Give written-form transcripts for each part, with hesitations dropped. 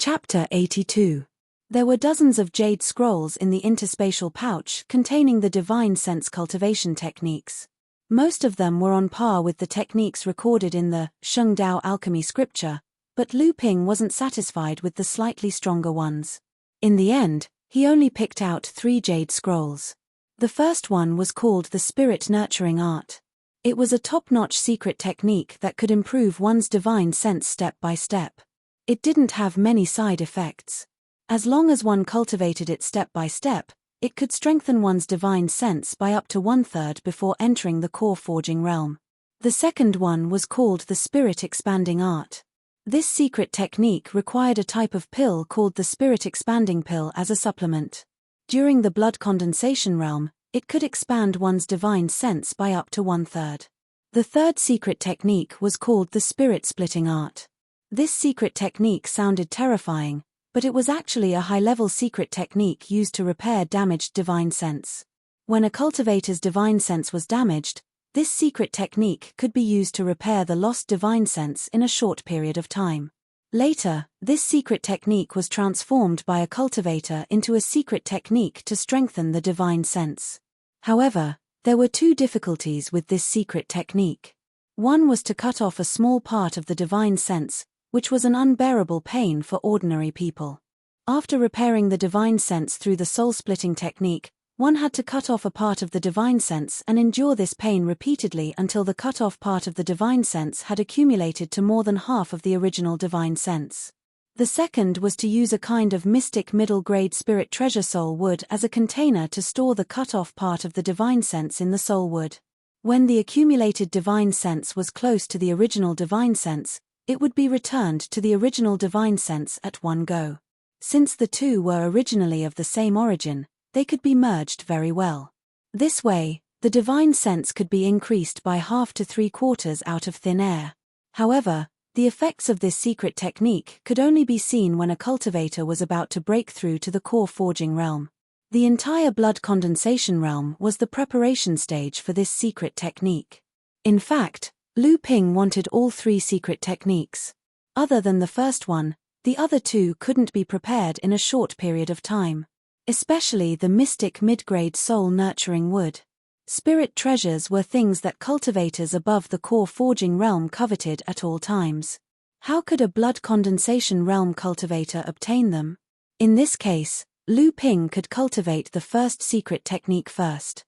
Chapter 82. There were dozens of jade scrolls in the interspatial pouch containing the divine sense cultivation techniques. Most of them were on par with the techniques recorded in the Sheng Dao alchemy scripture, but Lu Ping wasn't satisfied with the slightly stronger ones. In the end, he only picked out 3 jade scrolls. The first one was called the Spirit Nurturing Art. It was a top-notch secret technique that could improve one's divine sense step by step. It didn't have many side effects. As long as one cultivated it step by step, it could strengthen one's divine sense by up to 1/3 before entering the core forging realm. The second one was called the Spirit Expanding Art. This secret technique required a type of pill called the Spirit Expanding Pill as a supplement. During the blood condensation realm, it could expand one's divine sense by up to 1/3. The third secret technique was called the Spirit Splitting Art. This secret technique sounded terrifying, but it was actually a high-level secret technique used to repair damaged divine sense. When a cultivator's divine sense was damaged, this secret technique could be used to repair the lost divine sense in a short period of time. Later, this secret technique was transformed by a cultivator into a secret technique to strengthen the divine sense. However, there were 2 difficulties with this secret technique. One was to cut off a small part of the divine sense, which was an unbearable pain for ordinary people. After repairing the divine sense through the soul-splitting technique, one had to cut off a part of the divine sense and endure this pain repeatedly until the cut-off part of the divine sense had accumulated to more than half of the original divine sense. The second was to use a kind of mystic middle-grade spirit treasure soul wood as a container to store the cut-off part of the divine sense in the soul wood. When the accumulated divine sense was close to the original divine sense, it would be returned to the original divine sense at one go. Since the 2 were originally of the same origin, they could be merged very well. This way, the divine sense could be increased by half to 3/4 out of thin air. However, the effects of this secret technique could only be seen when a cultivator was about to break through to the core forging realm. The entire blood condensation realm was the preparation stage for this secret technique. In fact, Lu Ping wanted all 3 secret techniques. Other than the first one, the other 2 couldn't be prepared in a short period of time. Especially the mystic mid-grade soul-nurturing wood. Spirit treasures were things that cultivators above the core forging realm coveted at all times. How could a blood condensation realm cultivator obtain them? In this case, Lu Ping could cultivate the first secret technique first.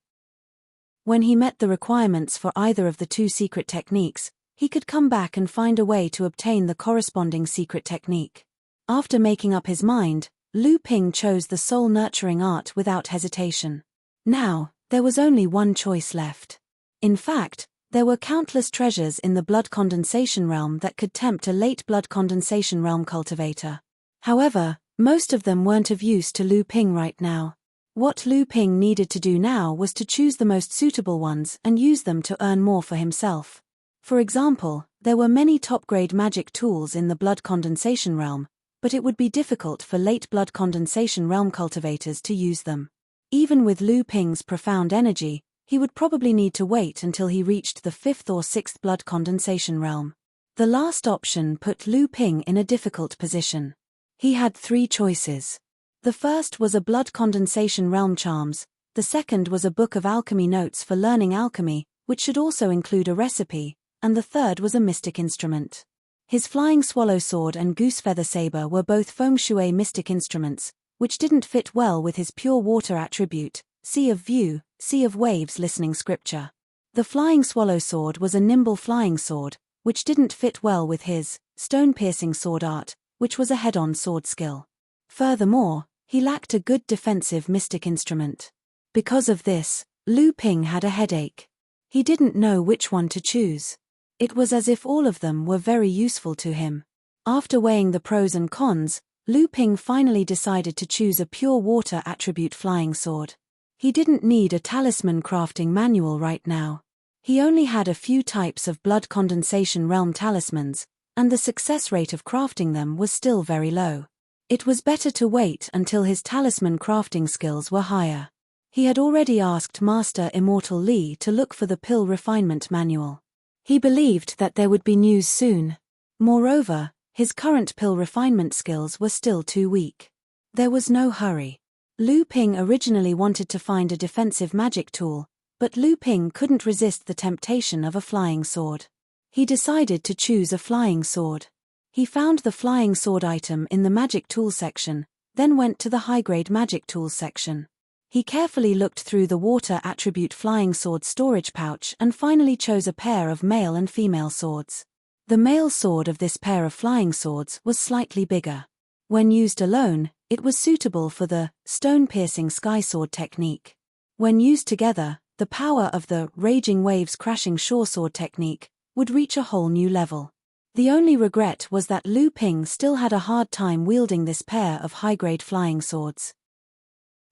When he met the requirements for either of the 2 secret techniques, he could come back and find a way to obtain the corresponding secret technique. After making up his mind, Lu Ping chose the soul-nurturing art without hesitation. Now, there was only one choice left. In fact, there were countless treasures in the blood condensation realm that could tempt a late blood condensation realm cultivator. However, most of them weren't of use to Lu Ping right now. What Lu Ping needed to do now was to choose the most suitable ones and use them to earn more for himself. For example, there were many top-grade magic tools in the blood condensation realm, but it would be difficult for late blood condensation realm cultivators to use them. Even with Lu Ping's profound energy, he would probably need to wait until he reached the 5th or 6th blood condensation realm. The last option put Lu Ping in a difficult position. He had 3 choices. The first was a blood condensation realm charms, the second was a book of alchemy notes for learning alchemy, which should also include a recipe, and the third was a mystic instrument. His flying swallow sword and goosefeather saber were both feng shui mystic instruments, which didn't fit well with his pure water attribute, sea of view, sea of waves listening scripture. The flying swallow sword was a nimble flying sword, which didn't fit well with his stone-piercing sword art, which was a head-on sword skill. Furthermore, he lacked a good defensive mystic instrument. Because of this, Lu Ping had a headache. He didn't know which one to choose. It was as if all of them were very useful to him. After weighing the pros and cons, Lu Ping finally decided to choose a pure water attribute flying sword. He didn't need a talisman crafting manual right now. He only had a few types of blood condensation realm talismans, and the success rate of crafting them was still very low. It was better to wait until his talisman crafting skills were higher. He had already asked Master Immortal Li to look for the pill refinement manual. He believed that there would be news soon. Moreover, His current pill refinement skills were still too weak. There was no hurry. Lu Ping originally wanted to find a defensive magic tool, but Lu Ping couldn't resist the temptation of a flying sword. He decided to choose a flying sword. He found the flying sword item in the magic tool section, then went to the high-grade magic tools section. He carefully looked through the water attribute flying sword storage pouch and finally chose a pair of male and female swords. The male sword of this pair of flying swords was slightly bigger. When used alone, it was suitable for the stone-piercing sky sword technique. When used together, the power of the raging waves crashing shore sword technique would reach a whole new level. The only regret was that Lu Ping still had a hard time wielding this pair of high-grade flying swords.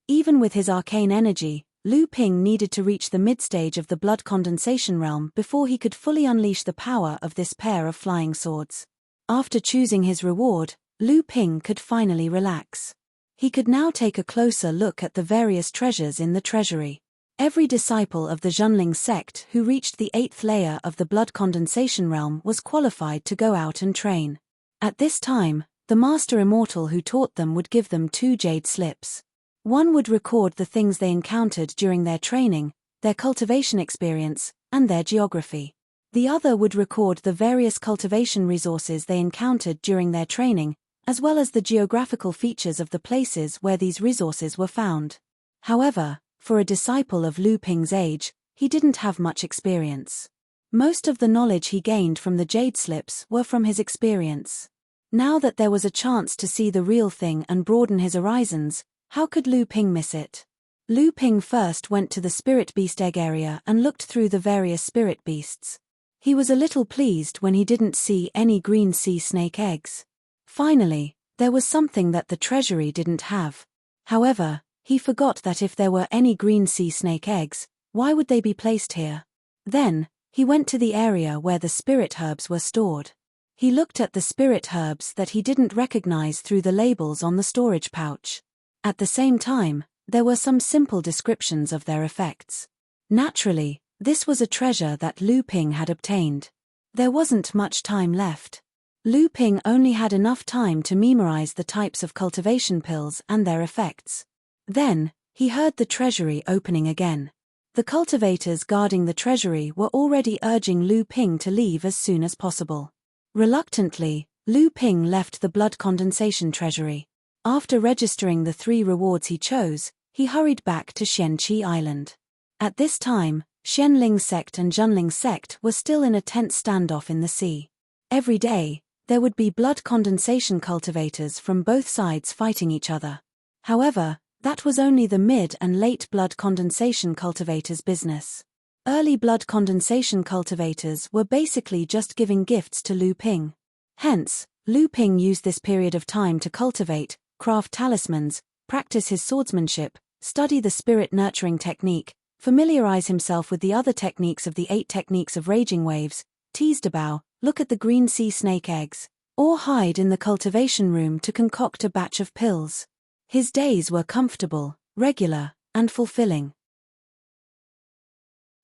Even with his arcane energy, Lu Ping needed to reach the mid-stage of the blood condensation realm before he could fully unleash the power of this pair of flying swords. After choosing his reward, Lu Ping could finally relax. He could now take a closer look at the various treasures in the treasury. Every disciple of the Zhenling sect who reached the 8th layer of the blood condensation realm was qualified to go out and train. At this time, the Master Immortal who taught them would give them 2 jade slips. One would record the things they encountered during their training, their cultivation experience, and their geography. The other would record the various cultivation resources they encountered during their training, as well as the geographical features of the places where these resources were found. However, for a disciple of Lu Ping's age, he didn't have much experience. Most of the knowledge he gained from the jade slips were from his experience. Now that there was a chance to see the real thing and broaden his horizons, how could Lu Ping miss it? Lu Ping first went to the spirit beast egg area and looked through the various spirit beasts. He was a little pleased when he didn't see any green sea snake eggs. Finally, there was something that the treasury didn't have. However, he forgot that if there were any green sea snake eggs, why would they be placed here? Then, he went to the area where the spirit herbs were stored. He looked at the spirit herbs that he didn't recognize through the labels on the storage pouch. At the same time, there were some simple descriptions of their effects. Naturally, this was a treasure that Lu Ping had obtained. There wasn't much time left. Lu Ping only had enough time to memorize the types of cultivation pills and their effects. Then, he heard the treasury opening again. The cultivators guarding the treasury were already urging Lu Ping to leave as soon as possible. Reluctantly, Lu Ping left the blood condensation treasury. After registering the 3 rewards he chose, he hurried back to Xianqi Island. At this time, Xianling sect and Zhenling sect were still in a tense standoff in the sea. Every day, there would be blood condensation cultivators from both sides fighting each other. However, that was only the mid and late blood condensation cultivators' business. Early blood condensation cultivators were basically just giving gifts to Lu Ping. Hence, Lu Ping used this period of time to cultivate, craft talismans, practice his swordsmanship, study the spirit nurturing technique, familiarize himself with the other techniques of the 8 techniques of raging waves, teased about, look at the green sea snake eggs, or hide in the cultivation room to concoct a batch of pills. His days were comfortable, regular, and fulfilling.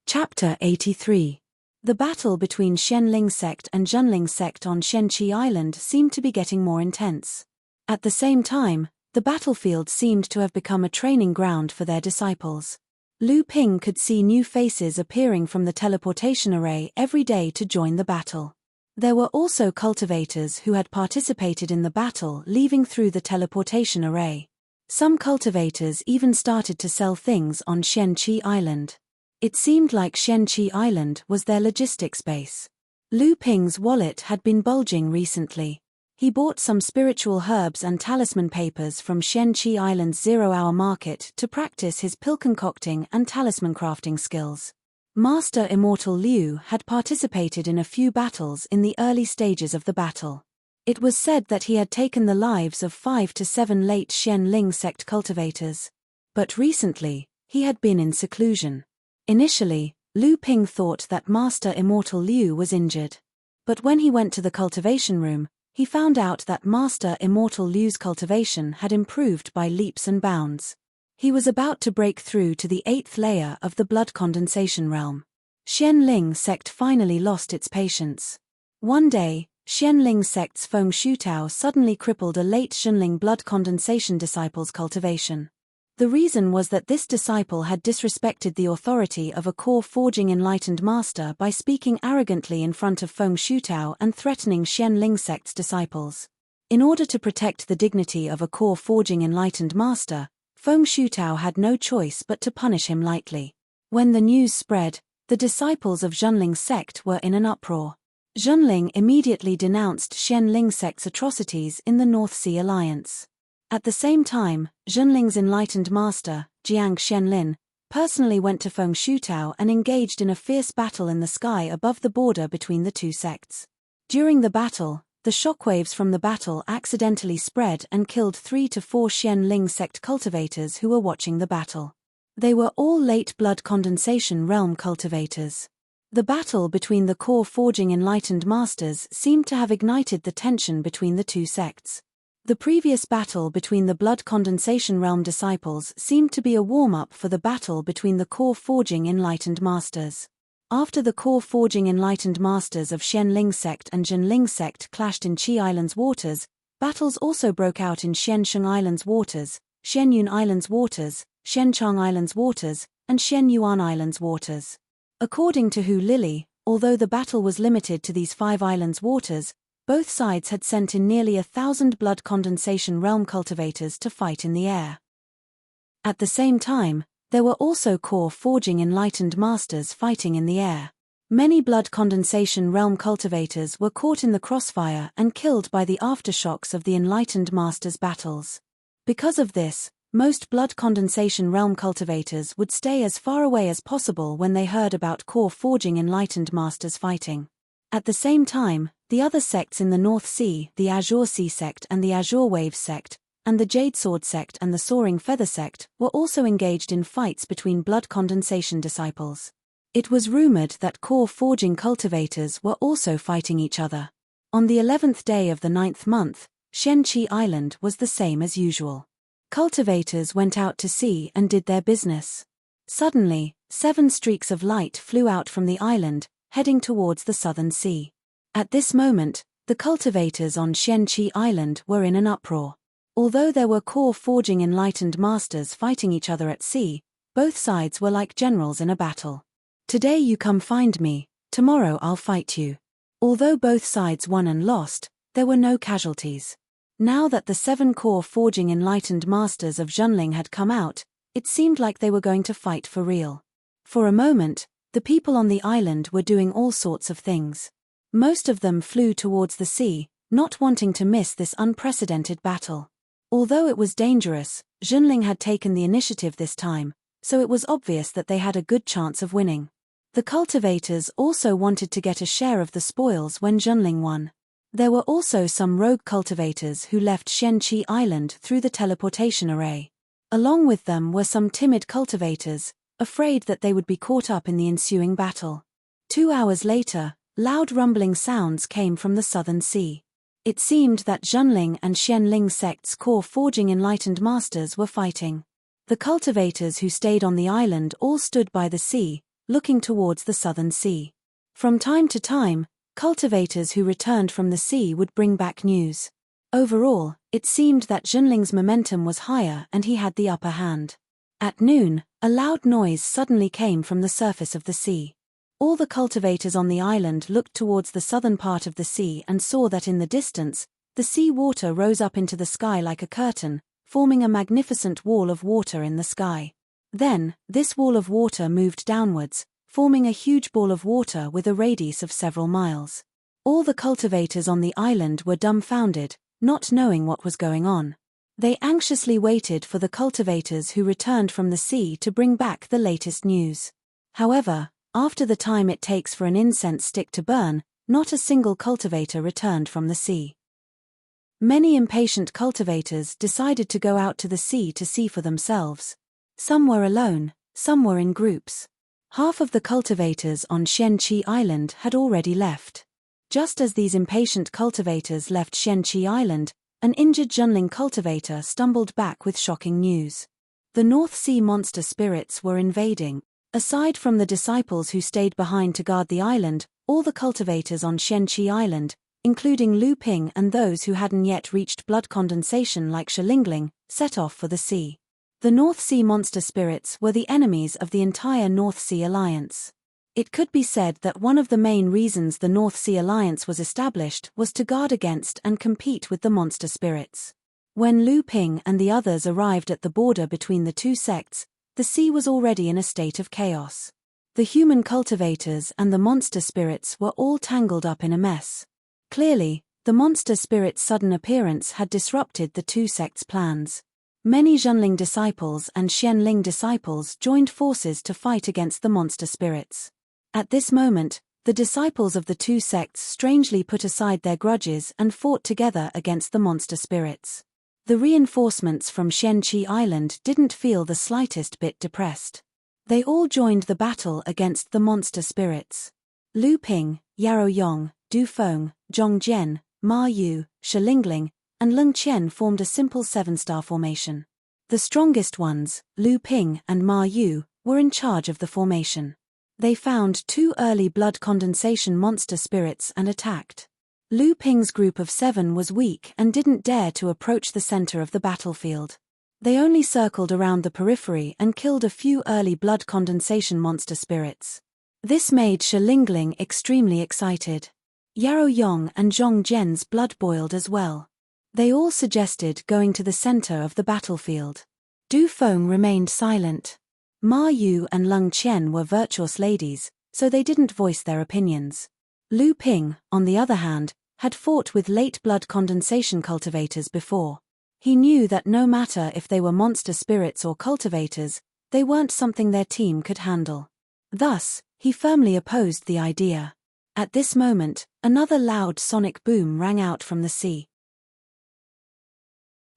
Chapter 83. The battle between Xianling sect and Zhenling sect on Xianqi Island seemed to be getting more intense. At the same time, the battlefield seemed to have become a training ground for their disciples. Lu Ping could see new faces appearing from the teleportation array every day to join the battle. There were also cultivators who had participated in the battle leaving through the teleportation array. Some cultivators even started to sell things on Xianqi Island. It seemed like Xianqi Island was their logistics base. Lu Ping's wallet had been bulging recently. He bought some spiritual herbs and talisman papers from Xianqi Island's 0-hour market to practice his pill concocting and talisman crafting skills. Master Immortal Liu had participated in a few battles in the early stages of the battle. It was said that he had taken the lives of 5 to 7 late Xianling sect cultivators. But recently, he had been in seclusion. Initially, Lu Ping thought that Master Immortal Liu was injured. But when he went to the cultivation room, he found out that Master Immortal Liu's cultivation had improved by leaps and bounds. He was about to break through to the 8th layer of the blood condensation realm. Xianling sect finally lost its patience. One day, Xianling sect's Feng Shutao suddenly crippled a late Zhenling blood condensation disciple's cultivation. The reason was that this disciple had disrespected the authority of a core forging enlightened master by speaking arrogantly in front of Feng Shutao and threatening Xianling sect's disciples. In order to protect the dignity of a core forging enlightened master, Feng Shutao had no choice but to punish him lightly. When the news spread, the disciples of Zhenling's sect were in an uproar. Zhenling immediately denounced Xianling sect's atrocities in the North Sea Alliance. At the same time, Zhenling's enlightened master, Jiang Xianlin, personally went to Feng Shutao and engaged in a fierce battle in the sky above the border between the two sects. During the battle, the shockwaves from the battle accidentally spread and killed 3 to 4 Xianling sect cultivators who were watching the battle. They were all late blood condensation realm cultivators. The battle between the core forging enlightened masters seemed to have ignited the tension between the two sects. The previous battle between the blood condensation realm disciples seemed to be a warm-up for the battle between the core forging enlightened masters. After the core forging enlightened masters of Xianling sect and Zhenling sect clashed in Qi Island's waters, battles also broke out in Xiansheng Island's waters, Xianyun Island's waters, Xianchang Island's waters, and Xianyuan Island's waters. According to Hu Lili, although the battle was limited to these 5 islands' waters, both sides had sent in nearly 1,000 blood condensation realm cultivators to fight in the air. At the same time, there were also core forging enlightened masters fighting in the air. Many blood condensation realm cultivators were caught in the crossfire and killed by the aftershocks of the enlightened masters' battles. Because of this, most blood condensation realm cultivators would stay as far away as possible when they heard about core forging enlightened masters fighting. At the same time, the other sects in the North Sea, the Azure Sea sect and the Azure Wave sect, and the Jade Sword sect and the Soaring Feather sect, were also engaged in fights between blood condensation disciples. It was rumored that core forging cultivators were also fighting each other. On the 11th day of the 9th month, Shenqi Island was the same as usual. Cultivators went out to sea and did their business. Suddenly, 7 streaks of light flew out from the island, heading towards the southern sea. At this moment, the cultivators on Shenqi Island were in an uproar. Although there were core forging enlightened masters fighting each other at sea, both sides were like generals in a battle. Today you come find me, tomorrow I'll fight you. Although both sides won and lost, there were no casualties. Now that the 7 core forging enlightened masters of Zhenling had come out, it seemed like they were going to fight for real. For a moment, the people on the island were doing all sorts of things. Most of them flew towards the sea, not wanting to miss this unprecedented battle. Although it was dangerous, Zhenling had taken the initiative this time, so it was obvious that they had a good chance of winning. The cultivators also wanted to get a share of the spoils when Zhenling won. There were also some rogue cultivators who left Shenqi Island through the teleportation array. Along with them were some timid cultivators, afraid that they would be caught up in the ensuing battle. 2 hours later, loud rumbling sounds came from the southern sea. It seemed that Zhenling and Xianling sects' core forging enlightened masters were fighting. The cultivators who stayed on the island all stood by the sea, looking towards the southern sea. From time to time, cultivators who returned from the sea would bring back news. Overall, it seemed that Zhenling's momentum was higher and he had the upper hand. At noon, a loud noise suddenly came from the surface of the sea. All the cultivators on the island looked towards the southern part of the sea and saw that in the distance, the sea water rose up into the sky like a curtain, forming a magnificent wall of water in the sky. Then, this wall of water moved downwards, forming a huge ball of water with a radius of several miles. All the cultivators on the island were dumbfounded, not knowing what was going on. They anxiously waited for the cultivators who returned from the sea to bring back the latest news. However, after the time it takes for an incense stick to burn, not a single cultivator returned from the sea. Many impatient cultivators decided to go out to the sea to see for themselves. Some were alone, some were in groups. Half of the cultivators on Shenqi Island had already left. Just as these impatient cultivators left Shenqi Island, an injured Zhenling cultivator stumbled back with shocking news. The North Sea monster spirits were invading. Aside from the disciples who stayed behind to guard the island, all the cultivators on Shenqi Island, including Lu Ping and those who hadn't yet reached blood condensation like Shilingling, set off for the sea. The North Sea monster spirits were the enemies of the entire North Sea Alliance. It could be said that one of the main reasons the North Sea Alliance was established was to guard against and compete with the monster spirits. When Lu Ping and the others arrived at the border between the two sects, the sea was already in a state of chaos. The human cultivators and the monster spirits were all tangled up in a mess. Clearly, the monster spirit's sudden appearance had disrupted the two sects' plans. Many Zhenling disciples and Xianling disciples joined forces to fight against the monster spirits. At this moment, the disciples of the two sects strangely put aside their grudges and fought together against the monster spirits. The reinforcements from Xianqi Island didn't feel the slightest bit depressed. They all joined the battle against the monster spirits. Lu Ping, Yarou Yong, Du Feng, Zhong Jian, Ma Yu, Shilingling, and Leng Qian formed a simple seven-star formation. The strongest ones, Lu Ping and Ma Yu, were in charge of the formation. They found two early blood condensation monster spirits and attacked. Lu Ping's group of 7 was weak and didn't dare to approach the center of the battlefield. They only circled around the periphery and killed a few early blood condensation monster spirits. This made Shilingling extremely excited. Yarou Yong and Zhong Jian's blood boiled as well. They all suggested going to the center of the battlefield. Du Feng remained silent. Ma Yu and Leng Qian were virtuous ladies, so they didn't voice their opinions. Lu Ping, on the other hand, had fought with late blood condensation cultivators before. He knew that no matter if they were monster spirits or cultivators, they weren't something their team could handle. Thus, he firmly opposed the idea. At this moment, another loud sonic boom rang out from the sea.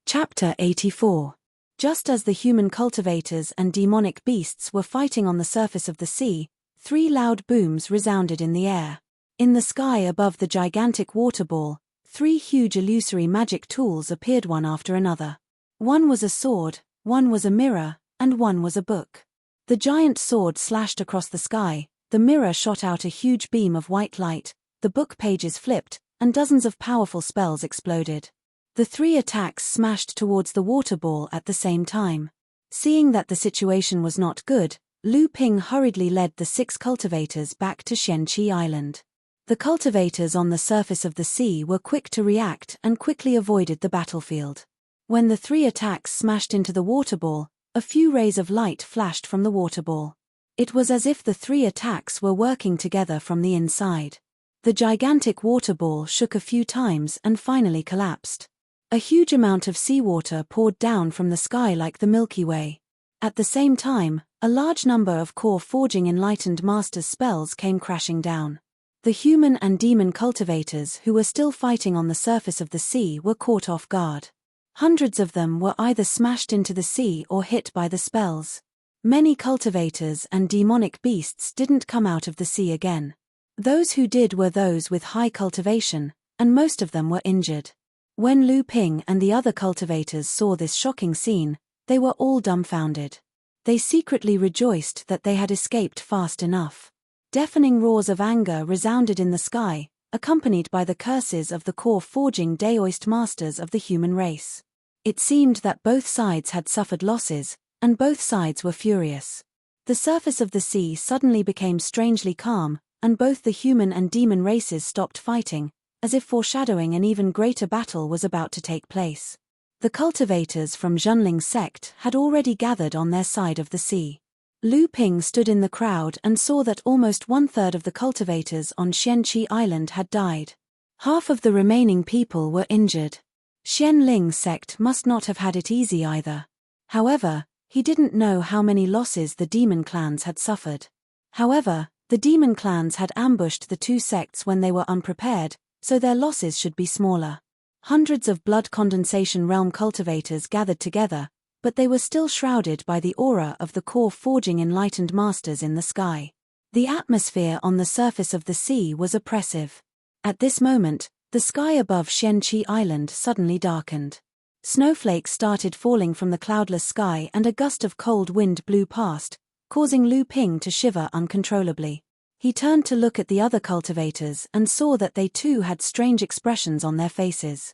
Chapter 84. Just as the human cultivators and demonic beasts were fighting on the surface of the sea, 3 loud booms resounded in the air. In the sky above the gigantic water ball, 3 huge illusory magic tools appeared one after another. One was a sword, one was a mirror, and one was a book. The giant sword slashed across the sky, the mirror shot out a huge beam of white light, the book pages flipped, and dozens of powerful spells exploded. The 3 attacks smashed towards the water ball at the same time. Seeing that the situation was not good, Lu Ping hurriedly led the 6 cultivators back to Xianqi Island. The cultivators on the surface of the sea were quick to react and quickly avoided the battlefield. When the 3 attacks smashed into the water ball, a few rays of light flashed from the water ball. It was as if the 3 attacks were working together from the inside. The gigantic water ball shook a few times and finally collapsed. A huge amount of seawater poured down from the sky like the Milky Way. At the same time, a large number of core forging enlightened masters' spells came crashing down. The human and demon cultivators who were still fighting on the surface of the sea were caught off guard. Hundreds of them were either smashed into the sea or hit by the spells. Many cultivators and demonic beasts didn't come out of the sea again. Those who did were those with high cultivation, and most of them were injured. When Lu Ping and the other cultivators saw this shocking scene, they were all dumbfounded. They secretly rejoiced that they had escaped fast enough. Deafening roars of anger resounded in the sky, accompanied by the curses of the core forging Daoist masters of the human race. It seemed that both sides had suffered losses, and both sides were furious. The surface of the sea suddenly became strangely calm, and both the human and demon races stopped fighting, as if foreshadowing an even greater battle was about to take place. The cultivators from Zhenling's sect had already gathered on their side of the sea. Lu Ping stood in the crowd and saw that almost 1/3 of the cultivators on Xianqi Island had died. Half of the remaining people were injured. Xianling's sect must not have had it easy either. However, he didn't know how many losses the demon clans had suffered. However, the demon clans had ambushed the two sects when they were unprepared, so their losses should be smaller. Hundreds of blood condensation realm cultivators gathered together, but they were still shrouded by the aura of the core forging enlightened masters in the sky. The atmosphere on the surface of the sea was oppressive. At this moment, the sky above Xianqi Island suddenly darkened. Snowflakes started falling from the cloudless sky and a gust of cold wind blew past, causing Lu Ping to shiver uncontrollably. He turned to look at the other cultivators and saw that they too had strange expressions on their faces.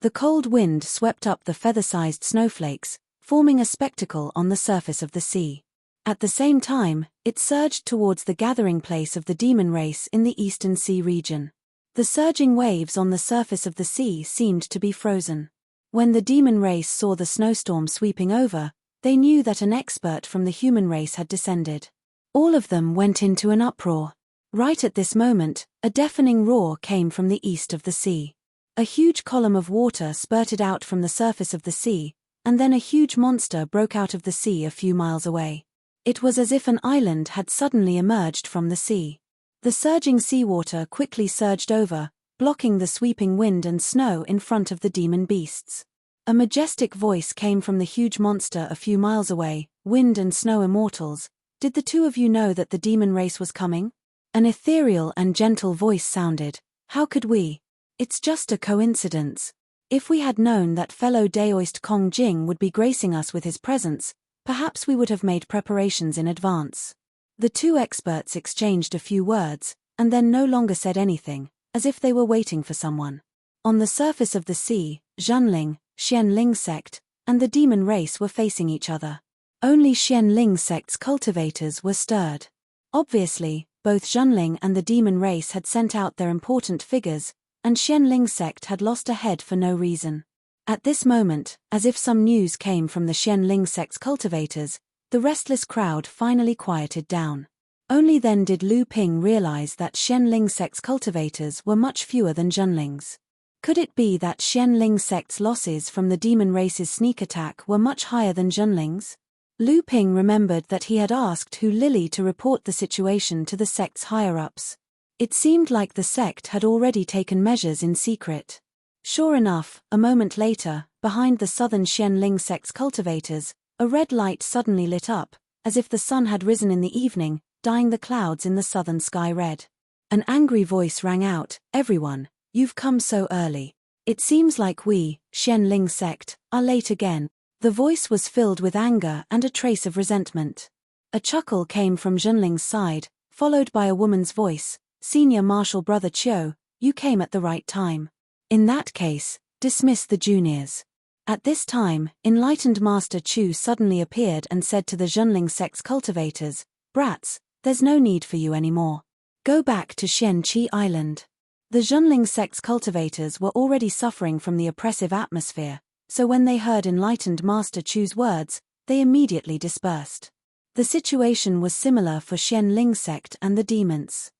The cold wind swept up the feather-sized snowflakes, forming a spectacle on the surface of the sea. At the same time, it surged towards the gathering place of the demon race in the eastern sea region. The surging waves on the surface of the sea seemed to be frozen. When the demon race saw the snowstorm sweeping over, they knew that an expert from the human race had descended. All of them went into an uproar. Right at this moment, a deafening roar came from the east of the sea. A huge column of water spurted out from the surface of the sea, and then a huge monster broke out of the sea a few miles away. It was as if an island had suddenly emerged from the sea. The surging seawater quickly surged over, blocking the sweeping wind and snow in front of the demon beasts. A majestic voice came from the huge monster a few miles away. "Wind and snow immortals, did the two of you know that the demon race was coming?" An ethereal and gentle voice sounded. "How could we? It's just a coincidence. If we had known that fellow Daoist Kong Jing would be gracing us with his presence, perhaps we would have made preparations in advance." The two experts exchanged a few words, and then no longer said anything, as if they were waiting for someone. On the surface of the sea, Zhenling, Xianling sect, and the demon race were facing each other. Only Xianling sect's cultivators were stirred. Obviously, both Zhenling and the demon race had sent out their important figures, and Xianling sect had lost a head for no reason. At this moment, as if some news came from the Xianling sect's cultivators, the restless crowd finally quieted down. Only then did Lu Ping realize that Xianling sect's cultivators were much fewer than Zhenling's. Could it be that Xianling sect's losses from the demon race's sneak attack were much higher than Zhenling's? Lu Ping remembered that he had asked Hu Lily to report the situation to the sect's higher-ups. It seemed like the sect had already taken measures in secret. Sure enough, a moment later, behind the southern Xianling sect's cultivators, a red light suddenly lit up, as if the sun had risen in the evening, dyeing the clouds in the southern sky red. An angry voice rang out, "Everyone, you've come so early. It seems like we, Xianling sect, are late again." The voice was filled with anger and a trace of resentment. A chuckle came from Zhenling's side, followed by a woman's voice, "Senior Marshal Brother Chiu, you came at the right time. In that case, dismiss the juniors." At this time, enlightened Master Chu suddenly appeared and said to the Zhenling sect's cultivators, "Brats, there's no need for you anymore. Go back to Xianqi Island." The Zhenling sect's cultivators were already suffering from the oppressive atmosphere, so when they heard enlightened Master Chu's words, they immediately dispersed. The situation was similar for Xianling sect and the demons.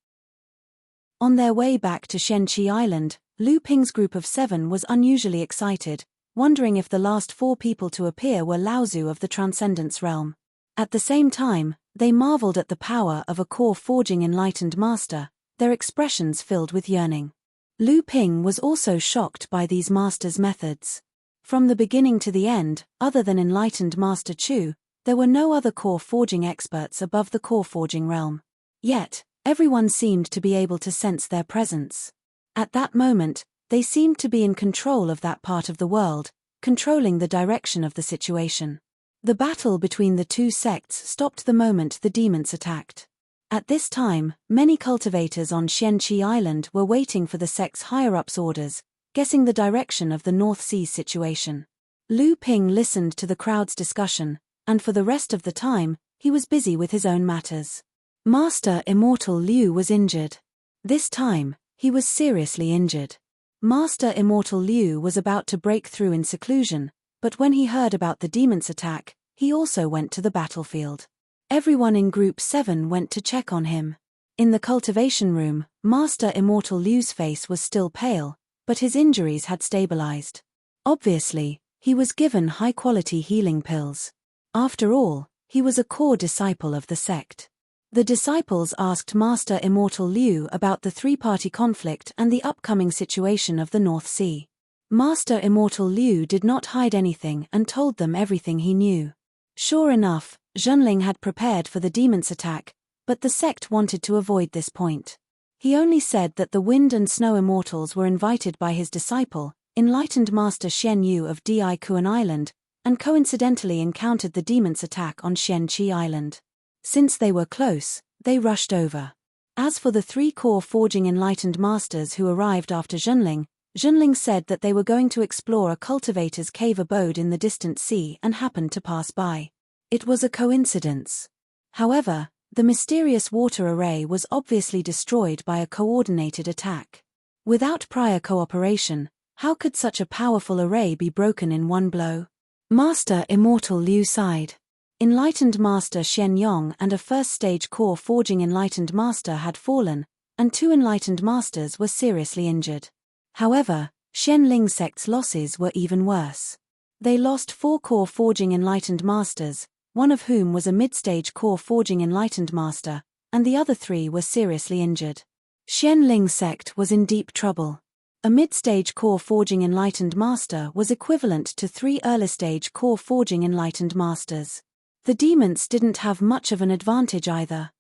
On their way back to Xianqi Island, Lu Ping's group of 7 was unusually excited, wondering if the last 4 people to appear were Laozu of the Transcendence Realm. At the same time, they marveled at the power of a core forging enlightened master, their expressions filled with yearning. Lu Ping was also shocked by these masters' methods. From the beginning to the end, other than enlightened Master Chu, there were no other core forging experts above the core forging realm. Yet, everyone seemed to be able to sense their presence. At that moment, they seemed to be in control of that part of the world, controlling the direction of the situation. The battle between the two sects stopped the moment the demons attacked. At this time, many cultivators on Xianqi Island were waiting for the sect's higher-ups' orders, guessing the direction of the North Sea's situation. Lu Ping listened to the crowd's discussion, and for the rest of the time, he was busy with his own matters. Master Immortal Liu was injured. This time, he was seriously injured. Master Immortal Liu was about to break through in seclusion, but when he heard about the demon's attack, he also went to the battlefield. Everyone in Group 7 went to check on him. In the cultivation room, Master Immortal Liu's face was still pale, but his injuries had stabilized. Obviously, he was given high-quality healing pills. After all, he was a core disciple of the sect. The disciples asked Master Immortal Liu about the 3-party conflict and the upcoming situation of the North Sea. Master Immortal Liu did not hide anything and told them everything he knew. Sure enough, Zhenling had prepared for the demon's attack, but the sect wanted to avoid this point. He only said that the wind and snow immortals were invited by his disciple, enlightened Master Xian Yu of Di Kuan Island, and coincidentally encountered the demon's attack on Xianqi Island. Since they were close, They rushed over. As for the 3 core forging enlightened masters who arrived after Zhenling, Zhenling said that they were going to explore a cultivator's cave abode in the distant sea and happened to pass by. It was a coincidence. However, the mysterious water array was obviously destroyed by a coordinated attack. Without prior cooperation, how could such a powerful array be broken in one blow? Master Immortal Liu sighed. Enlightened Master Shen Yong and a first-stage core forging enlightened master had fallen, and 2 enlightened masters were seriously injured. However, Shen Ling sect's losses were even worse. They lost 4 core forging enlightened masters, one of whom was a mid-stage core forging enlightened master, and the other 3 were seriously injured. Shen Ling sect was in deep trouble. A mid-stage core forging enlightened master was equivalent to 3 early-stage core forging enlightened masters. The demons didn't have much of an advantage either.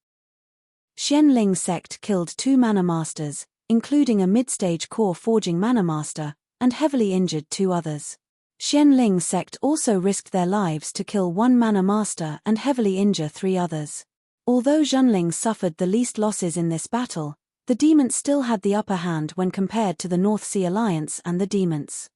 Shen Ling sect killed 2 mana masters, including a mid-stage core forging mana master, and heavily injured 2 others. Shen Ling sect also risked their lives to kill 1 mana master and heavily injure 3 others. Although Zhenling suffered the least losses in this battle, the demons still had the upper hand when compared to the North Sea Alliance and the demons.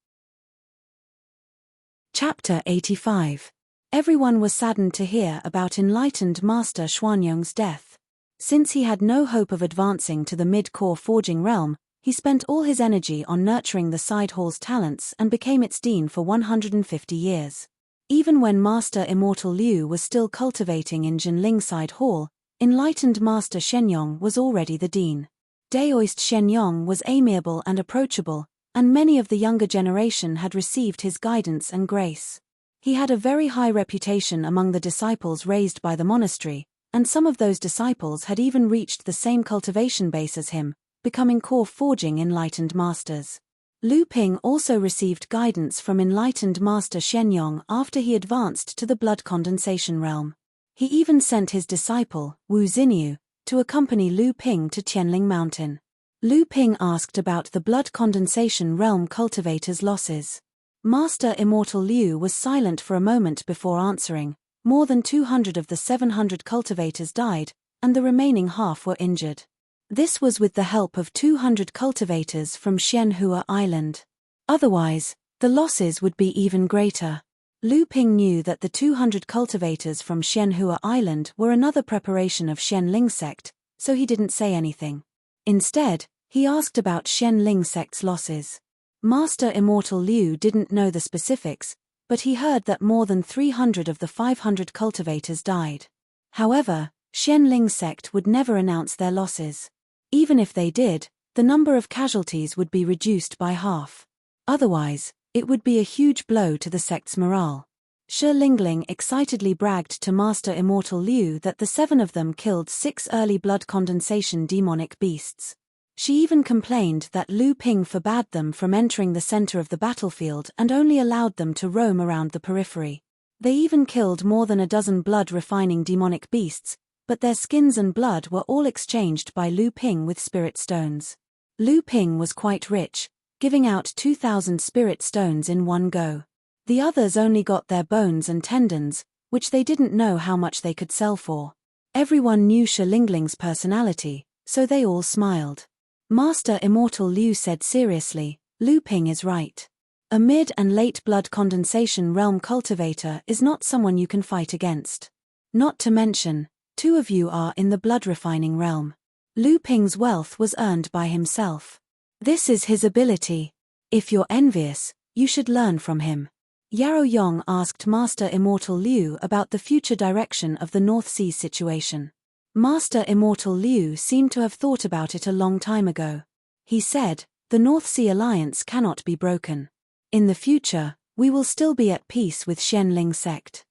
Chapter 85. Everyone was saddened to hear about enlightened Master Xuanyong's death. Since he had no hope of advancing to the mid-core forging realm, he spent all his energy on nurturing the side hall's talents and became its dean for 150 years. Even when Master Immortal Liu was still cultivating in Jinling Side Hall, enlightened Master Shenyong was already the dean. Daoist Shenyong was amiable and approachable, and many of the younger generation had received his guidance and grace. He had a very high reputation among the disciples raised by the monastery, and some of those disciples had even reached the same cultivation base as him, becoming core forging enlightened masters. Lu Ping also received guidance from enlightened Master Shenyong after he advanced to the blood condensation realm. He even sent his disciple, Wu Xinyu, to accompany Lu Ping to Qianling Mountain. Lu Ping asked about the blood condensation realm cultivator's losses. Master Immortal Liu was silent for a moment before answering. More than 200 of the 700 cultivators died, and the remaining half were injured. This was with the help of 200 cultivators from Shenhua Island. Otherwise, the losses would be even greater. Lu Ping knew that the 200 cultivators from Shenhua Island were another preparation of Shen Ling sect, so he didn't say anything. Instead, he asked about Shen Ling sect's losses. Master Immortal Liu didn't know the specifics, but he heard that more than 300 of the 500 cultivators died. However, Shen Ling sect would never announce their losses. Even if they did, the number of casualties would be reduced by half. Otherwise, it would be a huge blow to the sect's morale. Shi Lingling excitedly bragged to Master Immortal Liu that the 7 of them killed 6 early blood condensation demonic beasts. She even complained that Lu Ping forbade them from entering the center of the battlefield and only allowed them to roam around the periphery. They even killed more than a dozen blood-refining demonic beasts, but their skins and blood were all exchanged by Lu Ping with spirit stones. Lu Ping was quite rich, giving out 2,000 spirit stones in one go. The others only got their bones and tendons, which they didn't know how much they could sell for. Everyone knew Shi Lingling's personality, so they all smiled. Master Immortal Liu said seriously, Lu Ping is right. A mid and late blood condensation realm cultivator is not someone you can fight against. Not to mention, 2 of you are in the blood refining realm. Lu Ping's wealth was earned by himself. This is his ability. If you're envious, you should learn from him. Yarrow Yong asked Master Immortal Liu about the future direction of the North Sea situation. Master Immortal Liu seemed to have thought about it a long time ago. He said, the North Sea Alliance cannot be broken. In the future, we will still be at peace with Shen Ling sect.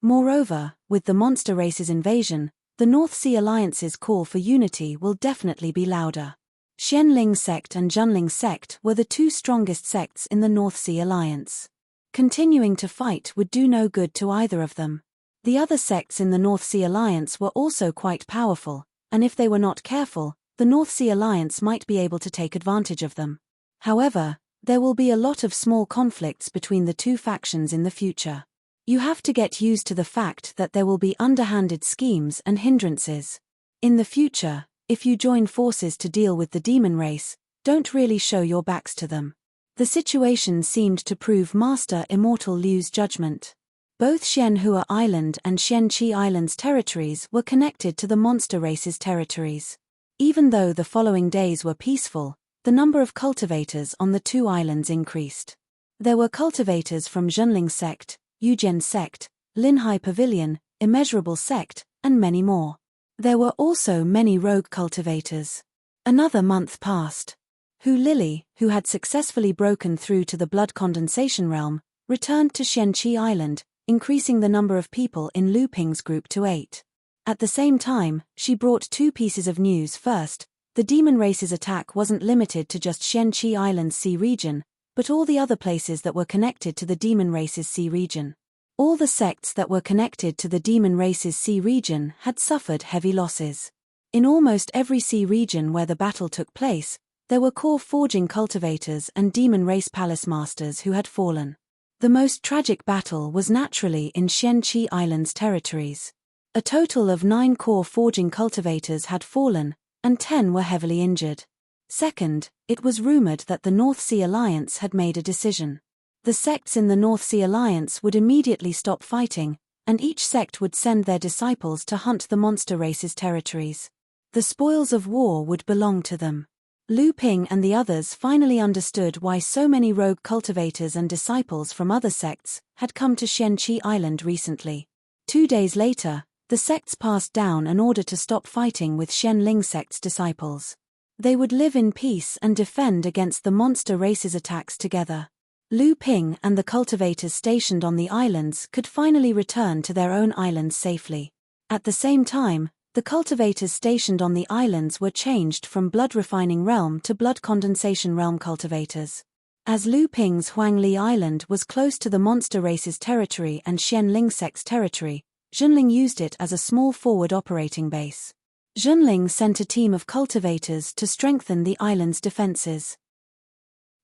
Moreover, with the monster race's invasion, the North Sea Alliance's call for unity will definitely be louder. Shen Ling sect and Junling sect were the 2 strongest sects in the North Sea Alliance. Continuing to fight would do no good to either of them. The other sects in the North Sea Alliance were also quite powerful, and if they were not careful, the North Sea Alliance might be able to take advantage of them. However, there will be a lot of small conflicts between the 2 factions in the future. You have to get used to the fact that there will be underhanded schemes and hindrances. In the future, if you join forces to deal with the demon race, don't really show your backs to them. The situation seemed to prove Master Immortal Liu's judgment. Both Xianhua Island and Xianqi Island's territories were connected to the monster race's territories. Even though the following days were peaceful, the number of cultivators on the two islands increased. There were cultivators from Zhenling Sect, Yujian Sect, Linhai Pavilion, Immeasurable Sect, and many more. There were also many rogue cultivators. Another month passed. Hu Lili, who had successfully broken through to the blood condensation realm, returned to Xianqi Island, increasing the number of people in Lu Ping's group to 8. At the same time, she brought two pieces of news. First, the demon race's attack wasn't limited to just Xianqi Island's sea region, but all the other places that were connected to the demon race's sea region. All the sects that were connected to the demon race's sea region had suffered heavy losses. In almost every sea region where the battle took place, there were core forging cultivators and demon race palace masters who had fallen. The most tragic battle was naturally in Xianqi Island's territories. A total of 9 core forging cultivators had fallen, and 10 were heavily injured. Second, it was rumored that the North Sea Alliance had made a decision. The sects in the North Sea Alliance would immediately stop fighting, and each sect would send their disciples to hunt the monster race's territories. The spoils of war would belong to them. Lu Ping and the others finally understood why so many rogue cultivators and disciples from other sects had come to Xianqi Island recently. 2 days later, the sects passed down an order to stop fighting with Xianling sect's disciples. They would live in peace and defend against the monster race's attacks together. Lu Ping and the cultivators stationed on the islands could finally return to their own islands safely. At the same time, the cultivators stationed on the islands were changed from blood refining realm to blood condensation realm cultivators. As Lu Ping's Huangli Island was close to the monster race's territory and Xianling sect's territory, Zhenling used it as a small forward operating base. Zhenling sent a team of cultivators to strengthen the island's defenses.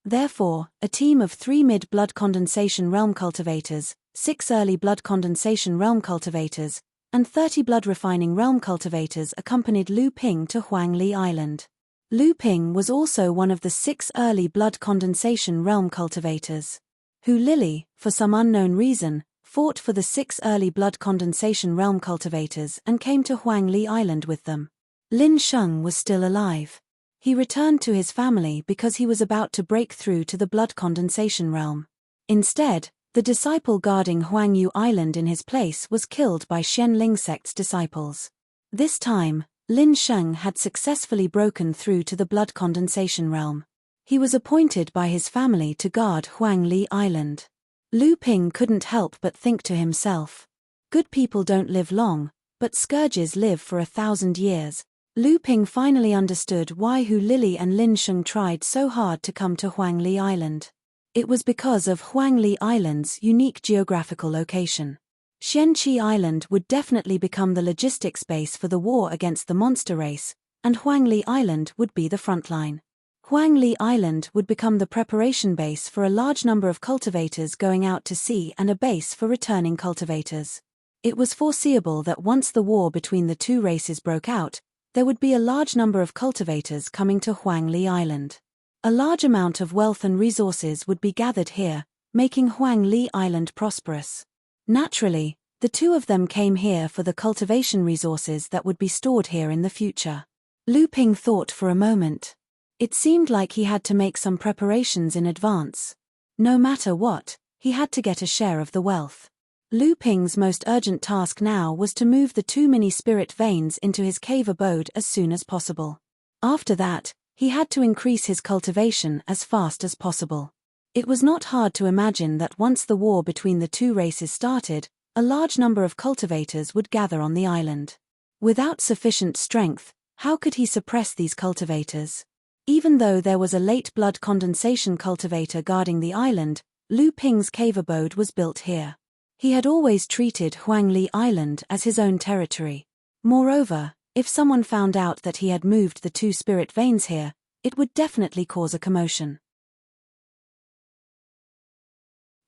Therefore, a team of 3 mid-blood condensation realm cultivators, 6 early blood condensation realm cultivators, and 30 blood refining realm cultivators accompanied Lu Ping to Huangli Island. Lu Ping was also one of the 6 early blood condensation realm cultivators. Hu Lili, for some unknown reason, fought for the 6 early blood condensation realm cultivators and came to Huangli Island with them. Lin Sheng was still alive. He returned to his family because he was about to break through to the blood condensation realm. Instead, the disciple guarding Huangyu Island in his place was killed by Xianling sect's disciples. This time, Lin Sheng had successfully broken through to the blood condensation realm. He was appointed by his family to guard Huangli Island. Lu Ping couldn't help but think to himself, good people don't live long, but scourges live for 1,000 years. Lu Ping finally understood why Hu Lili and Lin Sheng tried so hard to come to Huangli Island. It was because of Huangli Island's unique geographical location. Xianqi Island would definitely become the logistics base for the war against the monster race, and Huangli Island would be the front line. Huangli Island would become the preparation base for a large number of cultivators going out to sea and a base for returning cultivators. It was foreseeable that once the war between the two races broke out, there would be a large number of cultivators coming to Huangli Island. A large amount of wealth and resources would be gathered here, making Huangli Island prosperous. Naturally, the two of them came here for the cultivation resources that would be stored here in the future. Lu Ping thought for a moment. It seemed like he had to make some preparations in advance. No matter what, he had to get a share of the wealth. Lu Ping's most urgent task now was to move the 2 mini-spirit veins into his cave abode as soon as possible. After that, he had to increase his cultivation as fast as possible. It was not hard to imagine that once the war between the two races started, a large number of cultivators would gather on the island. Without sufficient strength, how could he suppress these cultivators? Even though there was a late blood condensation cultivator guarding the island, Lu Ping's cave abode was built here. He had always treated Huangli Island as his own territory. Moreover, if someone found out that he had moved the 2 spirit veins here, it would definitely cause a commotion.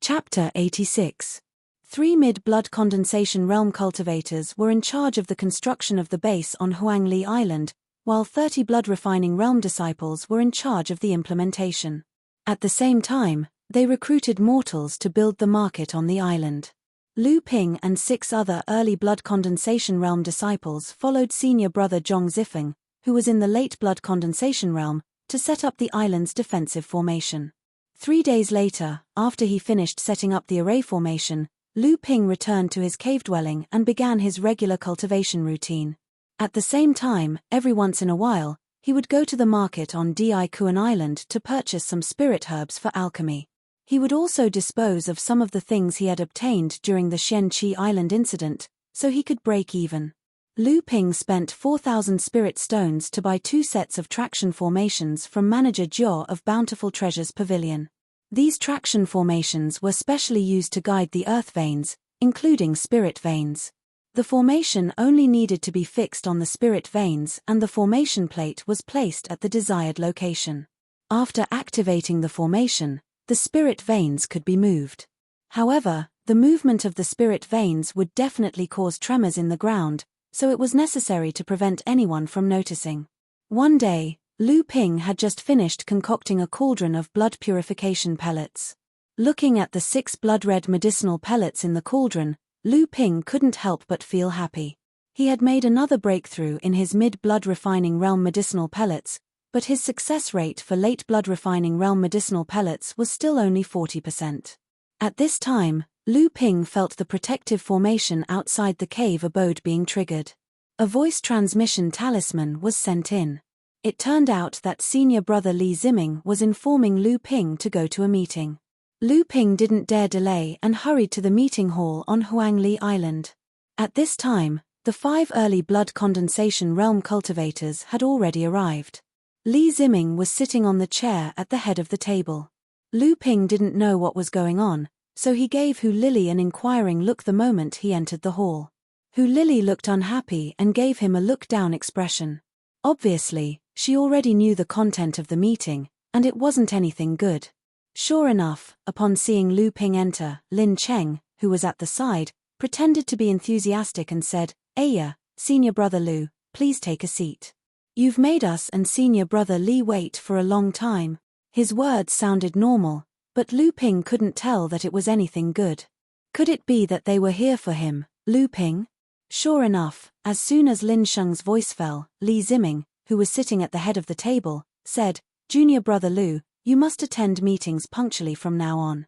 Chapter 86. 3 mid-blood condensation realm cultivators were in charge of the construction of the base on Huangli Island, while 30 blood refining realm disciples were in charge of the implementation. At the same time, they recruited mortals to build the market on the island. Lu Ping and 6 other early blood condensation realm disciples followed senior brother Zhong Zifeng, who was in the late blood condensation realm, to set up the island's defensive formation. 3 days later, after he finished setting up the array formation, Lu Ping returned to his cave dwelling and began his regular cultivation routine. At the same time, every once in a while, he would go to the market on Di Kuan Island to purchase some spirit herbs for alchemy. He would also dispose of some of the things he had obtained during the Shenqi Island incident, so he could break even. Lu Ping spent 4,000 spirit stones to buy 2 sets of traction formations from manager Jiao of Bountiful Treasures Pavilion. These traction formations were specially used to guide the earth veins, including spirit veins. The formation only needed to be fixed on the spirit veins and the formation plate was placed at the desired location. After activating the formation, the spirit veins could be moved. However, the movement of the spirit veins would definitely cause tremors in the ground, so it was necessary to prevent anyone from noticing. One day, Lu Ping had just finished concocting a cauldron of blood purification pellets. Looking at the 6 blood-red medicinal pellets in the cauldron, Lu Ping couldn't help but feel happy. He had made another breakthrough in his mid-blood refining realm medicinal pellets, but his success rate for late blood refining realm medicinal pellets was still only 40%. At this time, Lu Ping felt the protective formation outside the cave abode being triggered. A voice transmission talisman was sent in. It turned out that senior brother Li Ziming was informing Lu Ping to go to a meeting. Lu Ping didn't dare delay and hurried to the meeting hall on Huangli Island. At this time, the 5 early blood condensation realm cultivators had already arrived. Li Ziming was sitting on the chair at the head of the table. Lu Ping didn't know what was going on, so he gave Hu Lili an inquiring look the moment he entered the hall. Hu Lili looked unhappy and gave him a look-down expression. Obviously, she already knew the content of the meeting, and it wasn't anything good. Sure enough, upon seeing Lu Ping enter, Lin Cheng, who was at the side, pretended to be enthusiastic and said, "Aya, senior brother Lu, please take a seat. You've made us and senior brother Li wait for a long time." His words sounded normal, but Lu Ping couldn't tell that it was anything good. Could it be that they were here for him, Lu Ping? Sure enough, as soon as Lin Sheng's voice fell, Li Ziming, who was sitting at the head of the table, said, "Junior brother Lu, you must attend meetings punctually from now on.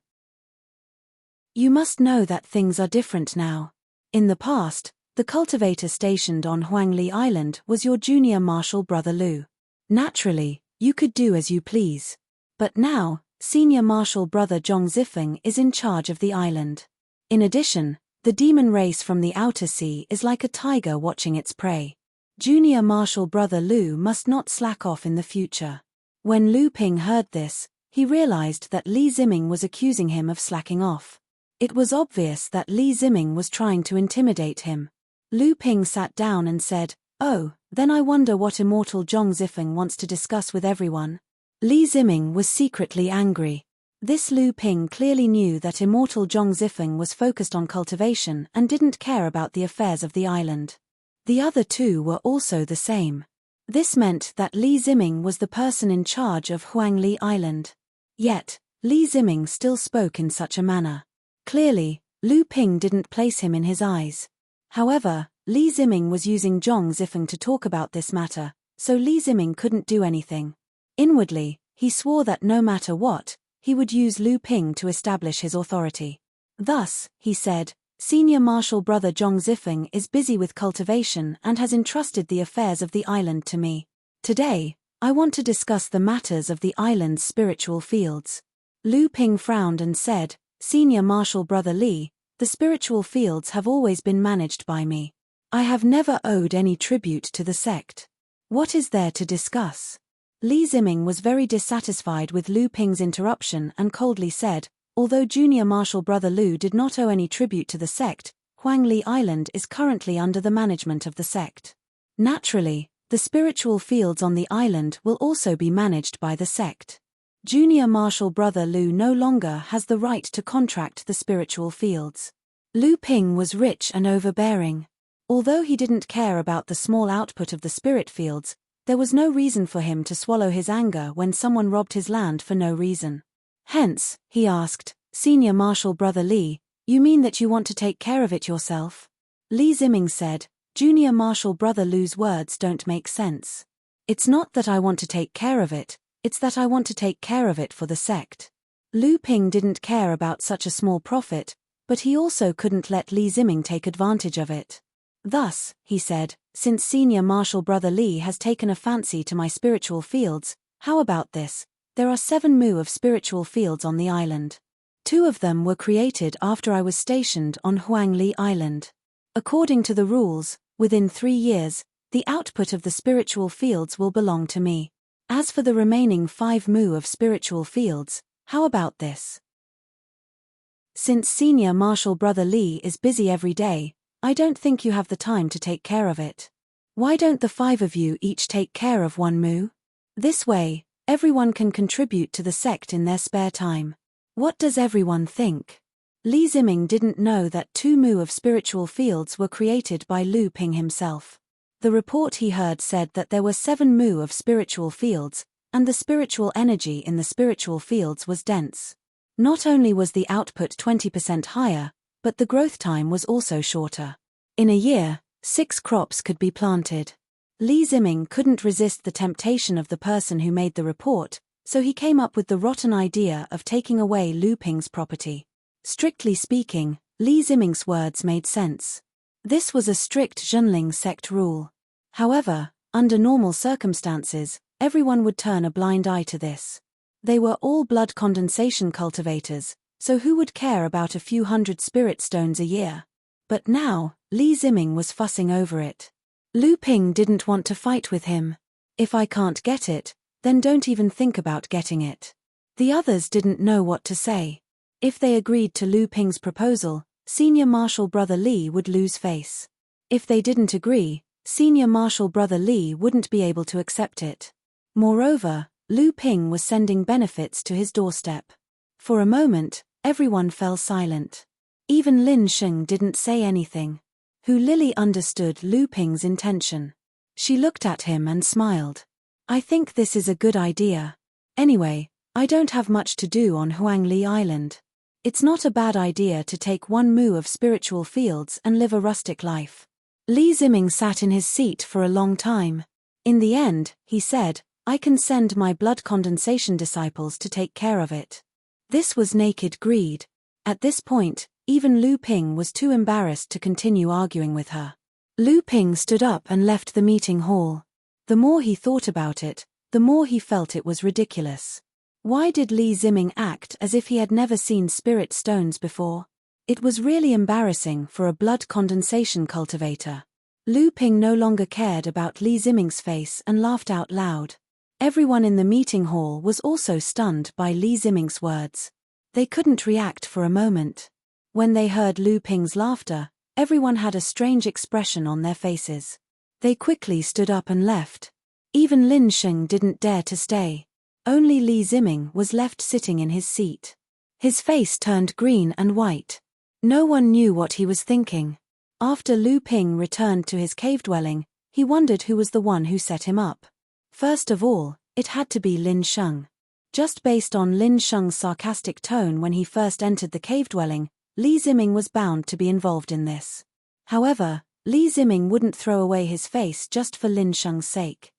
You must know that things are different now. In the past, the cultivator stationed on Huangli Island was your junior marshal brother Lu. Naturally, you could do as you please. But now, senior marshal brother Zhong Zifeng is in charge of the island. In addition, the demon race from the outer sea is like a tiger watching its prey. Junior marshal brother Lu must not slack off in the future." When Lu Ping heard this, he realized that Li Ziming was accusing him of slacking off. It was obvious that Li Ziming was trying to intimidate him. Lu Ping sat down and said, "Oh, then I wonder what immortal Zhong Zifeng wants to discuss with everyone." Li Ziming was secretly angry. This Lu Ping clearly knew that immortal Zhong Zifeng was focused on cultivation and didn't care about the affairs of the island. The other 2 were also the same. This meant that Li Ziming was the person in charge of Huangli Island. Yet, Li Ziming still spoke in such a manner. Clearly, Lu Ping didn't place him in his eyes. However, Li Ziming was using Zhong Zifeng to talk about this matter, so Li Ziming couldn't do anything. Inwardly, he swore that no matter what, he would use Lu Ping to establish his authority. Thus, he said, "Senior marshal brother Zhong Zifeng is busy with cultivation and has entrusted the affairs of the island to me. Today, I want to discuss the matters of the island's spiritual fields." Lu Ping frowned and said, "Senior marshal brother Li, the spiritual fields have always been managed by me. I have never owed any tribute to the sect. What is there to discuss?" Li Ziming was very dissatisfied with Lu Ping's interruption and coldly said, "Although junior marshal brother Lu did not owe any tribute to the sect, Huangli Island is currently under the management of the sect. Naturally, the spiritual fields on the island will also be managed by the sect. Junior marshal brother Lu no longer has the right to contract the spiritual fields. Lu Ping was rich and overbearing. Although he didn't care about the small output of the spirit fields, there was no reason for him to swallow his anger when someone robbed his land for no reason. Hence, he asked, Senior Marshal Brother Li, you mean that you want to take care of it yourself? Li Ziming said, Junior Marshal Brother Lu's words don't make sense. It's not that I want to take care of it, it's that I want to take care of it for the sect. Lu Ping didn't care about such a small profit, but he also couldn't let Li Ziming take advantage of it. Thus, he said, since Senior Marshal Brother Li has taken a fancy to my spiritual fields, how about this? There are 7 mu of spiritual fields on the island. 2 of them were created after I was stationed on Huangli Island. According to the rules, within 3 years, the output of the spiritual fields will belong to me. As for the remaining 5 mu of spiritual fields, how about this? Since Senior Marshal Brother Li is busy every day, I don't think you have the time to take care of it. Why don't the 5 of you each take care of 1 mu? This way, everyone can contribute to the sect in their spare time. What does everyone think? Li Ziming didn't know that 2 mu of spiritual fields were created by Lu Ping himself. The report he heard said that there were 7 mu of spiritual fields, and the spiritual energy in the spiritual fields was dense. Not only was the output 20% higher, but the growth time was also shorter. In a year, 6 crops could be planted. Li Ziming couldn't resist the temptation of the person who made the report, so he came up with the rotten idea of taking away Lu Ping's property. Strictly speaking, Li Ziming's words made sense. This was a strict Zhenling sect rule. However, under normal circumstances, everyone would turn a blind eye to this. They were all blood condensation cultivators, so who would care about a few hundred spirit stones a year? But now, Li Ziming was fussing over it. Lu Ping didn't want to fight with him. If I can't get it, then don't even think about getting it. The others didn't know what to say. If they agreed to Lu Ping's proposal, Senior Marshal Brother Li would lose face. If they didn't agree, Senior Marshal Brother Li wouldn't be able to accept it. Moreover, Lu Ping was sending benefits to his doorstep. For a moment, everyone fell silent. Even Lin Sheng didn't say anything. Hu Lily understood Lu Ping's intention. She looked at him and smiled. I think this is a good idea. Anyway, I don't have much to do on Huangli Island. It's not a bad idea to take 1 mu of spiritual fields and live a rustic life. Li Ziming sat in his seat for a long time. In the end, he said, I can send my blood condensation disciples to take care of it. This was naked greed. At this point, even Lu Ping was too embarrassed to continue arguing with her. Lu Ping stood up and left the meeting hall. The more he thought about it, the more he felt it was ridiculous. Why did Li Ziming act as if he had never seen spirit stones before? It was really embarrassing for a blood condensation cultivator. Lu Ping no longer cared about Li Ziming's face and laughed out loud. Everyone in the meeting hall was also stunned by Li Ziming's words. They couldn't react for a moment. When they heard Lu Ping's laughter, everyone had a strange expression on their faces. They quickly stood up and left. Even Lin Sheng didn't dare to stay. Only Li Ziming was left sitting in his seat. His face turned green and white. No one knew what he was thinking. After Lu Ping returned to his cave dwelling, he wondered who was the one who set him up. First of all, it had to be Lin Sheng. Just based on Lin Sheng's sarcastic tone when he first entered the cave dwelling, Li Ziming was bound to be involved in this. However, Li Ziming wouldn't throw away his face just for Lin Sheng's sake.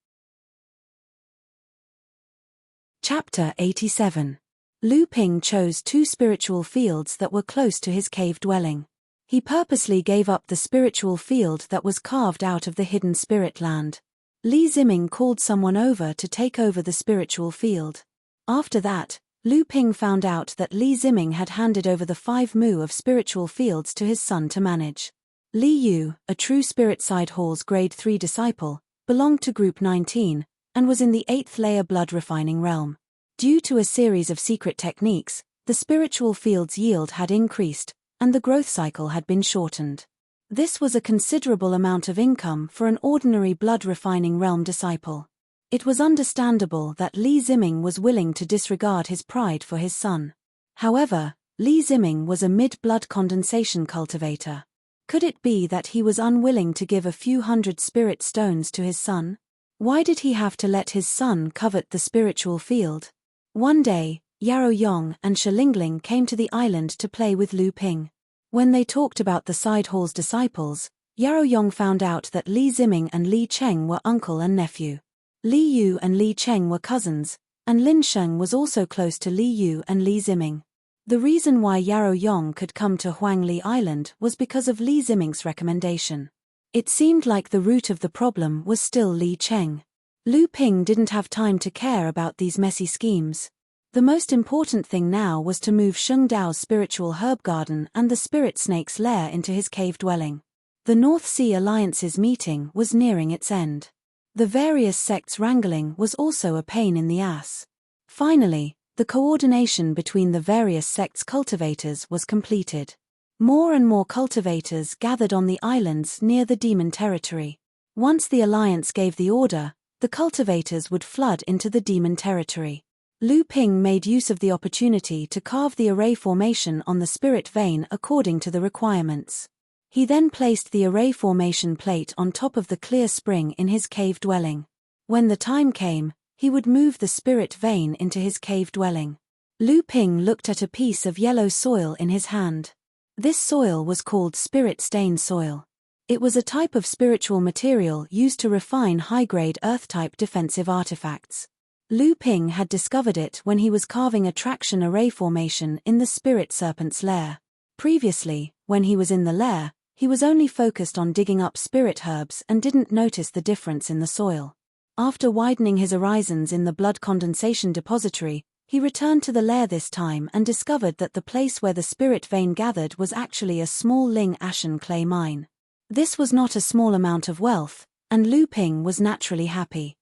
Chapter 87. Lu Ping chose 2 spiritual fields that were close to his cave dwelling. He purposely gave up the spiritual field that was carved out of the hidden spirit land. Li Ziming called someone over to take over the spiritual field. After that, Lu Ping found out that Li Ziming had handed over the 5 mu of spiritual fields to his son to manage. Li Yu, a true Spirit Side Hall's Grade 3 disciple, belonged to Group 19, and was in the 8th layer blood refining realm. Due to a series of secret techniques, the spiritual field's yield had increased, and the growth cycle had been shortened. This was a considerable amount of income for an ordinary blood refining realm disciple. It was understandable that Li Ziming was willing to disregard his pride for his son. However, Li Ziming was a mid-blood condensation cultivator. Could it be that he was unwilling to give a few hundred spirit stones to his son? Why did he have to let his son covet the spiritual field? One day, Yarrow Yong and Shilingling came to the island to play with Lu Ping. When they talked about the side hall's disciples, Yarrow Yong found out that Li Ziming and Li Cheng were uncle and nephew. Li Yu and Li Cheng were cousins, and Lin Sheng was also close to Li Yu and Li Ziming. The reason why Yarrow Yong could come to Huangli Island was because of Li Ziming's recommendation. It seemed like the root of the problem was still Li Cheng. Lu Ping didn't have time to care about these messy schemes. The most important thing now was to move Sheng Dao's spiritual herb garden and the spirit snake's lair into his cave dwelling. The North Sea Alliance's meeting was nearing its end. The various sects wrangling was also a pain in the ass. Finally, the coordination between the various sects' cultivators was completed. More and more cultivators gathered on the islands near the demon territory. Once the alliance gave the order, the cultivators would flood into the demon territory. Lu Ping made use of the opportunity to carve the array formation on the spirit vein according to the requirements. He then placed the array formation plate on top of the clear spring in his cave dwelling. When the time came, he would move the spirit vein into his cave dwelling. Lu Ping looked at a piece of yellow soil in his hand. This soil was called spirit stain soil. It was a type of spiritual material used to refine high-grade earth-type defensive artifacts. Lu Ping had discovered it when he was carving a traction array formation in the spirit serpent's lair. Previously, when he was in the lair, he was only focused on digging up spirit herbs and didn't notice the difference in the soil. After widening his horizons in the blood condensation depository, he returned to the lair this time and discovered that the place where the spirit vein gathered was actually a small Ling Ashen clay mine. This was not a small amount of wealth, and Lu Ping was naturally happy.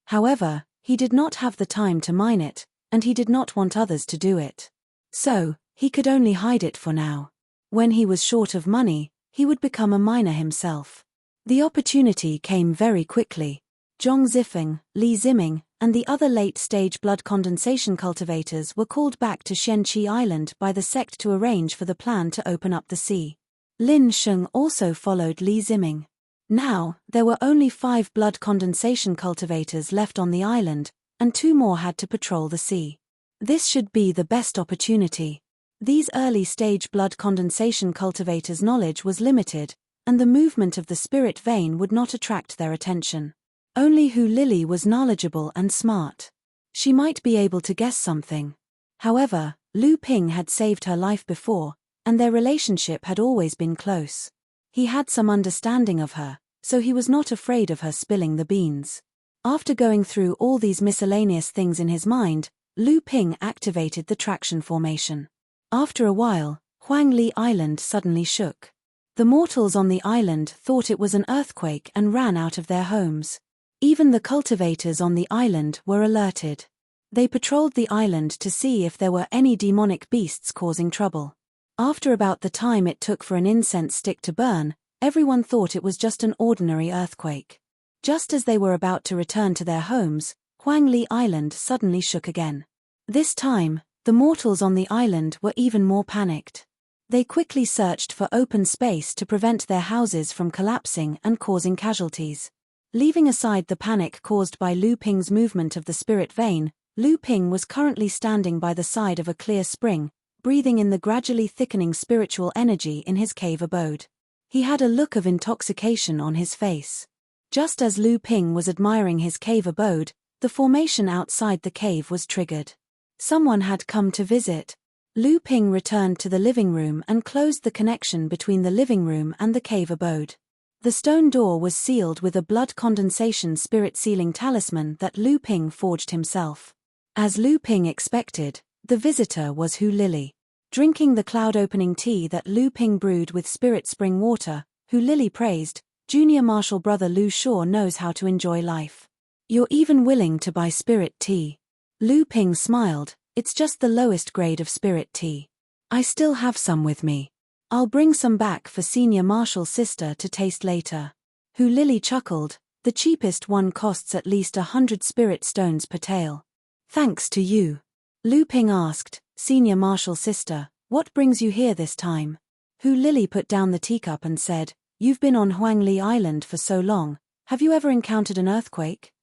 However, he did not have the time to mine it, and he did not want others to do it. So, he could only hide it for now. When he was short of money, he would become a miner himself. The opportunity came very quickly. Zhong Zifeng, Li Ziming, and the other late-stage blood condensation cultivators were called back to Shenqi Island by the sect to arrange for the plan to open up the sea. Lin Sheng also followed Li Ziming. Now, there were only 5 blood condensation cultivators left on the island, and 2 more had to patrol the sea. This should be the best opportunity. These early-stage blood condensation cultivators' knowledge was limited, and the movement of the spirit vein would not attract their attention. Only Hu Lily was knowledgeable and smart. She might be able to guess something. However, Lu Ping had saved her life before, and their relationship had always been close. He had some understanding of her, so he was not afraid of her spilling the beans. After going through all these miscellaneous things in his mind, Lu Ping activated the traction formation. After a while, Huangli Island suddenly shook. The mortals on the island thought it was an earthquake and ran out of their homes. Even the cultivators on the island were alerted. They patrolled the island to see if there were any demonic beasts causing trouble. After about the time it took for an incense stick to burn, everyone thought it was just an ordinary earthquake. Just as they were about to return to their homes, Huangli Island suddenly shook again. This time, the mortals on the island were even more panicked. They quickly searched for open space to prevent their houses from collapsing and causing casualties. Leaving aside the panic caused by Lu Ping's movement of the spirit vein, Lu Ping was currently standing by the side of a clear spring, breathing in the gradually thickening spiritual energy in his cave abode. He had a look of intoxication on his face. Just as Lu Ping was admiring his cave abode, the formation outside the cave was triggered. Someone had come to visit. Lu Ping returned to the living room and closed the connection between the living room and the cave abode. The stone door was sealed with a blood condensation spirit sealing talisman that Lu Ping forged himself. As Lu Ping expected, the visitor was Hu Lily. Drinking the cloud-opening tea that Lu Ping brewed with spirit spring water, Hu Lily praised, "Junior Marshal Brother Lu sure knows how to enjoy life. You're even willing to buy spirit tea." Lu Ping smiled, "It's just the lowest grade of spirit tea. I still have some with me. I'll bring some back for Senior Marshal's sister to taste later." Hu Lily chuckled, "The cheapest one costs at least 100 spirit stones per tale." "Thanks to you." Lu Ping asked, "Senior Marshal Sister, what brings you here this time?" Hu Lili put down the teacup and said, "You've been on Huangli Island for so long, have you ever encountered an earthquake?"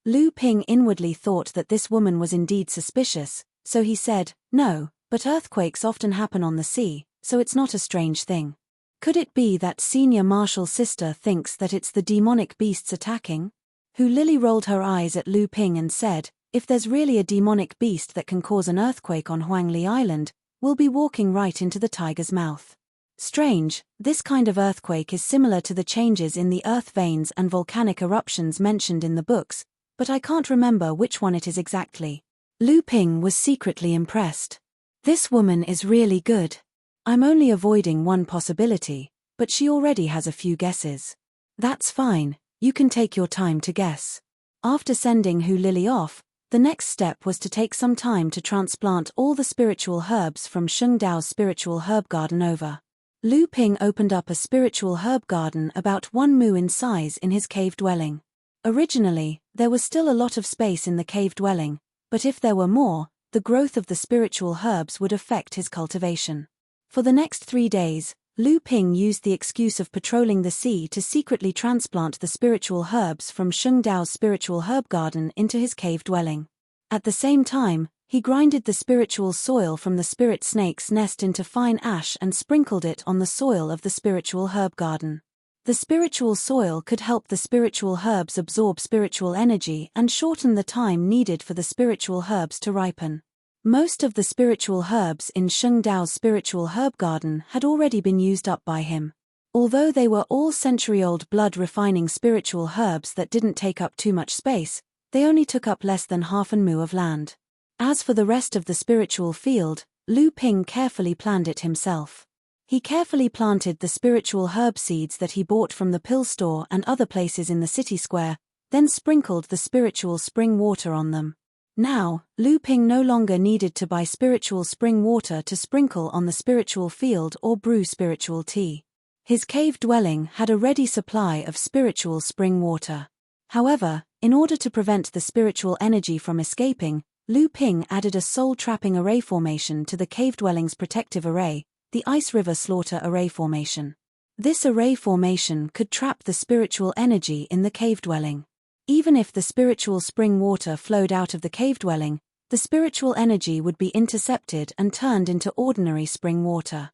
Lu Ping inwardly thought that this woman was indeed suspicious, so he said, "No, but earthquakes often happen on the sea, so it's not a strange thing. Could it be that Senior Marshal Sister thinks that it's the demonic beasts attacking?" Hu Lili rolled her eyes at Lu Ping and said, "If there's really a demonic beast that can cause an earthquake on Huangli Island, we'll be walking right into the tiger's mouth. Strange, this kind of earthquake is similar to the changes in the earth veins and volcanic eruptions mentioned in the books, but I can't remember which one it is exactly." Lu Ping was secretly impressed. This woman is really good. I'm only avoiding one possibility, but she already has a few guesses. That's fine, you can take your time to guess. After sending Hu Lili off, the next step was to take some time to transplant all the spiritual herbs from Shengdao's spiritual herb garden over. Lu Ping opened up a spiritual herb garden about 1 mu in size in his cave dwelling. Originally, there was still a lot of space in the cave dwelling, but if there were more, the growth of the spiritual herbs would affect his cultivation. For the next 3 days, Lu Ping used the excuse of patrolling the sea to secretly transplant the spiritual herbs from Shengdao's spiritual herb garden into his cave dwelling. At the same time, he grinded the spiritual soil from the spirit snake's nest into fine ash and sprinkled it on the soil of the spiritual herb garden. The spiritual soil could help the spiritual herbs absorb spiritual energy and shorten the time needed for the spiritual herbs to ripen. Most of the spiritual herbs in Shengdao's spiritual herb garden had already been used up by him. Although they were all century-old blood-refining spiritual herbs that didn't take up too much space, they only took up less than half an mu of land. As for the rest of the spiritual field, Lu Ping carefully planned it himself. He carefully planted the spiritual herb seeds that he bought from the pill store and other places in the city square, then sprinkled the spiritual spring water on them. Now, Lu Ping no longer needed to buy spiritual spring water to sprinkle on the spiritual field or brew spiritual tea. His cave dwelling had a ready supply of spiritual spring water. However, in order to prevent the spiritual energy from escaping, Lu Ping added a soul-trapping array formation to the cave dwelling's protective array, the Ice River Slaughter Array Formation. This array formation could trap the spiritual energy in the cave dwelling. Even if the spiritual spring water flowed out of the cave dwelling, the spiritual energy would be intercepted and turned into ordinary spring water.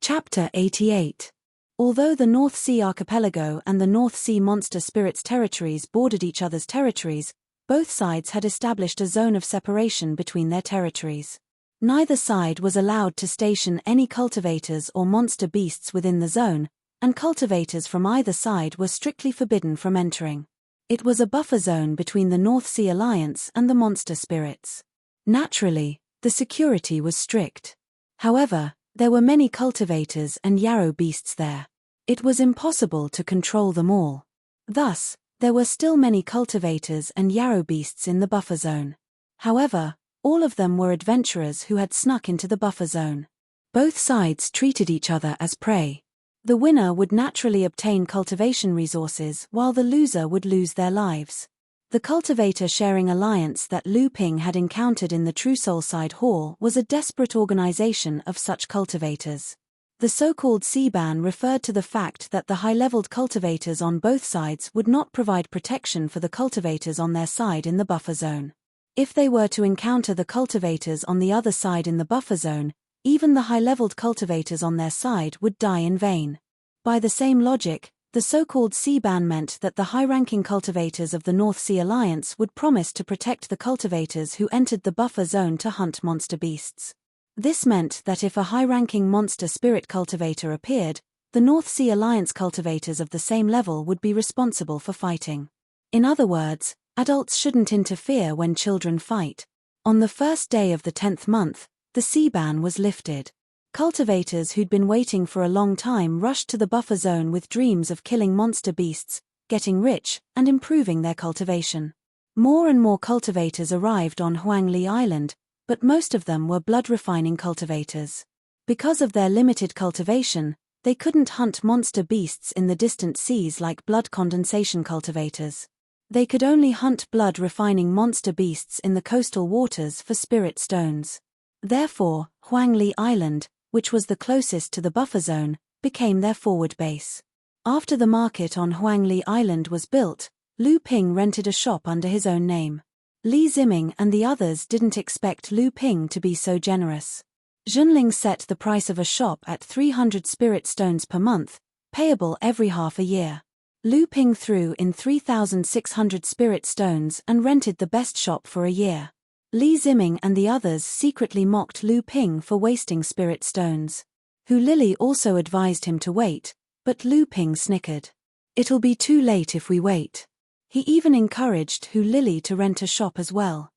Chapter 88. Although the North Sea Archipelago and the North Sea Monster Spirits territories bordered each other's territories, both sides had established a zone of separation between their territories. Neither side was allowed to station any cultivators or monster beasts within the zone, and cultivators from either side were strictly forbidden from entering. It was a buffer zone between the North Sea Alliance and the monster spirits. Naturally, the security was strict. However, there were many cultivators and yarrow beasts there. It was impossible to control them all. Thus, there were still many cultivators and yarrow beasts in the buffer zone. However, all of them were adventurers who had snuck into the buffer zone. Both sides treated each other as prey. The winner would naturally obtain cultivation resources while the loser would lose their lives. The cultivator-sharing alliance that Lu Ping had encountered in the True Soulside Hall was a desperate organization of such cultivators. The so-called Sea-ban referred to the fact that the high-leveled cultivators on both sides would not provide protection for the cultivators on their side in the buffer zone. If they were to encounter the cultivators on the other side in the buffer zone, even the high-leveled cultivators on their side would die in vain. By the same logic, the so-called Sea-ban meant that the high-ranking cultivators of the North Sea Alliance would promise to protect the cultivators who entered the buffer zone to hunt monster beasts. This meant that if a high-ranking monster spirit cultivator appeared, the North Sea Alliance cultivators of the same level would be responsible for fighting. In other words, adults shouldn't interfere when children fight. On the first day of the 10th month, the Sea-ban was lifted. Cultivators who'd been waiting for a long time rushed to the buffer zone with dreams of killing monster beasts, getting rich, and improving their cultivation. More and more cultivators arrived on Huangli Island, but most of them were blood-refining cultivators. Because of their limited cultivation, They couldn't hunt monster beasts in the distant seas like blood condensation cultivators. They could only hunt blood-refining monster beasts in the coastal waters for spirit stones. Therefore, Huangli Island, which was the closest to the buffer zone, became their forward base. After the market on Huangli Island was built, Lu Ping rented a shop under his own name. Li Ziming and the others didn't expect Lu Ping to be so generous. Junling set the price of a shop at 300 spirit stones per month, payable every half a year. Lu Ping threw in 3,600 spirit stones and rented the best shop for a year. Li Ziming and the others secretly mocked Lu Ping for wasting spirit stones. Hu Lili also advised him to wait, but Lu Ping snickered. "It'll be too late if we wait." He even encouraged Hu Lili to rent a shop as well.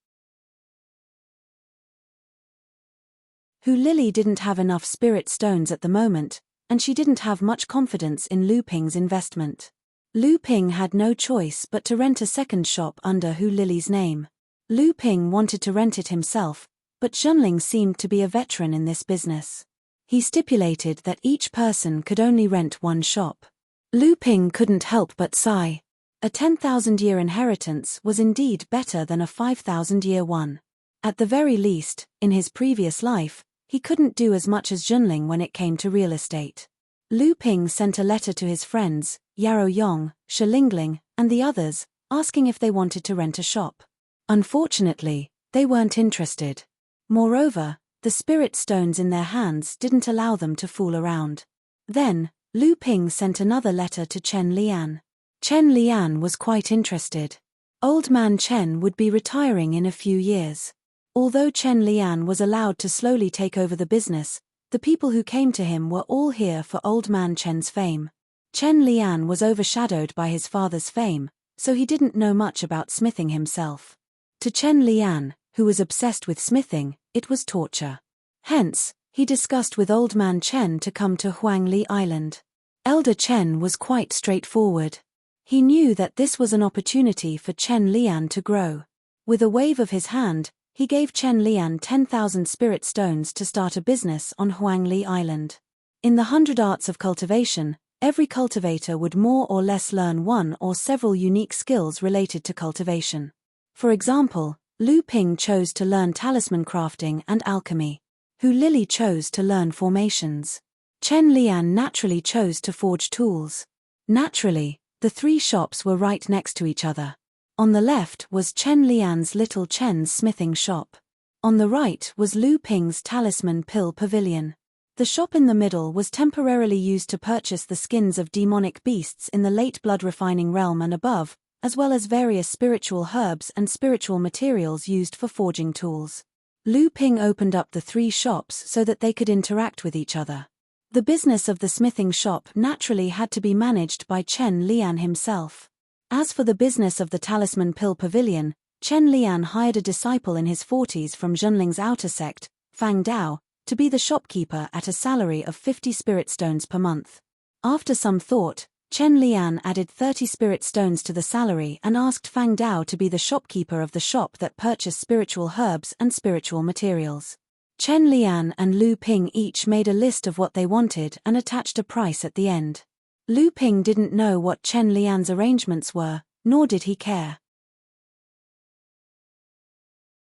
Hu Lili didn't have enough spirit stones at the moment, and she didn't have much confidence in Lu Ping's investment. Lu Ping had no choice but to rent a second shop under Hu Lili's name. Lu Ping wanted to rent it himself, but Junling seemed to be a veteran in this business. He stipulated that each person could only rent one shop. Lu Ping couldn't help but sigh. A 10,000-year inheritance was indeed better than a 5,000-year one. At the very least, in his previous life, he couldn't do as much as Junling when it came to real estate. Lu Ping sent a letter to his friends, Yarrow Yong, Shi Lingling, and the others, asking if they wanted to rent a shop. Unfortunately, they weren't interested. Moreover, the spirit stones in their hands didn't allow them to fool around. Then, Lu Ping sent another letter to Chen Lian. Chen Lian was quite interested. Old man Chen would be retiring in a few years. Although Chen Lian was allowed to slowly take over the business, the people who came to him were all here for old man Chen's fame. Chen Lian was overshadowed by his father's fame, so he didn't know much about smithing himself. To Chen Lian, who was obsessed with smithing, it was torture. Hence, he discussed with old man Chen to come to Huangli Island. Elder Chen was quite straightforward. He knew that this was an opportunity for Chen Lian to grow. With a wave of his hand, he gave Chen Lian 10,000 spirit stones to start a business on Huangli Island. In the 100 arts of cultivation, every cultivator would more or less learn one or several unique skills related to cultivation. For example, Lu Ping chose to learn talisman crafting and alchemy. Hu Lili chose to learn formations. Chen Lian naturally chose to forge tools. Naturally, the three shops were right next to each other. On the left was Chen Lian's Little Chen's smithing shop. On the right was Lu Ping's Talisman Pill Pavilion. The shop in the middle was temporarily used to purchase the skins of demonic beasts in the late blood-refining realm and above, as well as various spiritual herbs and spiritual materials used for forging tools. Lu Ping opened up the three shops so that they could interact with each other. The business of the smithing shop naturally had to be managed by Chen Lian himself. As for the business of the Talisman Pill Pavilion, Chen Lian hired a disciple in his 40s from Junling's outer sect, Fang Dao, to be the shopkeeper at a salary of 50 spirit stones per month. After some thought, Chen Lian added 30 spirit stones to the salary and asked Fang Dao to be the shopkeeper of the shop that purchased spiritual herbs and spiritual materials. Chen Lian and Lu Ping each made a list of what they wanted and attached a price at the end. Lu Ping didn't know what Chen Lian's arrangements were, nor did he care.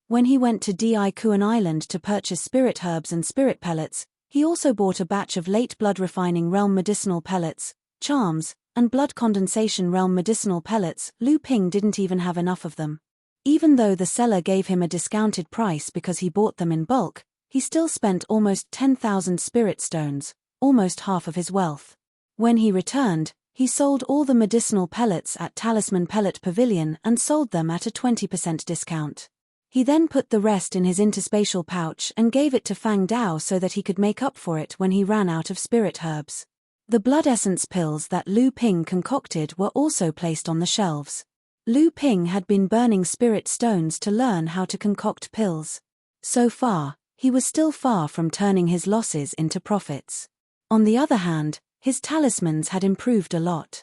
When he went to Di Kuan Island to purchase spirit herbs and spirit pellets, he also bought a batch of late blood-refining realm medicinal pellets, charms, and blood condensation realm medicinal pellets. Lu Ping didn't even have enough of them. Even though the seller gave him a discounted price because he bought them in bulk, he still spent almost 10,000 spirit stones, almost half of his wealth. When he returned, he sold all the medicinal pellets at Talisman Pellet Pavilion and sold them at a 20% discount. He then put the rest in his interspatial pouch and gave it to Fang Dao so that he could make up for it when he ran out of spirit herbs. The blood essence pills that Lu Ping concocted were also placed on the shelves. Lu Ping had been burning spirit stones to learn how to concoct pills. So far, he was still far from turning his losses into profits. On the other hand, his talismans had improved a lot.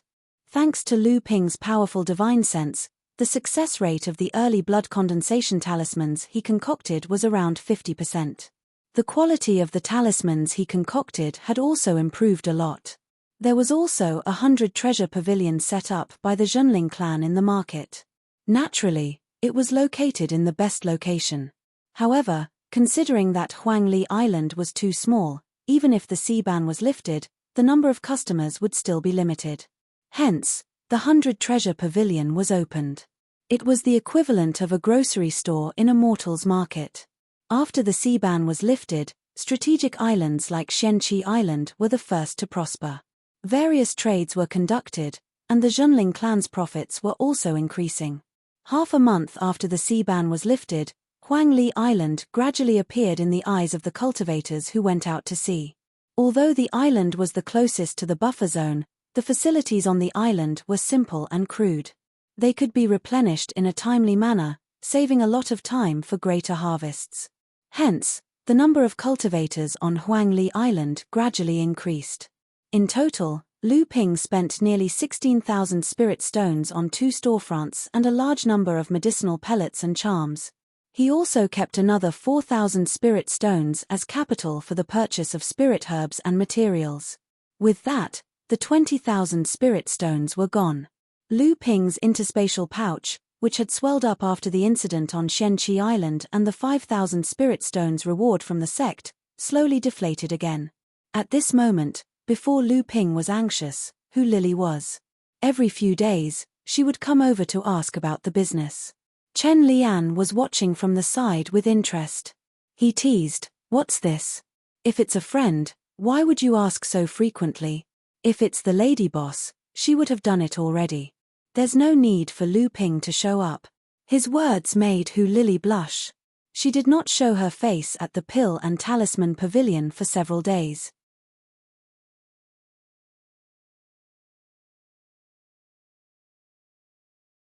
Thanks to Lu Ping's powerful divine sense, the success rate of the early blood condensation talismans he concocted was around 50%. The quality of the talismans he concocted had also improved a lot. There was also 100 treasure pavilions set up by the Zhenling clan in the market. Naturally, it was located in the best location. However, considering that Huangli Island was too small, even if the sea ban was lifted, the number of customers would still be limited. Hence, the 100 treasure pavilion was opened. It was the equivalent of a grocery store in a mortal's market. After the sea ban was lifted, strategic islands like Xianqi Island were the first to prosper. Various trades were conducted, and the Zhenling clan's profits were also increasing. Half a month after the sea ban was lifted, Huangli Island gradually appeared in the eyes of the cultivators who went out to sea. Although the island was the closest to the buffer zone, the facilities on the island were simple and crude. They could be replenished in a timely manner, saving a lot of time for greater harvests. Hence, the number of cultivators on Huangli Island gradually increased. In total, Lu Ping spent nearly 16,000 spirit stones on 2 storefronts and a large number of medicinal pellets and charms. He also kept another 4,000 spirit stones as capital for the purchase of spirit herbs and materials. With that, the 20,000 spirit stones were gone. Lu Ping's interspatial pouch, which had swelled up after the incident on Xianqi Island and the 5,000 spirit stones reward from the sect, slowly deflated again. At this moment, before Lu Ping was anxious, who Lily was. Every few days, she would come over to ask about the business. Chen Lian was watching from the side with interest. He teased, "What's this? If it's a friend, why would you ask so frequently? If it's the lady boss, she would have done it already. There's no need for Lu Ping to show up." His words made Hu Lily blush. She did not show her face at the pill and talisman pavilion for several days.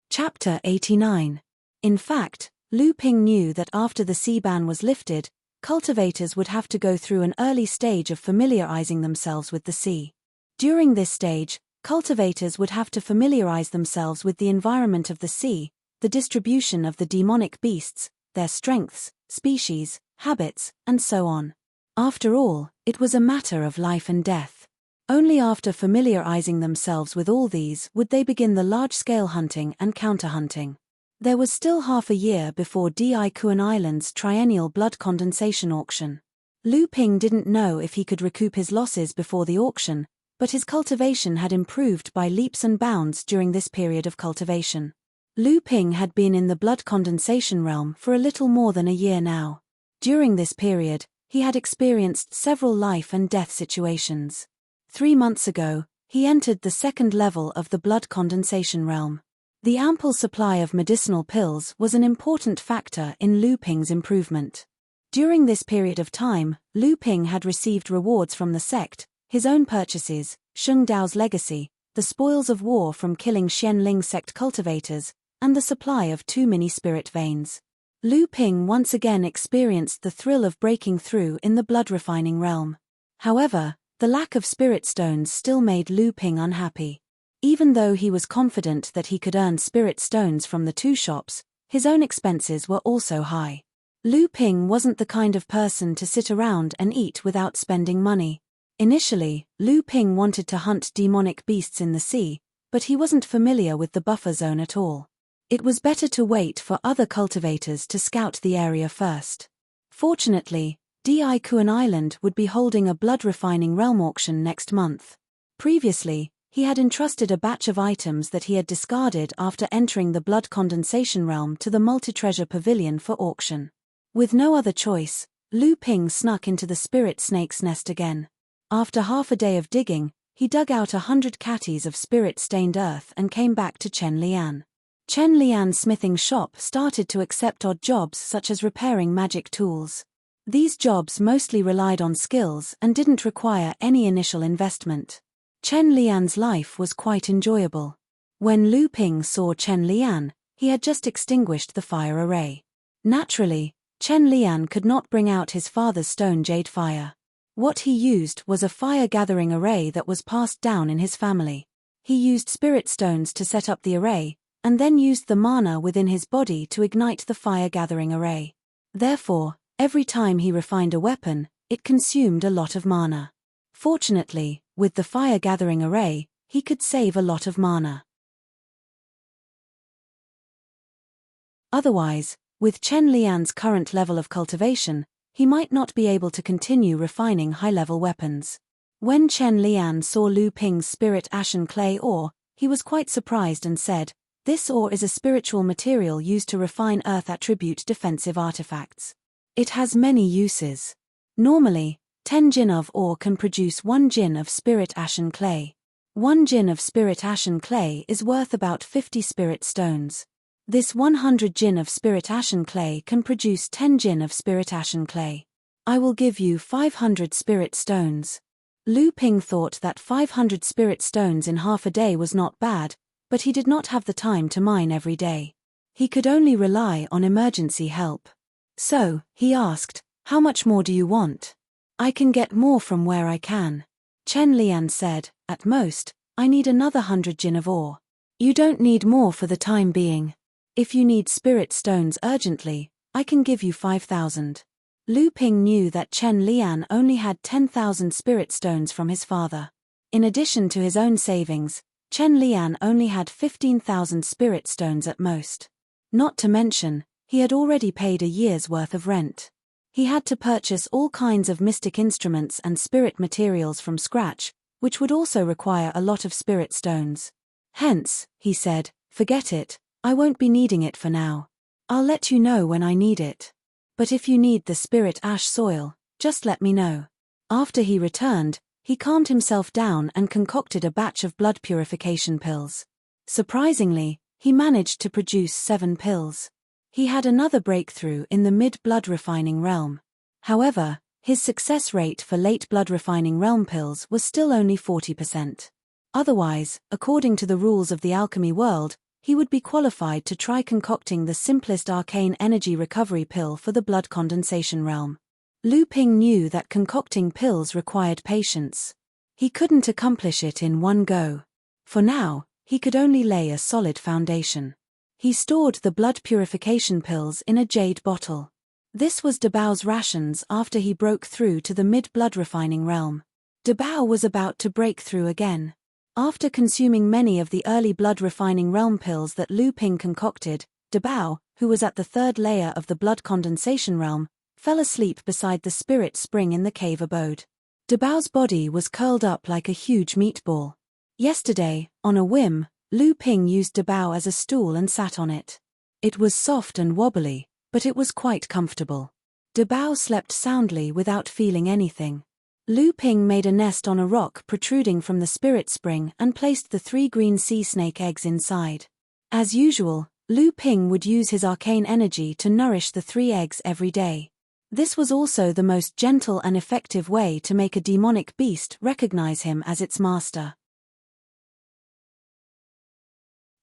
Chapter 89. In fact, Lu Ping knew that after the sea ban was lifted, cultivators would have to go through an early stage of familiarizing themselves with the sea. During this stage, cultivators would have to familiarize themselves with the environment of the sea, the distribution of the demonic beasts, their strengths, species, habits, and so on. After all, it was a matter of life and death. Only after familiarizing themselves with all these would they begin the large-scale hunting and counter-hunting. There was still half a year before Di Kuan Island's triennial blood condensation auction. Lu Ping didn't know if he could recoup his losses before the auction, but his cultivation had improved by leaps and bounds during this period of cultivation. Lu Ping had been in the blood condensation realm for a little more than a year now. During this period, he had experienced several life and death situations. 3 months ago, he entered the 2nd level of the blood condensation realm. The ample supply of medicinal pills was an important factor in Lu Ping's improvement. During this period of time, Lu Ping had received rewards from the sect, his own purchases, Sheng Dao's legacy, the spoils of war from killing Xianling sect cultivators, and the supply of 2 mini-spirit veins. Lu Ping once again experienced the thrill of breaking through in the blood-refining realm. However, the lack of spirit stones still made Lu Ping unhappy. Even though he was confident that he could earn spirit stones from the 2 shops, his own expenses were also high. Lu Ping wasn't the kind of person to sit around and eat without spending money. Initially, Lu Ping wanted to hunt demonic beasts in the sea, but he wasn't familiar with the buffer zone at all. It was better to wait for other cultivators to scout the area first. Fortunately, Di Kuan Island would be holding a blood-refining realm auction next month. Previously, he had entrusted a batch of items that he had discarded after entering the blood condensation realm to the multi-treasure pavilion for auction. With no other choice, Lu Ping snuck into the spirit snake's nest again. After half a day of digging, he dug out 100 catties of spirit-stained earth and came back to Chen Lian. Chen Lian's smithing shop started to accept odd jobs such as repairing magic tools. These jobs mostly relied on skills and didn't require any initial investment. Chen Lian's life was quite enjoyable. When Lu Ping saw Chen Lian, he had just extinguished the fire array. Naturally, Chen Lian could not bring out his father's stone jade fire. What he used was a fire-gathering array that was passed down in his family. He used spirit stones to set up the array, and then used the mana within his body to ignite the fire-gathering array. Therefore, Every time he refined a weapon, it consumed a lot of mana. Fortunately, with the fire-gathering array, he could save a lot of mana. Otherwise, with Chen Lian's current level of cultivation, he might not be able to continue refining high-level weapons. When Chen Lian saw Lu Ping's spirit ashen clay ore, he was quite surprised and said, "This ore is a spiritual material used to refine earth attribute defensive artifacts. It has many uses. Normally, 10 jin of ore can produce 1 jin of spirit ashen clay. 1 jin of spirit ashen clay is worth about 50 spirit stones. This 100 jin of spirit ashen clay can produce 10 jin of spirit ashen clay. I will give you 500 spirit stones." Lu Ping thought that 500 spirit stones in half a day was not bad, but he did not have the time to mine every day. He could only rely on emergency help. So, he asked, "How much more do you want?" "I can get more from where I can." Chen Lian said, "At most, I need another 100 jin of ore." "You don't need more for the time being. If you need spirit stones urgently, I can give you 5,000. Lu Ping knew that Chen Lian only had 10,000 spirit stones from his father. In addition to his own savings, Chen Lian only had 15,000 spirit stones at most. Not to mention, he had already paid a year's worth of rent. He had to purchase all kinds of mystic instruments and spirit materials from scratch, which would also require a lot of spirit stones. Hence, he said, "Forget it, I won't be needing it for now. I'll let you know when I need it. But if you need the spirit ash soil, just let me know." After he returned, he calmed himself down and concocted a batch of blood purification pills. Surprisingly, he managed to produce 7 pills. He had another breakthrough in the mid-blood refining realm. However, his success rate for late blood refining realm pills was still only 40%. Otherwise, according to the rules of the alchemy world, he would be qualified to try concocting the simplest arcane energy recovery pill for the blood condensation realm. Lu Ping knew that concocting pills required patience. He couldn't accomplish it in one go. For now, he could only lay a solid foundation. He stored the blood purification pills in a jade bottle. This was De Bao's rations after he broke through to the mid-blood refining realm. De Bao was about to break through again. After consuming many of the early blood refining realm pills that Lu Ping concocted, De Bao, who was at the 3rd layer of the blood condensation realm, fell asleep beside the spirit spring in the cave abode. De Bao's body was curled up like a huge meatball. Yesterday, on a whim, Lu Ping used De Bao as a stool and sat on it. It was soft and wobbly, but it was quite comfortable. De Bao slept soundly without feeling anything. Lu Ping made a nest on a rock protruding from the spirit spring and placed the 3 green sea snake eggs inside. As usual, Lu Ping would use his arcane energy to nourish the 3 eggs every day. This was also the most gentle and effective way to make a demonic beast recognize him as its master.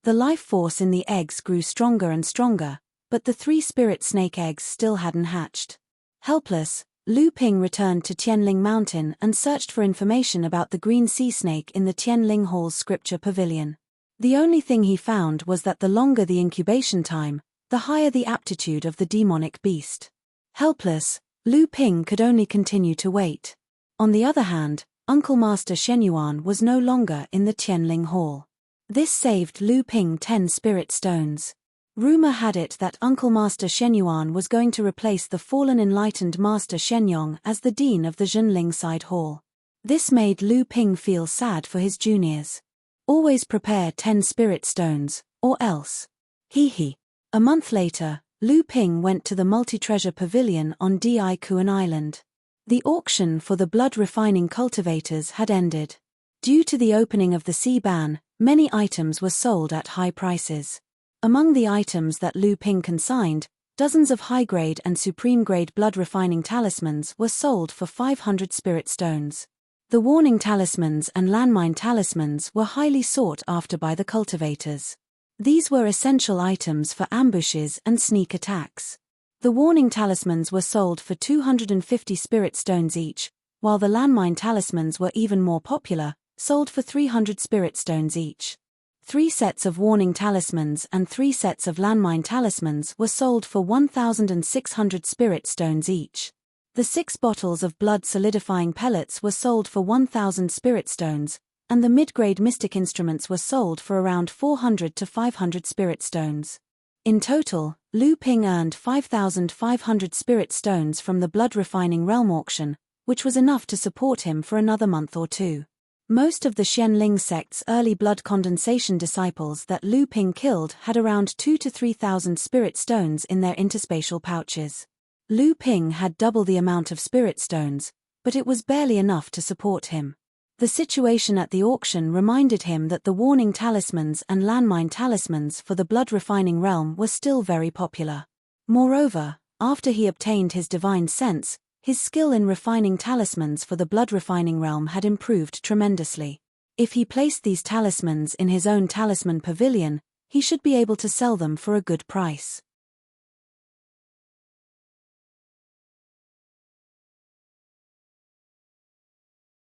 The life force in the eggs grew stronger and stronger, but the 3 spirit snake eggs still hadn't hatched. Helpless, Lu Ping returned to Tianling Mountain and searched for information about the green sea snake in the Tianling Hall's scripture pavilion. The only thing he found was that the longer the incubation time, the higher the aptitude of the demonic beast. Helpless, Lu Ping could only continue to wait. On the other hand, Uncle Master Shenyuan was no longer in the Tianling Hall. This saved Lu Ping 10 spirit stones. Rumor had it that Uncle Master Shenyuan was going to replace the fallen enlightened Master Shenyong as the dean of the Zhenling Side Hall. This made Lu Ping feel sad for his juniors. Always prepare 10 spirit stones, or else. Hee. A month later, Lu Ping went to the multi-treasure pavilion on Di Kuan Island. The auction for the blood refining cultivators had ended. Due to the opening of the sea ban, many items were sold at high prices. Among the items that Lu Ping consigned, dozens of high-grade and supreme-grade blood refining talismans were sold for 500 spirit stones. The warning talismans and landmine talismans were highly sought after by the cultivators. These were essential items for ambushes and sneak attacks. The warning talismans were sold for 250 spirit stones each, while the landmine talismans were even more popular, sold for 300 spirit stones each. 3 sets of warning talismans and 3 sets of landmine talismans were sold for 1,600 spirit stones each. The 6 bottles of blood solidifying pellets were sold for 1,000 spirit stones, and the mid-grade mystic instruments were sold for around 400 to 500 spirit stones. In total, Lu Ping earned 5,500 spirit stones from the blood refining realm auction, which was enough to support him for another month or 2. Most of the Xianling sect's early blood condensation disciples that Lu Ping killed had around 2,000 to 3,000 spirit stones in their interspatial pouches. Lu Ping had double the amount of spirit stones, but it was barely enough to support him. The situation at the auction reminded him that the warning talismans and landmine talismans for the blood refining realm were still very popular. Moreover, after he obtained his divine sense, his skill in refining talismans for the blood refining realm had improved tremendously. If he placed these talismans in his own talisman pavilion, he should be able to sell them for a good price.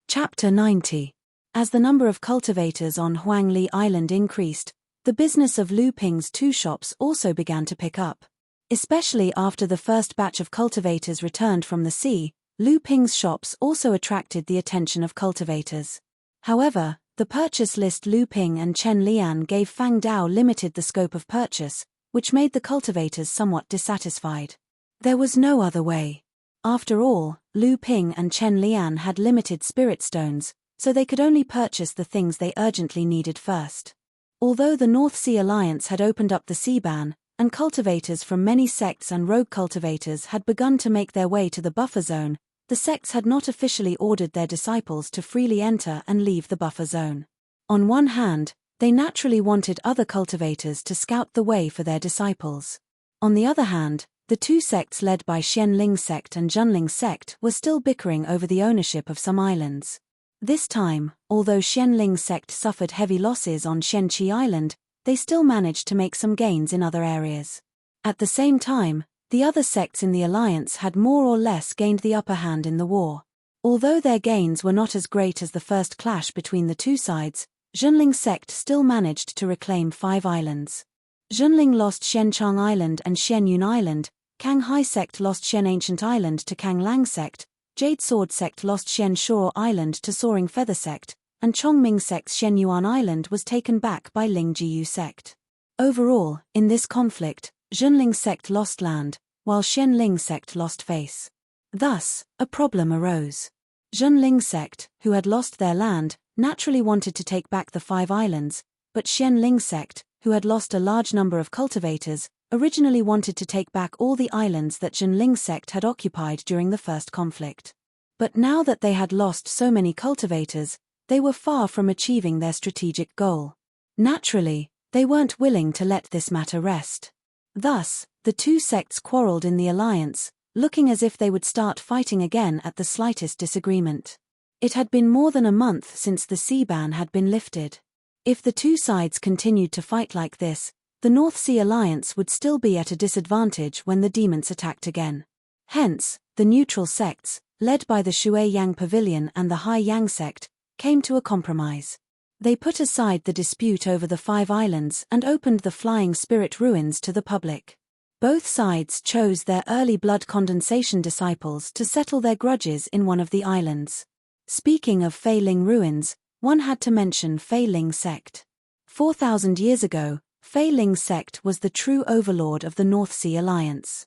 Chapter 90. As the number of cultivators on Huangli Island increased, the business of Lu Ping's 2 shops also began to pick up. Especially after the first batch of cultivators returned from the sea, Lu Ping's shops also attracted the attention of cultivators. However, the purchase list Lu Ping and Chen Lian gave Fang Dao limited the scope of purchase, which made the cultivators somewhat dissatisfied. There was no other way. After all, Lu Ping and Chen Lian had limited spirit stones, so they could only purchase the things they urgently needed first. Although the North Sea Alliance had opened up the sea ban, and cultivators from many sects and rogue cultivators had begun to make their way to the buffer zone, the sects had not officially ordered their disciples to freely enter and leave the buffer zone. On one hand, they naturally wanted other cultivators to scout the way for their disciples. On the other hand, the 2 sects led by Xianling sect and Junling sect were still bickering over the ownership of some islands. This time, although Xianling sect suffered heavy losses on Xianqi Island, they still managed to make some gains in other areas. At the same time, the other sects in the alliance had more or less gained the upper hand in the war. Although their gains were not as great as the first clash between the 2 sides, Junling sect still managed to reclaim 5 islands. Junling lost Xianchang Island and Xianyun Island, Kang Hai sect lost Xian Ancient Island to Kang Lang sect, Jade Sword sect lost Xian Shore Island to Soaring Feather sect, and Chongming sect's Xianyuan Island was taken back by Ling Jiyu sect. Overall, in this conflict, Junling sect lost land, while Xianling sect lost face. Thus, a problem arose. Junling sect, who had lost their land, naturally wanted to take back the 5 islands, but Xianling sect, who had lost a large number of cultivators, originally wanted to take back all the islands that Junling sect had occupied during the first conflict. But now that they had lost so many cultivators, they were far from achieving their strategic goal. Naturally, they weren't willing to let this matter rest. Thus, the 2 sects quarreled in the alliance, looking as if they would start fighting again at the slightest disagreement. It had been more than a month since the sea ban had been lifted. If the 2 sides continued to fight like this, the North Sea Alliance would still be at a disadvantage when the demons attacked again. Hence, the neutral sects, led by the Shui Yang Pavilion and the Hai Yang sect, came to a compromise. They put aside the dispute over the 5 islands and opened the Flying Spirit ruins to the public. Both sides chose their early blood condensation disciples to settle their grudges in one of the islands. Speaking of Fei Ling ruins, one had to mention Fei Ling sect. 4,000 years ago, Fei Ling sect was the true overlord of the North Sea Alliance.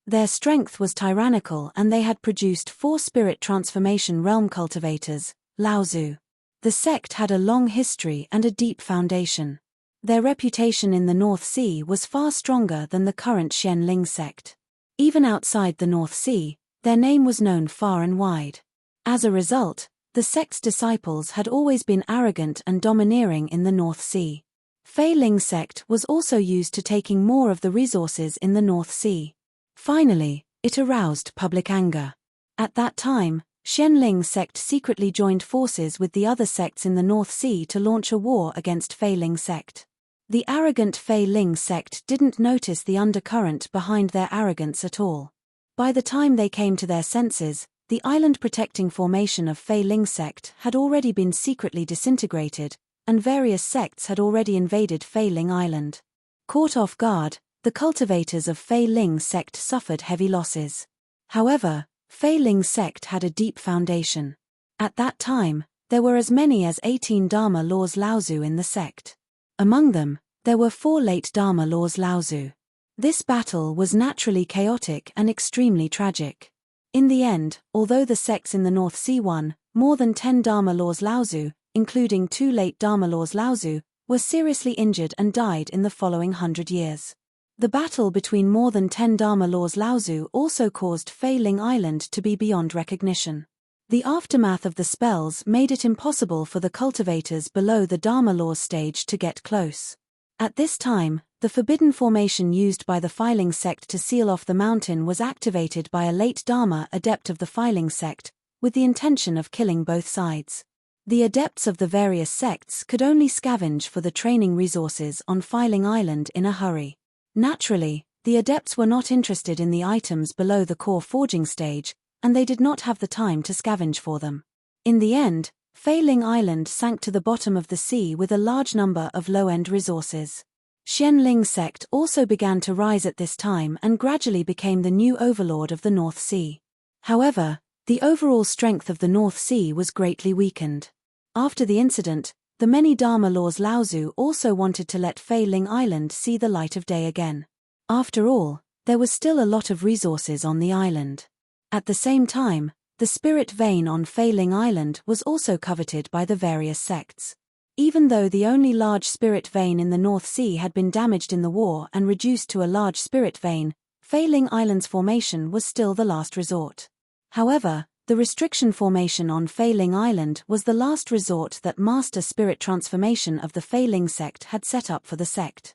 Their strength was tyrannical and they had produced 4 spirit transformation realm cultivators, Laozu. The sect had a long history and a deep foundation. Their reputation in the North Sea was far stronger than the current Xianling sect. Even outside the North Sea, their name was known far and wide. As a result, the sect's disciples had always been arrogant and domineering in the North Sea. Fei Ling sect was also used to taking more of the resources in the North Sea. Finally, it aroused public anger. At that time, Xianling sect secretly joined forces with the other sects in the North Sea to launch a war against Fei Ling sect. The arrogant Fei Ling sect didn't notice the undercurrent behind their arrogance at all. By the time they came to their senses, the island-protecting formation of Fei Ling sect had already been secretly disintegrated, and various sects had already invaded Fei Ling Island. Caught off guard, the cultivators of Fei Ling sect suffered heavy losses. However, Fei Ling sect had a deep foundation. At that time, there were as many as 18 Dharma laws Laozu in the sect. Among them, there were 4 late Dharma laws Laozu. This battle was naturally chaotic and extremely tragic. In the end, although the sects in the North Sea won, more than 10 Dharma laws Laozu, including 2 late Dharma laws Laozu, were seriously injured and died in the following 100 years. The battle between more than 10 Dharma laws Laozu also caused Fei Ling Island to be beyond recognition. The aftermath of the spells made it impossible for the cultivators below the Dharma laws stage to get close. At this time, the forbidden formation used by the Filing sect to seal off the mountain was activated by a late Dharma adept of the Filing sect, with the intention of killing both sides. The adepts of the various sects could only scavenge for the training resources on Filing Island in a hurry. Naturally, the adepts were not interested in the items below the core forging stage, and they did not have the time to scavenge for them. In the end, Fei Ling Island sank to the bottom of the sea with a large number of low-end resources. Xian Ling sect also began to rise at this time and gradually became the new overlord of the North Sea. However, the overall strength of the North Sea was greatly weakened. After the incident, the many Dharma laws Laozu also wanted to let Fei Ling Island see the light of day again. After all, there was still a lot of resources on the island. At the same time, the spirit vein on Fei Ling Island was also coveted by the various sects. Even though the only large spirit vein in the North Sea had been damaged in the war and reduced to a large spirit vein, Fei Ling Island's formation was still the last resort. However, the restriction formation on Fei Ling Island was the last resort that master spirit transformation of the Fei Ling sect had set up for the sect.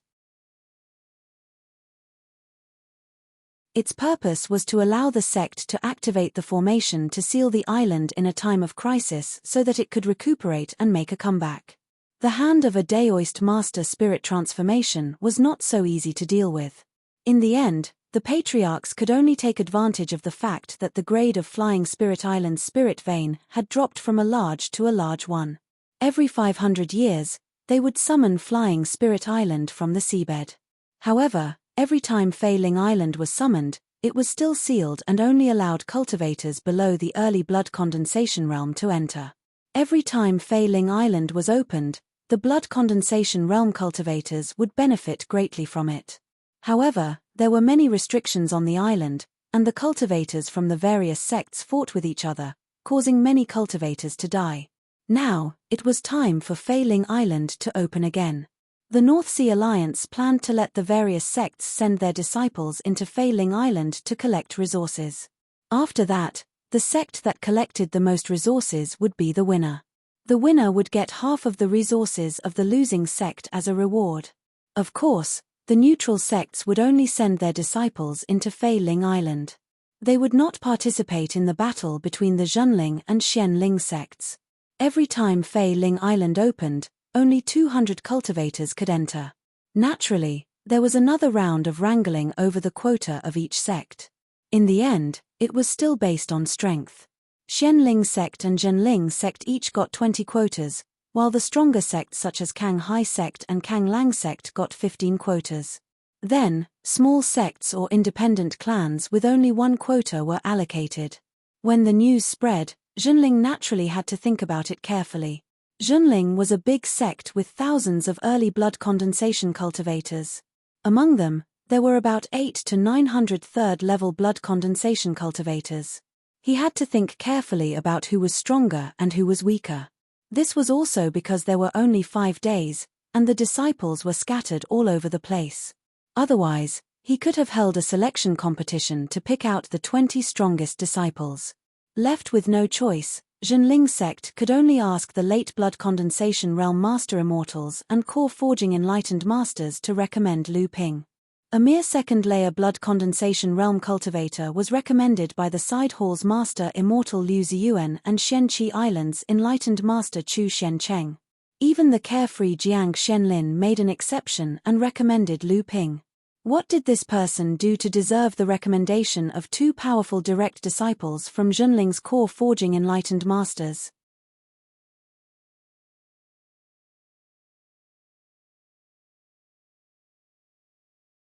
Its purpose was to allow the sect to activate the formation to seal the island in a time of crisis so that it could recuperate and make a comeback. The hand of a Daoist master spirit transformation was not so easy to deal with. In the end, the patriarchs could only take advantage of the fact that the grade of Flying Spirit Island's spirit vein had dropped from a large to a large one. Every 500 years, they would summon Flying Spirit Island from the seabed. However, every time Fei Ling Island was summoned, it was still sealed and only allowed cultivators below the early blood condensation realm to enter. Every time Fei Ling Island was opened, the blood condensation realm cultivators would benefit greatly from it. However, there were many restrictions on the island, and the cultivators from the various sects fought with each other, causing many cultivators to die. Now, it was time for Fei Ling Island to open again. The North Sea Alliance planned to let the various sects send their disciples into Fei Ling Island to collect resources. After that, the sect that collected the most resources would be the winner. The winner would get half of the resources of the losing sect as a reward. Of course, the neutral sects would only send their disciples into Fei Ling Island. They would not participate in the battle between the Zhenling and Xian Ling sects. Every time Fei Ling Island opened, only 200 cultivators could enter. Naturally, there was another round of wrangling over the quota of each sect. In the end, it was still based on strength. Xianling sect and Zhenling sect each got 20 quotas, while the stronger sects such as Kang Hai sect and Kang Lang sect got 15 quotas. Then, small sects or independent clans with only one quota were allocated. When the news spread, Zhenling naturally had to think about it carefully. Zhenling was a big sect with thousands of early blood condensation cultivators. Among them, there were about 8 to 900 third-level blood condensation cultivators. He had to think carefully about who was stronger and who was weaker. This was also because there were only 5 days, and the disciples were scattered all over the place. Otherwise, he could have held a selection competition to pick out the 20 strongest disciples. Left with no choice, Zhenling sect could only ask the late blood condensation realm master immortals and core forging enlightened masters to recommend Lu Ping. A mere second-layer blood condensation realm cultivator was recommended by the Side Hall's master immortal Liu Ziyuan and Shenqi Island's enlightened master Chu Shencheng. Even the carefree Jiang Shenlin made an exception and recommended Lu Ping. What did this person do to deserve the recommendation of two powerful direct disciples from Zhenling's core forging enlightened masters?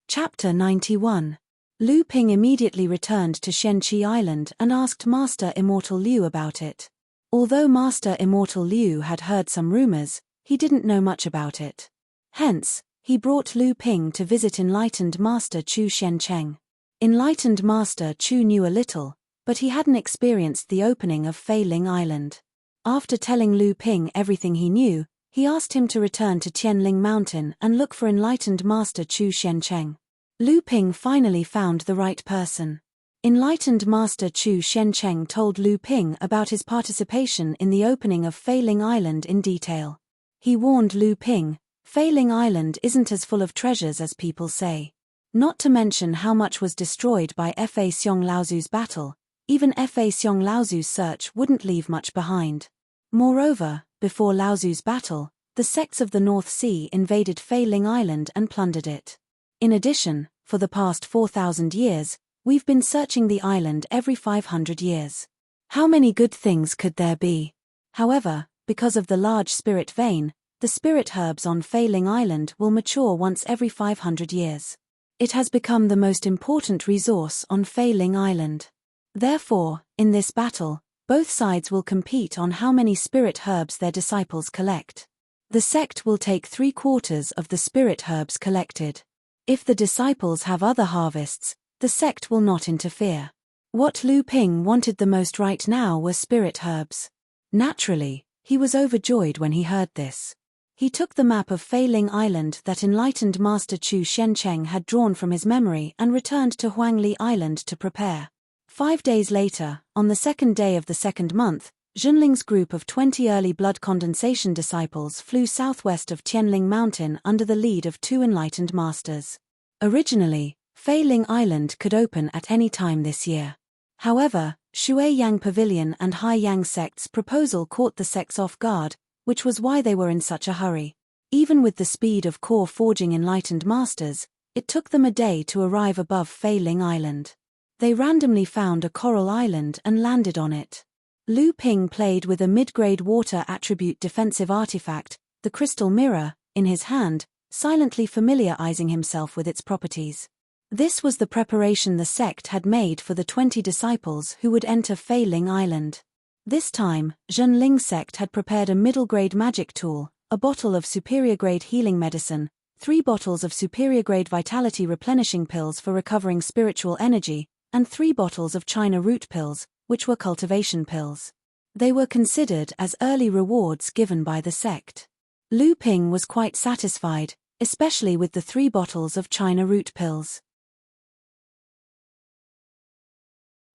Chapter 91. Lu Ping immediately returned to Shenqi Island and asked Master Immortal Liu about it. Although Master Immortal Liu had heard some rumors, he didn't know much about it. Hence, he brought Lu Ping to visit Enlightened Master Chu Shencheng. Enlightened Master Chu knew a little, but he hadn't experienced the opening of Fei Ling Island. After telling Lu Ping everything he knew, he asked him to return to Tianling Mountain and look for Enlightened Master Chu Shencheng. Lu Ping finally found the right person. Enlightened Master Chu Shencheng told Lu Ping about his participation in the opening of Fei Ling Island in detail. He warned Lu Ping, Fei Ling Island isn't as full of treasures as people say. Not to mention how much was destroyed by Fa Xiong Laozu's battle, even Fa Xiong Laozu's search wouldn't leave much behind. Moreover, before Laozu's battle, the sects of the North Sea invaded Fei Ling Island and plundered it. In addition, for the past 4,000 years, we've been searching the island every 500 years. How many good things could there be? However, because of the large spirit vein, the spirit herbs on Fei Ling Island will mature once every 500 years. It has become the most important resource on Fei Ling Island. Therefore, in this battle, both sides will compete on how many spirit herbs their disciples collect. The sect will take 3/4 of the spirit herbs collected. If the disciples have other harvests, the sect will not interfere. What Lu Ping wanted the most right now were spirit herbs. Naturally, he was overjoyed when he heard this. He took the map of Fei Ling Island that Enlightened Master Chu Shencheng had drawn from his memory and returned to Huangli Island to prepare. 5 days later, on the 2nd day of the 2nd month, Zhenling's group of 20 early blood condensation disciples flew southwest of Tianling Mountain under the lead of 2 enlightened masters. Originally, Fei Ling Island could open at any time this year. However, Shui Yang Pavilion and Hai Yang sect's proposal caught the sects off guard, which was why they were in such a hurry. Even with the speed of core forging enlightened masters, it took them a day to arrive above Fei Ling Island. They randomly found a coral island and landed on it. Lu Ping played with a mid-grade water attribute defensive artifact, the crystal mirror, in his hand, silently familiarizing himself with its properties. This was the preparation the sect had made for the 20 disciples who would enter Fei Ling Island. This time, Zhenling sect had prepared a middle-grade magic tool, a bottle of superior-grade healing medicine, 3 bottles of superior-grade vitality replenishing pills for recovering spiritual energy, and 3 bottles of China root pills, which were cultivation pills. They were considered as early rewards given by the sect. Lu Ping was quite satisfied, especially with the 3 bottles of China root pills.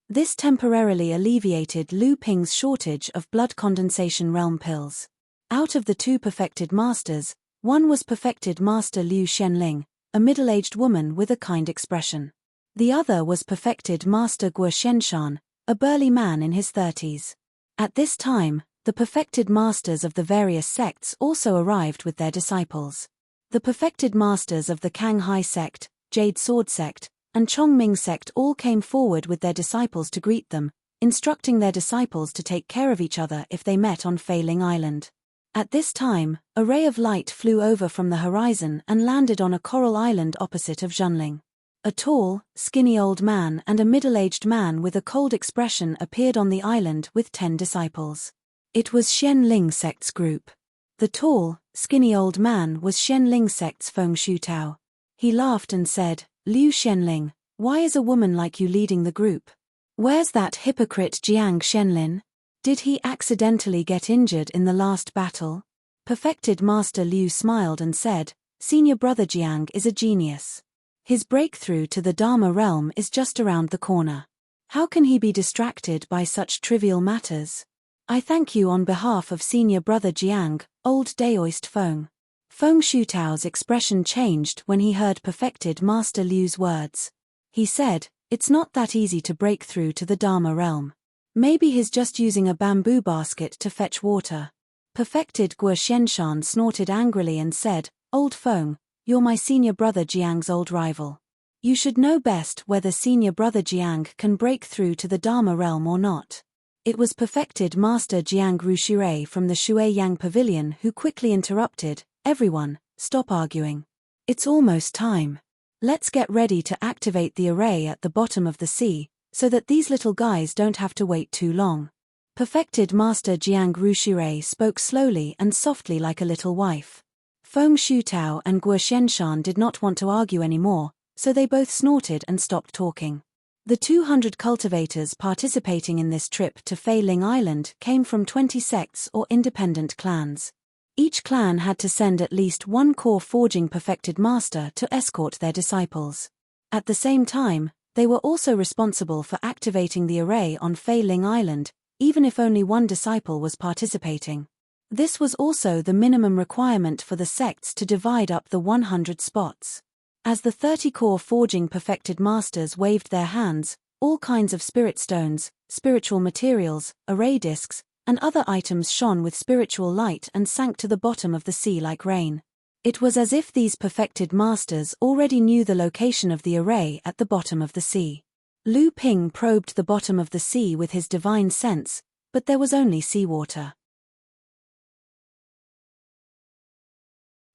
This temporarily alleviated Lu Ping's shortage of blood condensation realm pills. Out of the 2 perfected masters, one was perfected Master Liu Shenling, a middle-aged woman with a kind expression. The other was perfected Master Guo Shenshan, a burly man in his 30s. At this time, the perfected masters of the various sects also arrived with their disciples. The perfected masters of the Kanghai sect, Jade Sword sect, and Chongming sect all came forward with their disciples to greet them, instructing their disciples to take care of each other if they met on Fei Ling Island. At this time, a ray of light flew over from the horizon and landed on a coral island opposite of Zhenling. A tall, skinny old man and a middle-aged man with a cold expression appeared on the island with 10 disciples. It was Shenling sect's group. The tall, skinny old man was Shenling sect's Feng Shutao. He laughed and said, "Liu Shenling, why is a woman like you leading the group? Where's that hypocrite Jiang Shenlin? Did he accidentally get injured in the last battle?" Perfected Master Liu smiled and said, "Senior brother Jiang is a genius. His breakthrough to the Dharma realm is just around the corner. How can he be distracted by such trivial matters? I thank you on behalf of senior brother Jiang, old Daoist Feng." Feng Shutao's expression changed when he heard perfected Master Liu's words. He said, "It's not that easy to break through to the Dharma realm. Maybe he's just using a bamboo basket to fetch water." Perfected Guo Shenshan snorted angrily and said, "Old Feng, you're my senior brother Jiang's old rival. You should know best whether senior brother Jiang can break through to the Dharma realm or not. It was perfected Master Jiang Rushirei from the Shui Yang Pavilion who quickly interrupted, "Everyone, stop arguing. It's almost time. Let's get ready to activate the array at the bottom of the sea, so that these little guys don't have to wait too long." Perfected Master Jiang Rushirei spoke slowly and softly like a little wife. Feng Shutao and Guo Xianshan did not want to argue anymore, so they both snorted and stopped talking. The 200 cultivators participating in this trip to Fei Ling Island came from 20 sects or independent clans. Each clan had to send at least one core forging perfected master to escort their disciples. At the same time, they were also responsible for activating the array on Fei Ling Island, even if only one disciple was participating. This was also the minimum requirement for the sects to divide up the 100 spots. As the 30 core forging perfected masters waved their hands, all kinds of spirit stones, spiritual materials, array discs, and other items shone with spiritual light and sank to the bottom of the sea like rain. It was as if these perfected masters already knew the location of the array at the bottom of the sea. Lu Ping probed the bottom of the sea with his divine sense, but there was only seawater.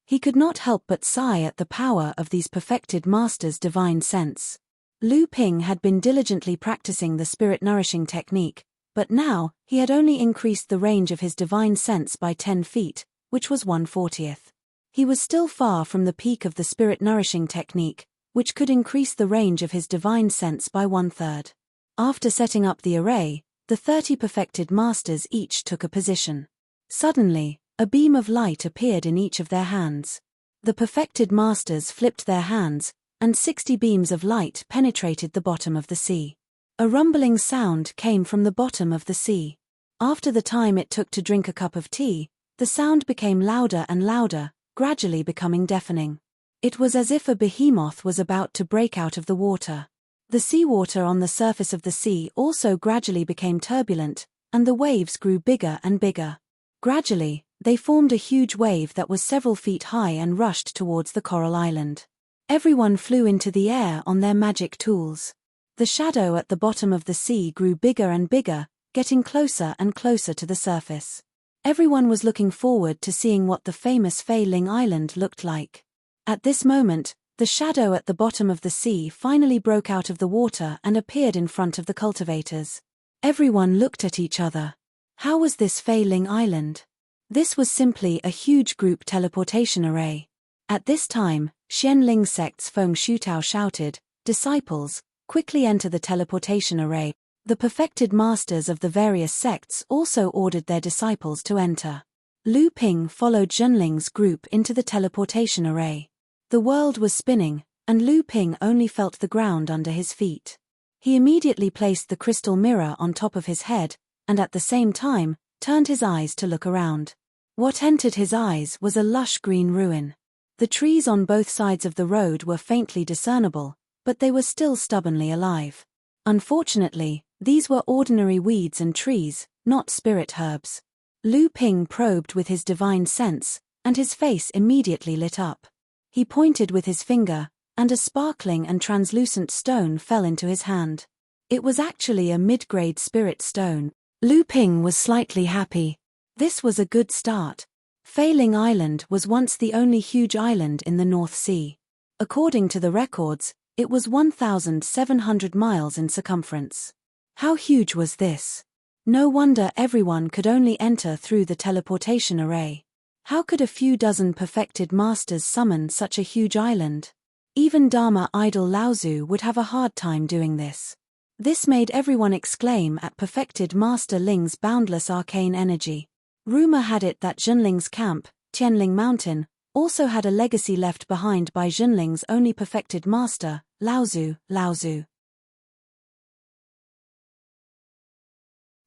He could not help but sigh at the power of these perfected masters' divine sense. Lu Ping had been diligently practicing the spirit-nourishing technique, but now, he had only increased the range of his divine sense by 10 feet, which was 1/40th. He was still far from the peak of the spirit-nourishing technique, which could increase the range of his divine sense by 1/3. After setting up the array, the 30 perfected masters each took a position. Suddenly, a beam of light appeared in each of their hands. The perfected masters flipped their hands, and 60 beams of light penetrated the bottom of the sea. A rumbling sound came from the bottom of the sea. After the time it took to drink a cup of tea, the sound became louder and louder, gradually becoming deafening. It was as if a behemoth was about to break out of the water. The seawater on the surface of the sea also gradually became turbulent, and the waves grew bigger and bigger. Gradually, they formed a huge wave that was several feet high and rushed towards the coral island. Everyone flew into the air on their magic tools. The shadow at the bottom of the sea grew bigger and bigger, getting closer and closer to the surface. Everyone was looking forward to seeing what the famous Fei Ling Island looked like. At this moment, the shadow at the bottom of the sea finally broke out of the water and appeared in front of the cultivators. Everyone looked at each other. How was this Fei Ling Island? This was simply a huge group teleportation array. At this time, Xianling sect's Feng Shutao shouted, "Disciples, quickly enter the teleportation array." The perfected masters of the various sects also ordered their disciples to enter. Lu Ping followed Zhenling's group into the teleportation array. The world was spinning, and Lu Ping only felt the ground under his feet. He immediately placed the crystal mirror on top of his head, and at the same time, turned his eyes to look around. What entered his eyes was a lush green ruin. The trees on both sides of the road were faintly discernible, but they were still stubbornly alive. Unfortunately, these were ordinary weeds and trees, not spirit herbs. Lu Ping probed with his divine sense, and his face immediately lit up. He pointed with his finger, and a sparkling and translucent stone fell into his hand. It was actually a mid-grade spirit stone. Lu Ping was slightly happy. This was a good start. Fei Ling Island was once the only huge island in the North Sea. According to the records, it was 1,700 miles in circumference. How huge was this? No wonder everyone could only enter through the teleportation array. How could a few dozen perfected masters summon such a huge island? Even Dharma idol Laozu would have a hard time doing this. This made everyone exclaim at perfected Master Ling's boundless arcane energy. Rumor had it that Zhenling's camp, Tianling Mountain, also had a legacy left behind by Zhenling's only perfected master, Laozu.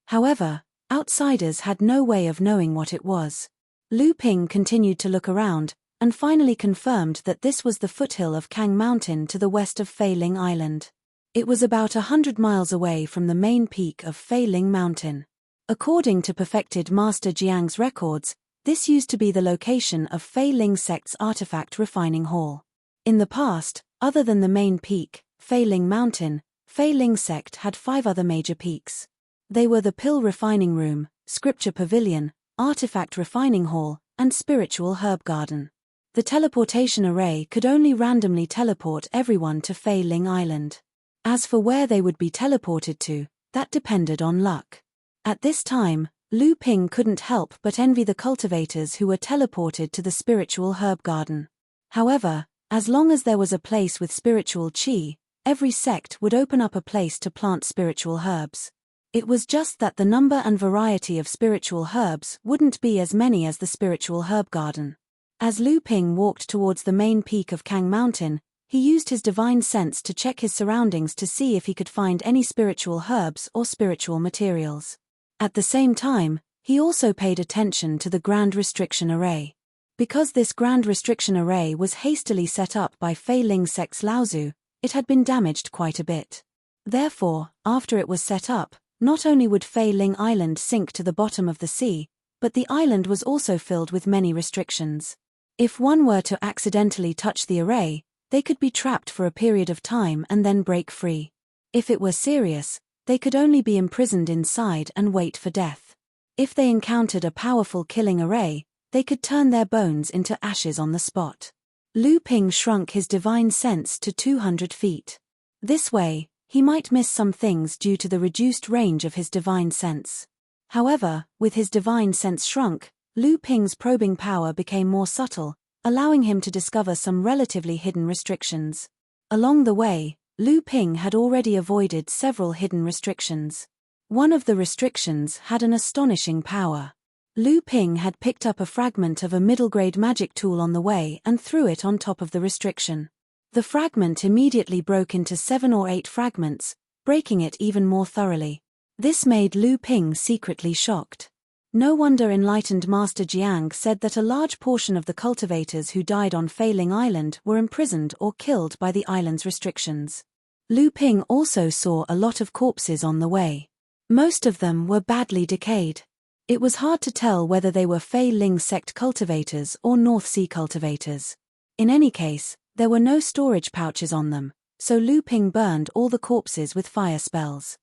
However, outsiders had no way of knowing what it was. Lu Ping continued to look around, and finally confirmed that this was the foothill of Kang Mountain to the west of Fei Ling Island. It was about 100 miles away from the main peak of Fei Ling Mountain. According to perfected Master Jiang's records, this used to be the location of Fei Ling sect's artifact refining hall. In the past, Other than the main peak, Fei Ling Mountain, Fei Ling sect had 5 other major peaks. They were the Pill Refining Room, Scripture Pavilion, Artifact Refining Hall, and Spiritual Herb Garden. The teleportation array could only randomly teleport everyone to Fei Ling Island. As for where they would be teleported to, that depended on luck. At this time, Lu Ping couldn't help but envy the cultivators who were teleported to the Spiritual Herb Garden. However, as long as there was a place with spiritual qi, every sect would open up a place to plant spiritual herbs. It was just that the number and variety of spiritual herbs wouldn't be as many as the Spiritual Herb Garden. As Lu Ping walked towards the main peak of Kang Mountain, he used his divine sense to check his surroundings to see if he could find any spiritual herbs or spiritual materials. At the same time, he also paid attention to the Grand Restriction Array. Because this Grand Restriction Array was hastily set up by Fei Ling sect's Laozu, it had been damaged quite a bit. Therefore, after it was set up, not only would Fei Ling Island sink to the bottom of the sea, but the island was also filled with many restrictions. If one were to accidentally touch the array, they could be trapped for a period of time and then break free. If it were serious, they could only be imprisoned inside and wait for death. If they encountered a powerful killing array, they could turn their bones into ashes on the spot. Lu Ping shrunk his divine sense to 200 feet. This way, he might miss some things due to the reduced range of his divine sense. However, with his divine sense shrunk, Lu Ping's probing power became more subtle, allowing him to discover some relatively hidden restrictions. Along the way, Lu Ping had already avoided several hidden restrictions. One of the restrictions had an astonishing power. Lu Ping had picked up a fragment of a middle-grade magic tool on the way and threw it on top of the restriction. The fragment immediately broke into 7 or 8 fragments, breaking it even more thoroughly. This made Lu Ping secretly shocked. No wonder enlightened Master Jiang said that a large portion of the cultivators who died on Fei Ling Island were imprisoned or killed by the island's restrictions. Lu Ping also saw a lot of corpses on the way. Most of them were badly decayed. It was hard to tell whether they were Fei Ling sect cultivators or North Sea cultivators. In any case, there were no storage pouches on them, so Lu Ping burned all the corpses with fire spells.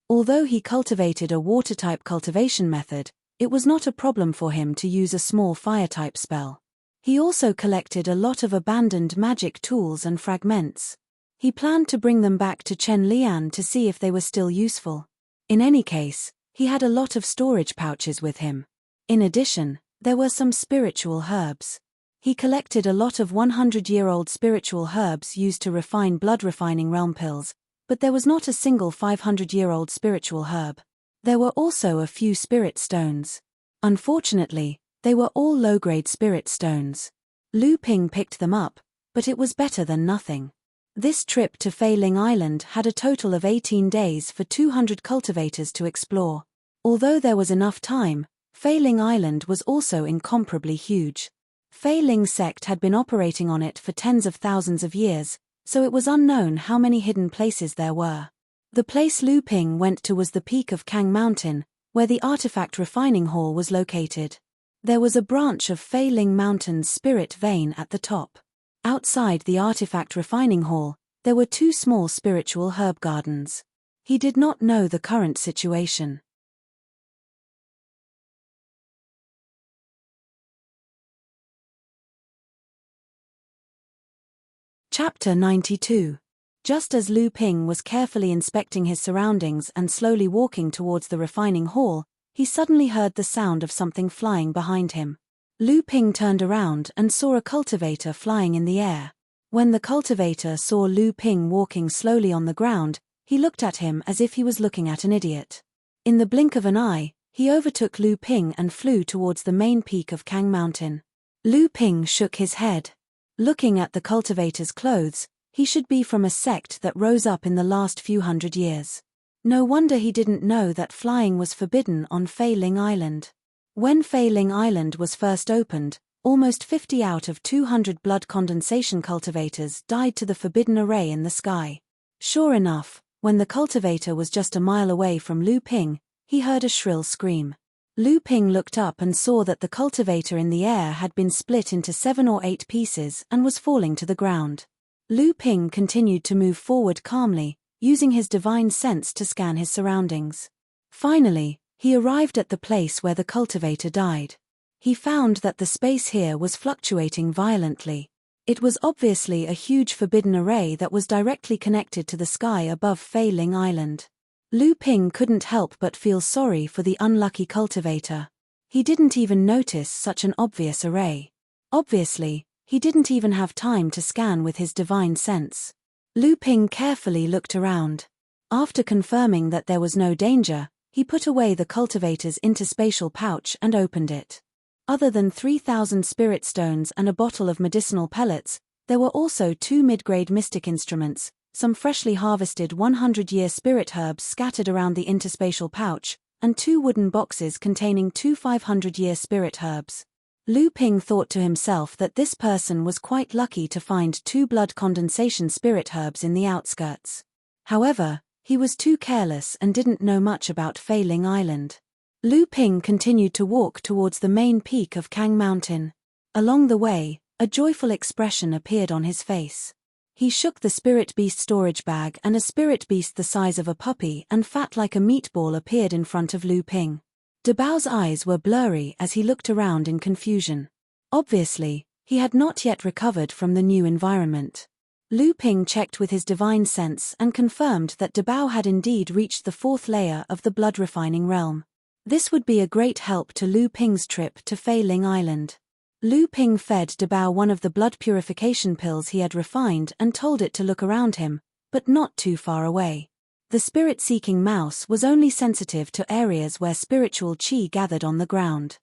Although he cultivated a water-type cultivation method, it was not a problem for him to use a small fire-type spell. He also collected a lot of abandoned magic tools and fragments. He planned to bring them back to Chen Lian to see if they were still useful. In any case, he had a lot of storage pouches with him. In addition, there were some spiritual herbs. He collected a lot of 100-year-old spiritual herbs used to refine blood-refining realm pills, but there was not a single 500-year-old spiritual herb. There were also a few spirit stones. Unfortunately, they were all low-grade spirit stones. Lu Ping picked them up, but it was better than nothing. This trip to Fei Ling Island had a total of 18 days for 200 cultivators to explore. Although there was enough time, Fei Ling Island was also incomparably huge. Fei Ling sect had been operating on it for tens of thousands of years, so it was unknown how many hidden places there were. The place Lu Ping went to was the peak of Kang Mountain, where the Artifact Refining Hall was located. There was a branch of Fei Ling Mountain's spirit vein at the top. Outside the Artifact Refining Hall, there were 2 small spiritual herb gardens. He did not know the current situation. Chapter 92. Just as Lu Ping was carefully inspecting his surroundings and slowly walking towards the refining hall, he suddenly heard the sound of something flying behind him. Lu Ping turned around and saw a cultivator flying in the air. When the cultivator saw Lu Ping walking slowly on the ground, he looked at him as if he was looking at an idiot. In the blink of an eye, he overtook Lu Ping and flew towards the main peak of Kang Mountain. Lu Ping shook his head. Looking at the cultivator's clothes, he should be from a sect that rose up in the last few hundred years. No wonder he didn't know that flying was forbidden on Fei Ling Island. When Fei Ling Island was first opened, almost 50 out of 200 blood condensation cultivators died to the forbidden array in the sky. Sure enough, when the cultivator was just a mile away from Lu Ping, he heard a shrill scream. Lu Ping looked up and saw that the cultivator in the air had been split into 7 or 8 pieces and was falling to the ground. Lu Ping continued to move forward calmly, using his divine sense to scan his surroundings. Finally, he arrived at the place where the cultivator died. He found that the space here was fluctuating violently. It was obviously a huge forbidden array that was directly connected to the sky above Fei Ling Island. Lu Ping couldn't help but feel sorry for the unlucky cultivator. He didn't even notice such an obvious array. Obviously, he didn't even have time to scan with his divine sense. Lu Ping carefully looked around. After confirming that there was no danger, he put away the cultivator's interspatial pouch and opened it. Other than 3,000 spirit stones and a bottle of medicinal pellets, there were also 2 mid-grade mystic instruments, some freshly harvested 100-year spirit herbs scattered around the interspatial pouch, and 2 wooden boxes containing 2 500-year spirit herbs. Lu Ping thought to himself that this person was quite lucky to find 2 blood condensation spirit herbs in the outskirts. However, he was too careless and didn't know much about Fei Ling Island. Lu Ping continued to walk towards the main peak of Kang Mountain. Along the way, a joyful expression appeared on his face. He shook the spirit beast storage bag and a spirit beast the size of a puppy and fat like a meatball appeared in front of Lu Ping. Dabao's eyes were blurry as he looked around in confusion. Obviously, he had not yet recovered from the new environment. Lu Ping checked with his divine sense and confirmed that Dabao had indeed reached the 4th layer of the blood refining realm. This would be a great help to Lu Ping's trip to Fei Ling Island. Lu Ping fed Dabao one of the blood purification pills he had refined and told it to look around him, but not too far away. The spirit-seeking mouse was only sensitive to areas where spiritual qi gathered on the ground.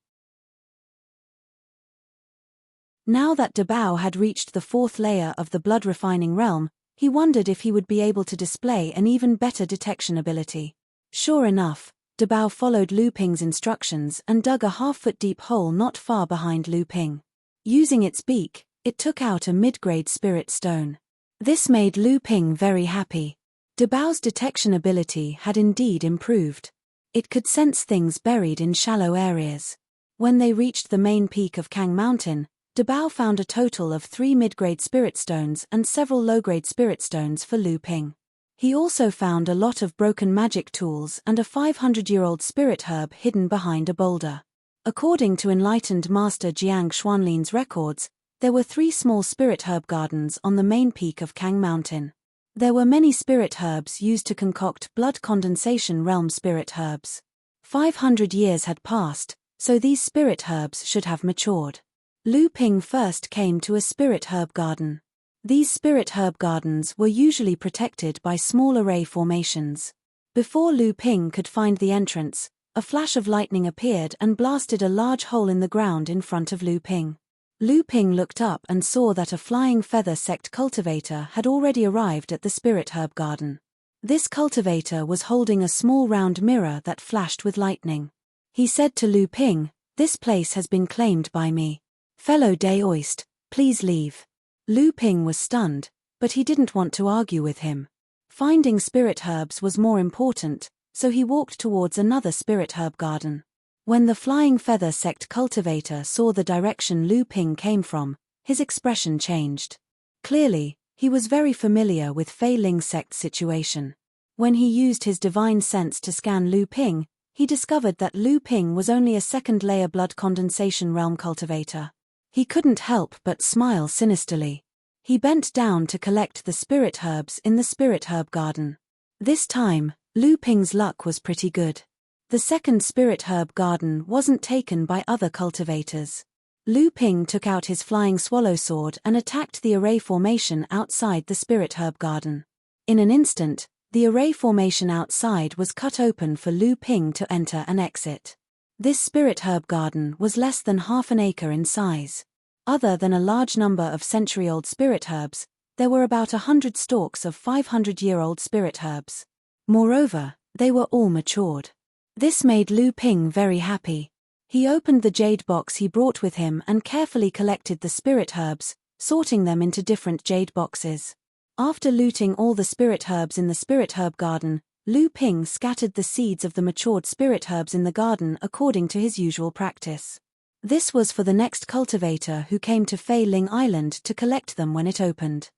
Now that Dabao had reached the 4th layer of the blood refining realm, he wondered if he would be able to display an even better detection ability. Sure enough, Dabao followed Lu Ping's instructions and dug a half-foot deep hole not far behind Lu Ping. Using its beak, it took out a mid-grade spirit stone. This made Lu Ping very happy. Dabao's detection ability had indeed improved. It could sense things buried in shallow areas. When they reached the main peak of Kang Mountain, Dabao found a total of 3 mid-grade spirit stones and several low-grade spirit stones for Lu Ping. He also found a lot of broken magic tools and a 500-year-old spirit herb hidden behind a boulder. According to enlightened Master Jiang Xuanlin's records, there were 3 small spirit herb gardens on the main peak of Kang Mountain. There were many spirit herbs used to concoct blood condensation realm spirit herbs. 500 years had passed, so these spirit herbs should have matured. Lu Ping first came to a spirit herb garden. These spirit herb gardens were usually protected by small array formations. Before Lu Ping could find the entrance, a flash of lightning appeared and blasted a large hole in the ground in front of Lu Ping. Lu Ping looked up and saw that a flying feather sect cultivator had already arrived at the spirit herb garden. This cultivator was holding a small round mirror that flashed with lightning. He said to Lu Ping, "This place has been claimed by me. Fellow Daoist, please leave." Lu Ping was stunned, but he didn't want to argue with him. Finding spirit herbs was more important, so he walked towards another spirit herb garden. When the flying feather sect cultivator saw the direction Lu Ping came from, his expression changed. Clearly, he was very familiar with Fei Ling sect's situation. When he used his divine sense to scan Lu Ping, he discovered that Lu Ping was only a 2nd-layer blood condensation realm cultivator. He couldn't help but smile sinisterly. He bent down to collect the spirit herbs in the spirit herb garden. This time, Lu Ping's luck was pretty good. The 2nd spirit herb garden wasn't taken by other cultivators. Lu Ping took out his flying swallow sword and attacked the array formation outside the spirit herb garden. In an instant, the array formation outside was cut open for Lu Ping to enter and exit. This spirit herb garden was less than half an acre in size. Other than a large number of century-old spirit herbs, there were about 100 stalks of 500-year-old spirit herbs. Moreover, they were all matured. This made Lu Ping very happy. He opened the jade box he brought with him and carefully collected the spirit herbs, sorting them into different jade boxes. After looting all the spirit herbs in the spirit herb garden, Lu Ping scattered the seeds of the matured spirit herbs in the garden according to his usual practice. This was for the next cultivator who came to Fei Ling Island to collect them when it opened.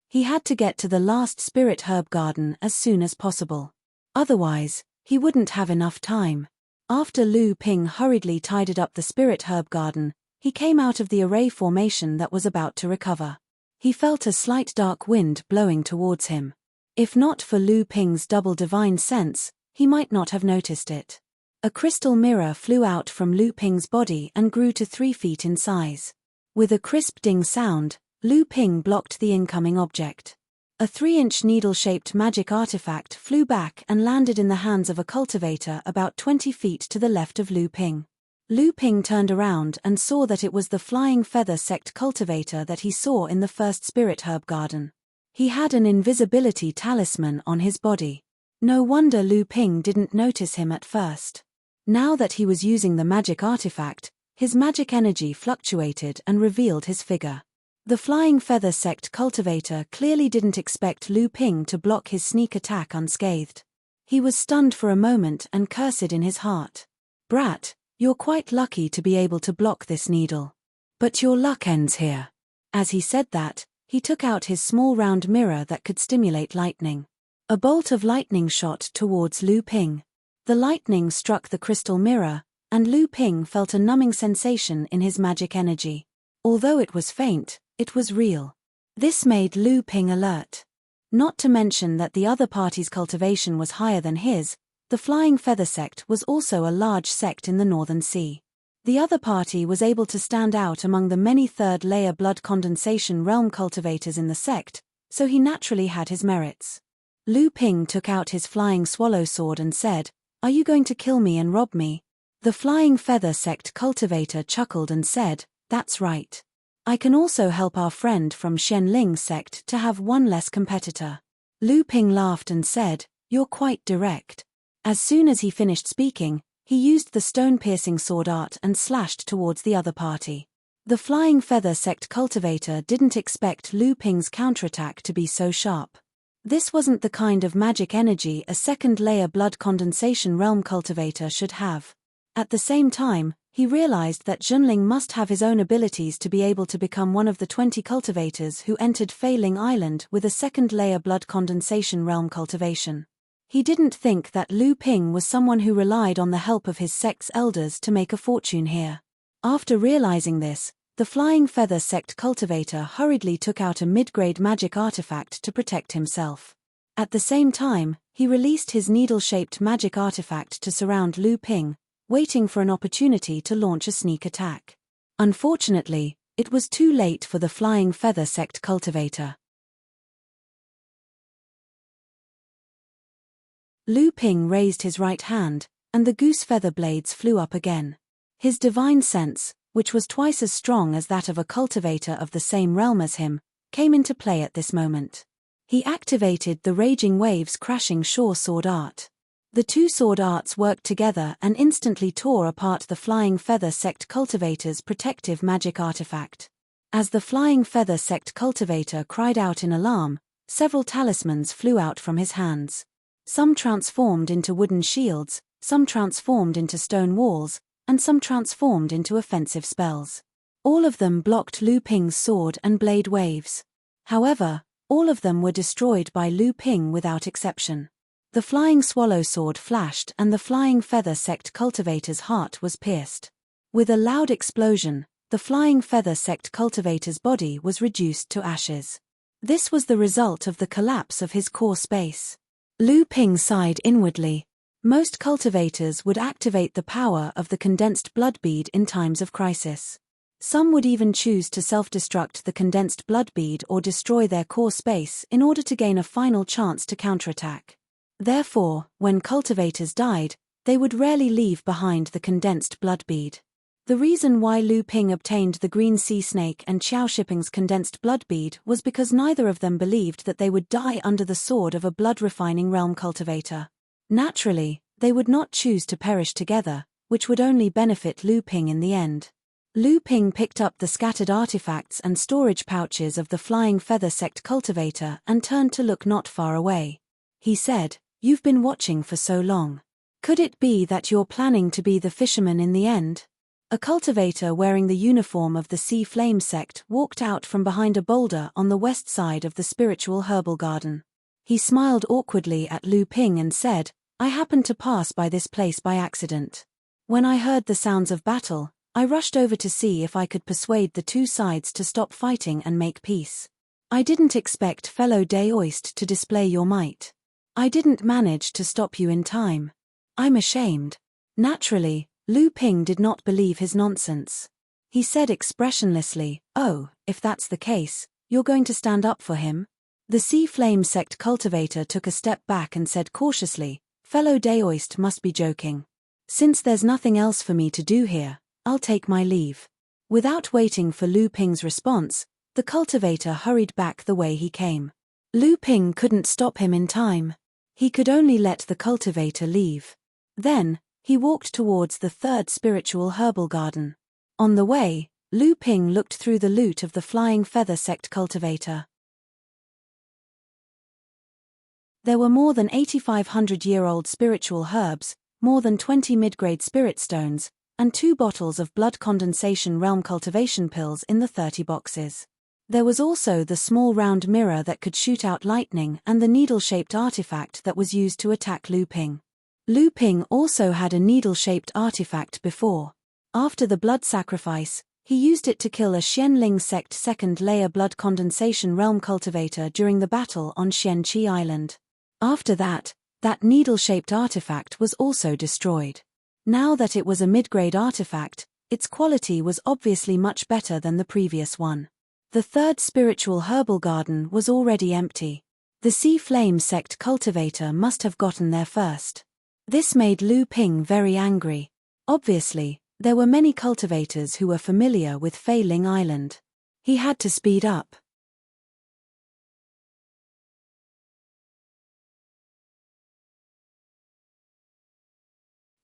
He had to get to the last spirit herb garden as soon as possible. Otherwise, he wouldn't have enough time. After Lu Ping hurriedly tidied up the spirit herb garden, he came out of the array formation that was about to recover. He felt a slight dark wind blowing towards him. If not for Lu Ping's double divine sense, he might not have noticed it. A crystal mirror flew out from Lu Ping's body and grew to 3 feet in size. With a crisp ding sound, Lu Ping blocked the incoming object. A 3-inch needle-shaped magic artifact flew back and landed in the hands of a cultivator about 20 feet to the left of Lu Ping. Lu Ping turned around and saw that it was the flying feather sect cultivator that he saw in the first spirit herb garden. He had an invisibility talisman on his body. No wonder Lu Ping didn't notice him at first. Now that he was using the magic artifact, his magic energy fluctuated and revealed his figure. The flying feather sect cultivator clearly didn't expect Lu Ping to block his sneak attack unscathed. He was stunned for a moment and cursed in his heart. "Brat, you're quite lucky to be able to block this needle. But your luck ends here." As he said that, he took out his small round mirror that could stimulate lightning. A bolt of lightning shot towards Lu Ping. The lightning struck the crystal mirror, and Lu Ping felt a numbing sensation in his magic energy. Although it was faint, it was real. This made Lu Ping alert. Not to mention that the other party's cultivation was higher than his, the Flying Feather sect was also a large sect in the Northern Sea. The other party was able to stand out among the many third-layer blood condensation realm cultivators in the sect, so he naturally had his merits. Lu Ping took out his flying swallow sword and said, "Are you going to kill me and rob me?" The Flying Feather sect cultivator chuckled and said, "That's right. I can also help our friend from Shenling sect to have one less competitor." Lu Ping laughed and said, "You're quite direct." As soon as he finished speaking, he used the stone-piercing sword art and slashed towards the other party. The Flying Feather sect cultivator didn't expect Lu Ping's counterattack to be so sharp. This wasn't the kind of magic energy a second-layer blood condensation realm cultivator should have. At the same time, he realized that Junling must have his own abilities to be able to become one of the 20 cultivators who entered Fei Ling Island with a second-layer blood condensation realm cultivation. He didn't think that Lu Ping was someone who relied on the help of his sect's elders to make a fortune here. After realizing this, the Flying Feather sect cultivator hurriedly took out a mid-grade magic artifact to protect himself. At the same time, he released his needle-shaped magic artifact to surround Lu Ping, waiting for an opportunity to launch a sneak attack. Unfortunately, it was too late for the Flying Feather sect cultivator. Lu Ping raised his right hand, and the goose feather blades flew up again. His divine sense, which was twice as strong as that of a cultivator of the same realm as him, came into play at this moment. He activated the Raging Waves Crashing Shore sword art. The two sword arts worked together and instantly tore apart the Flying Feather sect cultivator's protective magic artifact. As the Flying Feather sect cultivator cried out in alarm, several talismans flew out from his hands. Some transformed into wooden shields, some transformed into stone walls, and some transformed into offensive spells. All of them blocked Lu Ping's sword and blade waves. However, all of them were destroyed by Lu Ping without exception. The flying swallow sword flashed and the Flying Feather sect cultivator's heart was pierced. With a loud explosion, the Flying Feather sect cultivator's body was reduced to ashes. This was the result of the collapse of his core space. Lu Ping sighed inwardly. Most cultivators would activate the power of the condensed blood bead in times of crisis. Some would even choose to self-destruct the condensed blood bead or destroy their core space in order to gain a final chance to counterattack. Therefore, when cultivators died, they would rarely leave behind the condensed blood bead. The reason why Lu Ping obtained the green sea snake and Xiao Shiping's condensed blood bead was because neither of them believed that they would die under the sword of a blood-refining realm cultivator. Naturally, they would not choose to perish together, which would only benefit Lu Ping in the end. Lu Ping picked up the scattered artifacts and storage pouches of the Flying Feather Sect cultivator and turned to look not far away. He said, "You've been watching for so long. Could it be that you're planning to be the fisherman in the end?" A cultivator wearing the uniform of the Sea Flame sect walked out from behind a boulder on the west side of the spiritual herbal garden. He smiled awkwardly at Lu Ping and said, "I happened to pass by this place by accident. When I heard the sounds of battle, I rushed over to see if I could persuade the two sides to stop fighting and make peace. I didn't expect fellow Daoist to display your might. I didn't manage to stop you in time. I'm ashamed." Naturally, Lu Ping did not believe his nonsense. He said expressionlessly, "Oh, if that's the case, you're going to stand up for him?" The Sea Flame sect cultivator took a step back and said cautiously, "Fellow Daoist must be joking. Since there's nothing else for me to do here, I'll take my leave." Without waiting for Lu Ping's response, the cultivator hurried back the way he came. Lu Ping couldn't stop him in time. He could only let the cultivator leave. Then, he walked towards the third spiritual herbal garden. On the way, Lu Ping looked through the loot of the Flying Feather Sect cultivator. There were more than 8,500-year-old spiritual herbs, more than 20 mid-grade spirit stones, and 2 bottles of blood condensation realm cultivation pills in the 30 boxes. There was also the small round mirror that could shoot out lightning and the needle-shaped artifact that was used to attack Lu Ping. Lu Ping also had a needle-shaped artifact before. After the blood sacrifice, he used it to kill a Xianling sect second-layer blood condensation realm cultivator during the battle on Xianqi Island. After that needle-shaped artifact was also destroyed. Now that it was a mid-grade artifact, its quality was obviously much better than the previous one. The third spiritual herbal garden was already empty. The Sea Flame sect cultivator must have gotten there first. This made Lu Ping very angry. Obviously, there were many cultivators who were familiar with Fei Ling Island. He had to speed up.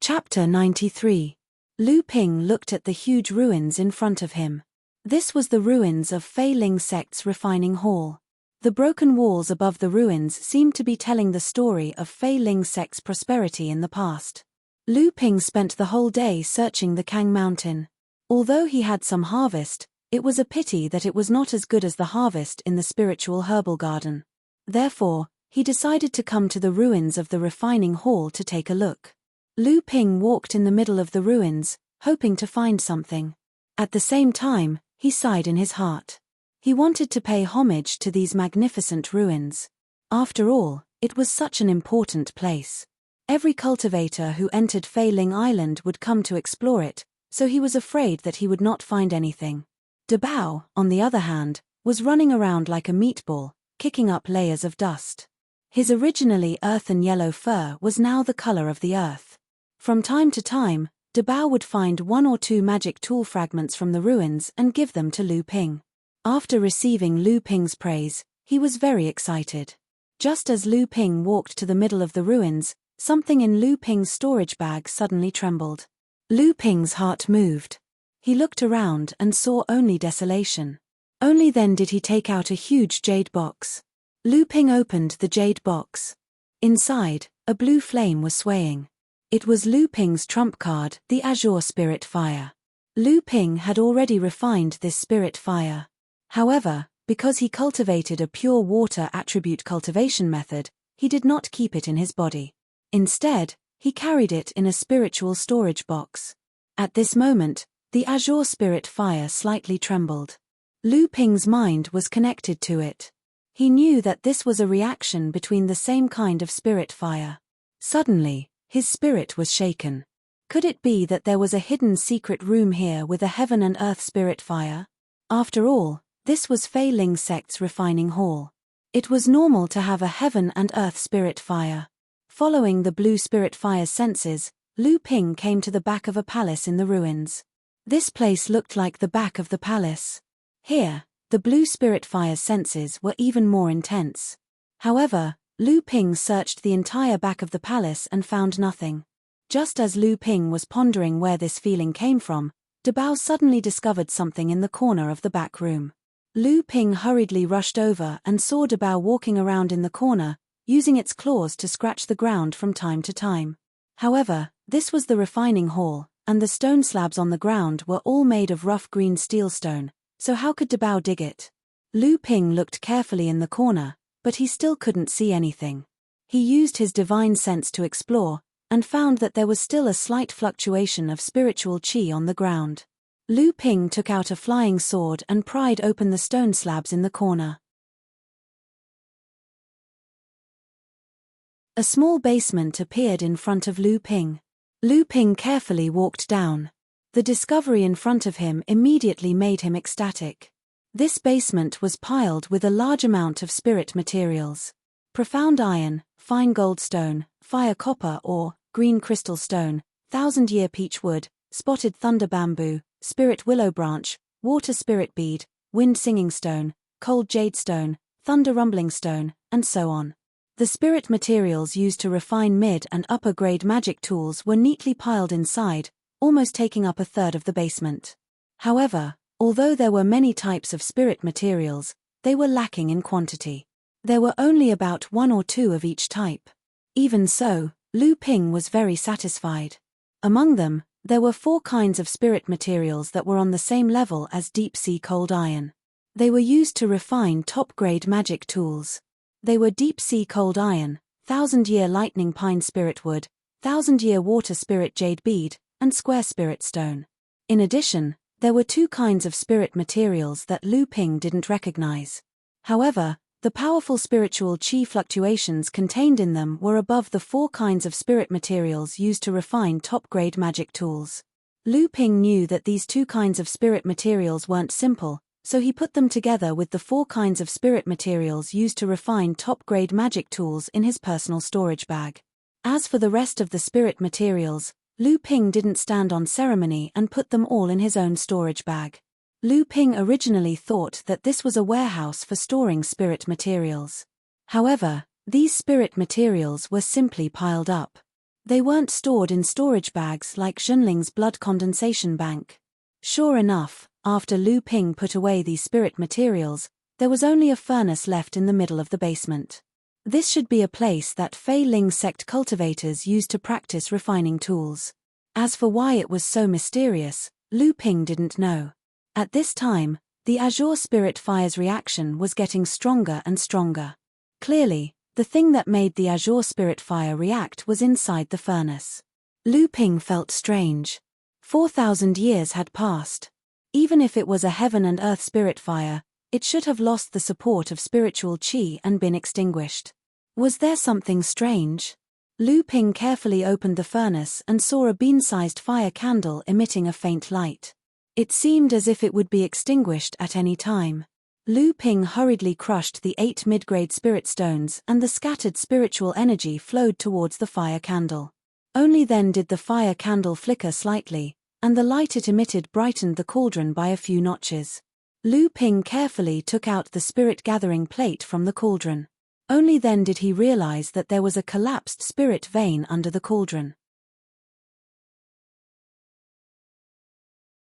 Chapter 93. Lu Ping looked at the huge ruins in front of him. This was the ruins of Fei Ling sect's refining hall. The broken walls above the ruins seemed to be telling the story of Fei Ling sect's prosperity in the past. Lu Ping spent the whole day searching the Kang Mountain. Although he had some harvest, it was a pity that it was not as good as the harvest in the spiritual herbal garden. Therefore, he decided to come to the ruins of the refining hall to take a look. Lu Ping walked in the middle of the ruins, hoping to find something. At the same time, he sighed in his heart. He wanted to pay homage to these magnificent ruins. After all, it was such an important place. Every cultivator who entered Fei Ling Island would come to explore it, so he was afraid that he would not find anything. De Bao, on the other hand, was running around like a meatball, kicking up layers of dust. His originally earthen yellow fur was now the color of the earth. From time to time, De Bao would find 1 or 2 magic tool fragments from the ruins and give them to Lu Ping. After receiving Lu Ping's praise, he was very excited. Just as Lu Ping walked to the middle of the ruins, something in Lu Ping's storage bag suddenly trembled. Lu Ping's heart moved. He looked around and saw only desolation. Only then did he take out a huge jade box. Lu Ping opened the jade box. Inside, a blue flame was swaying. It was Lu Ping's trump card, the Azure Spirit Fire. Lu Ping had already refined this spirit fire. However, because he cultivated a pure water attribute cultivation method, he did not keep it in his body. Instead, he carried it in a spiritual storage box. At this moment, the Azure Spirit Fire slightly trembled. Lu Ping's mind was connected to it. He knew that this was a reaction between the same kind of spirit fire. Suddenly, his spirit was shaken. Could it be that there was a hidden secret room here with a heaven and earth spirit fire? After all, this was Fei Ling sect's refining hall. It was normal to have a heaven and earth spirit fire. Following the blue spirit fire's senses, Lu Ping came to the back of a palace in the ruins. This place looked like the back of the palace. Here, the blue spirit fire's senses were even more intense. However, Lu Ping searched the entire back of the palace and found nothing. Just as Lu Ping was pondering where this feeling came from, Dabao suddenly discovered something in the corner of the back room. Lu Ping hurriedly rushed over and saw Dabao walking around in the corner, using its claws to scratch the ground from time to time. However, this was the refining hall, and the stone slabs on the ground were all made of rough green steel stone, so how could Dabao dig it? Lu Ping looked carefully in the corner, but he still couldn't see anything. He used his divine sense to explore, and found that there was still a slight fluctuation of spiritual qi on the ground. Lu Ping took out a flying sword and pried open the stone slabs in the corner. A small basement appeared in front of Lu Ping. Lu Ping carefully walked down. The discovery in front of him immediately made him ecstatic. This basement was piled with a large amount of spirit materials. Profound iron, fine gold stone, fire copper ore, green crystal stone, thousand-year peach wood, spotted thunder bamboo, spirit willow branch, water spirit bead, wind singing stone, cold jade stone, thunder rumbling stone, and so on. The spirit materials used to refine mid- and upper-grade magic tools were neatly piled inside, almost taking up a third of the basement. However, although there were many types of spirit materials, they were lacking in quantity. There were only about 1 or 2 of each type. Even so, Lu Ping was very satisfied. Among them, there were 4 kinds of spirit materials that were on the same level as deep-sea cold iron. They were used to refine top-grade magic tools. They were deep-sea cold iron, thousand-year lightning pine spirit wood, thousand-year water spirit jade bead, and square spirit stone. In addition, there were 2 kinds of spirit materials that Lu Ping didn't recognize. However, the powerful spiritual qi fluctuations contained in them were above the 4 kinds of spirit materials used to refine top-grade magic tools. Lu Ping knew that these 2 kinds of spirit materials weren't simple, so he put them together with the 4 kinds of spirit materials used to refine top-grade magic tools in his personal storage bag. As for the rest of the spirit materials, Lu Ping didn't stand on ceremony and put them all in his own storage bag. Lu Ping originally thought that this was a warehouse for storing spirit materials. However, these spirit materials were simply piled up. They weren't stored in storage bags like Zhenling's blood condensation bank. Sure enough, after Lu Ping put away these spirit materials, there was only a furnace left in the middle of the basement. This should be a place that Fei Ling sect cultivators used to practice refining tools. As for why it was so mysterious, Lu Ping didn't know. At this time, the Azure Spirit Fire's reaction was getting stronger and stronger. Clearly, the thing that made the Azure Spirit Fire react was inside the furnace. Lu Ping felt strange. 4,000 years had passed. Even if it was a heaven and earth spirit fire, it should have lost the support of spiritual qi and been extinguished. Was there something strange? Lu Ping carefully opened the furnace and saw a bean-sized fire candle emitting a faint light. It seemed as if it would be extinguished at any time. Lu Ping hurriedly crushed the 8 mid-grade spirit stones and the scattered spiritual energy flowed towards the fire candle. Only then did the fire candle flicker slightly, and the light it emitted brightened the cauldron by a few notches. Lu Ping carefully took out the spirit gathering plate from the cauldron. Only then did he realize that there was a collapsed spirit vein under the cauldron.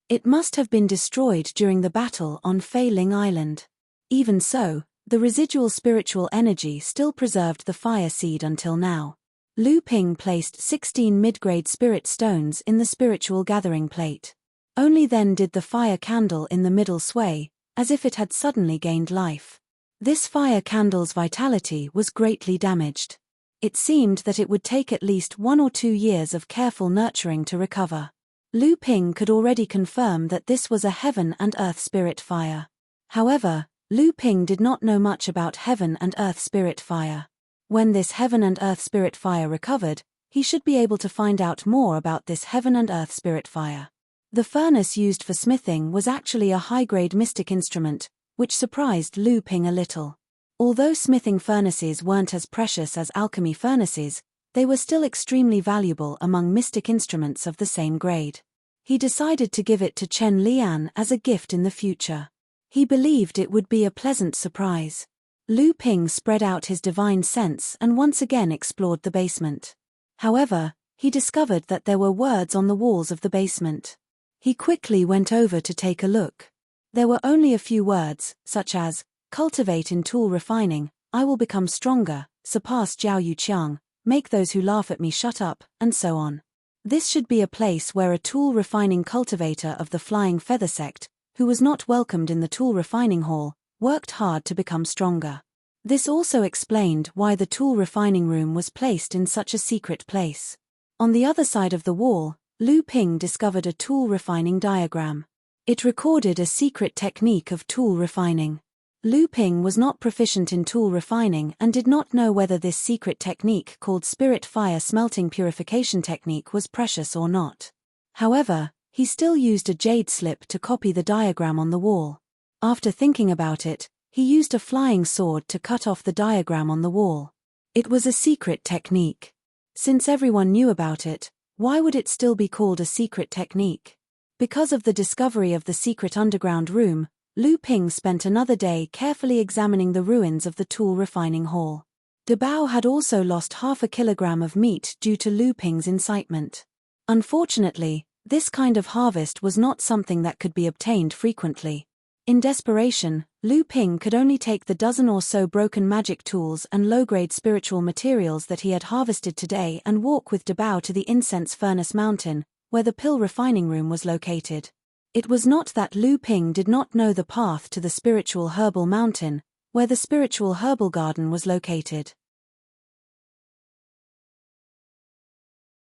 It must have been destroyed during the battle on Fei Ling Island. Even so, the residual spiritual energy still preserved the fire seed until now. Lu Ping placed 16 mid-grade spirit stones in the spiritual gathering plate. Only then did the fire candle in the middle sway, as if it had suddenly gained life. This fire candle's vitality was greatly damaged. It seemed that it would take at least 1 or 2 years of careful nurturing to recover. Lu Ping could already confirm that this was a heaven and earth spirit fire. However, Lu Ping did not know much about heaven and earth spirit fire. When this heaven and earth spirit fire recovered, he should be able to find out more about this heaven and earth spirit fire. The furnace used for smithing was actually a high-grade mystic instrument, which surprised Lu Ping a little. Although smithing furnaces weren't as precious as alchemy furnaces, they were still extremely valuable among mystic instruments of the same grade. He decided to give it to Chen Lian as a gift in the future. He believed it would be a pleasant surprise. Lu Ping spread out his divine sense and once again explored the basement. However, he discovered that there were words on the walls of the basement. He quickly went over to take a look. There were only a few words, such as, cultivate in tool refining, I will become stronger, surpass Jiao Yu Qiang, make those who laugh at me shut up, and so on. This should be a place where a tool refining cultivator of the Flying Feather sect, who was not welcomed in the tool refining hall, worked hard to become stronger. This also explained why the tool refining room was placed in such a secret place. On the other side of the wall, Lu Ping discovered a tool refining diagram. It recorded a secret technique of tool refining. Lu Ping was not proficient in tool refining and did not know whether this secret technique called spirit fire smelting purification technique was precious or not. However, he still used a jade slip to copy the diagram on the wall. After thinking about it, he used a flying sword to cut off the diagram on the wall. It was a secret technique. Since everyone knew about it, why would it still be called a secret technique? Because of the discovery of the secret underground room, Lu Ping spent another day carefully examining the ruins of the tool refining hall. De Bao had also lost 1/2 kilogram of meat due to Lu Ping's incitement. Unfortunately, this kind of harvest was not something that could be obtained frequently. In desperation, Lu Ping could only take the dozen or so broken magic tools and low-grade spiritual materials that he had harvested today and walk with De Bao to the incense furnace mountain, where the pill refining room was located. It was not that Lu Ping did not know the path to the spiritual herbal mountain, where the spiritual herbal garden was located.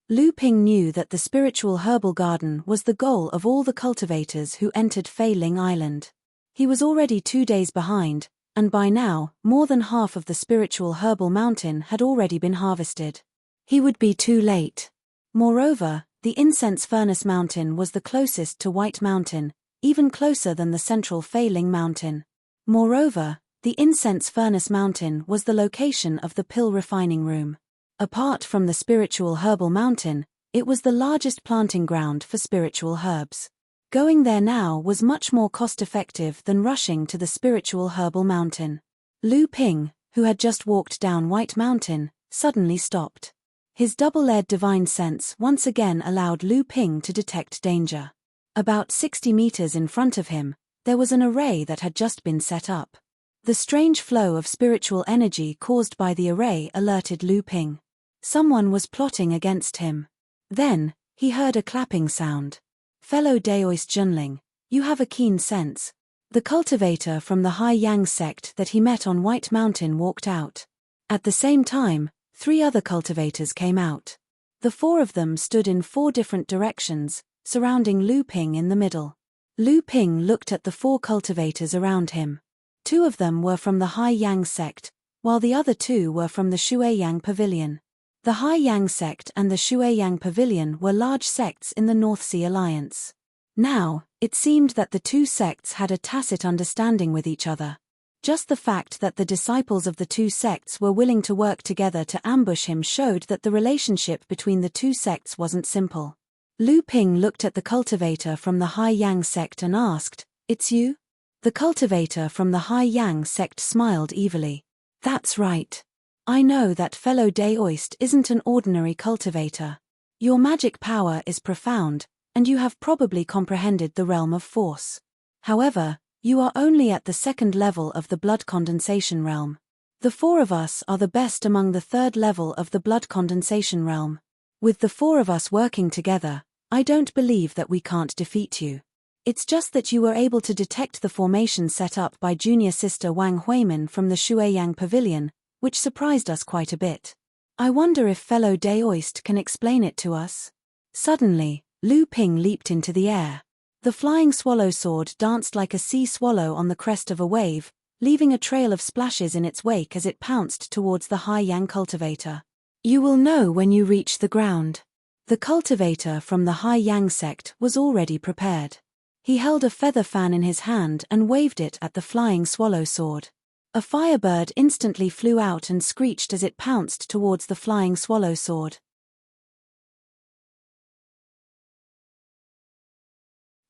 Lu Ping knew that the spiritual herbal garden was the goal of all the cultivators who entered Fei Ling Island. He was already 2 days behind, and by now, more than half of the spiritual herbal mountain had already been harvested. He would be too late. Moreover, the incense furnace mountain was the closest to White Mountain, even closer than the central Fei Ling Mountain. Moreover, the incense furnace mountain was the location of the pill refining room. Apart from the spiritual herbal mountain, it was the largest planting ground for spiritual herbs. Going there now was much more cost-effective than rushing to the spiritual herbal mountain. Lu Ping, who had just walked down White Mountain, suddenly stopped. His double-layered divine sense once again allowed Lu Ping to detect danger. About 60 meters in front of him, there was an array that had just been set up. The strange flow of spiritual energy caused by the array alerted Lu Ping. Someone was plotting against him. Then, he heard a clapping sound. Fellow Daoist Junling, you have a keen sense. The cultivator from the Hai Yang sect that he met on White Mountain walked out. At the same time, 3 other cultivators came out. The 4 of them stood in 4 different directions, surrounding Lu Ping in the middle. Lu Ping looked at the 4 cultivators around him. 2 of them were from the Hai Yang sect, while the other 2 were from the Shuiyang Pavilion. The Hai Yang sect and the Shuiyang Pavilion were large sects in the North Sea Alliance. Now, it seemed that the 2 sects had a tacit understanding with each other. Just the fact that the disciples of the 2 sects were willing to work together to ambush him showed that the relationship between the 2 sects wasn't simple. Lu Ping looked at the cultivator from the Hai Yang sect and asked, "It's you?" The cultivator from the Hai Yang sect smiled evilly. "That's right. I know that fellow Daoist isn't an ordinary cultivator. Your magic power is profound, and you have probably comprehended the realm of force. However, you are only at the 2nd level of the blood condensation realm. The 4 of us are the best among the 3rd level of the blood condensation realm. With the 4 of us working together, I don't believe that we can't defeat you. It's just that you were able to detect the formation set up by junior sister Wang Huimin from the Shuiyang Pavilion, which surprised us quite a bit. I wonder if fellow Daoist can explain it to us." Suddenly, Lu Ping leaped into the air. The flying swallow sword danced like a sea swallow on the crest of a wave, leaving a trail of splashes in its wake as it pounced towards the Hai Yang cultivator. "You will know when you reach the ground." The cultivator from the Hai Yang sect was already prepared. He held a feather fan in his hand and waved it at the flying swallow sword. A firebird instantly flew out and screeched as it pounced towards the flying swallow sword.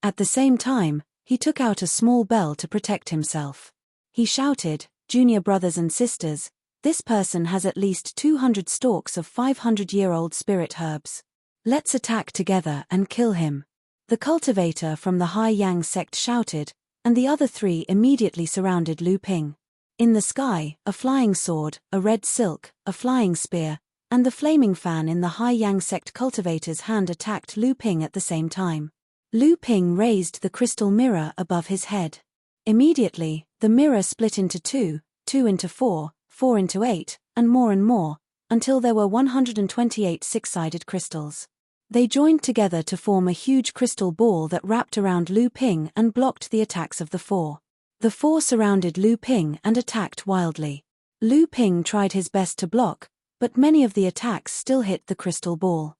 At the same time, he took out a small bell to protect himself. He shouted, "Junior brothers and sisters, this person has at least 200 stalks of 500-year-old spirit herbs. Let's attack together and kill him." The cultivator from the Hai Yang sect shouted, and the other three immediately surrounded Lu Ping. In the sky, a flying sword, a red silk, a flying spear, and the flaming fan in the Hai Yang sect cultivator's hand attacked Lu Ping at the same time. Lu Ping raised the crystal mirror above his head. Immediately, the mirror split into two, two into four, four into eight, and more, until there were 128 six-sided crystals. They joined together to form a huge crystal ball that wrapped around Lu Ping and blocked the attacks of the four. The four surrounded Lu Ping and attacked wildly. Lu Ping tried his best to block, but many of the attacks still hit the crystal ball.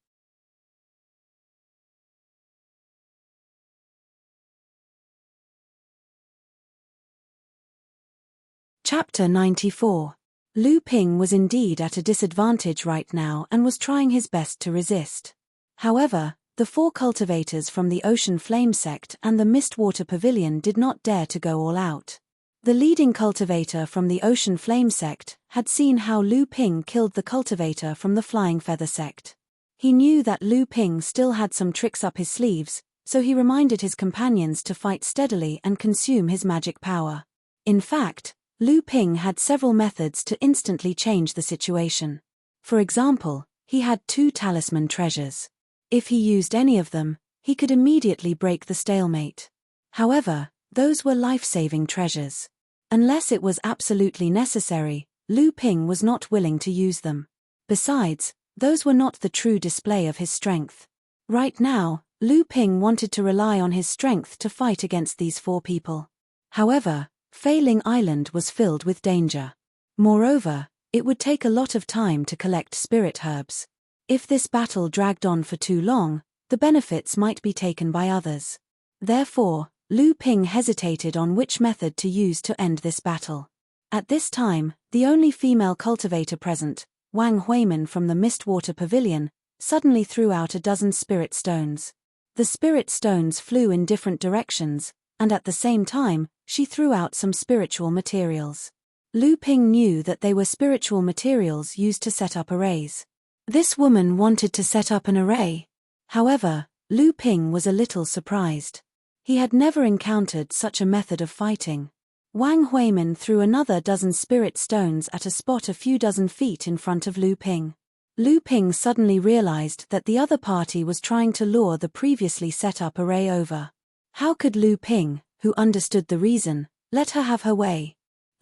Chapter 94. Lu Ping was indeed at a disadvantage right now and was trying his best to resist. However, the four cultivators from the Ocean Flame sect and the Mistwater Pavilion did not dare to go all out. The leading cultivator from the Ocean Flame sect had seen how Lu Ping killed the cultivator from the Flying Feather sect. He knew that Lu Ping still had some tricks up his sleeves, so he reminded his companions to fight steadily and consume his magic power. In fact, Lu Ping had several methods to instantly change the situation. For example, he had 2 talisman treasures. If he used any of them, he could immediately break the stalemate. However, those were life-saving treasures. Unless it was absolutely necessary, Lu Ping was not willing to use them. Besides, those were not the true display of his strength. Right now, Lu Ping wanted to rely on his strength to fight against these 4 people. However, Failing Island was filled with danger. Moreover, it would take a lot of time to collect spirit herbs. If this battle dragged on for too long, the benefits might be taken by others. Therefore, Lu Ping hesitated on which method to use to end this battle. At this time, the only female cultivator present, Wang Huimin from the Mistwater Pavilion, suddenly threw out a dozen spirit stones. The spirit stones flew in different directions, and at the same time, she threw out some spiritual materials. Lu Ping knew that they were spiritual materials used to set up arrays. This woman wanted to set up an array. However, Lu Ping was a little surprised. He had never encountered such a method of fighting. Wang Huimin threw another dozen spirit stones at a spot a few dozen feet in front of Lu Ping. Lu Ping suddenly realized that the other party was trying to lure the previously set up array over. How could Lu Ping, who understood the reason, let her have her way?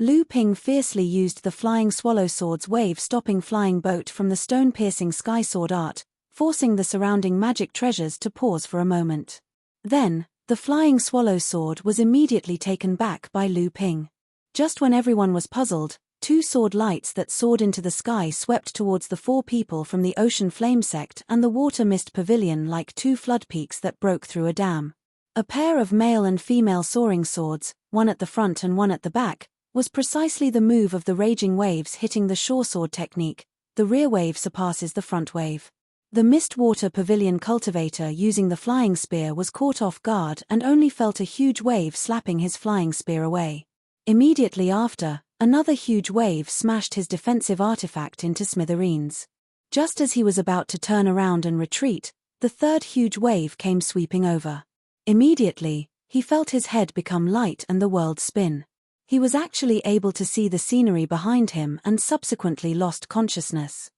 Lu Ping fiercely used the flying swallow sword's wave-stopping flying boat from the stone-piercing sky sword art, forcing the surrounding magic treasures to pause for a moment. Then, the flying swallow sword was immediately taken back by Lu Ping. Just when everyone was puzzled, 2 sword lights that soared into the sky swept towards the 4 people from the Ocean Flame sect and the Water Mist Pavilion like 2 flood peaks that broke through a dam. A pair of male and female soaring swords, one at the front and one at the back, was precisely the move of the raging waves hitting the shore sword technique. The rear wave surpasses the front wave. The Mistwater Pavilion cultivator using the flying spear was caught off guard and only felt a huge wave slapping his flying spear away. Immediately after, another huge wave smashed his defensive artifact into smithereens. Just as he was about to turn around and retreat, the third huge wave came sweeping over. Immediately, he felt his head become light and the world spin. He was actually able to see the scenery behind him and subsequently lost consciousness.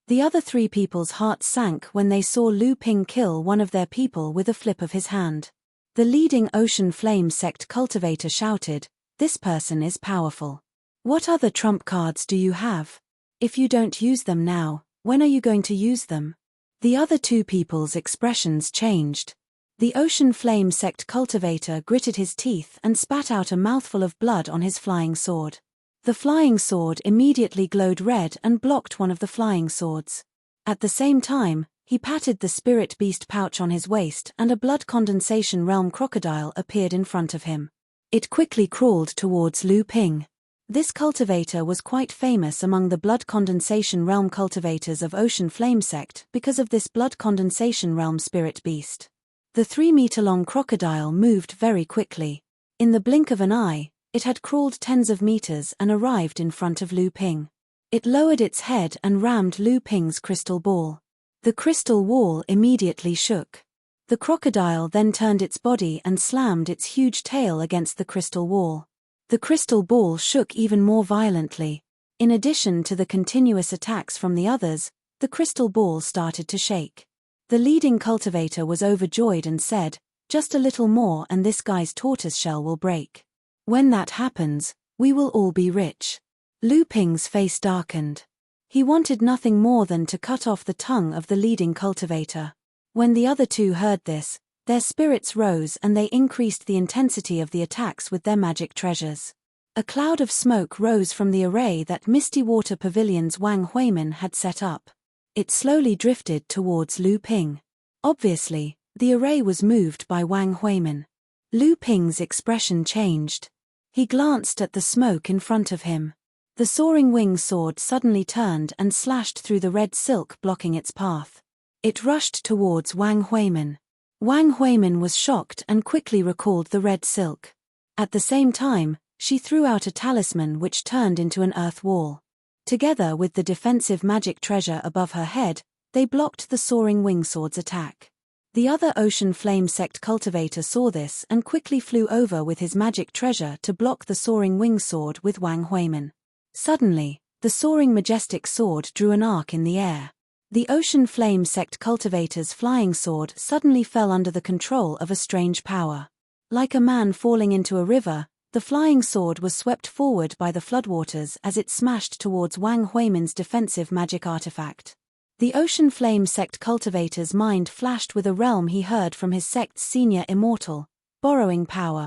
The other 3 people's hearts sank when they saw Lu Ping kill one of their people with a flip of his hand. The leading Ocean Flame sect cultivator shouted, "This person is powerful. What other trump cards do you have? If you don't use them now, when are you going to use them?" The other 2 people's expressions changed. The Ocean Flame sect cultivator gritted his teeth and spat out a mouthful of blood on his flying sword. The flying sword immediately glowed red and blocked one of the flying swords. At the same time, he patted the spirit beast pouch on his waist and a blood condensation realm crocodile appeared in front of him. It quickly crawled towards Lu Ping. This cultivator was quite famous among the blood condensation realm cultivators of Ocean Flame sect because of this blood condensation realm spirit beast. The 3-meter-long crocodile moved very quickly. In the blink of an eye, it had crawled tens of meters and arrived in front of Lu Ping. It lowered its head and rammed Lu Ping's crystal ball. The crystal wall immediately shook. The crocodile then turned its body and slammed its huge tail against the crystal wall. The crystal ball shook even more violently. In addition to the continuous attacks from the others, the crystal ball started to shake. The leading cultivator was overjoyed and said, "Just a little more and this guy's tortoise shell will break. When that happens, we will all be rich." Lu Ping's face darkened. He wanted nothing more than to cut off the tongue of the leading cultivator. When the other two heard this, their spirits rose and they increased the intensity of the attacks with their magic treasures. A cloud of smoke rose from the array that Misty Water Pavilion's Wang Huimin had set up. It slowly drifted towards Lu Ping. Obviously, the array was moved by Wang Huimin. Lu Ping's expression changed. He glanced at the smoke in front of him. The soaring wing sword suddenly turned and slashed through the red silk blocking its path. It rushed towards Wang Huimin. Wang Huimin was shocked and quickly recalled the red silk. At the same time, she threw out a talisman which turned into an earth wall. Together with the defensive magic treasure above her head, they blocked the soaring wing sword's attack. The other Ocean Flame Sect cultivator saw this and quickly flew over with his magic treasure to block the soaring wing sword with Wang Huimin. Suddenly, the soaring majestic sword drew an arc in the air. The Ocean Flame Sect cultivator's flying sword suddenly fell under the control of a strange power. Like a man falling into a river, the flying sword was swept forward by the floodwaters as it smashed towards Wang Huimin's defensive magic artifact. The Ocean Flame Sect cultivator's mind flashed with a realm he heard from his sect's senior immortal, borrowing power.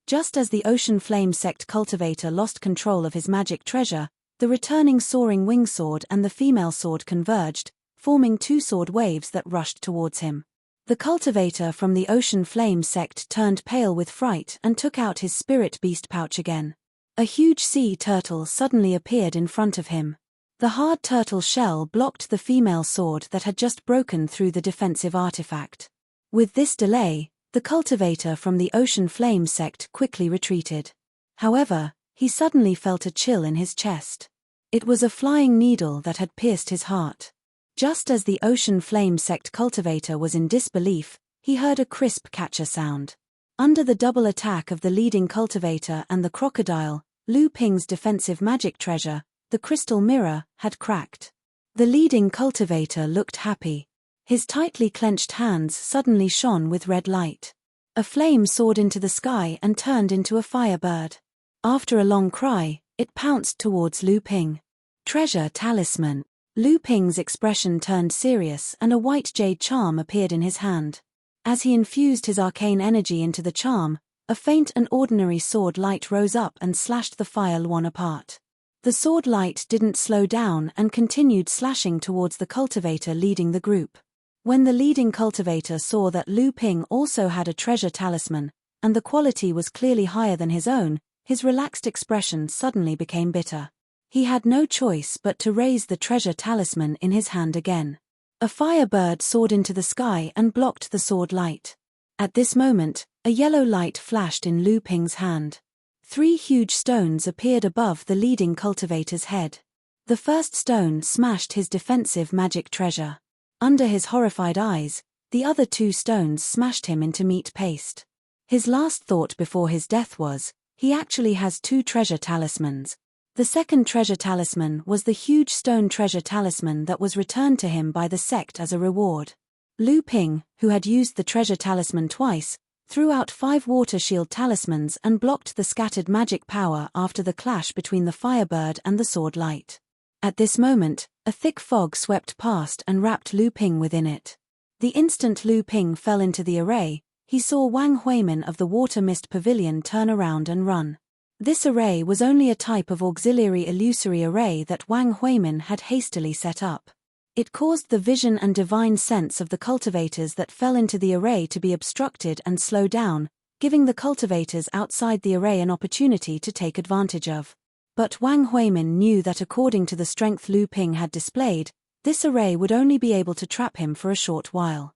Just as the Ocean Flame Sect cultivator lost control of his magic treasure, the returning soaring wing sword and the female sword converged, forming two sword waves that rushed towards him. The cultivator from the Ocean Flame Sect turned pale with fright and took out his spirit beast pouch again. A huge sea turtle suddenly appeared in front of him. The hard turtle shell blocked the female sword that had just broken through the defensive artifact. With this delay, the cultivator from the Ocean Flame Sect quickly retreated. However, he suddenly felt a chill in his chest. It was a flying needle that had pierced his heart. Just as the Ocean Flame Sect cultivator was in disbelief, he heard a crisp catcher sound. Under the double attack of the leading cultivator and the crocodile, Lu Ping's defensive magic treasure, the crystal mirror, had cracked. The leading cultivator looked happy. His tightly clenched hands suddenly shone with red light. A flame soared into the sky and turned into a firebird. After a long cry, it pounced towards Lu Ping. Treasure talisman. Lu Ping's expression turned serious and a white jade charm appeared in his hand. As he infused his arcane energy into the charm, a faint and ordinary sword light rose up and slashed the fire luan apart. The sword light didn't slow down and continued slashing towards the cultivator leading the group. When the leading cultivator saw that Lu Ping also had a treasure talisman, and the quality was clearly higher than his own, his relaxed expression suddenly became bitter. He had no choice but to raise the treasure talisman in his hand again. A firebird soared into the sky and blocked the sword light. At this moment, a yellow light flashed in Lu Ping's hand. 3 huge stones appeared above the leading cultivator's head. The first stone smashed his defensive magic treasure. Under his horrified eyes, the other 2 stones smashed him into meat paste. His last thought before his death was, he actually has 2 treasure talismans. The second treasure talisman was the huge stone treasure talisman that was returned to him by the sect as a reward. Lu Ping, who had used the treasure talisman twice, threw out 5 water shield talismans and blocked the scattered magic power after the clash between the firebird and the sword light. At this moment, a thick fog swept past and wrapped Lu Ping within it. The instant Lu Ping fell into the array, he saw Wang Huimin of the Water Mist Pavilion turn around and run. This array was only a type of auxiliary illusory array that Wang Huimin had hastily set up. It caused the vision and divine sense of the cultivators that fell into the array to be obstructed and slow down, giving the cultivators outside the array an opportunity to take advantage of. But Wang Huimin knew that according to the strength Lu Ping had displayed, this array would only be able to trap him for a short while.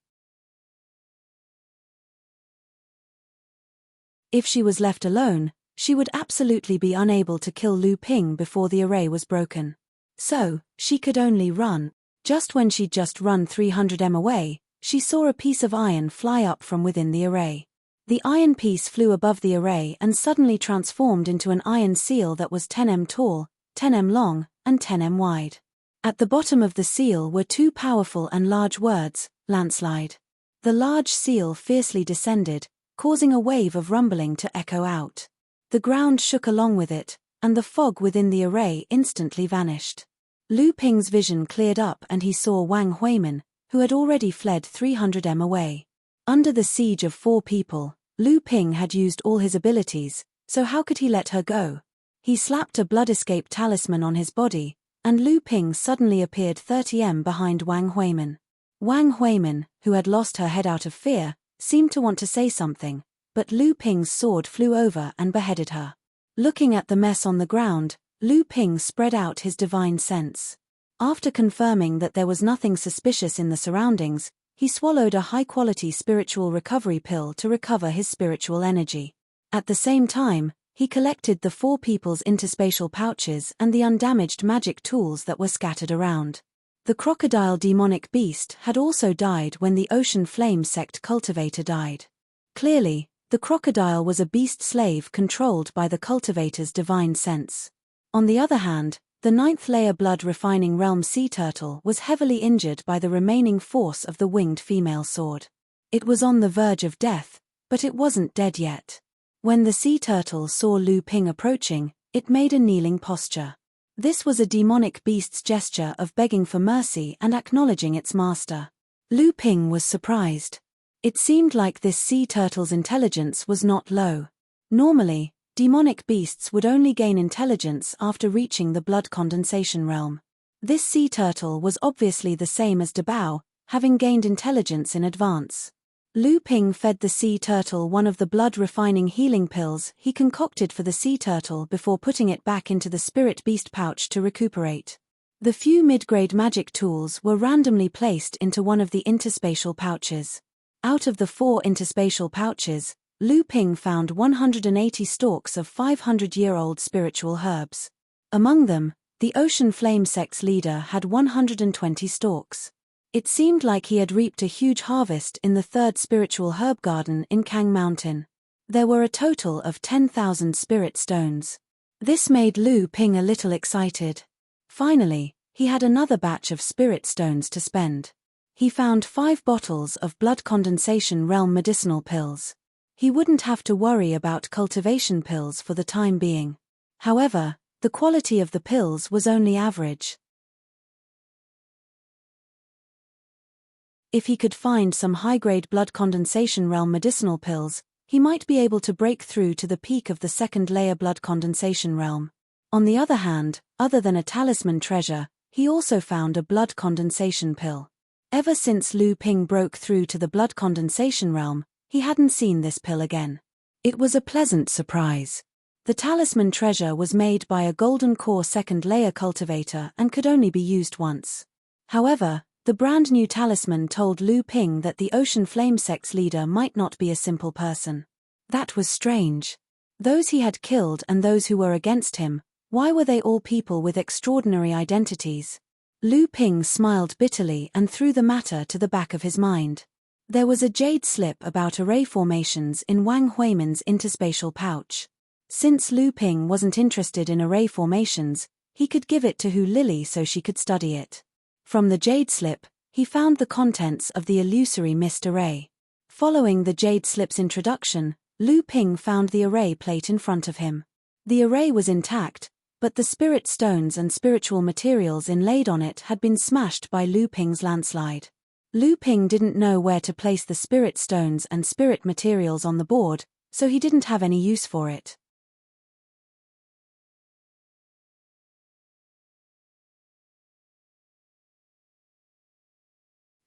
If she was left alone, she would absolutely be unable to kill Lu Ping before the array was broken. So, she could only run. Just when she'd just run 300 m away, she saw a piece of iron fly up from within the array. The iron piece flew above the array and suddenly transformed into an iron seal that was 10 m tall, 10 m long, and 10 m wide. At the bottom of the seal were two powerful and large words, landslide. The large seal fiercely descended, causing a wave of rumbling to echo out. The ground shook along with it, and the fog within the array instantly vanished. Lu Ping's vision cleared up and he saw Wang Huimin, who had already fled 300 m away. Under the siege of 4 people, Lu Ping had used all his abilities, so how could he let her go? He slapped a blood escape talisman on his body, and Lu Ping suddenly appeared 30 m behind Wang Huimin. Wang Huimin, who had lost her head out of fear, seemed to want to say something, but Lu Ping's sword flew over and beheaded her. Looking at the mess on the ground, Lu Ping spread out his divine sense. After confirming that there was nothing suspicious in the surroundings, he swallowed a high-quality spiritual recovery pill to recover his spiritual energy. At the same time, he collected the 4 people's interspatial pouches and the undamaged magic tools that were scattered around. The crocodile demonic beast had also died when the ocean flame sect cultivator died. Clearly, the crocodile was a beast slave controlled by the cultivator's divine sense. On the other hand, the 9th layer blood refining realm sea turtle was heavily injured by the remaining force of the winged female sword. It was on the verge of death, but it wasn't dead yet. When the sea turtle saw Lu Ping approaching, it made a kneeling posture. This was a demonic beast's gesture of begging for mercy and acknowledging its master. Lu Ping was surprised. It seemed like this sea turtle's intelligence was not low. Normally, demonic beasts would only gain intelligence after reaching the blood condensation realm. This sea turtle was obviously the same as Dabao, having gained intelligence in advance. Lu Ping fed the sea turtle one of the blood-refining healing pills he concocted for the sea turtle before putting it back into the spirit beast pouch to recuperate. The few mid-grade magic tools were randomly placed into one of the interspatial pouches. Out of the 4 interspatial pouches, Lu Ping found 180 stalks of 500-year-old spiritual herbs. Among them, the Ocean Flame sect's leader had 120 stalks. It seemed like he had reaped a huge harvest in the 3rd spiritual herb garden in Kang Mountain. There were a total of 10,000 spirit stones. This made Lu Ping a little excited. Finally, he had another batch of spirit stones to spend. He found 5 bottles of blood condensation realm medicinal pills. He wouldn't have to worry about cultivation pills for the time being. However, the quality of the pills was only average. If he could find some high-grade blood condensation realm medicinal pills, he might be able to break through to the peak of the 2nd layer blood condensation realm. On the other hand, other than a talisman treasure, he also found a blood condensation pill. Ever since Lu Ping broke through to the blood condensation realm, he hadn't seen this pill again. It was a pleasant surprise. The talisman treasure was made by a golden core 2nd layer cultivator and could only be used once. However, the brand new talisman told Lu Ping that the Ocean Flame sect's leader might not be a simple person. That was strange. Those he had killed and those who were against him, why were they all people with extraordinary identities? Lu Ping smiled bitterly and threw the matter to the back of his mind. There was a jade slip about array formations in Wang Huimin's interspatial pouch. Since Lu Ping wasn't interested in array formations, he could give it to Hu Lily so she could study it. From the jade slip, he found the contents of the illusory mist array. Following the jade slip's introduction, Lu Ping found the array plate in front of him. The array was intact, but the spirit stones and spiritual materials inlaid on it had been smashed by Lu Ping's landslide. Lu Ping didn't know where to place the spirit stones and spirit materials on the board, so he didn't have any use for it.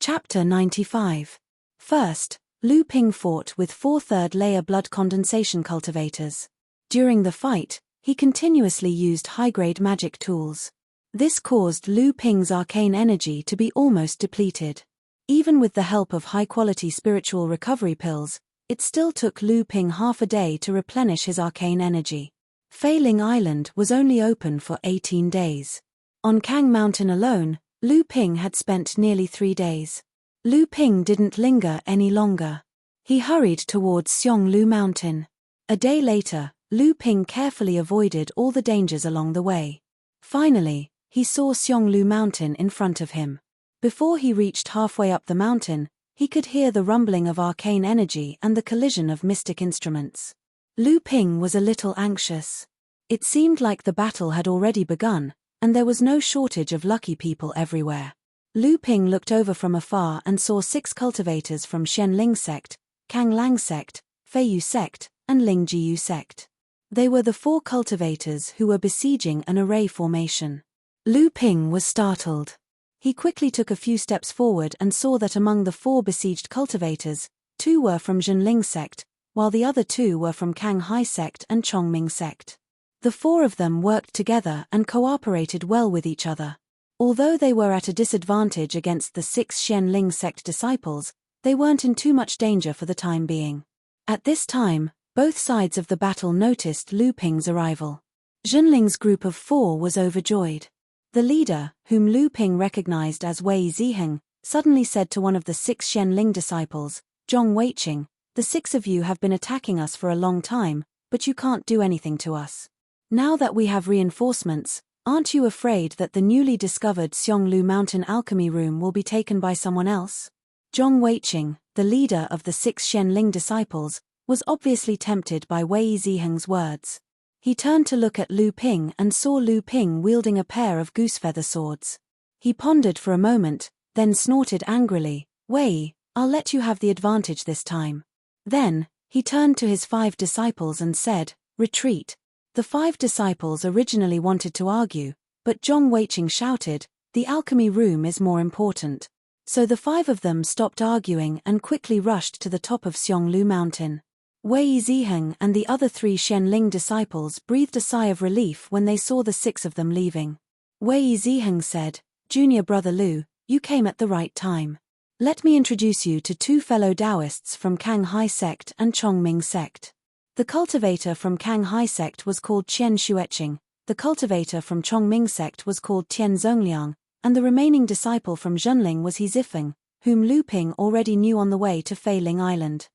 Chapter 95. First, Lu Ping fought with 4 third-layer blood condensation cultivators. During the fight, he continuously used high-grade magic tools. This caused Lu Ping's arcane energy to be almost depleted. Even with the help of high-quality spiritual recovery pills, it still took Lu Ping half a day to replenish his arcane energy. Failing Island was only open for 18 days. On Kang Mountain alone, Lu Ping had spent nearly 3 days. Lu Ping didn't linger any longer. He hurried towards Xionglu Mountain. A day later, Lu Ping carefully avoided all the dangers along the way. Finally, he saw Xionglu Mountain in front of him. Before he reached halfway up the mountain, he could hear the rumbling of arcane energy and the collision of mystic instruments. Lu Ping was a little anxious. It seemed like the battle had already begun, and there was no shortage of lucky people everywhere. Lu Ping looked over from afar and saw 6 cultivators from Xianling sect, Kang Lang sect, Feiyu sect, and Ling Jiyu sect. They were the 4 cultivators who were besieging an array formation. Lu Ping was startled. He quickly took a few steps forward and saw that among the 4 besieged cultivators, 2 were from Zhenling sect, while the other 2 were from Kang Hai sect and Chongming sect. The 4 of them worked together and cooperated well with each other. Although they were at a disadvantage against the 6 Xianling sect disciples, they weren't in too much danger for the time being. At this time, both sides of the battle noticed Lu Ping's arrival. Zhenling's group of 4 was overjoyed. The leader, whom Lu Ping recognized as Wei Ziheng, suddenly said to one of the 6 Xianling disciples, Zhong Weiqing, "The 6 of you have been attacking us for a long time, but you can't do anything to us. Now that we have reinforcements, aren't you afraid that the newly discovered Xionglu Mountain alchemy room will be taken by someone else?" Zhong Weiqing, the leader of the 6 Xianling disciples, was obviously tempted by Wei Ziheng's words. He turned to look at Lu Ping and saw Lu Ping wielding a pair of goosefeather swords. He pondered for a moment, then snorted angrily, "Wei, I'll let you have the advantage this time." Then, he turned to his 5 disciples and said, "Retreat." The 5 disciples originally wanted to argue, but Zhong Weiqing shouted, "The alchemy room is more important." So the 5 of them stopped arguing and quickly rushed to the top of Xionglu Mountain. Wei Ziheng and the other 3 Xianling disciples breathed a sigh of relief when they saw the 6 of them leaving. Wei Ziheng said, "Junior brother Lu, you came at the right time. Let me introduce you to 2 fellow Taoists from Kang Hai sect and Chongming sect." The cultivator from Kang Hai sect was called Qian Xueqing, the cultivator from Chongming sect was called Tian Zongliang, and the remaining disciple from Zhenling was He Zifeng, whom Lu Ping already knew on the way to Feiling Island.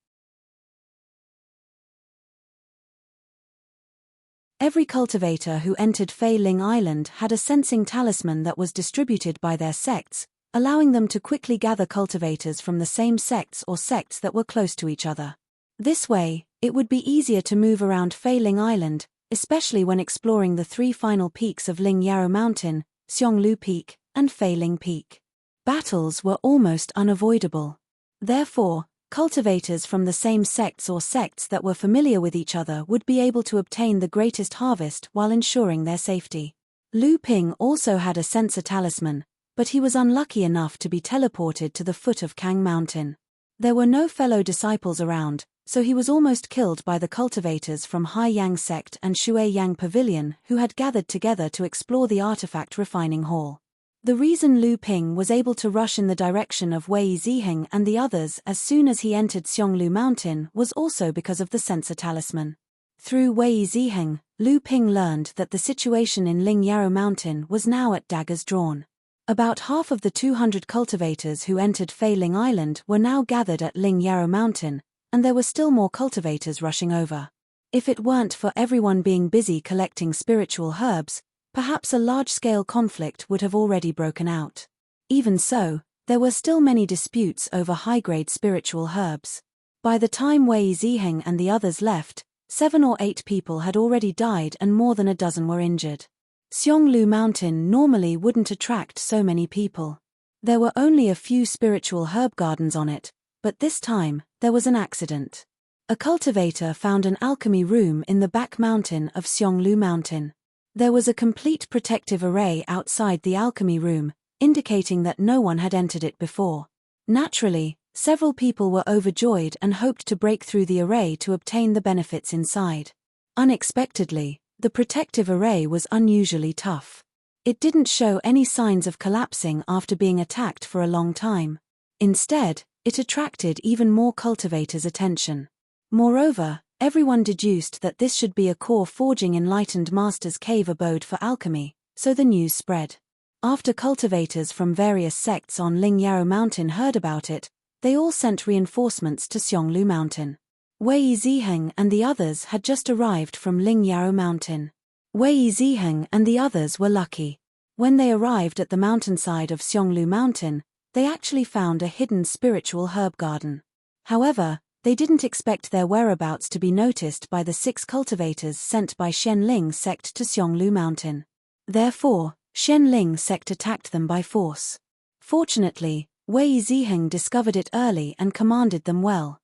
Every cultivator who entered Feiling Island had a sensing talisman that was distributed by their sects, allowing them to quickly gather cultivators from the same sects or sects that were close to each other. This way, it would be easier to move around Feiling Island, especially when exploring the 3 final peaks of Ling Yarrow Mountain, Xionglu Peak, and Feiling Peak. Battles were almost unavoidable. Therefore, cultivators from the same sects or sects that were familiar with each other would be able to obtain the greatest harvest while ensuring their safety. Lu Ping also had a sensor talisman, but he was unlucky enough to be teleported to the foot of Kang Mountain. There were no fellow disciples around, so he was almost killed by the cultivators from Hai Yang sect and Shui Yang Pavilion who had gathered together to explore the artifact refining hall. The reason Lu Ping was able to rush in the direction of Wei Ziheng and the others as soon as he entered Xionglu Mountain was also because of the sensor talisman. Through Wei Ziheng, Lu Ping learned that the situation in Ling Yarrow Mountain was now at daggers drawn. About half of the 200 cultivators who entered Feiling Island were now gathered at Ling Yarrow Mountain, and there were still more cultivators rushing over. If it weren't for everyone being busy collecting spiritual herbs, perhaps a large-scale conflict would have already broken out. Even so, there were still many disputes over high-grade spiritual herbs. By the time Wei Ziheng and the others left, 7 or 8 people had already died and more than a dozen were injured. Xionglu Mountain normally wouldn't attract so many people. There were only a few spiritual herb gardens on it, but this time, there was an accident. A cultivator found an alchemy room in the back mountain of Xionglu Mountain. There was a complete protective array outside the alchemy room, indicating that no one had entered it before. Naturally, several people were overjoyed and hoped to break through the array to obtain the benefits inside. Unexpectedly, the protective array was unusually tough. It didn't show any signs of collapsing after being attacked for a long time. Instead, it attracted even more cultivators' attention. Moreover, everyone deduced that this should be a core forging enlightened master's cave abode for alchemy, so the news spread. After cultivators from various sects on Lingyao Mountain heard about it, they all sent reinforcements to Xionglu Mountain. Wei Ziheng and the others had just arrived from Lingyao Mountain. Wei Ziheng and the others were lucky. When they arrived at the mountainside of Xionglu Mountain, they actually found a hidden spiritual herb garden. However, they didn't expect their whereabouts to be noticed by the 6 cultivators sent by Shenling sect to Xionglu Mountain. Therefore, Shenling sect attacked them by force. Fortunately, Wei Ziheng discovered it early and commanded them well.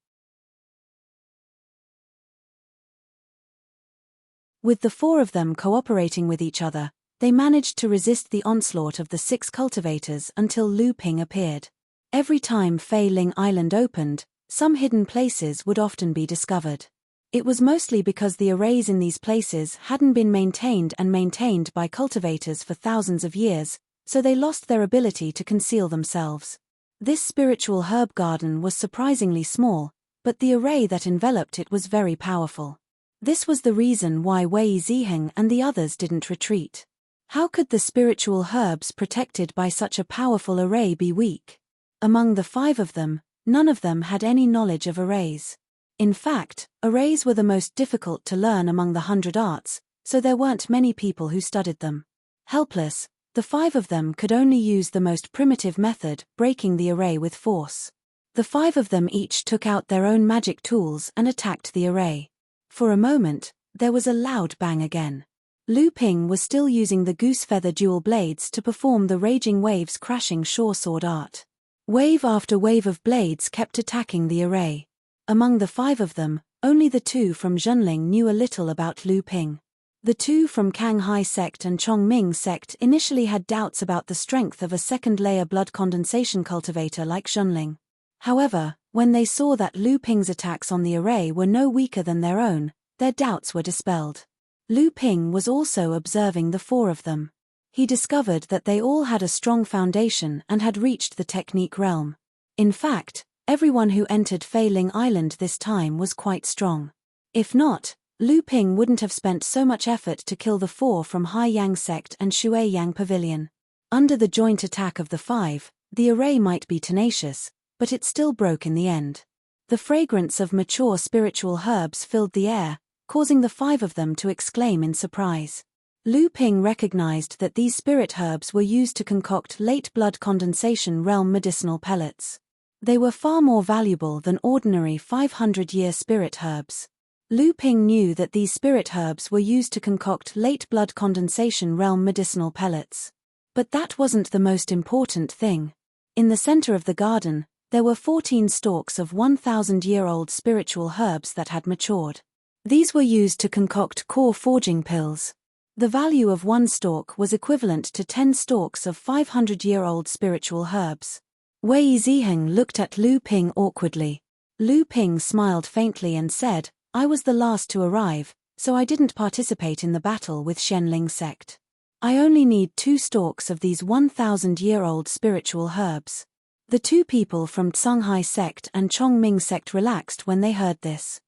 With the 4 of them cooperating with each other, they managed to resist the onslaught of the 6 cultivators until Lu Ping appeared. Every time Fei Ling Island opened, some hidden places would often be discovered. It was mostly because the arrays in these places hadn't been maintained by cultivators for thousands of years, so they lost their ability to conceal themselves. This spiritual herb garden was surprisingly small, but the array that enveloped it was very powerful. This was the reason why Wei Ziheng and the others didn't retreat. How could the spiritual herbs protected by such a powerful array be weak? Among the 5 of them, none of them had any knowledge of arrays. In fact, arrays were the most difficult to learn among the 100 arts, so there weren't many people who studied them. Helpless, the 5 of them could only use the most primitive method, breaking the array with force. The 5 of them each took out their own magic tools and attacked the array. For a moment, there was a loud bang again. Lu Ping was still using the goose feather dual blades to perform the raging waves crashing shore sword art. Wave after wave of blades kept attacking the array. Among the 5 of them, only the 2 from Zhenling knew a little about Lu Ping. The 2 from Kanghai sect and Chongming sect initially had doubts about the strength of a second-layer blood condensation cultivator like Zhenling. However, when they saw that Lu Ping's attacks on the array were no weaker than their own, their doubts were dispelled. Lu Ping was also observing the 4 of them. He discovered that they all had a strong foundation and had reached the technique realm. In fact, everyone who entered Fei Ling Island this time was quite strong. If not, Lu Ping wouldn't have spent so much effort to kill the 4 from Hai Yang sect and Shui Yang Pavilion. Under the joint attack of the 5, the array might be tenacious, but it still broke in the end. The fragrance of mature spiritual herbs filled the air, causing the 5 of them to exclaim in surprise. Lu Ping recognized that these spirit herbs were used to concoct late blood condensation realm medicinal pellets. They were far more valuable than ordinary 500-year spirit herbs. Lu Ping knew that these spirit herbs were used to concoct late blood condensation realm medicinal pellets. But that wasn't the most important thing. In the center of the garden, there were 14 stalks of 1,000-year-old spiritual herbs that had matured. These were used to concoct core forging pills. The value of 1 stalk was equivalent to 10 stalks of 500-year-old spiritual herbs. Wei Ziheng looked at Lu Ping awkwardly. Lu Ping smiled faintly and said, "I was the last to arrive, so I didn't participate in the battle with Shenling sect. I only need 2 stalks of these 1,000-year-old spiritual herbs." The 2 people from Tsunghai sect and Chongming sect relaxed when they heard this.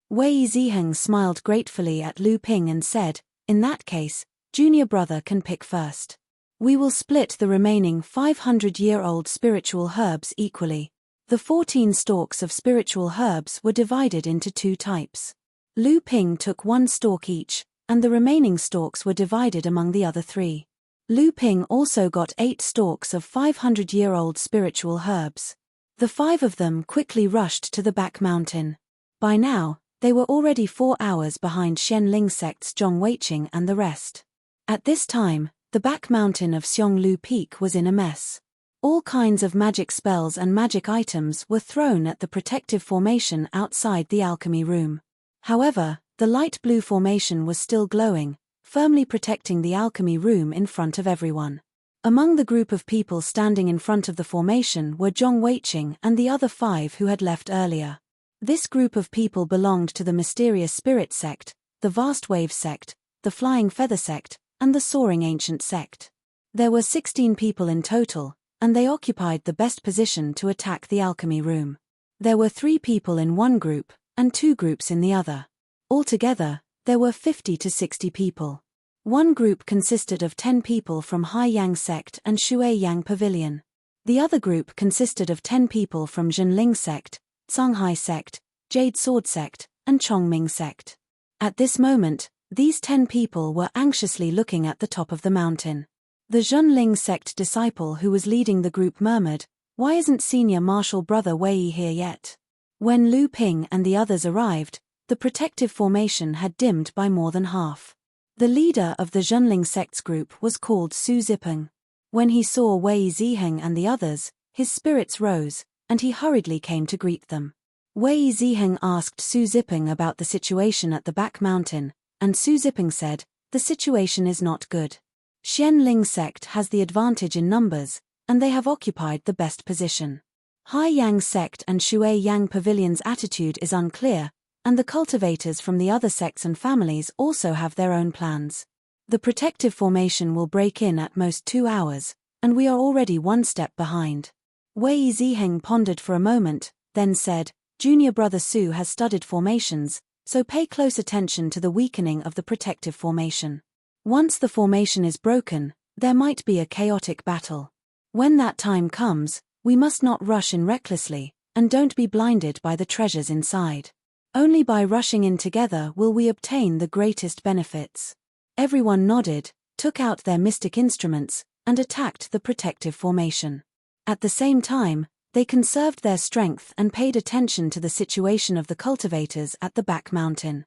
Wei Ziheng smiled gratefully at Lu Ping and said, "In that case, junior brother can pick first. We will split the remaining 500-year-old spiritual herbs equally." The 14 stalks of spiritual herbs were divided into 2 types. Lu Ping took 1 stalk each, and the remaining stalks were divided among the other 3. Lu Ping also got 8 stalks of 500-year-old spiritual herbs. The 5 of them quickly rushed to the back mountain. By now, they were already 4 hours behind Shenling sect's Zhong Weiqing and the rest. At this time, the back mountain of Xionglu Peak was in a mess. All kinds of magic spells and magic items were thrown at the protective formation outside the alchemy room. However, the light blue formation was still glowing, firmly protecting the alchemy room in front of everyone. Among the group of people standing in front of the formation were Zhong Weiqing and the other 5 who had left earlier. This group of people belonged to the Mysterious Spirit sect, the Vast Wave sect, the Flying Feather sect, and the Soaring Ancient sect. There were 16 people in total, and they occupied the best position to attack the alchemy room. There were 3 people in one group, and 2 groups in the other. Altogether, there were 50 to 60 people. One group consisted of 10 people from Haiyang sect and Shuiyang Pavilion. The other group consisted of 10 people from Zhenling sect, Songhai sect, Jade Sword sect, and Chongming sect. At this moment, these 10 people were anxiously looking at the top of the mountain. The Zhenling sect disciple who was leading the group murmured, "Why isn't senior marshal brother Wei here yet?" When Lu Ping and the others arrived, the protective formation had dimmed by more than half. The leader of the Zhenling sect's group was called Su Zipeng. When he saw Wei Ziheng and the others, his spirits rose, and he hurriedly came to greet them. Wei Ziheng asked Su Zipeng about the situation at the back mountain, and Su Zipeng said, "The situation is not good. Xianling sect has the advantage in numbers, and they have occupied the best position. Haiyang sect and Shuiyang Pavilion's attitude is unclear, and the cultivators from the other sects and families also have their own plans. The protective formation will break in at most 2 hours, and we are already one step behind." Wei Ziheng pondered for a moment, then said, "Junior brother Su has studied formations, so pay close attention to the weakening of the protective formation. Once the formation is broken, there might be a chaotic battle. When that time comes, we must not rush in recklessly, and don't be blinded by the treasures inside. Only by rushing in together will we obtain the greatest benefits." Everyone nodded, took out their mystic instruments, and attacked the protective formation. At the same time, they conserved their strength and paid attention to the situation of the cultivators at the back mountain.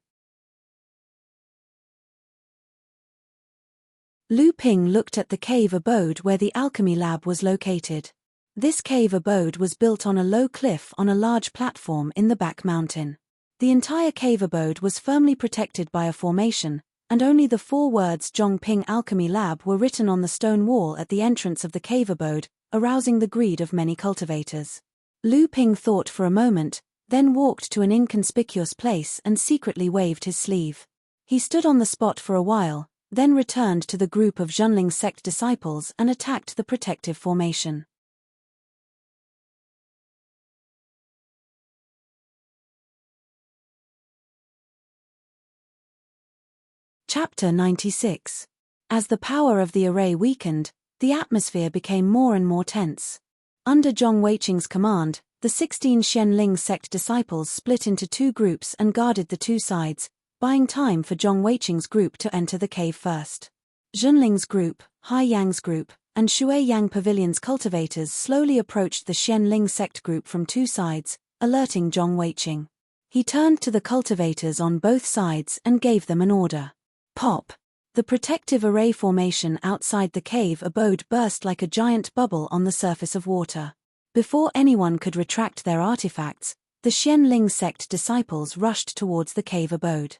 Lu Ping looked at the cave abode where the alchemy lab was located. This cave abode was built on a low cliff on a large platform in the back mountain. The entire cave abode was firmly protected by a formation, and only the 4 words Zhongping Alchemy Lab were written on the stone wall at the entrance of the cave abode, arousing the greed of many cultivators. Lu Ping thought for a moment, then walked to an inconspicuous place and secretly waved his sleeve. He stood on the spot for a while, then returned to the group of Zhenling sect disciples and attacked the protective formation. Chapter 96. As the power of the array weakened, the atmosphere became more and more tense. Under Zhong Weiqing's command, the 16 Xianling sect disciples split into 2 groups and guarded the 2 sides, buying time for Zhong Weiqing's group to enter the cave first. Zhenling's group, Haiyang's group, and Shuiyang Pavilion's cultivators slowly approached the Xianling sect group from 2 sides, alerting Zhong Weiqing. He turned to the cultivators on both sides and gave them an order. Pop! The protective array formation outside the cave abode burst like a giant bubble on the surface of water. Before anyone could retract their artifacts, the Xianling sect disciples rushed towards the cave abode.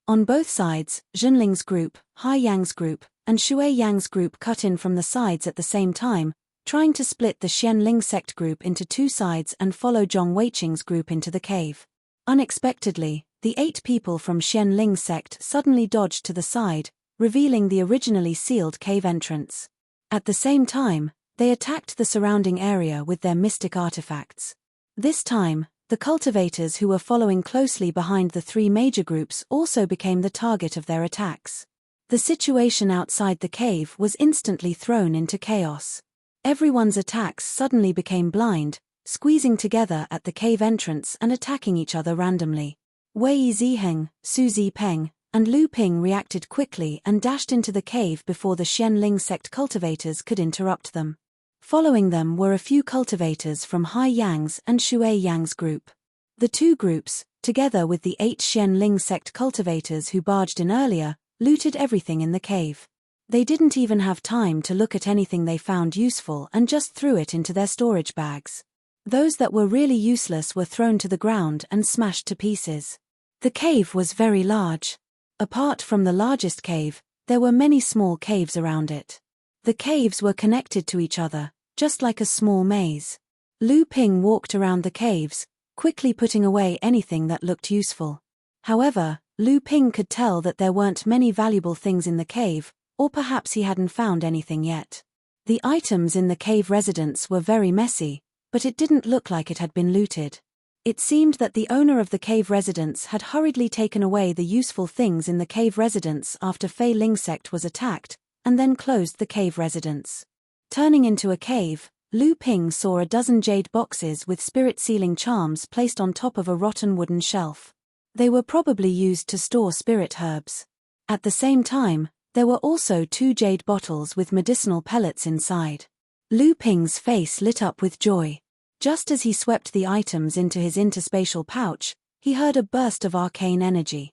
On both sides, Zhenling's group, Haiyang's group, and Shuiyang's group cut in from the sides at the same time, trying to split the Xianling sect group into 2 sides and follow Zhong Weiqing's group into the cave. Unexpectedly, the 8 people from Xianling sect suddenly dodged to the side, revealing the originally sealed cave entrance. At the same time, they attacked the surrounding area with their mystic artifacts. This time, the cultivators who were following closely behind the 3 major groups also became the target of their attacks. The situation outside the cave was instantly thrown into chaos. Everyone's attacks suddenly became blind, squeezing together at the cave entrance and attacking each other randomly. Wei Ziheng, Su Zipeng, and Lu Ping reacted quickly and dashed into the cave before the Xianling sect cultivators could interrupt them. Following them were a few cultivators from Haiyang's and Shuiyang's group. The 2 groups, together with the 8 Xianling sect cultivators who barged in earlier, looted everything in the cave. They didn't even have time to look at anything they found useful and just threw it into their storage bags. Those that were really useless were thrown to the ground and smashed to pieces. The cave was very large. Apart from the largest cave, there were many small caves around it. The caves were connected to each other, just like a small maze. Lu Ping walked around the caves, quickly putting away anything that looked useful. However, Lu Ping could tell that there weren't many valuable things in the cave, or perhaps he hadn't found anything yet. The items in the cave residence were very messy, but it didn't look like it had been looted. It seemed that the owner of the cave residence had hurriedly taken away the useful things in the cave residence after Fei Ling sect was attacked, and then closed the cave residence. Turning into a cave, Lu Ping saw a dozen jade boxes with spirit sealing charms placed on top of a rotten wooden shelf. They were probably used to store spirit herbs. At the same time, there were also 2 jade bottles with medicinal pellets inside. Lu Ping's face lit up with joy. Just as he swept the items into his interspatial pouch, he heard a burst of arcane energy.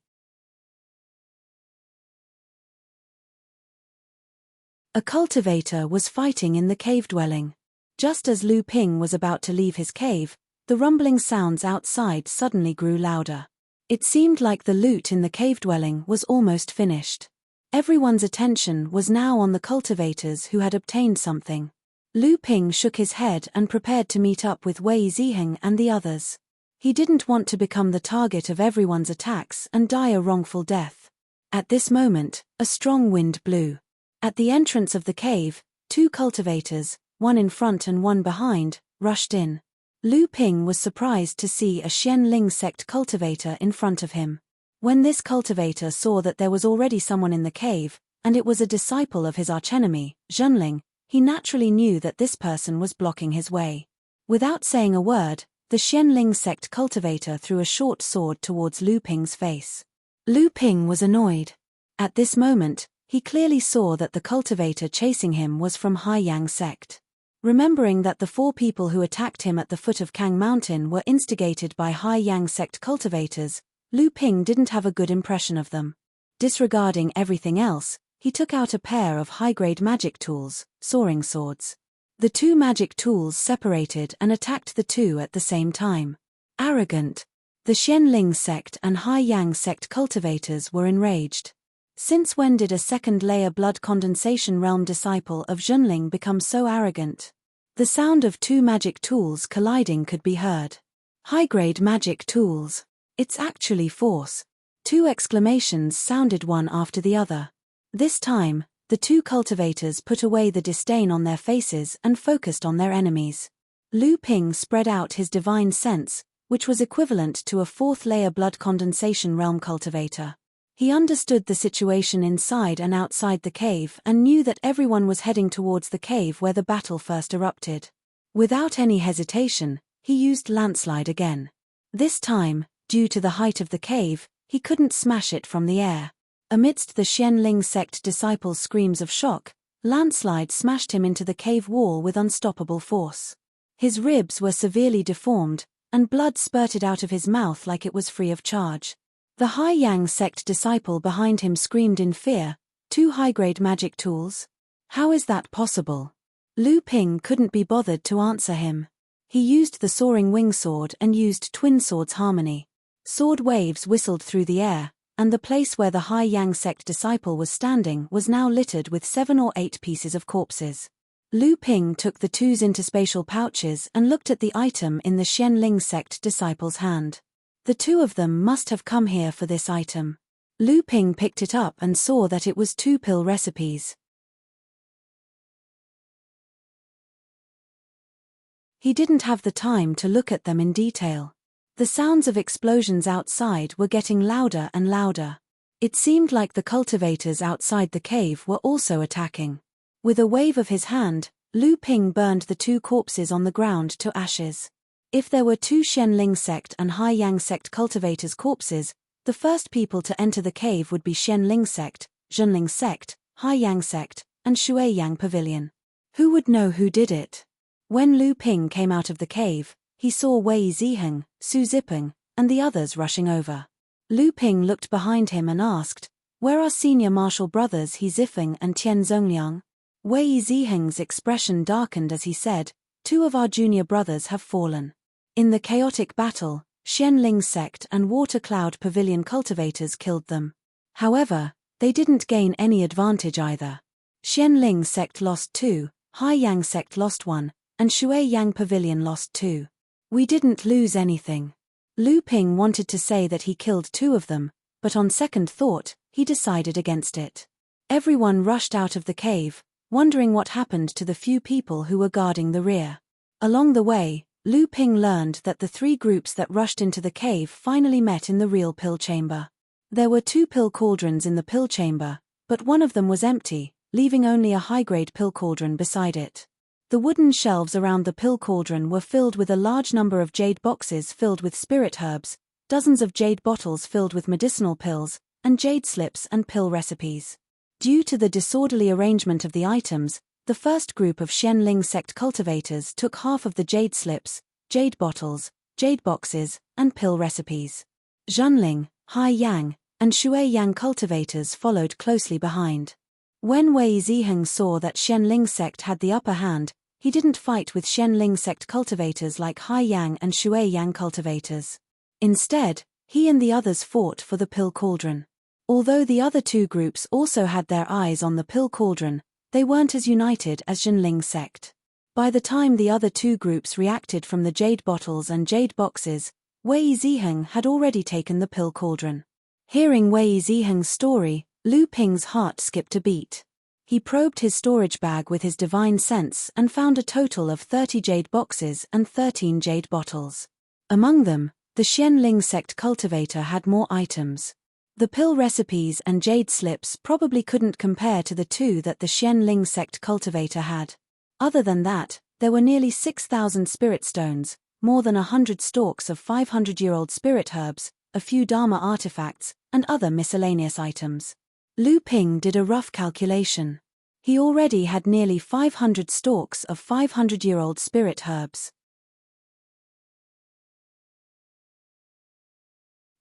A cultivator was fighting in the cave dwelling. Just as Lu Ping was about to leave his cave, the rumbling sounds outside suddenly grew louder. It seemed like the loot in the cave dwelling was almost finished. Everyone's attention was now on the cultivators who had obtained something. Lu Ping shook his head and prepared to meet up with Wei Ziheng and the others. He didn't want to become the target of everyone's attacks and die a wrongful death. At this moment, a strong wind blew. At the entrance of the cave, 2 cultivators, one in front and one behind, rushed in. Lu Ping was surprised to see a Xianling sect cultivator in front of him. When this cultivator saw that there was already someone in the cave, and it was a disciple of his archenemy, Zhenling, he naturally knew that this person was blocking his way. Without saying a word, the Xianling sect cultivator threw a short sword towards Lu Ping's face. Lu Ping was annoyed. At this moment, he clearly saw that the cultivator chasing him was from Haiyang sect. Remembering that the 4 people who attacked him at the foot of Kang Mountain were instigated by Haiyang sect cultivators, Lu Ping didn't have a good impression of them. Disregarding everything else, he took out a pair of high-grade magic tools, soaring swords. The 2 magic tools separated and attacked the 2 at the same time. Arrogant. The Xianling sect and Haiyang sect cultivators were enraged. Since when did a second-layer blood condensation realm disciple of Zhenling become so arrogant? The sound of 2 magic tools colliding could be heard. High-grade magic tools. It's actually force. 2 exclamations sounded one after the other. This time, the 2 cultivators put away the disdain on their faces and focused on their enemies. Lu Ping spread out his divine sense, which was equivalent to a 4th-layer blood condensation realm cultivator. He understood the situation inside and outside the cave and knew that everyone was heading towards the cave where the battle first erupted. Without any hesitation, he used landslide again. This time, due to the height of the cave, he couldn't smash it from the air. Amidst the Xianling sect disciples' screams of shock, landslide smashed him into the cave wall with unstoppable force. His ribs were severely deformed, and blood spurted out of his mouth like it was free of charge. The Haiyang sect disciple behind him screamed in fear, 2 high-grade magic tools? How is that possible? Lu Ping couldn't be bothered to answer him. He used the soaring wing sword and used twin swords harmony. Sword waves whistled through the air, and the place where the Haiyang sect disciple was standing was now littered with 7 or 8 pieces of corpses. Lu Ping took the 2's interspatial pouches and looked at the item in the Xianling sect disciple's hand. The 2 of them must have come here for this item. Lu Ping picked it up and saw that it was 2 pill recipes. He didn't have the time to look at them in detail. The sounds of explosions outside were getting louder and louder. It seemed like the cultivators outside the cave were also attacking. With a wave of his hand, Lu Ping burned the 2 corpses on the ground to ashes. If there were 2 Xianling sect and Haiyang sect cultivators' corpses, the first people to enter the cave would be Xianling sect, Zhenling sect, Haiyang sect, and Shuiyang Pavilion. Who would know who did it? When Lu Ping came out of the cave, he saw Wei Ziheng, Su Zipeng, and the others rushing over. Lu Ping looked behind him and asked, "Where are senior martial brothers He Zifeng and Tian Zongliang?" Wei Ziheng's expression darkened as he said, "2 of our junior brothers have fallen. In the chaotic battle, Xianling sect and Water Cloud Pavilion cultivators killed them. However, they didn't gain any advantage either. Xianling sect lost 2, Haiyang sect lost 1, and Shuiyang Pavilion lost 2. We didn't lose anything." Lu Ping wanted to say that he killed 2 of them, but on second thought, he decided against it. Everyone rushed out of the cave, wondering what happened to the few people who were guarding the rear. Along the way, Lu Ping learned that the three groups that rushed into the cave finally met in the real pill chamber. There were 2 pill cauldrons in the pill chamber, but one of them was empty, leaving only a high-grade pill cauldron beside it. The wooden shelves around the pill cauldron were filled with a large number of jade boxes filled with spirit herbs, dozens of jade bottles filled with medicinal pills, and jade slips and pill recipes. Due to the disorderly arrangement of the items, the first group of Xianling sect cultivators took half of the jade slips, jade bottles, jade boxes, and pill recipes. Zhenling, Hai Yang, and Shui Yang cultivators followed closely behind. When Wei Ziheng saw that Xianling sect had the upper hand, he didn't fight with Xianling sect cultivators like Hai Yang and Shui Yang cultivators. Instead, he and the others fought for the pill cauldron. Although the other 2 groups also had their eyes on the pill cauldron, they weren't as united as Zhenling sect. By the time the other 2 groups reacted from the jade bottles and jade boxes, Wei Ziheng had already taken the pill cauldron. Hearing Wei Ziheng's story, Lu Ping's heart skipped a beat. He probed his storage bag with his divine sense and found a total of 30 jade boxes and 13 jade bottles. Among them, the Xianling sect cultivator had more items. The pill recipes and jade slips probably couldn't compare to the 2 that the Xianling sect cultivator had. Other than that, there were nearly 6,000 spirit stones, more than 100 stalks of 500-year-old spirit herbs, a few Dharma artifacts, and other miscellaneous items. Lu Ping did a rough calculation. He already had nearly 500 stalks of 500-year-old spirit herbs.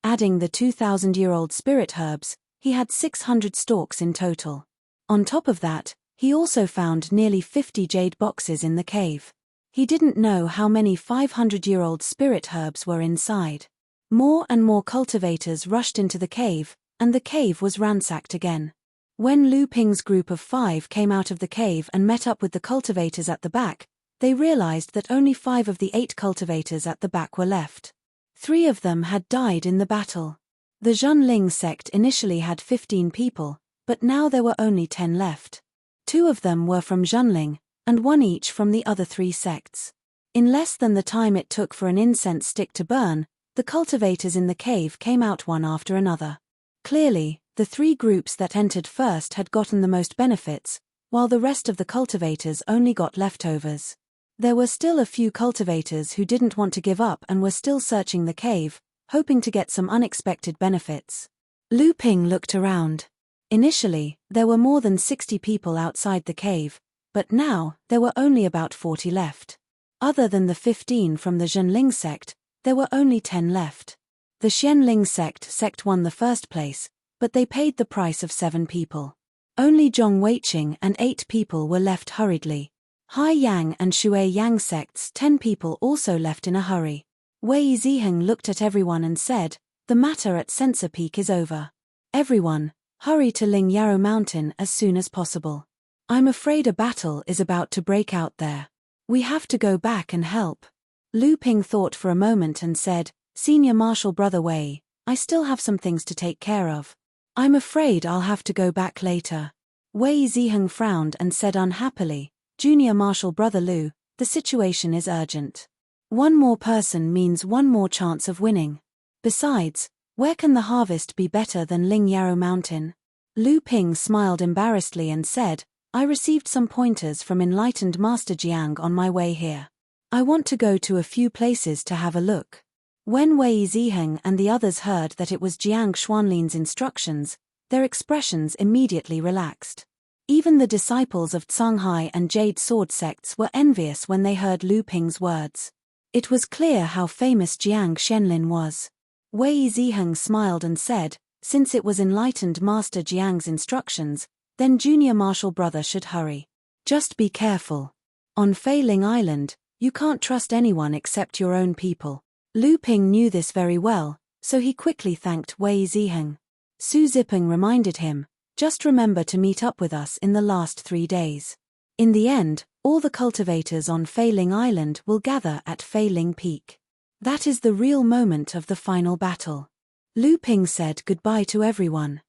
Adding the 2,000-year-old spirit herbs, he had 600 stalks in total. On top of that, he also found nearly 50 jade boxes in the cave. He didn't know how many 500-year-old spirit herbs were inside. More and more cultivators rushed into the cave, and the cave was ransacked again. When Lu Ping's group of 5 came out of the cave and met up with the cultivators at the back, they realized that only 5 of the 8 cultivators at the back were left. 3 of them had died in the battle. The Zhenling sect initially had 15 people, but now there were only 10 left. 2 of them were from Zhenling, and 1 each from the other 3 sects. In less than the time it took for an incense stick to burn, the cultivators in the cave came out one after another. Clearly, the 3 groups that entered first had gotten the most benefits, while the rest of the cultivators only got leftovers. There were still a few cultivators who didn't want to give up and were still searching the cave, hoping to get some unexpected benefits. Lu Ping looked around. Initially, there were more than 60 people outside the cave, but now, there were only about 40 left. Other than the 15 from the Zhenling sect, there were only 10 left. The Xianling sect won the first place, but they paid the price of 7 people. Only Zhong Weiqing and 8 people were left hurriedly. Hai Yang and Shui Yang sects 10 people also left in a hurry. Wei Ziheng looked at everyone and said, "The matter at Sensor Peak is over. Everyone, hurry to Ling Yarrow Mountain as soon as possible. I'm afraid a battle is about to break out there. We have to go back and help." Lu Ping thought for a moment and said, "Senior Marshal Brother Wei, I still have some things to take care of. I'm afraid I'll have to go back later." Wei Ziheng frowned and said unhappily, "Junior Marshal Brother Lu, the situation is urgent. 1 more person means 1 more chance of winning. Besides, where can the harvest be better than Ling Yarrow Mountain?" Lu Ping smiled embarrassedly and said, "I received some pointers from enlightened Master Jiang on my way here. I want to go to a few places to have a look." When Wei Ziheng and the others heard that it was Jiang Xuanlin's instructions, their expressions immediately relaxed. Even the disciples of Canghai and Jade Sword sects were envious when they heard Lu Ping's words. It was clear how famous Jiang Shenlin was. Wei Ziheng smiled and said, "Since it was enlightened Master Jiang's instructions, then Junior Marshal Brother should hurry. Just be careful. On Fei Ling Island, you can't trust anyone except your own people." Lu Ping knew this very well, so he quickly thanked Wei Ziheng. Su Zipeng reminded him, "Just remember to meet up with us in the last 3 days. In the end, all the cultivators on Fei Ling Island will gather at Fei Ling Peak. That is the real moment of the final battle." Lu Ping said goodbye to everyone.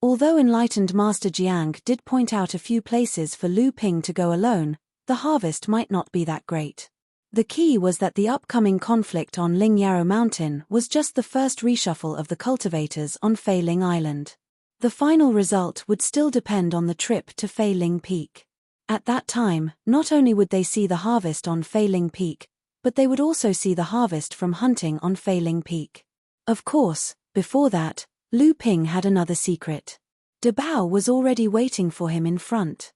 Although enlightened Master Jiang did point out a few places for Lu Ping to go alone, the harvest might not be that great. The key was that the upcoming conflict on Ling Yarrow Mountain was just the first reshuffle of the cultivators on Fei Ling Island. The final result would still depend on the trip to Fei Ling Peak. At that time, not only would they see the harvest on Fei Ling Peak, but they would also see the harvest from hunting on Fei Ling Peak. Of course, before that, Lu Ping had another secret. De Bao was already waiting for him in front.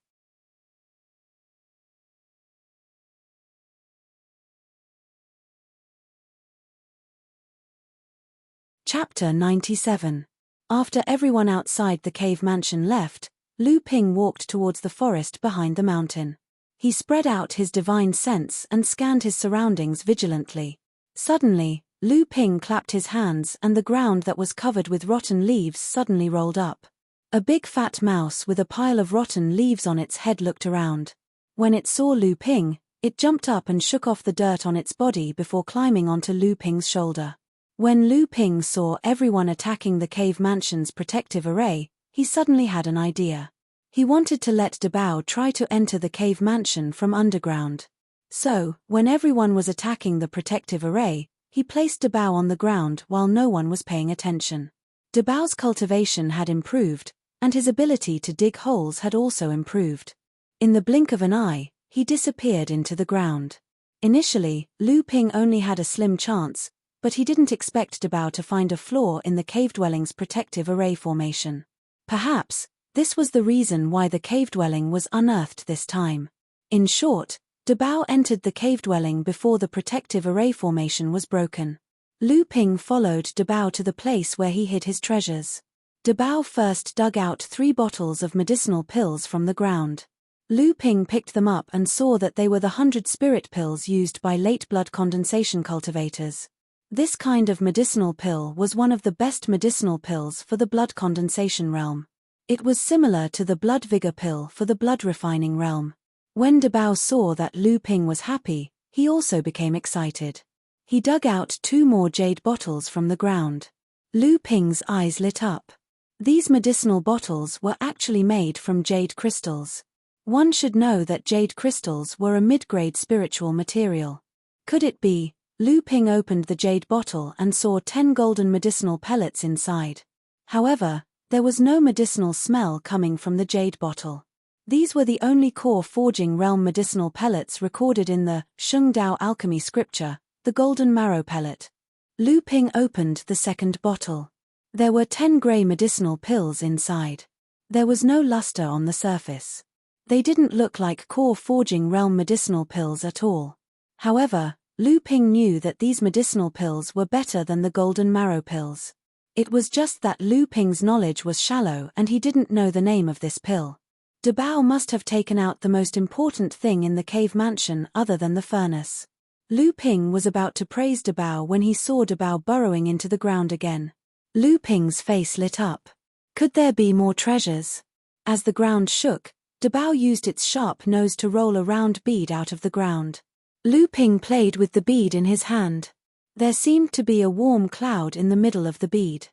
Chapter 97. After everyone outside the cave mansion left, Lu Ping walked towards the forest behind the mountain. He spread out his divine sense and scanned his surroundings vigilantly. Suddenly, Lu Ping clapped his hands and the ground that was covered with rotten leaves suddenly rolled up. A big fat mouse with a pile of rotten leaves on its head looked around. When it saw Lu Ping, it jumped up and shook off the dirt on its body before climbing onto Lu Ping's shoulder. When Lu Ping saw everyone attacking the cave mansion's protective array, he suddenly had an idea. He wanted to let De Bao try to enter the cave mansion from underground. So, when everyone was attacking the protective array, he placed De Bao on the ground while no one was paying attention. De Bao's cultivation had improved, and his ability to dig holes had also improved. In the blink of an eye, he disappeared into the ground. Initially, Lu Ping only had a slim chance, but he didn't expect De Bao to find a flaw in the cave dwelling's protective array formation. Perhaps, this was the reason why the cave dwelling was unearthed this time. In short, De Bao entered the cave dwelling before the protective array formation was broken. Lu Ping followed De Bao to the place where he hid his treasures. De Bao first dug out 3 bottles of medicinal pills from the ground. Lu Ping picked them up and saw that they were the 100 spirit pills used by late blood condensation cultivators. This kind of medicinal pill was one of the best medicinal pills for the blood condensation realm. It was similar to the blood vigor pill for the blood refining realm. When De Bao saw that Lu Ping was happy, he also became excited. He dug out 2 more jade bottles from the ground. Lu Ping's eyes lit up. These medicinal bottles were actually made from jade crystals. One should know that jade crystals were a mid-grade spiritual material. Could it be? Lu Ping opened the jade bottle and saw 10 golden medicinal pellets inside. However, there was no medicinal smell coming from the jade bottle. These were the only core forging realm medicinal pellets recorded in the Sheng Dao alchemy scripture, the golden marrow pellet. Lu Ping opened the second bottle. There were 10 grey medicinal pills inside. There was no luster on the surface. They didn't look like core forging realm medicinal pills at all. However, Lu Ping knew that these medicinal pills were better than the golden marrow pills. It was just that Lu Ping's knowledge was shallow and he didn't know the name of this pill. De Bao must have taken out the most important thing in the cave mansion other than the furnace. Lu Ping was about to praise De Bao when he saw De Bao burrowing into the ground again. Lu Ping's face lit up. Could there be more treasures? As the ground shook, De Bao used its sharp nose to roll a round bead out of the ground. Lu Ping played with the bead in his hand. There seemed to be a warm cloud in the middle of the bead.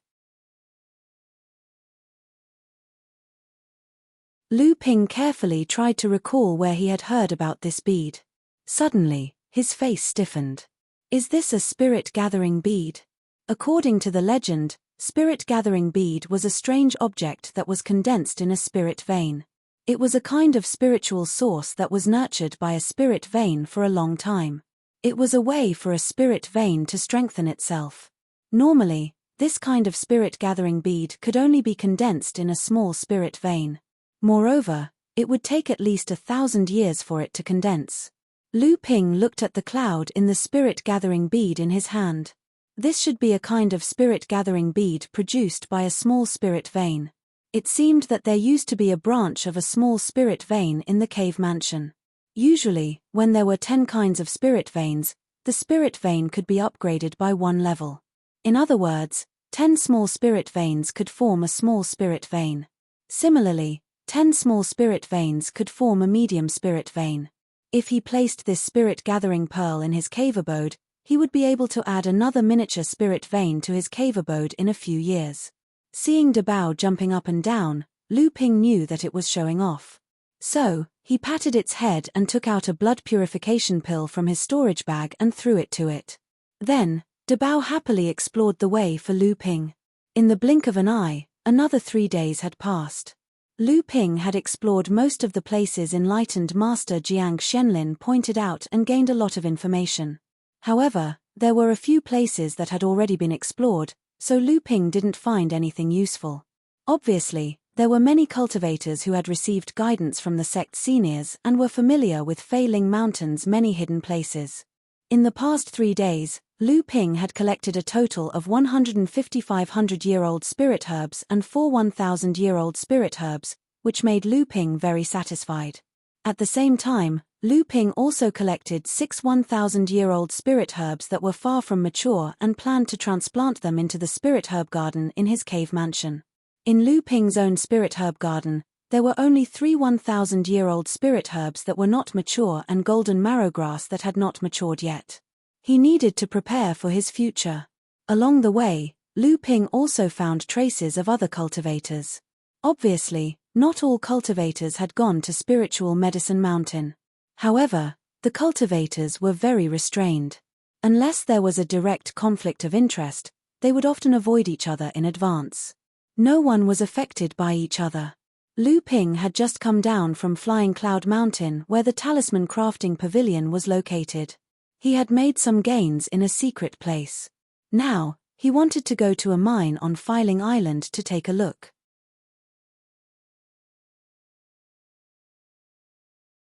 Lu Ping carefully tried to recall where he had heard about this bead. Suddenly, his face stiffened. Is this a spirit-gathering bead? According to the legend, spirit-gathering bead was a strange object that was condensed in a spirit vein. It was a kind of spiritual source that was nurtured by a spirit vein for a long time. It was a way for a spirit vein to strengthen itself. Normally, this kind of spirit-gathering bead could only be condensed in a small spirit vein. Moreover, it would take at least 1,000 years for it to condense. Lu Ping looked at the cloud in the spirit-gathering bead in his hand. This should be a kind of spirit-gathering bead produced by a small spirit vein. It seemed that there used to be a branch of a small spirit vein in the cave mansion. Usually, when there were 10 kinds of spirit veins, the spirit vein could be upgraded by 1 level. In other words, 10 small spirit veins could form a small spirit vein. Similarly, 10 small spirit veins could form a medium spirit vein. If he placed this spirit-gathering pearl in his cave abode, he would be able to add another miniature spirit vein to his cave abode in a few years. Seeing Dabao jumping up and down, Lu Ping knew that it was showing off. So, he patted its head and took out a blood purification pill from his storage bag and threw it to it. Then, Dabao happily explored the way for Lu Ping. In the blink of an eye, another 3 days had passed. Lu Ping had explored most of the places enlightened Master Jiang Shenlin pointed out and gained a lot of information. However, there were a few places that had already been explored, so Lu Ping didn't find anything useful. Obviously, there were many cultivators who had received guidance from the sect seniors and were familiar with Fei Ling Mountain's many hidden places. In the past 3 days, Lu Ping had collected a total of 150 500-year-old spirit herbs and 4 1,000-year-old spirit herbs, which made Lu Ping very satisfied. At the same time, Lu Ping also collected 6 1,000-year-old spirit herbs that were far from mature and planned to transplant them into the spirit herb garden in his cave mansion. In Lu Ping's own spirit herb garden, there were only 3 1,000-year-old spirit herbs that were not mature and golden marrowgrass that had not matured yet. He needed to prepare for his future. Along the way, Lu Ping also found traces of other cultivators. Obviously, not all cultivators had gone to Spiritual Medicine Mountain. However, the cultivators were very restrained. Unless there was a direct conflict of interest, they would often avoid each other in advance. No one was affected by each other. Lu Ping had just come down from Flying Cloud Mountain where the Talisman Crafting Pavilion was located. He had made some gains in a secret place. Now, he wanted to go to a mine on Filing Island to take a look.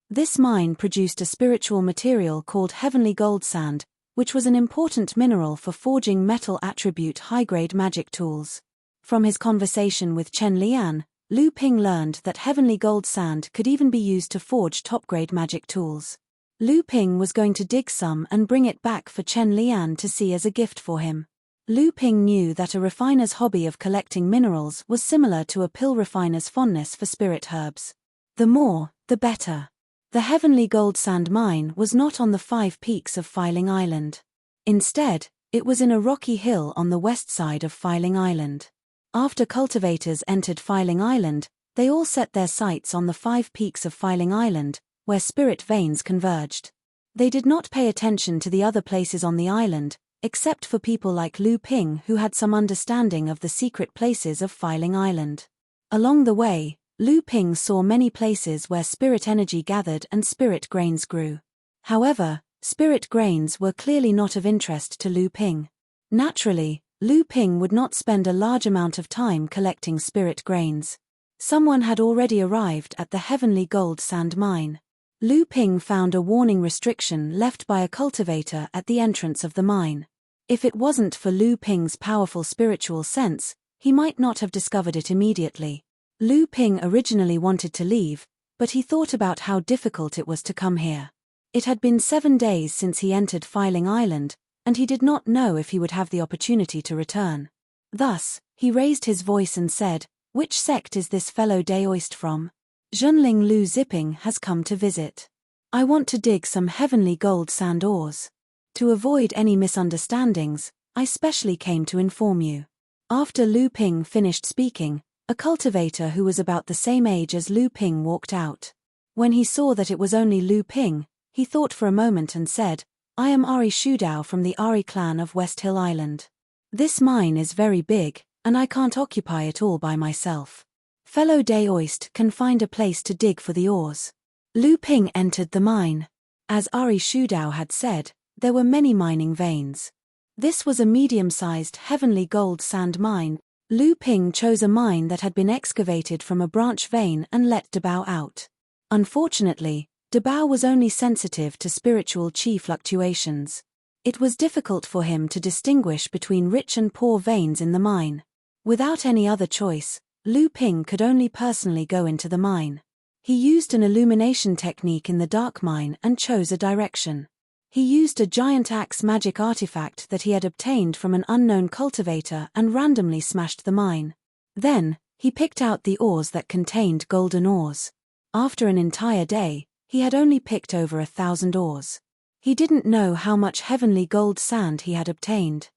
This mine produced a spiritual material called heavenly gold sand, which was an important mineral for forging metal attribute high-grade magic tools. From his conversation with Chen Lian, Lu Ping learned that heavenly gold sand could even be used to forge top-grade magic tools. Lu Ping was going to dig some and bring it back for Chen Lian to see as a gift for him. Lu Ping knew that a refiner's hobby of collecting minerals was similar to a pill refiner's fondness for spirit herbs. The more, the better. The heavenly gold sand mine was not on the 5 peaks of Filing Island. Instead, it was in a rocky hill on the west side of Filing Island. After cultivators entered Filing Island, they all set their sights on the 5 peaks of Filing Island, where spirit veins converged. They did not pay attention to the other places on the island, except for people like Lu Ping who had some understanding of the secret places of Filing Island. Along the way, Lu Ping saw many places where spirit energy gathered and spirit grains grew. However, spirit grains were clearly not of interest to Lu Ping. Naturally, Lu Ping would not spend a large amount of time collecting spirit grains. Someone had already arrived at the heavenly gold sand mine. Lu Ping found a warning restriction left by a cultivator at the entrance of the mine. If it wasn't for Lu Ping's powerful spiritual sense, he might not have discovered it immediately. Lu Ping originally wanted to leave, but he thought about how difficult it was to come here. It had been 7 days since he entered Filing Island, and he did not know if he would have the opportunity to return. Thus, he raised his voice and said, "Which sect is this fellow Daoist from? Zhenling Lu Zipping has come to visit. I want to dig some heavenly gold sand ores. To avoid any misunderstandings, I specially came to inform you." After Lu Ping finished speaking, a cultivator who was about the same age as Lu Ping walked out. When he saw that it was only Lu Ping, he thought for a moment and said, "I am Ari Shudao from the Ari clan of West Hill Island. This mine is very big, and I can't occupy it all by myself. Fellow Daoist can find a place to dig for the ores." Lu Ping entered the mine. As Ari Shudao had said, there were many mining veins. This was a medium-sized heavenly gold sand mine. Lu Ping chose a mine that had been excavated from a branch vein and let Dabao out. Unfortunately, Dabao was only sensitive to spiritual chi fluctuations. It was difficult for him to distinguish between rich and poor veins in the mine. Without any other choice, Lu Ping could only personally go into the mine. He used an illumination technique in the dark mine and chose a direction. He used a giant axe magic artifact that he had obtained from an unknown cultivator and randomly smashed the mine. Then, he picked out the ores that contained golden ores. After an entire day, he had only picked over 1,000 ores. He didn't know how much heavenly gold sand he had obtained.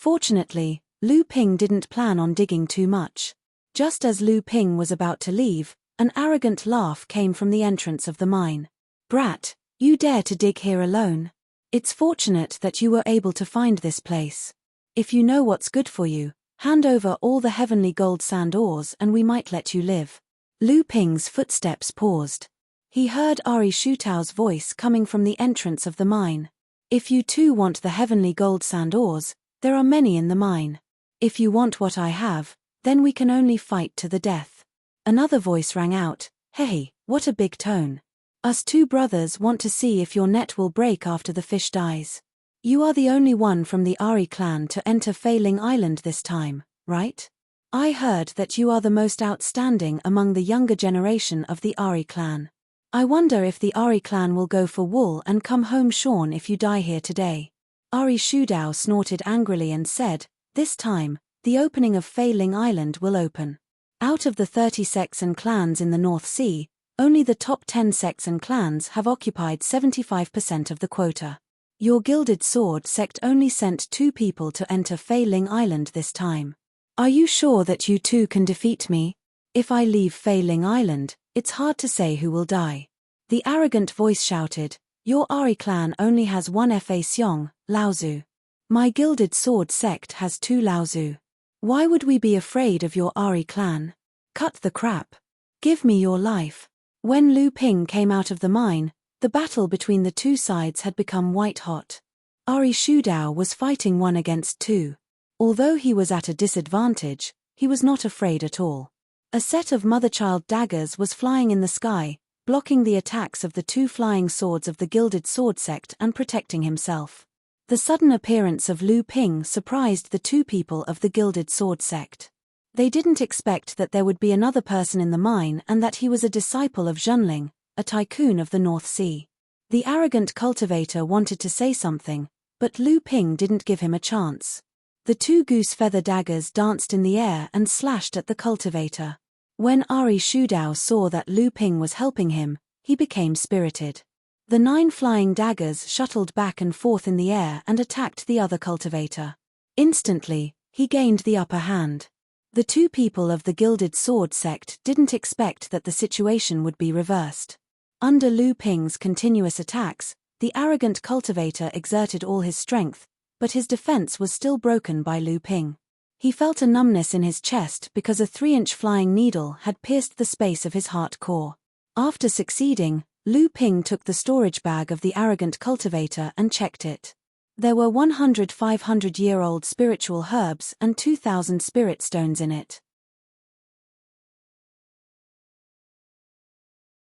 Fortunately, Lu Ping didn't plan on digging too much. Just as Lu Ping was about to leave, an arrogant laugh came from the entrance of the mine. "Brat, you dare to dig here alone? It's fortunate that you were able to find this place. If you know what's good for you, hand over all the heavenly gold sand ores and we might let you live." Lu Ping's footsteps paused. He heard Ari Shutao's voice coming from the entrance of the mine. "If you too want the heavenly gold sand ores, there are many in the mine. If you want what I have, then we can only fight to the death." Another voice rang out, "Hey, what a big tone. Us two brothers want to see if your net will break after the fish dies. You are the only one from the Ari clan to enter Failing Island this time, right? I heard that you are the most outstanding among the younger generation of the Ari clan. I wonder if the Ari clan will go for wool and come home shorn if you die here today." Ari Shudao snorted angrily and said, "This time, the opening of Failing Island will open. Out of the 30 sects and clans in the North Sea, only the top 10 sects and clans have occupied 75% of the quota. Your Gilded Sword sect only sent 2 people to enter Failing Island this time. Are you sure that you two can defeat me? If I leave Failing Island, it's hard to say who will die." The arrogant voice shouted, "Your Ari clan only has 1 Fa Xiong, Laozu. My Gilded Sword sect has 2 Laozu. Why would we be afraid of your Ari clan? Cut the crap. Give me your life." When Lu Ping came out of the mine, the battle between the two sides had become white hot. Ari Shudao was fighting 1 against 2. Although he was at a disadvantage, he was not afraid at all. A set of mother-child daggers was flying in the sky, blocking the attacks of the 2 flying swords of the Gilded Sword sect and protecting himself. The sudden appearance of Lu Ping surprised the 2 people of the Gilded Sword sect. They didn't expect that there would be another person in the mine and that he was a disciple of Zhenling, a tycoon of the North Sea. The arrogant cultivator wanted to say something, but Lu Ping didn't give him a chance. The 2 goose feather daggers danced in the air and slashed at the cultivator. When Ari Shudao saw that Lu Ping was helping him, he became spirited. The 9 flying daggers shuttled back and forth in the air and attacked the other cultivator. Instantly, he gained the upper hand. The 2 people of the Gilded Sword sect didn't expect that the situation would be reversed. Under Lu Ping's continuous attacks, the arrogant cultivator exerted all his strength, but his defense was still broken by Lu Ping. He felt a numbness in his chest because a 3-inch flying needle had pierced the space of his heart core. After succeeding, Lu Ping took the storage bag of the arrogant cultivator and checked it. There were 100 500-year-old spiritual herbs and 2,000 spirit stones in it.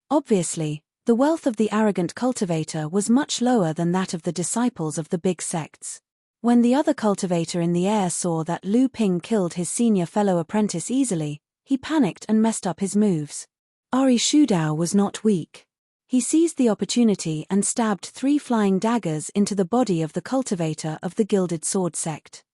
Obviously, the wealth of the arrogant cultivator was much lower than that of the disciples of the big sects. When the other cultivator in the air saw that Lu Ping killed his senior fellow apprentice easily, he panicked and messed up his moves. Ari Shudao was not weak. He seized the opportunity and stabbed 3 flying daggers into the body of the cultivator of the Gilded Sword sect.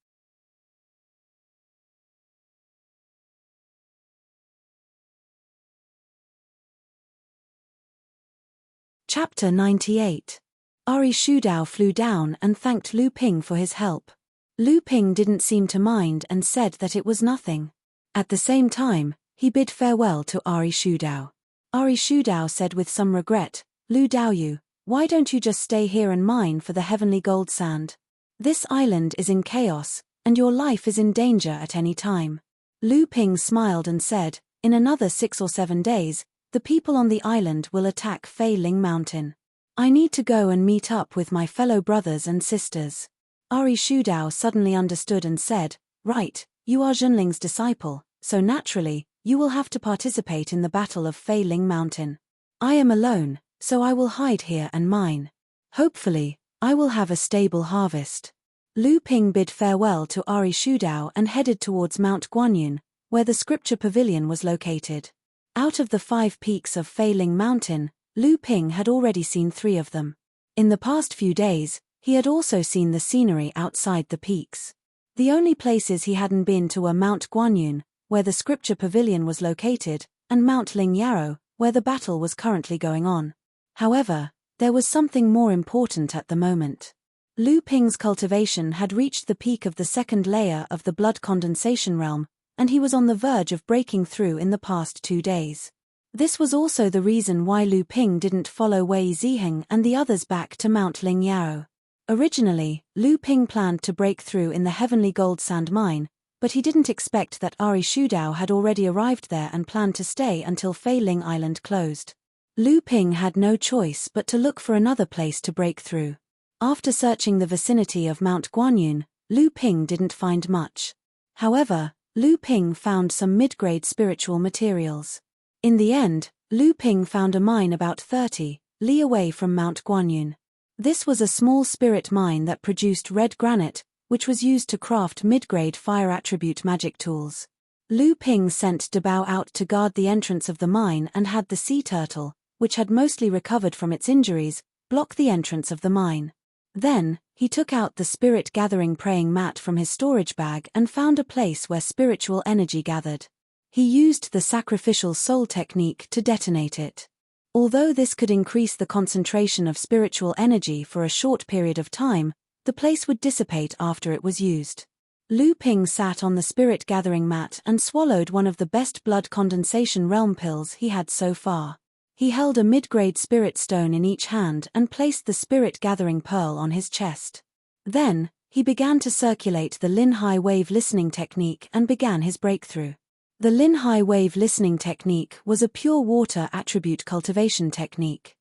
Chapter 98. Ari Shudao flew down and thanked Lu Ping for his help. Lu Ping didn't seem to mind and said that it was nothing. At the same time, he bid farewell to Ari Shudao. Ari Shudao said with some regret, "Lu Daoyu, why don't you just stay here and mine for the heavenly gold sand? This island is in chaos, and your life is in danger at any time." Lu Ping smiled and said, "In another 6 or 7 days, the people on the island will attack Failing Mountain. I need to go and meet up with my fellow brothers and sisters." Ari Shudao suddenly understood and said, "Right, you are Zhenling's disciple, so naturally, you will have to participate in the Battle of Failing Mountain. I am alone, so I will hide here and mine. Hopefully, I will have a stable harvest." Lu Ping bid farewell to Ari Shudao and headed towards Mount Guanyun, where the scripture pavilion was located. Out of the 5 peaks of Failing Mountain, Lu Ping had already seen 3 of them. In the past few days, he had also seen the scenery outside the peaks. The only places he hadn't been to were Mount Guanyun, where the scripture pavilion was located, and Mount Lingyaro, where the battle was currently going on. However, there was something more important at the moment. Lu Ping's cultivation had reached the peak of the second layer of the blood condensation realm, and he was on the verge of breaking through in the past 2 days. This was also the reason why Lu Ping didn't follow Wei Ziheng and the others back to Mount Lingyao. Originally, Lu Ping planned to break through in the Heavenly Gold Sand Mine, but he didn't expect that Ari Shudao had already arrived there and planned to stay until Fei Ling Island closed. Lu Ping had no choice but to look for another place to break through. After searching the vicinity of Mount Guanyun, Lu Ping didn't find much. However, Lu Ping found some mid-grade spiritual materials. In the end, Lu Ping found a mine about 30 li away from Mount Guanyun. This was a small spirit mine that produced red granite, which was used to craft mid-grade fire attribute magic tools. Lu Ping sent Dabao out to guard the entrance of the mine and had the sea turtle, which had mostly recovered from its injuries, block the entrance of the mine. Then, he took out the spirit-gathering praying mat from his storage bag and found a place where spiritual energy gathered. He used the sacrificial soul technique to detonate it. Although this could increase the concentration of spiritual energy for a short period of time, the place would dissipate after it was used. Lu Ping sat on the spirit-gathering mat and swallowed one of the best blood condensation realm pills he had so far. He held a mid-grade spirit stone in each hand and placed the spirit-gathering pearl on his chest. Then, he began to circulate the Lin-Hai wave listening technique and began his breakthrough. The Lin-Hai wave listening technique was a pure water attribute cultivation technique.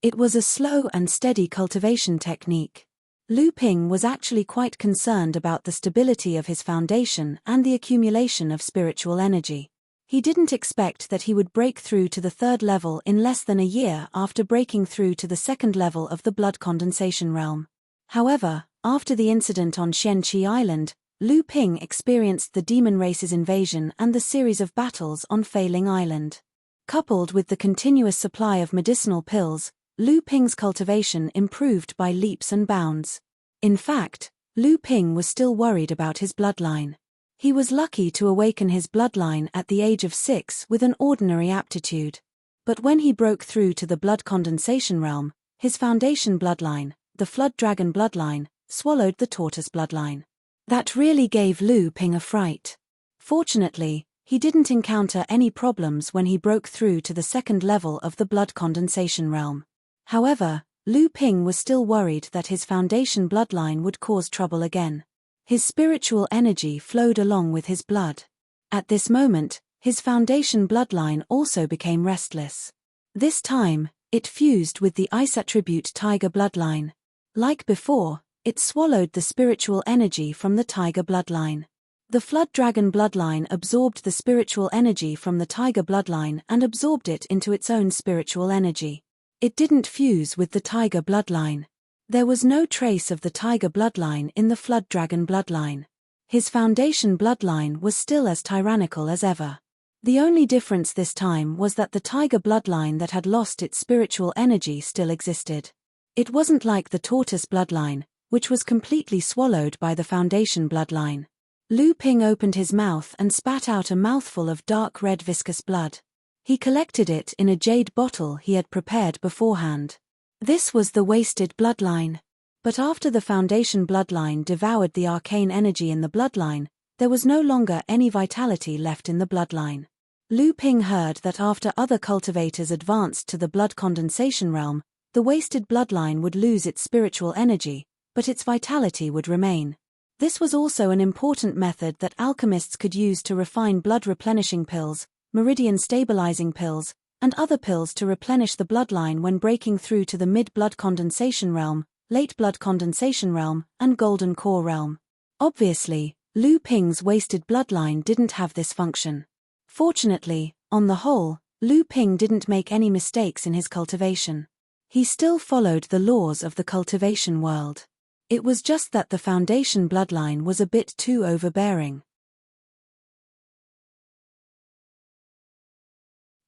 It was a slow and steady cultivation technique. Lu Ping was actually quite concerned about the stability of his foundation and the accumulation of spiritual energy. He didn't expect that he would break through to the third level in less than a year after breaking through to the second level of the blood condensation realm. However, after the incident on Xianqi Island, Lu Ping experienced the demon race's invasion and the series of battles on Fei Ling Island. Coupled with the continuous supply of medicinal pills, Lu Ping's cultivation improved by leaps and bounds. In fact, Lu Ping was still worried about his bloodline. He was lucky to awaken his bloodline at the age of 6 with an ordinary aptitude. But when he broke through to the blood condensation realm, his foundation bloodline, the Flood Dragon bloodline, swallowed the Tortoise bloodline. That really gave Lu Ping a fright. Fortunately, he didn't encounter any problems when he broke through to the second level of the blood condensation realm. However, Lu Ping was still worried that his foundation bloodline would cause trouble again. His spiritual energy flowed along with his blood. At this moment, his foundation bloodline also became restless. This time, it fused with the ice attribute Tiger bloodline. Like before, it swallowed the spiritual energy from the Tiger bloodline. The Flood Dragon bloodline absorbed the spiritual energy from the Tiger bloodline and absorbed it into its own spiritual energy. It didn't fuse with the Tiger bloodline. There was no trace of the Tiger bloodline in the Flood Dragon bloodline. His foundation bloodline was still as tyrannical as ever. The only difference this time was that the Tiger bloodline that had lost its spiritual energy still existed. It wasn't like the Tortoise bloodline, which was completely swallowed by the foundation bloodline. Lu Ping opened his mouth and spat out a mouthful of dark red viscous blood. He collected it in a jade bottle he had prepared beforehand. This was the wasted bloodline. But after the foundation bloodline devoured the arcane energy in the bloodline, there was no longer any vitality left in the bloodline. Lu Ping heard that after other cultivators advanced to the blood condensation realm, the wasted bloodline would lose its spiritual energy, but its vitality would remain. This was also an important method that alchemists could use to refine blood replenishing pills, meridian stabilizing pills, and other pills to replenish the bloodline when breaking through to the mid-blood condensation realm, late blood condensation realm, and golden core realm. Obviously, Lu Ping's wasted bloodline didn't have this function. Fortunately, on the whole, Lu Ping didn't make any mistakes in his cultivation. He still followed the laws of the cultivation world. It was just that the foundation bloodline was a bit too overbearing.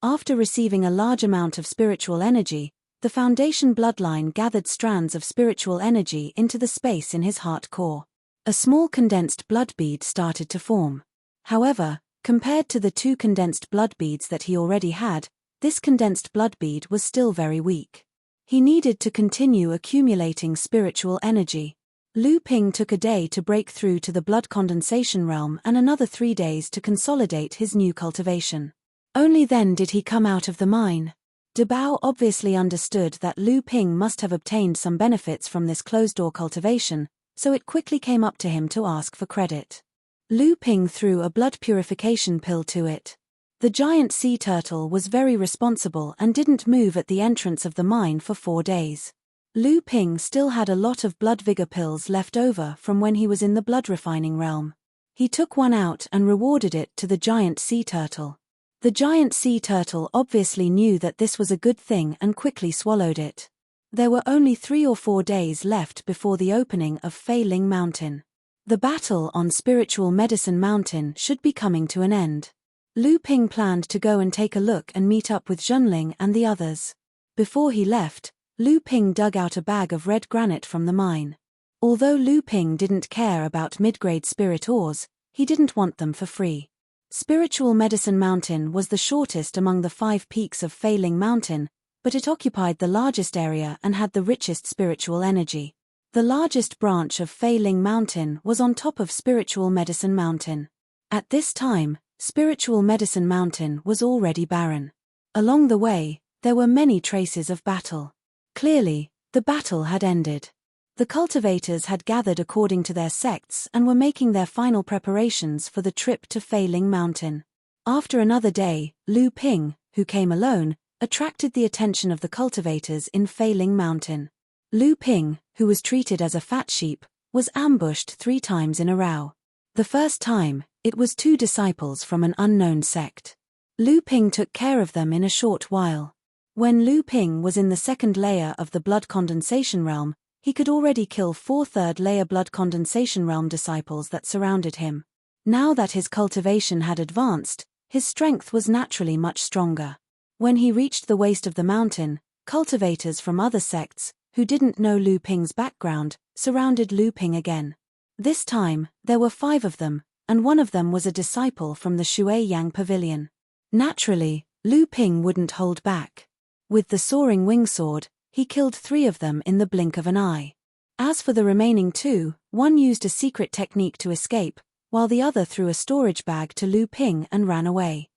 After receiving a large amount of spiritual energy, the foundation bloodline gathered strands of spiritual energy into the space in his heart core. A small condensed blood bead started to form. However, compared to the 2 condensed blood beads that he already had, this condensed blood bead was still very weak. He needed to continue accumulating spiritual energy. Lu Ping took a day to break through to the blood condensation realm and another 3 days to consolidate his new cultivation. Only then did he come out of the mine. De Bao obviously understood that Lu Ping must have obtained some benefits from this closed-door cultivation, so it quickly came up to him to ask for credit. Lu Ping threw a blood purification pill to it. The giant sea turtle was very responsible and didn't move at the entrance of the mine for 4 days. Lu Ping still had a lot of blood vigor pills left over from when he was in the blood refining realm. He took one out and rewarded it to the giant sea turtle. The giant sea turtle obviously knew that this was a good thing and quickly swallowed it. There were only 3 or 4 days left before the opening of Fei Ling Mountain. The battle on Spiritual Medicine Mountain should be coming to an end. Lu Ping planned to go and take a look and meet up with Zhenling and the others. Before he left, Lu Ping dug out a bag of red granite from the mine. Although Lu Ping didn't care about mid-grade spirit ores, he didn't want them for free. Spiritual Medicine Mountain was the shortest among the 5 peaks of Fei Ling Mountain, but it occupied the largest area and had the richest spiritual energy. The largest branch of Fei Ling Mountain was on top of Spiritual Medicine Mountain. At this time, Spiritual Medicine Mountain was already barren. Along the way, there were many traces of battle. Clearly, the battle had ended. The cultivators had gathered according to their sects and were making their final preparations for the trip to Fei Ling Mountain. After another day, Lu Ping, who came alone, attracted the attention of the cultivators in Fei Ling Mountain. Lu Ping, who was treated as a fat sheep, was ambushed 3 times in a row. The first time, it was 2 disciples from an unknown sect. Lu Ping took care of them in a short while. When Lu Ping was in the 2nd layer of the blood condensation realm, he could already kill 4 3rd-layer blood condensation realm disciples that surrounded him. Now that his cultivation had advanced, his strength was naturally much stronger. When he reached the waist of the mountain, cultivators from other sects, who didn't know Lu Ping's background, surrounded Lu Ping again. This time, there were 5 of them, and one of them was a disciple from the Shui Yang Pavilion. Naturally, Lu Ping wouldn't hold back. With the soaring wing sword, he killed 3 of them in the blink of an eye. As for the remaining 2, one used a secret technique to escape, while the other threw a storage bag to Lu Ping and ran away.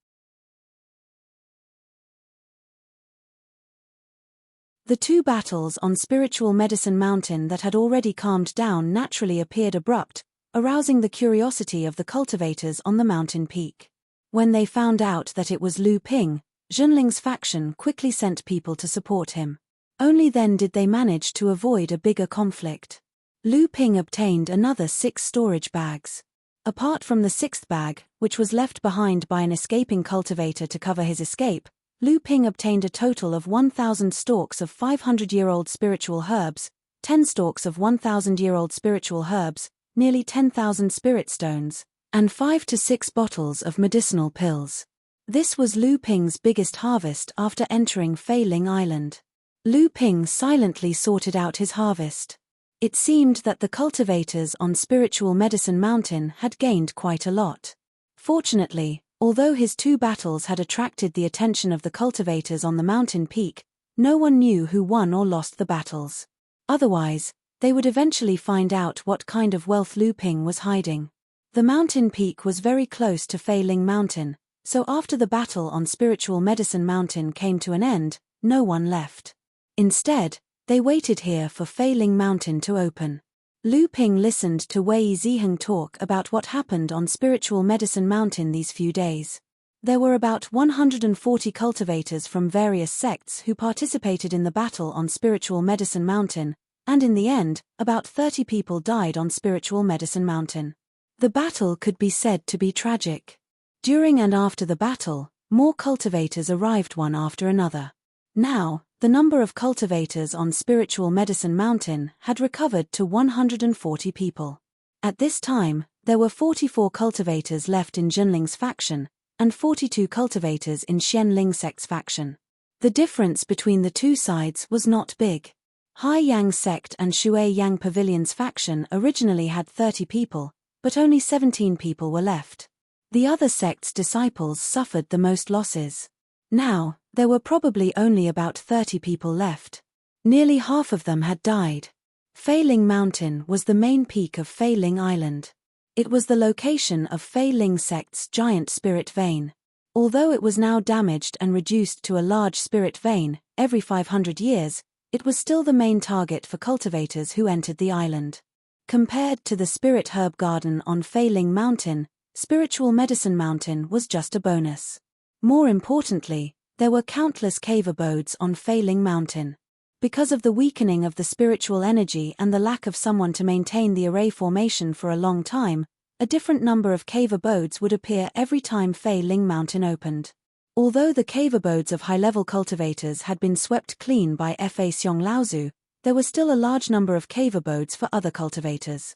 The 2 battles on Spiritual Medicine Mountain that had already calmed down naturally appeared abrupt, arousing the curiosity of the cultivators on the mountain peak. When they found out that it was Lu Ping, Zhenling's faction quickly sent people to support him. Only then did they manage to avoid a bigger conflict. Lu Ping obtained another 6 storage bags. Apart from the 6th bag, which was left behind by an escaping cultivator to cover his escape, Lu Ping obtained a total of 1,000 stalks of 500-year-old spiritual herbs, 10 stalks of 1,000-year-old spiritual herbs, nearly 10,000 spirit stones, and 5 to 6 bottles of medicinal pills. This was Lu Ping's biggest harvest after entering Fei Ling Island. Lu Ping silently sorted out his harvest. It seemed that the cultivators on Spiritual Medicine Mountain had gained quite a lot. Fortunately, although his 2 battles had attracted the attention of the cultivators on the mountain peak, no one knew who won or lost the battles. Otherwise, they would eventually find out what kind of wealth Lu Ping was hiding. The mountain peak was very close to Fei Ling Mountain, so after the battle on Spiritual Medicine Mountain came to an end, no one left. Instead, they waited here for Fei Ling Mountain to open. Lu Ping listened to Wei Ziheng talk about what happened on Spiritual Medicine Mountain these few days. There were about 140 cultivators from various sects who participated in the battle on Spiritual Medicine Mountain, and in the end, about 30 people died on Spiritual Medicine Mountain. The battle could be said to be tragic. During and after the battle, more cultivators arrived one after another. Now, the number of cultivators on Spiritual Medicine Mountain had recovered to 140 people. At this time, there were 44 cultivators left in Zhenling's faction, and 42 cultivators in Xianling sect's faction. The difference between the 2 sides was not big. Hai Yang sect and Shui Yang Pavilion's faction originally had 30 people, but only 17 people were left. The other sect's disciples suffered the most losses. Now, there were probably only about 30 people left. Nearly half of them had died. Fei Ling Mountain was the main peak of Fei Ling Island. It was the location of Fei Ling sect's giant spirit vein. Although it was now damaged and reduced to a large spirit vein, every 500 years, it was still the main target for cultivators who entered the island. Compared to the spirit herb garden on Fei Ling Mountain, Spiritual Medicine Mountain was just a bonus. More importantly, there were countless cave abodes on Fei Ling Mountain. Because of the weakening of the spiritual energy and the lack of someone to maintain the array formation for a long time, a different number of cave abodes would appear every time Fei Ling Mountain opened. Although the cave abodes of high-level cultivators had been swept clean by Fa Xiong Laozu, there was still a large number of cave abodes for other cultivators.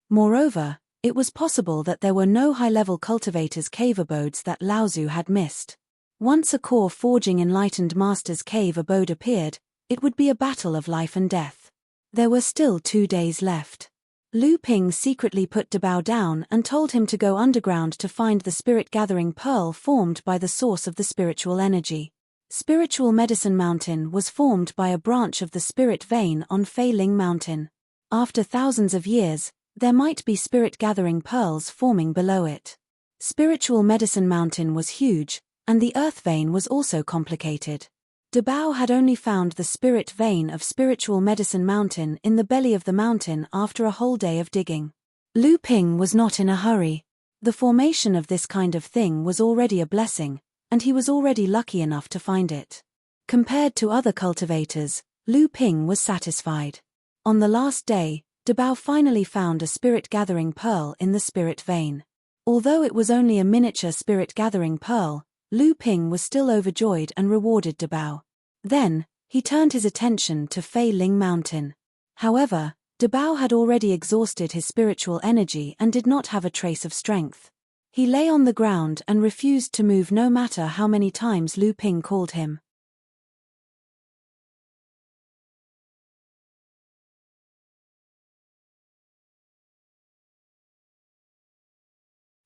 Moreover, it was possible that there were no high-level cultivators' cave abodes that Laozu had missed. Once a core forging enlightened master's cave abode appeared, it would be a battle of life and death. There were still 2 days left. Lu Ping secretly put Dabao down and told him to go underground to find the spirit-gathering pearl formed by the source of the spiritual energy. Spiritual Medicine Mountain was formed by a branch of the spirit vein on Fei Ling Mountain. After thousands of years, there might be spirit-gathering pearls forming below it. Spiritual Medicine Mountain was huge, and the earth vein was also complicated. Dabao had only found the spirit vein of Spiritual Medicine Mountain in the belly of the mountain after a whole day of digging. Lu Ping was not in a hurry. The formation of this kind of thing was already a blessing, and he was already lucky enough to find it. Compared to other cultivators, Lu Ping was satisfied. On the last day, Dabao finally found a spirit-gathering pearl in the spirit vein. Although it was only a miniature spirit-gathering pearl, Lu Ping was still overjoyed and rewarded Dabao. Then, he turned his attention to Fei Ling Mountain. However, Dabao had already exhausted his spiritual energy and did not have a trace of strength. He lay on the ground and refused to move no matter how many times Lu Ping called him.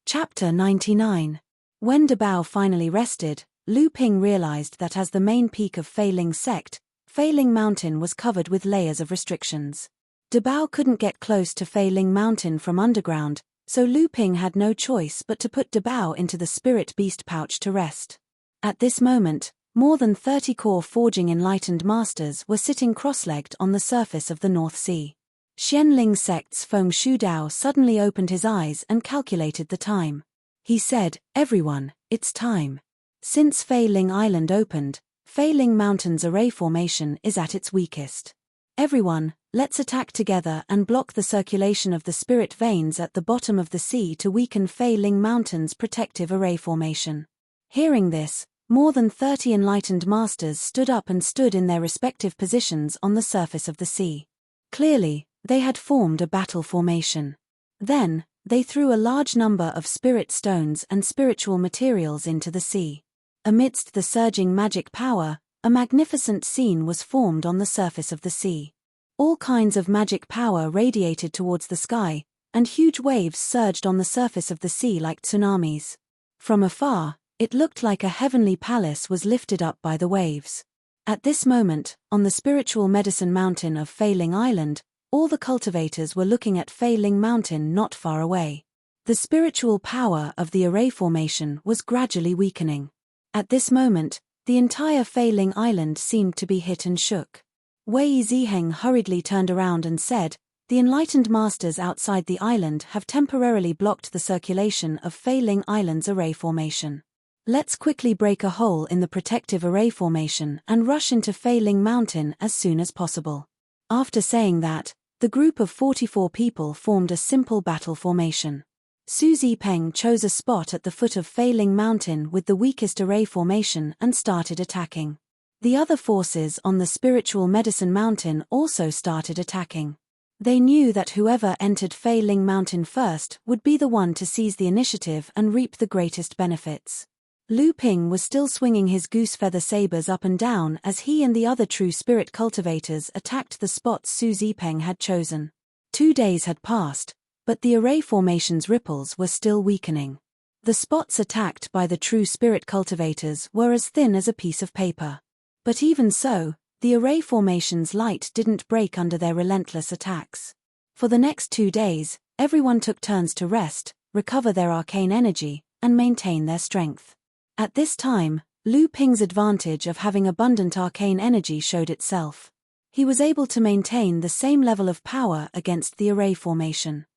Chapter 99. When Dabao finally rested, Lu Ping realized that as the main peak of Fei Ling sect, Fei Ling Mountain was covered with layers of restrictions. Dabao couldn't get close to Fei Ling Mountain from underground, so Lu Ping had no choice but to put Dabao into the spirit beast pouch to rest. At this moment, more than 30 core forging enlightened masters were sitting cross-legged on the surface of the North Sea. Xianling sect's Feng Shudao suddenly opened his eyes and calculated the time. He said, "Everyone, it's time. Since Fei Ling Island opened, Fei Ling Mountain's array formation is at its weakest. Everyone, let's attack together and block the circulation of the spirit veins at the bottom of the sea to weaken Fei Ling Mountain's protective array formation." Hearing this, more than 30 enlightened masters stood up and stood in their respective positions on the surface of the sea. Clearly, they had formed a battle formation. Then, they threw a large number of spirit stones and spiritual materials into the sea. Amidst the surging magic power, a magnificent scene was formed on the surface of the sea. All kinds of magic power radiated towards the sky, and huge waves surged on the surface of the sea like tsunamis. From afar, it looked like a heavenly palace was lifted up by the waves. At this moment, on the Spiritual Medicine Mountain of Fei Ling Island, all the cultivators were looking at Fei Ling Mountain not far away. The spiritual power of the array formation was gradually weakening. At this moment, the entire Fei Ling Island seemed to be hit and shook. Wei Ziheng hurriedly turned around and said, "The enlightened masters outside the island have temporarily blocked the circulation of Fei Ling Island's array formation. Let's quickly break a hole in the protective array formation and rush into Fei Ling Mountain as soon as possible." After saying that, the group of 44 people formed a simple battle formation. Su Zipeng chose a spot at the foot of Fei Ling Mountain with the weakest array formation and started attacking. The other forces on the Spiritual Medicine Mountain also started attacking. They knew that whoever entered Fei Ling Mountain first would be the one to seize the initiative and reap the greatest benefits. Lu Ping was still swinging his goose feather sabers up and down as he and the other true spirit cultivators attacked the spots Su Zipeng had chosen. 2 days had passed, but the array formation's ripples were still weakening. The spots attacked by the true spirit cultivators were as thin as a piece of paper. But even so, the array formation's light didn't break under their relentless attacks. For the next 2 days, everyone took turns to rest, recover their arcane energy, and maintain their strength. At this time, Lu Ping's advantage of having abundant arcane energy showed itself. He was able to maintain the same level of power against the array formation.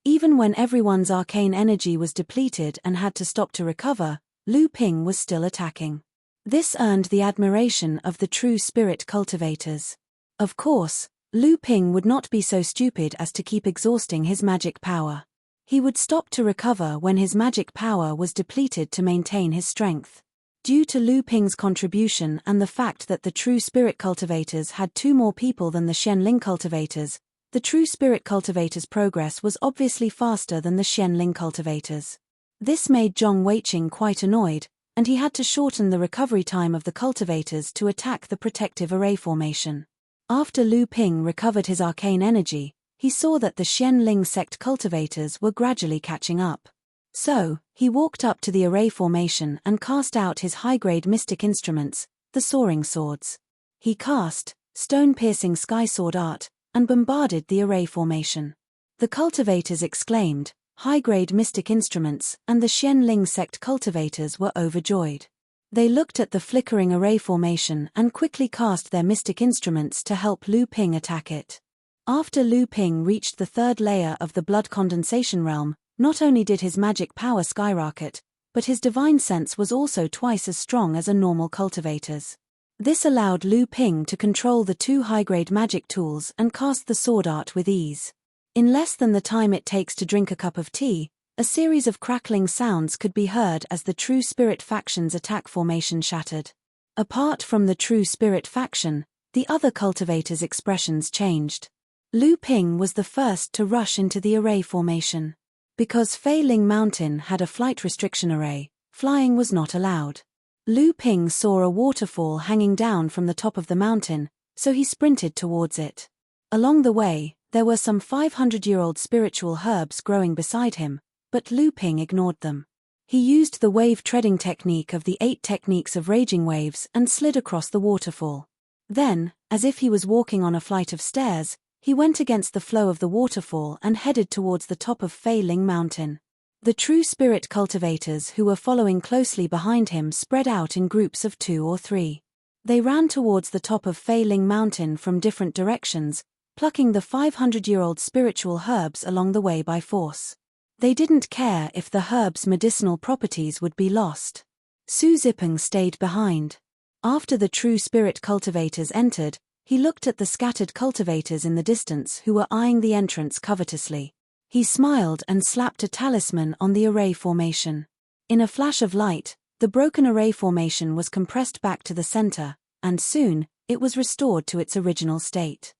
Even when everyone's arcane energy was depleted and had to stop to recover, Lu Ping was still attacking. This earned the admiration of the true spirit cultivators. Of course, Lu Ping would not be so stupid as to keep exhausting his magic power. He would stop to recover when his magic power was depleted to maintain his strength. Due to Lu Ping's contribution and the fact that the true spirit cultivators had 2 more people than the Xianling cultivators, the true spirit cultivators' progress was obviously faster than the Xianling cultivators. This made Zhong Weiqing quite annoyed, and he had to shorten the recovery time of the cultivators to attack the protective array formation. After Lu Ping recovered his arcane energy, he saw that the Xianling sect cultivators were gradually catching up. So, he walked up to the array formation and cast out his high-grade mystic instruments, the soaring swords. He cast stone-piercing sky sword art, and bombarded the array formation. The cultivators exclaimed, "High-grade mystic instruments," and the Xianling sect cultivators were overjoyed. They looked at the flickering array formation and quickly cast their mystic instruments to help Lu Ping attack it. After Lu Ping reached the 3rd layer of the blood condensation realm, not only did his magic power skyrocket, but his divine sense was also twice as strong as a normal cultivator's. This allowed Lu Ping to control the 2 high-grade magic tools and cast the sword art with ease. In less than the time it takes to drink a cup of tea, a series of crackling sounds could be heard as the True Spirit faction's attack formation shattered. Apart from the True Spirit faction, the other cultivators' expressions changed. Lu Ping was the first to rush into the array formation. Because Fei Ling Mountain had a flight restriction array, flying was not allowed. Lu Ping saw a waterfall hanging down from the top of the mountain, so he sprinted towards it. Along the way, there were some 500-year-old spiritual herbs growing beside him, but Lu Ping ignored them. He used the wave-treading technique of the 8 techniques of raging waves and slid across the waterfall. Then, as if he was walking on a flight of stairs, he went against the flow of the waterfall and headed towards the top of Fei Ling Mountain. The true spirit cultivators who were following closely behind him spread out in groups of 2 or 3. They ran towards the top of Fei Ling Mountain from different directions, plucking the 500-year-old spiritual herbs along the way by force. They didn't care if the herbs' medicinal properties would be lost. Su Zipeng stayed behind. After the true spirit cultivators entered, he looked at the scattered cultivators in the distance who were eyeing the entrance covetously. He smiled and slapped a talisman on the array formation. In a flash of light, the broken array formation was compressed back to the center, and soon, it was restored to its original state.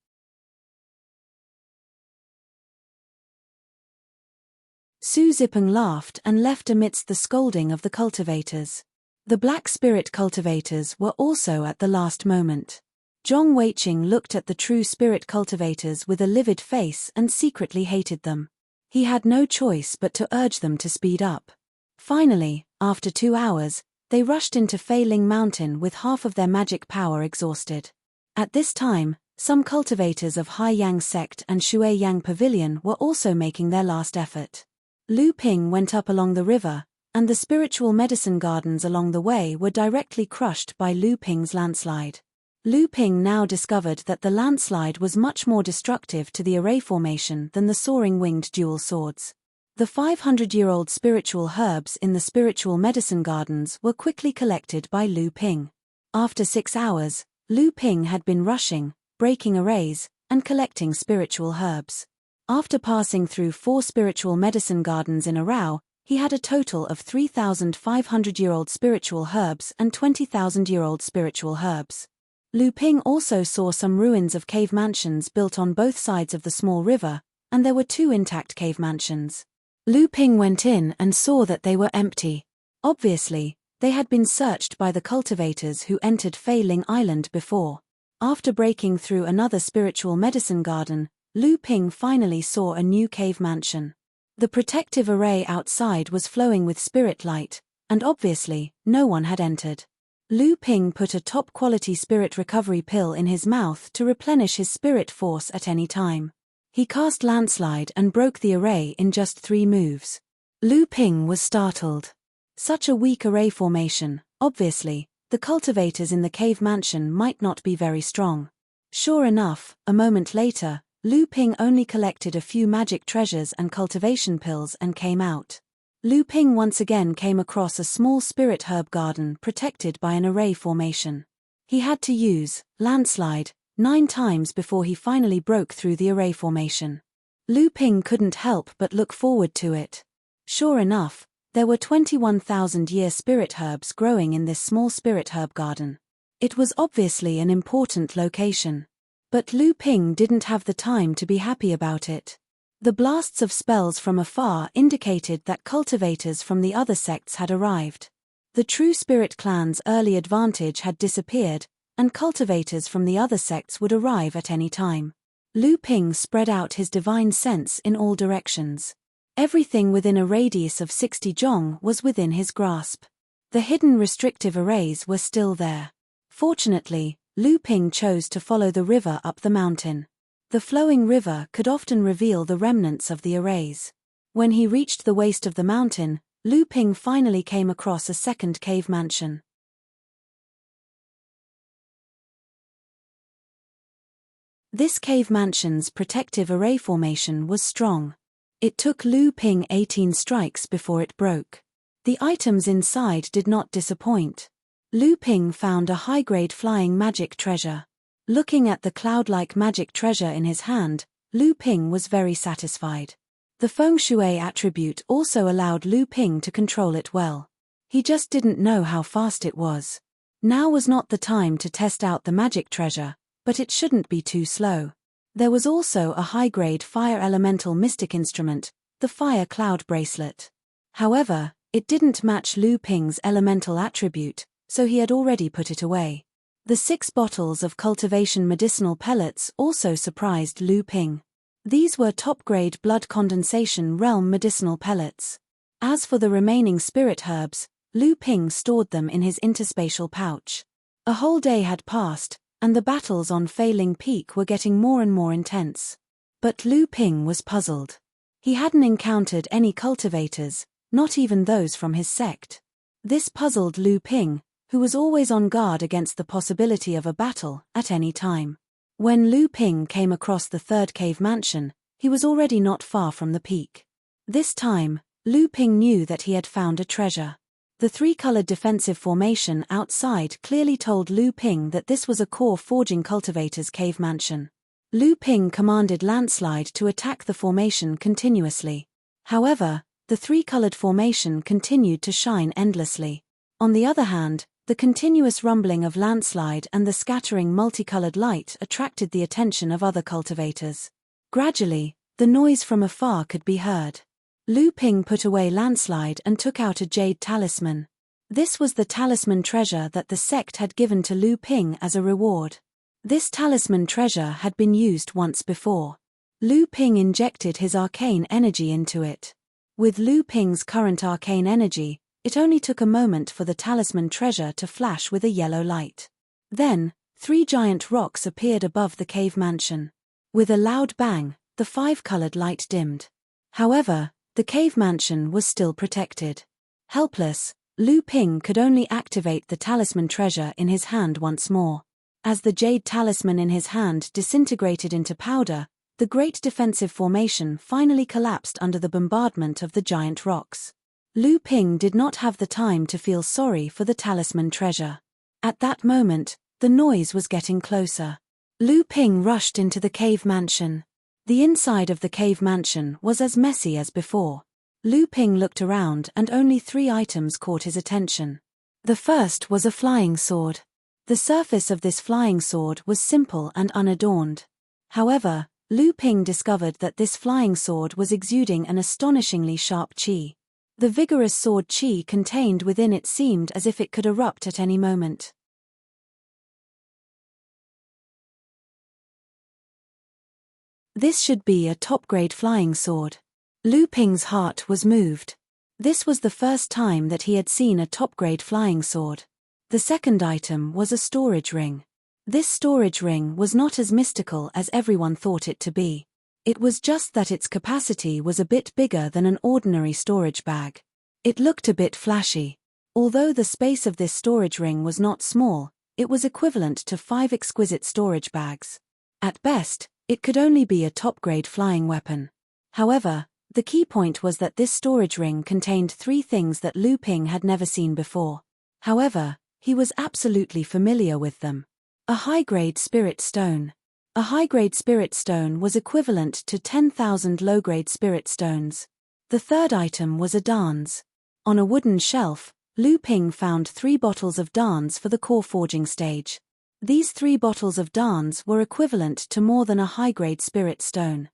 Su Zipeng laughed and left amidst the scolding of the cultivators. The black spirit cultivators were also at the last moment. Zhong Weiqing looked at the true spirit cultivators with a livid face and secretly hated them. He had no choice but to urge them to speed up. Finally, after 2 hours, they rushed into Fei Ling Mountain with half of their magic power exhausted. At this time, some cultivators of Hai Yang Sect and Shui Yang Pavilion were also making their last effort. Lu Ping went up along the river, and the spiritual medicine gardens along the way were directly crushed by Lu Ping's landslide. Lu Ping now discovered that the landslide was much more destructive to the array formation than the soaring winged dual swords. The 500-year-old spiritual herbs in the spiritual medicine gardens were quickly collected by Lu Ping. After 6 hours, Lu Ping had been rushing, breaking arrays, and collecting spiritual herbs. After passing through 4 spiritual medicine gardens in a row, he had a total of 3,500-year-old spiritual herbs and 20,000-year-old spiritual herbs. Lu Ping also saw some ruins of cave mansions built on both sides of the small river, and there were 2 intact cave mansions. Lu Ping went in and saw that they were empty. Obviously, they had been searched by the cultivators who entered Fei Ling Island before. After breaking through another spiritual medicine garden, Lu Ping finally saw a new cave mansion. The protective array outside was flowing with spirit light, and obviously, no one had entered. Lu Ping put a top-quality spirit recovery pill in his mouth to replenish his spirit force at any time. He cast Landslide and broke the array in just 3 moves. Lu Ping was startled. Such a weak array formation, obviously, the cultivators in the cave mansion might not be very strong. Sure enough, a moment later, Lu Ping only collected a few magic treasures and cultivation pills and came out. Lu Ping once again came across a small spirit herb garden protected by an array formation. He had to use Landslide 9 times before he finally broke through the array formation. Lu Ping couldn't help but look forward to it. Sure enough, there were 21,000-year spirit herbs growing in this small spirit herb garden. It was obviously an important location. But Lu Ping didn't have the time to be happy about it. The blasts of spells from afar indicated that cultivators from the other sects had arrived. The true spirit clan's early advantage had disappeared, and cultivators from the other sects would arrive at any time. Lu Ping spread out his divine sense in all directions. Everything within a radius of 60 zhong was within his grasp. The hidden restrictive arrays were still there. Fortunately, Lu Ping chose to follow the river up the mountain. The flowing river could often reveal the remnants of the arrays. When he reached the waist of the mountain, Lu Ping finally came across a second cave mansion. This cave mansion's protective array formation was strong. It took Lu Ping 18 strikes before it broke. The items inside did not disappoint. Lu Ping found a high-grade flying magic treasure. Looking at the cloud-like magic treasure in his hand, Lu Ping was very satisfied. The feng shui attribute also allowed Lu Ping to control it well. He just didn't know how fast it was. Now was not the time to test out the magic treasure, but it shouldn't be too slow. There was also a high-grade fire elemental mystic instrument, the fire cloud bracelet. However, it didn't match Lu Ping's elemental attribute, so he had already put it away. The 6 bottles of cultivation medicinal pellets also surprised Lu Ping. These were top-grade blood condensation realm medicinal pellets. As for the remaining spirit herbs, Lu Ping stored them in his interspatial pouch. A whole day had passed, and the battles on Failing Peak were getting more and more intense. But Lu Ping was puzzled. He hadn't encountered any cultivators, not even those from his sect. This puzzled Lu Ping, who was always on guard against the possibility of a battle at any time. When Lu Ping came across the third cave mansion, he was already not far from the peak. This time, Lu Ping knew that he had found a treasure. The 3-colored defensive formation outside clearly told Lu Ping that this was a core forging cultivator's cave mansion. Lu Ping commanded Landslide to attack the formation continuously. However, the 3-colored formation continued to shine endlessly. On the other hand, the continuous rumbling of Landslide and the scattering multicolored light attracted the attention of other cultivators. Gradually, the noise from afar could be heard. Lu Ping put away Landslide and took out a jade talisman. This was the talisman treasure that the sect had given to Lu Ping as a reward. This talisman treasure had been used once before. Lu Ping injected his arcane energy into it. With Lu Ping's current arcane energy, it only took a moment for the talisman treasure to flash with a yellow light. Then, 3 giant rocks appeared above the cave mansion. With a loud bang, the 5-colored light dimmed. However, the cave mansion was still protected. Helpless, Lu Ping could only activate the talisman treasure in his hand once more. As the jade talisman in his hand disintegrated into powder, the great defensive formation finally collapsed under the bombardment of the giant rocks. Lu Ping did not have the time to feel sorry for the talisman treasure. At that moment, the noise was getting closer. Lu Ping rushed into the cave mansion. The inside of the cave mansion was as messy as before. Lu Ping looked around and only 3 items caught his attention. The first was a flying sword. The surface of this flying sword was simple and unadorned. However, Lu Ping discovered that this flying sword was exuding an astonishingly sharp qi. The vigorous sword qi contained within it seemed as if it could erupt at any moment. This should be a top-grade flying sword. Lu Ping's heart was moved. This was the first time that he had seen a top-grade flying sword. The second item was a storage ring. This storage ring was not as mystical as everyone thought it to be. It was just that its capacity was a bit bigger than an ordinary storage bag. It looked a bit flashy. Although the space of this storage ring was not small, it was equivalent to 5 exquisite storage bags. At best, it could only be a top-grade flying weapon. However, the key point was that this storage ring contained 3 things that Lu Ping had never seen before. However, he was absolutely familiar with them. A high-grade spirit stone. A high-grade spirit stone was equivalent to 10,000 low-grade spirit stones. The third item was a dance. On a wooden shelf, Lu Ping found 3 bottles of dance for the core forging stage. These 3 bottles of dance were equivalent to more than a high-grade spirit stone.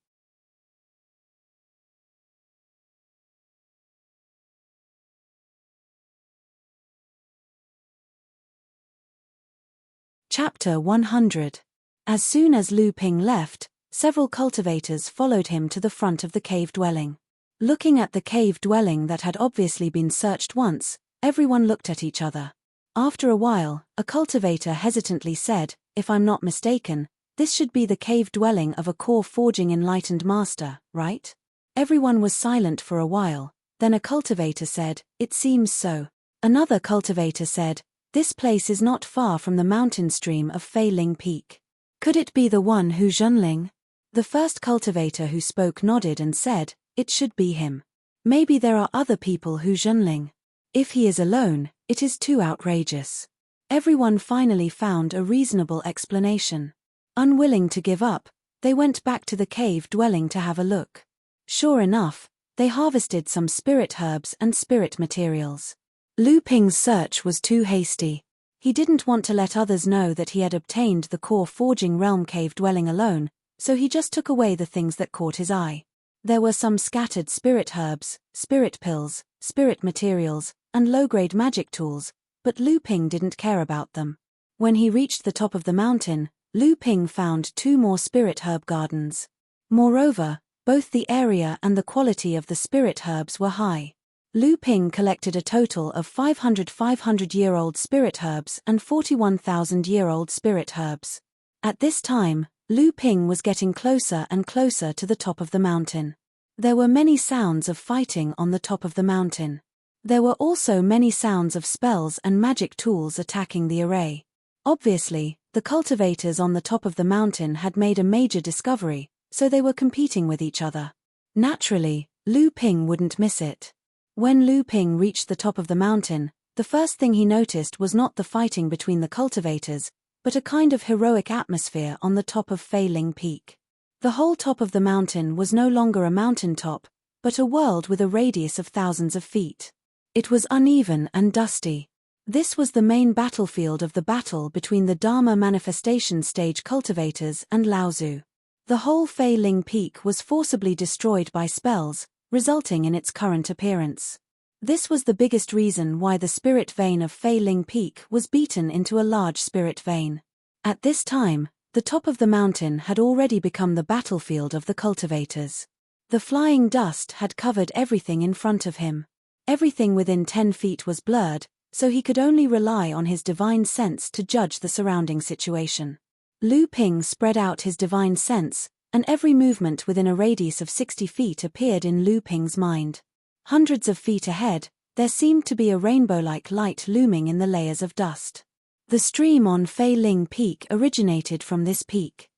Chapter 100. As soon as Lu Ping left, several cultivators followed him to the front of the cave dwelling. Looking at the cave dwelling that had obviously been searched once, everyone looked at each other. After a while, a cultivator hesitantly said, "If I'm not mistaken, this should be the cave dwelling of a core forging enlightened master, right?" Everyone was silent for a while, then a cultivator said, "It seems so." Another cultivator said, "This place is not far from the mountain stream of Fei Ling Peak. Could it be the one Hu Zhenling?" The first cultivator who spoke nodded and said, "It should be him. Maybe there are other people Hu Zhenling. If he is alone, it is too outrageous." Everyone finally found a reasonable explanation. Unwilling to give up, they went back to the cave dwelling to have a look. Sure enough, they harvested some spirit herbs and spirit materials. Lu Ping's search was too hasty. He didn't want to let others know that he had obtained the core forging realm cave dwelling alone, so he just took away the things that caught his eye. There were some scattered spirit herbs, spirit pills, spirit materials, and low-grade magic tools, but Lu Ping didn't care about them. When he reached the top of the mountain, Lu Ping found 2 more spirit herb gardens. Moreover, both the area and the quality of the spirit herbs were high. Lu Ping collected a total of 500 500-year-old spirit herbs and 41,000-year-old spirit herbs. At this time, Lu Ping was getting closer and closer to the top of the mountain. There were many sounds of fighting on the top of the mountain. There were also many sounds of spells and magic tools attacking the array. Obviously, the cultivators on the top of the mountain had made a major discovery, so they were competing with each other. Naturally, Lu Ping wouldn't miss it. When Lu Ping reached the top of the mountain, the first thing he noticed was not the fighting between the cultivators, but a kind of heroic atmosphere on the top of Fei Ling Peak. The whole top of the mountain was no longer a mountaintop, but a world with a radius of thousands of feet. It was uneven and dusty. This was the main battlefield of the battle between the Dharma manifestation stage cultivators and Laozu. The whole Fei Ling Peak was forcibly destroyed by spells, resulting in its current appearance. This was the biggest reason why the spirit vein of Fei Ling Peak was beaten into a large spirit vein. At this time, the top of the mountain had already become the battlefield of the cultivators. The flying dust had covered everything in front of him. Everything within 10 feet was blurred, so he could only rely on his divine sense to judge the surrounding situation. Lu Ping spread out his divine sense, and every movement within a radius of 60 feet appeared in Lu Ping's mind. Hundreds of feet ahead, there seemed to be a rainbow-like light looming in the layers of dust. The stream on Fei Ling Peak originated from this peak.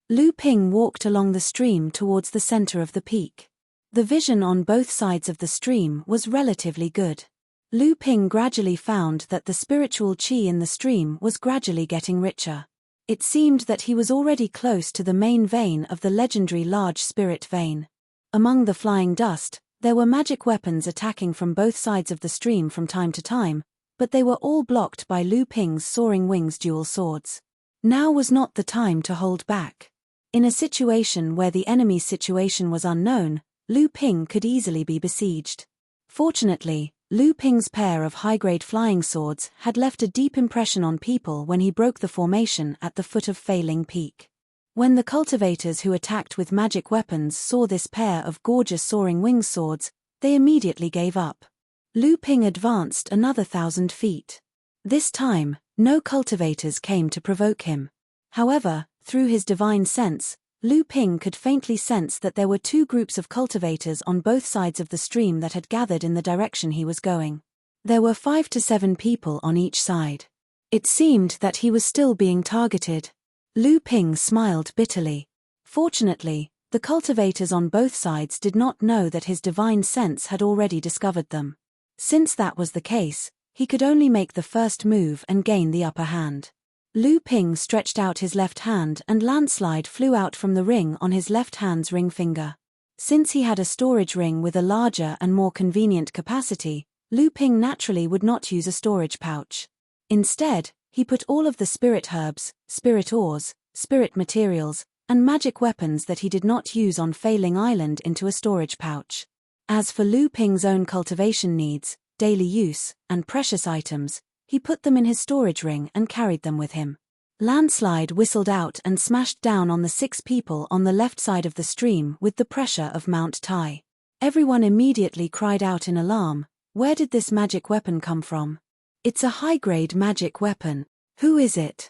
Lu Ping walked along the stream towards the center of the peak. The vision on both sides of the stream was relatively good. Lu Ping gradually found that the spiritual qi in the stream was gradually getting richer. It seemed that he was already close to the main vein of the legendary large spirit vein. Among the flying dust, there were magic weapons attacking from both sides of the stream from time to time, but they were all blocked by Lu Ping's soaring wings dual swords. Now was not the time to hold back. In a situation where the enemy's situation was unknown, Lu Ping could easily be besieged. Fortunately, Lu Ping's pair of high-grade flying swords had left a deep impression on people when he broke the formation at the foot of Failing Peak. When the cultivators who attacked with magic weapons saw this pair of gorgeous soaring wing swords, they immediately gave up. Lu Ping advanced another 1,000 feet. This time, no cultivators came to provoke him. However, through his divine sense, Lu Ping could faintly sense that there were two groups of cultivators on both sides of the stream that had gathered in the direction he was going. There were 5 to 7 people on each side. It seemed that he was still being targeted. Lu Ping smiled bitterly. Fortunately, the cultivators on both sides did not know that his divine sense had already discovered them. Since that was the case, he could only make the first move and gain the upper hand. Lu Ping stretched out his left hand and landslide flew out from the ring on his left hand's ring finger. Since he had a storage ring with a larger and more convenient capacity, Lu Ping naturally would not use a storage pouch. Instead, he put all of the spirit herbs, spirit ores, spirit materials, and magic weapons that he did not use on Failing Island into a storage pouch. As for Lu Ping's own cultivation needs, daily use, and precious items, he put them in his storage ring and carried them with him. Landslide whistled out and smashed down on the 6 people on the left side of the stream with the pressure of Mount Tai. Everyone immediately cried out in alarm, "Where did this magic weapon come from? It's a high-grade magic weapon. Who is it?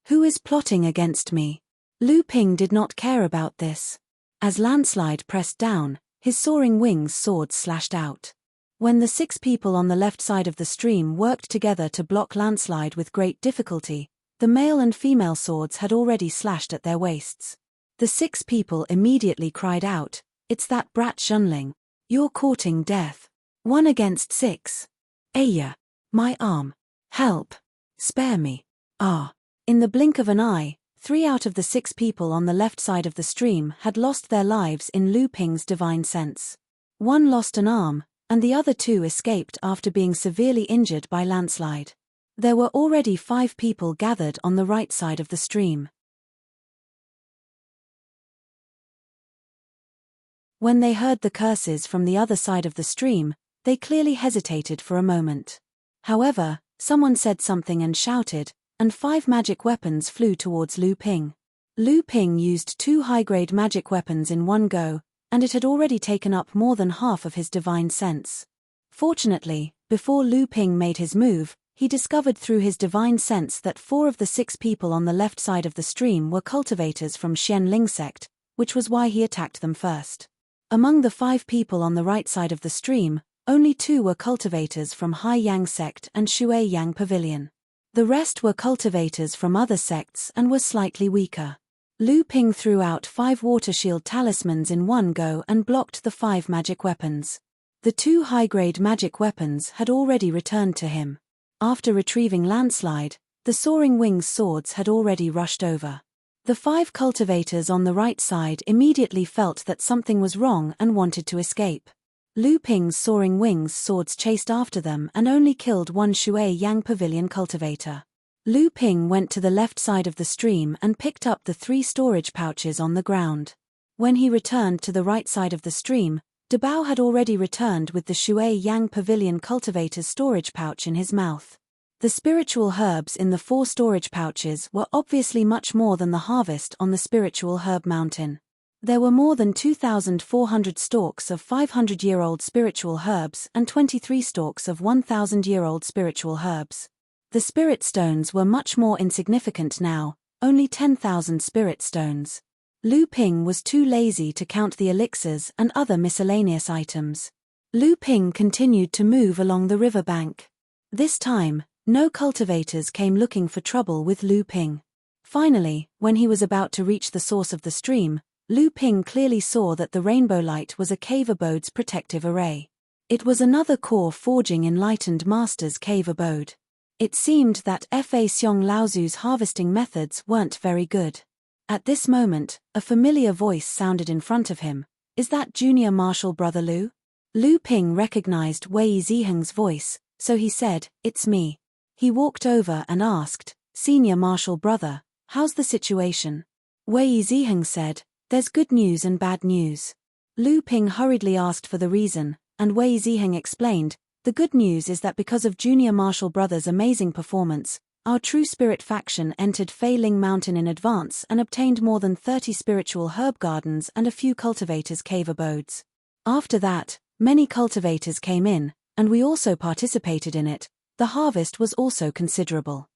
Who is plotting against me?" Lu Ping did not care about this. As Landslide pressed down, his soaring wings swords slashed out. When the 6 people on the left side of the stream worked together to block Landslide with great difficulty, the male and female swords had already slashed at their waists. The 6 people immediately cried out, "It's that brat Shunling. You're courting death. 1 against 6. Aya! My arm. Help! Spare me. Ah!" In the blink of an eye, 3 out of the 6 people on the left side of the stream had lost their lives in Lu Ping's divine sense. 1 lost an arm, and the other 2 escaped after being severely injured by Landslide. There were already 5 people gathered on the right side of the stream. When they heard the curses from the other side of the stream, they clearly hesitated for a moment. However, someone said something and shouted, and 5 magic weapons flew towards Lu Ping. Lu Ping used 2 high-grade magic weapons in one go, and it had already taken up more than half of his divine sense. Fortunately, before Lu Ping made his move, he discovered through his divine sense that 4 of the 6 people on the left side of the stream were cultivators from Xianling sect, which was why he attacked them first. Among the 5 people on the right side of the stream, only 2 were cultivators from Hai Yang sect and Shui Yang Pavilion. The rest were cultivators from other sects and were slightly weaker. Lu Ping threw out 5 water shield talismans in one go and blocked the 5 magic weapons. The 2 high-grade magic weapons had already returned to him. After retrieving Landslide, the soaring wings swords had already rushed over. The 5 cultivators on the right side immediately felt that something was wrong and wanted to escape. Lu Ping's soaring wings swords chased after them and only killed 1 Shui Yang Pavilion cultivator. Lu Ping went to the left side of the stream and picked up the 3 storage pouches on the ground. When he returned to the right side of the stream, Dabao had already returned with the Shui Yang Pavilion cultivator's storage pouch in his mouth. The spiritual herbs in the 4 storage pouches were obviously much more than the harvest on the spiritual herb mountain. There were more than 2,400 stalks of 500-year-old spiritual herbs and 23 stalks of 1,000-year-old spiritual herbs. The spirit stones were much more insignificant now, only 10,000 spirit stones. Lu Ping was too lazy to count the elixirs and other miscellaneous items. Lu Ping continued to move along the riverbank. This time, no cultivators came looking for trouble with Lu Ping. Finally, when he was about to reach the source of the stream, Lu Ping clearly saw that the rainbow light was a cave abode's protective array. It was another core forging enlightened master's cave abode. It seemed that Fa Xiong Laozu's harvesting methods weren't very good. At this moment, a familiar voice sounded in front of him. "Is that junior martial brother Lu?" Lu Ping recognized Wei Ziheng's voice, so he said, "It's me." He walked over and asked, "Senior martial brother, how's the situation?" Wei Ziheng said, "There's good news and bad news." Lu Ping hurriedly asked for the reason, and Wei Ziheng explained, The good news is that because of Junior Marshall Brothers' amazing performance, our True Spirit faction entered Fei Ling Mountain in advance and obtained more than 30 spiritual herb gardens and a few cultivators' cave abodes. After that, many cultivators came in, and we also participated in it. The harvest was also considerable.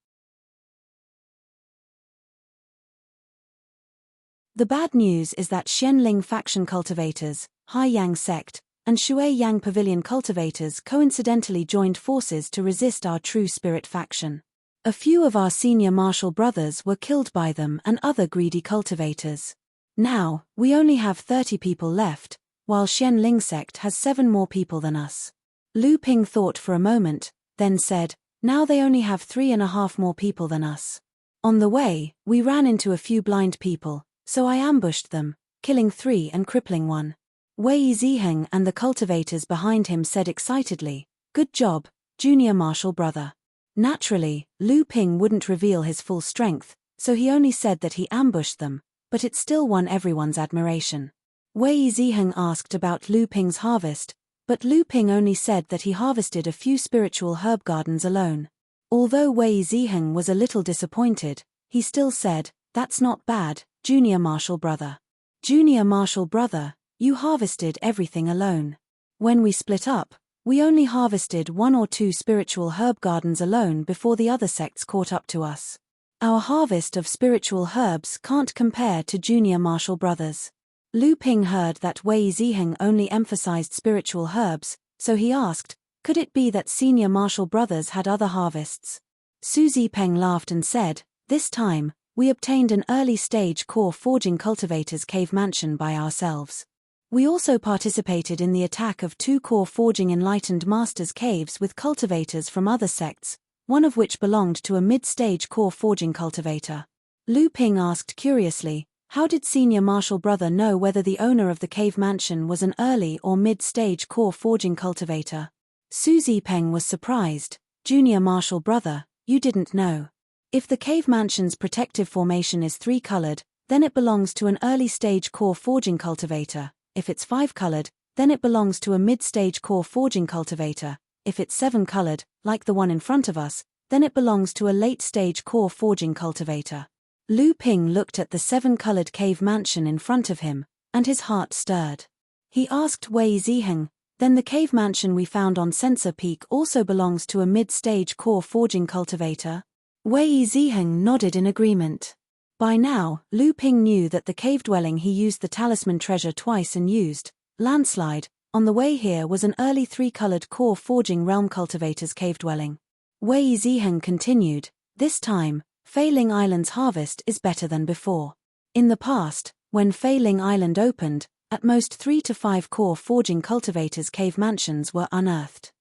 The bad news is that Xianling faction cultivators, Hai Yang sect, and Shui Yang Pavilion cultivators coincidentally joined forces to resist our True Spirit faction. A few of our senior Marshall brothers were killed by them and other greedy cultivators. Now, we only have 30 people left, while Xianling sect has 7 more people than us. Lu Ping thought for a moment, then said, now they only have 3.5 more people than us. On the way, we ran into a few blind people, so I ambushed them, killing 3 and crippling 1. Wei Ziheng and the cultivators behind him said excitedly, good job, Junior Marshall brother. Naturally, Lu Ping wouldn't reveal his full strength, so he only said that he ambushed them, but it still won everyone's admiration. Wei Ziheng asked about Lu Ping's harvest, but Lu Ping only said that he harvested a few spiritual herb gardens alone. Although Wei Ziheng was a little disappointed, he still said, that's not bad, Junior Marshall brother. Junior Marshall brother, you harvested everything alone. When we split up, we only harvested 1 or 2 spiritual herb gardens alone before the other sects caught up to us. Our harvest of spiritual herbs can't compare to Junior Marshall brothers. Lu Ping heard that Wei Ziheng only emphasized spiritual herbs, so he asked, could it be that senior Marshall brothers had other harvests? Su Zipeng laughed and said, this time, we obtained an early-stage core forging cultivators cave mansion by ourselves. We also participated in the attack of 2 core forging enlightened masters' caves with cultivators from other sects, one of which belonged to a mid-stage core forging cultivator. Lu Ping asked curiously, how did senior Marshall brother know whether the owner of the cave mansion was an early or mid-stage core forging cultivator? Su Zipeng was surprised, Junior Marshall brother, you didn't know. If the cave mansion's protective formation is 3-colored, then it belongs to an early-stage core forging cultivator. If it's 5-colored, then it belongs to a mid-stage core forging cultivator. If it's 7-colored, like the one in front of us, then it belongs to a late-stage core forging cultivator. Lu Ping looked at the 7-colored cave mansion in front of him, and his heart stirred. He asked Wei Ziheng, then the cave mansion we found on Sensor Peak also belongs to a mid-stage core forging cultivator? Wei Ziheng nodded in agreement. By now, Lu Ping knew that the cave dwelling he used the talisman treasure twice and used, landslide, on the way here was an early 3-colored core forging realm cultivator's cave dwelling. Wei Ziheng continued, this time, Fei Ling Island's harvest is better than before. In the past, when Fei Ling Island opened, at most 3 to 5 core forging cultivators' cave mansions were unearthed.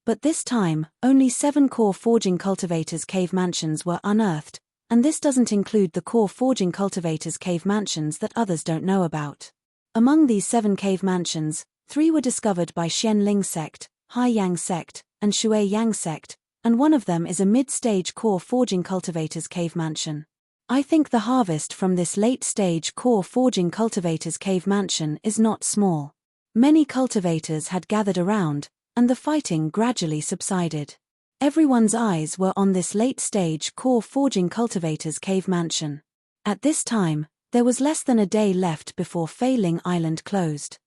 But this time, only 7 core forging cultivators' cave mansions were unearthed, and this doesn't include the core forging cultivators' cave mansions that others don't know about. Among these 7 cave mansions, 3 were discovered by Xianling sect, Hai Yang sect, and Shui Yang sect, and one of them is a mid-stage core forging cultivators' cave mansion. I think the harvest from this late-stage core forging cultivators' cave mansion is not small. Many cultivators had gathered around, and the fighting gradually subsided. Everyone's eyes were on this late-stage core forging cultivators' cave mansion. At this time, there was less than a day left before Fei Ling Island closed.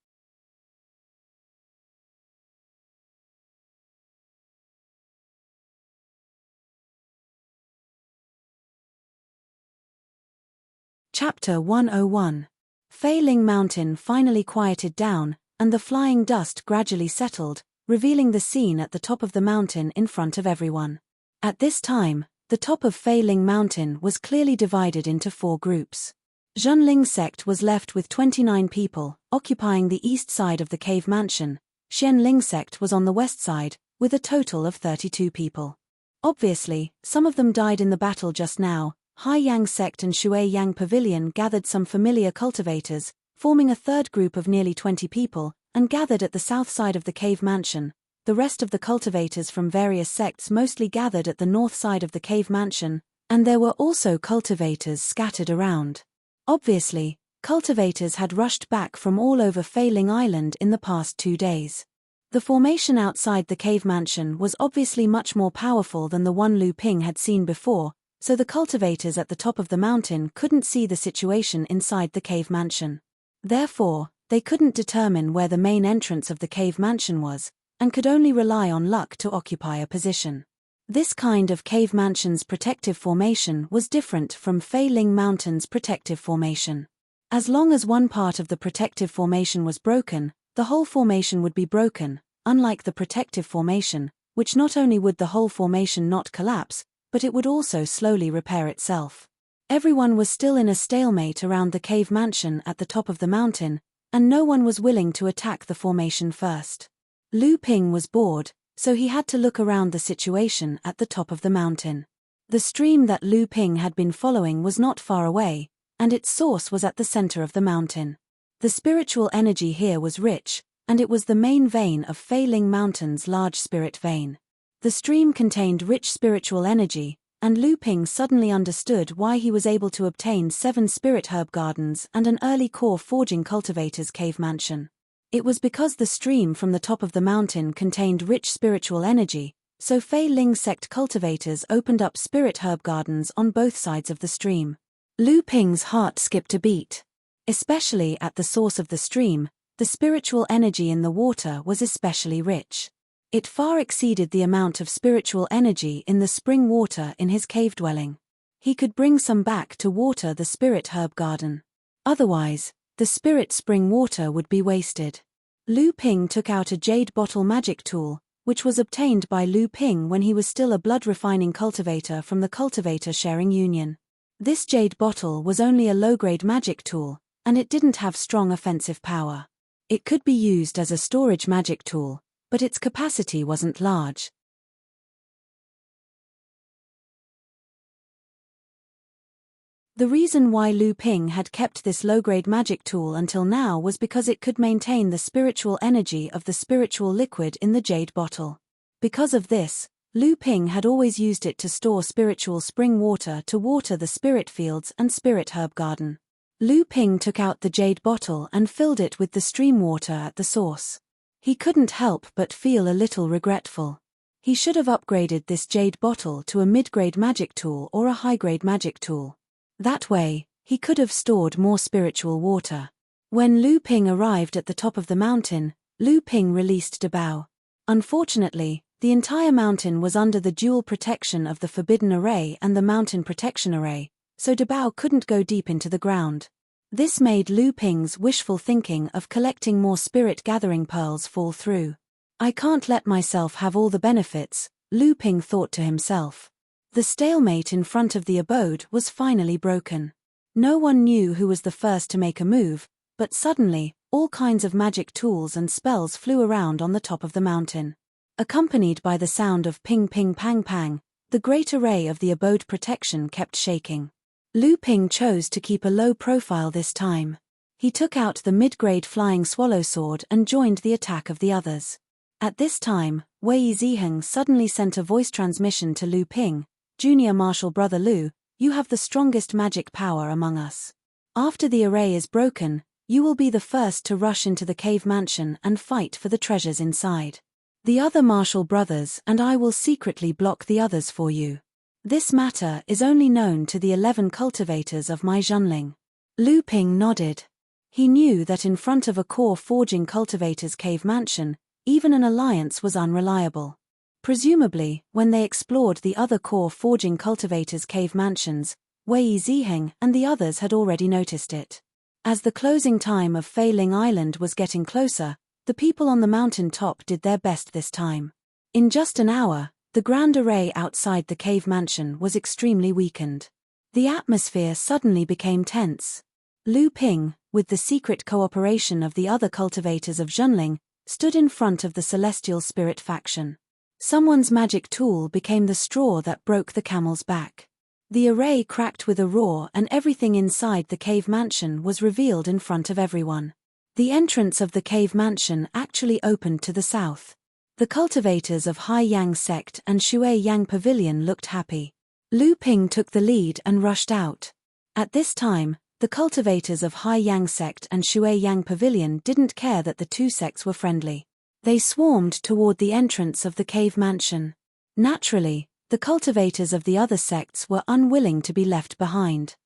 Chapter 101. Fei Ling Mountain finally quieted down, and the flying dust gradually settled, revealing the scene at the top of the mountain in front of everyone. At this time, the top of Fei Ling Mountain was clearly divided into 4 groups. Zhenling sect was left with 29 people, occupying the east side of the cave mansion. Xianling sect was on the west side, with a total of 32 people. Obviously, some of them died in the battle just now. Hai Yang sect and Shui Yang Pavilion gathered some familiar cultivators, forming a third group of nearly 20 people, and gathered at the south side of the cave mansion. The rest of the cultivators from various sects mostly gathered at the north side of the cave mansion, and there were also cultivators scattered around. Obviously, Cultivators had rushed back from all over Failing Island in the past 2 days. The formation outside the cave mansion was obviously much more powerful than the one Lu Ping had seen before, so the cultivators at the top of the mountain couldn't see the situation inside the cave mansion. Therefore, they couldn't determine where the main entrance of the cave mansion was, and could only rely on luck to occupy a position. This kind of cave mansion's protective formation was different from Failing Mountain's protective formation. As long as one part of the protective formation was broken, the whole formation would be broken, unlike the protective formation, which not only would the whole formation not collapse, but it would also slowly repair itself. Everyone was still in a stalemate around the cave mansion at the top of the mountain, and no one was willing to attack the formation first. Lu Ping was bored, so he had to look around the situation at the top of the mountain. The stream that Lu Ping had been following was not far away, and its source was at the center of the mountain. The spiritual energy here was rich, and it was the main vein of Failing Mountain's large spirit vein. The stream contained rich spiritual energy, and Lu Ping suddenly understood why he was able to obtain 7 spirit herb gardens and an early core forging cultivator's cave mansion. It was because the stream from the top of the mountain contained rich spiritual energy, so Failing sect cultivators opened up spirit herb gardens on both sides of the stream. Lu Ping's heart skipped a beat. Especially at the source of the stream, the spiritual energy in the water was especially rich. It far exceeded the amount of spiritual energy in the spring water in his cave dwelling. He could bring some back to water the spirit herb garden. Otherwise, the spirit spring water would be wasted. Lu Ping took out a jade bottle magic tool, which was obtained by Lu Ping when he was still a blood-refining cultivator from the cultivator-sharing union. This jade bottle was only a low-grade magic tool, and it didn't have strong offensive power. It could be used as a storage magic tool, but its capacity wasn't large. The reason why Lu Ping had kept this low-grade magic tool until now was because it could maintain the spiritual energy of the spiritual liquid in the jade bottle. Because of this, Lu Ping had always used it to store spiritual spring water to water the spirit fields and spirit herb garden. Lu Ping took out the jade bottle and filled it with the stream water at the source. He couldn't help but feel a little regretful. He should have upgraded this jade bottle to a mid-grade magic tool or a high-grade magic tool. That way, he could have stored more spiritual water. When Lu Ping arrived at the top of the mountain, Lu Ping released Dabao. Unfortunately, the entire mountain was under the dual protection of the Forbidden Array and the Mountain Protection Array, so Dabao couldn't go deep into the ground. This made Lu Ping's wishful thinking of collecting more spirit gathering pearls fall through. I can't let myself have all the benefits, Lu Ping thought to himself. The stalemate in front of the abode was finally broken. No one knew who was the first to make a move, but suddenly, all kinds of magic tools and spells flew around on the top of the mountain. Accompanied by the sound of ping ping pang pang, the great array of the abode protection kept shaking. Lu Ping chose to keep a low profile this time. He took out the mid-grade flying swallow sword and joined the attack of the others. At this time, Wei Ziheng suddenly sent a voice transmission to Lu Ping. Junior Marshal Brother Lu, you have the strongest magic power among us. After the array is broken, you will be the first to rush into the cave mansion and fight for the treasures inside. The other Marshal brothers and I will secretly block the others for you. This matter is only known to the 11 cultivators of my Zhonling. Lu Ping nodded. He knew that in front of a core forging cultivator's cave mansion, even an alliance was unreliable. Presumably, when they explored the other core forging cultivators' cave mansions, Wei Ziheng and the others had already noticed it. As the closing time of Failing Island was getting closer, the people on the mountain top did their best this time. In just an hour, the grand array outside the cave mansion was extremely weakened. The atmosphere suddenly became tense. Lu Ping, with the secret cooperation of the other cultivators of Zhonling, stood in front of the celestial spirit faction. Someone's magic tool became the straw that broke the camel's back. The array cracked with a roar and everything inside the cave mansion was revealed in front of everyone. The entrance of the cave mansion actually opened to the south. The cultivators of Hai Yang sect and Shui Yang pavilion looked happy. Lu Ping took the lead and rushed out. At this time, The cultivators of Hai Yang sect and Shui Yang pavilion didn't care that the two sects were friendly. They swarmed toward the entrance of the cave mansion. Naturally, the cultivators of the other sects were unwilling to be left behind.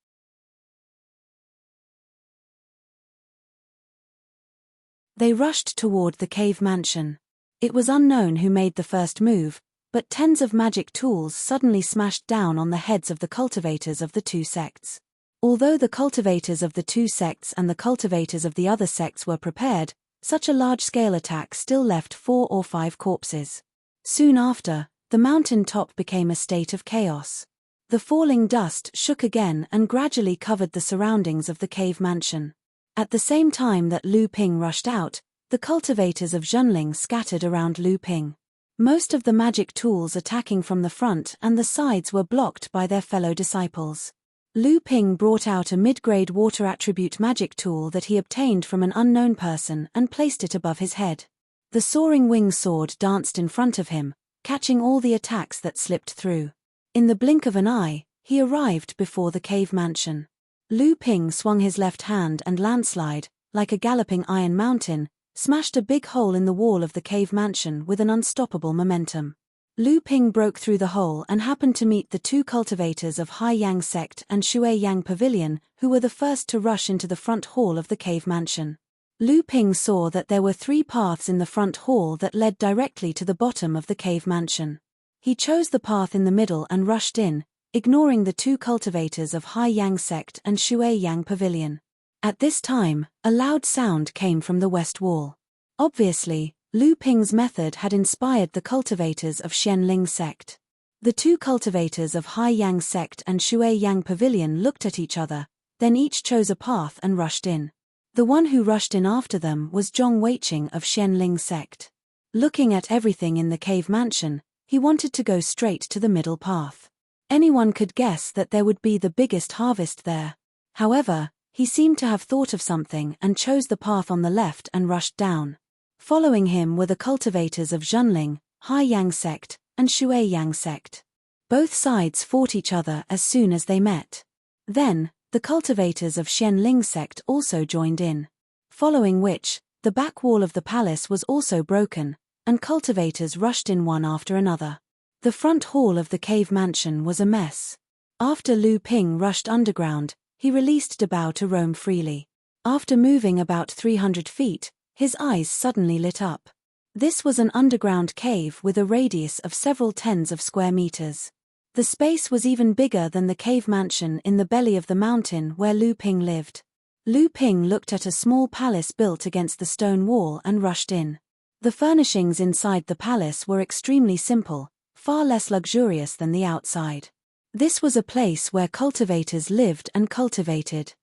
They rushed toward the cave mansion. It was unknown who made the first move, but tens of magic tools suddenly smashed down on the heads of the cultivators of the two sects. Although the cultivators of the two sects and the cultivators of the other sects were prepared, such a large-scale attack still left 4 or 5 corpses. Soon after, the mountain top became a state of chaos. The falling dust shook again and gradually covered the surroundings of the cave mansion. At the same time that Lu Ping rushed out, the cultivators of Zhenling scattered around Lu Ping. Most of the magic tools attacking from the front and the sides were blocked by their fellow disciples. Lu Ping brought out a mid-grade water attribute magic tool that he obtained from an unknown person and placed it above his head. The soaring wing sword danced in front of him, catching all the attacks that slipped through. In the blink of an eye, he arrived before the cave mansion. Lu Ping swung his left hand and landslide, like a galloping iron mountain, smashed a big hole in the wall of the cave mansion with an unstoppable momentum. Lu Ping broke through the hole and happened to meet the two cultivators of Hai Yang sect and Shui Yang pavilion, who were the first to rush into the front hall of the cave mansion. Lu Ping saw that there were 3 paths in the front hall that led directly to the bottom of the cave mansion. He chose the path in the middle and rushed in, ignoring the two cultivators of Hai Yang sect and Shui Yang pavilion. At this time, a loud sound came from the west wall. Obviously, Lu Ping's method had inspired the cultivators of Xianling sect. The two cultivators of Hai Yang sect and Shui Yang pavilion looked at each other, then each chose a path and rushed in. The one who rushed in after them was Zhong Weiqing of Xianling sect. Looking at everything in the cave mansion, he wanted to go straight to the middle path. Anyone could guess that there would be the biggest harvest there. However, he seemed to have thought of something and chose the path on the left and rushed down. Following him were the cultivators of Zhenling, Hai Yang sect, and Shui Yang sect. Both sides fought each other as soon as they met. Then, the cultivators of Xianling sect also joined in. Following which, the back wall of the palace was also broken, and cultivators rushed in one after another. The front hall of the cave mansion was a mess. After Lu Ping rushed underground, he released Dabao to roam freely. After moving about 300 feet, his eyes suddenly lit up. This was an underground cave with a radius of several tens of square meters. The space was even bigger than the cave mansion in the belly of the mountain where Lu Ping lived. Lu Ping looked at a small palace built against the stone wall and rushed in. The furnishings inside the palace were extremely simple, far less luxurious than the outside. This was a place where cultivators lived and cultivated.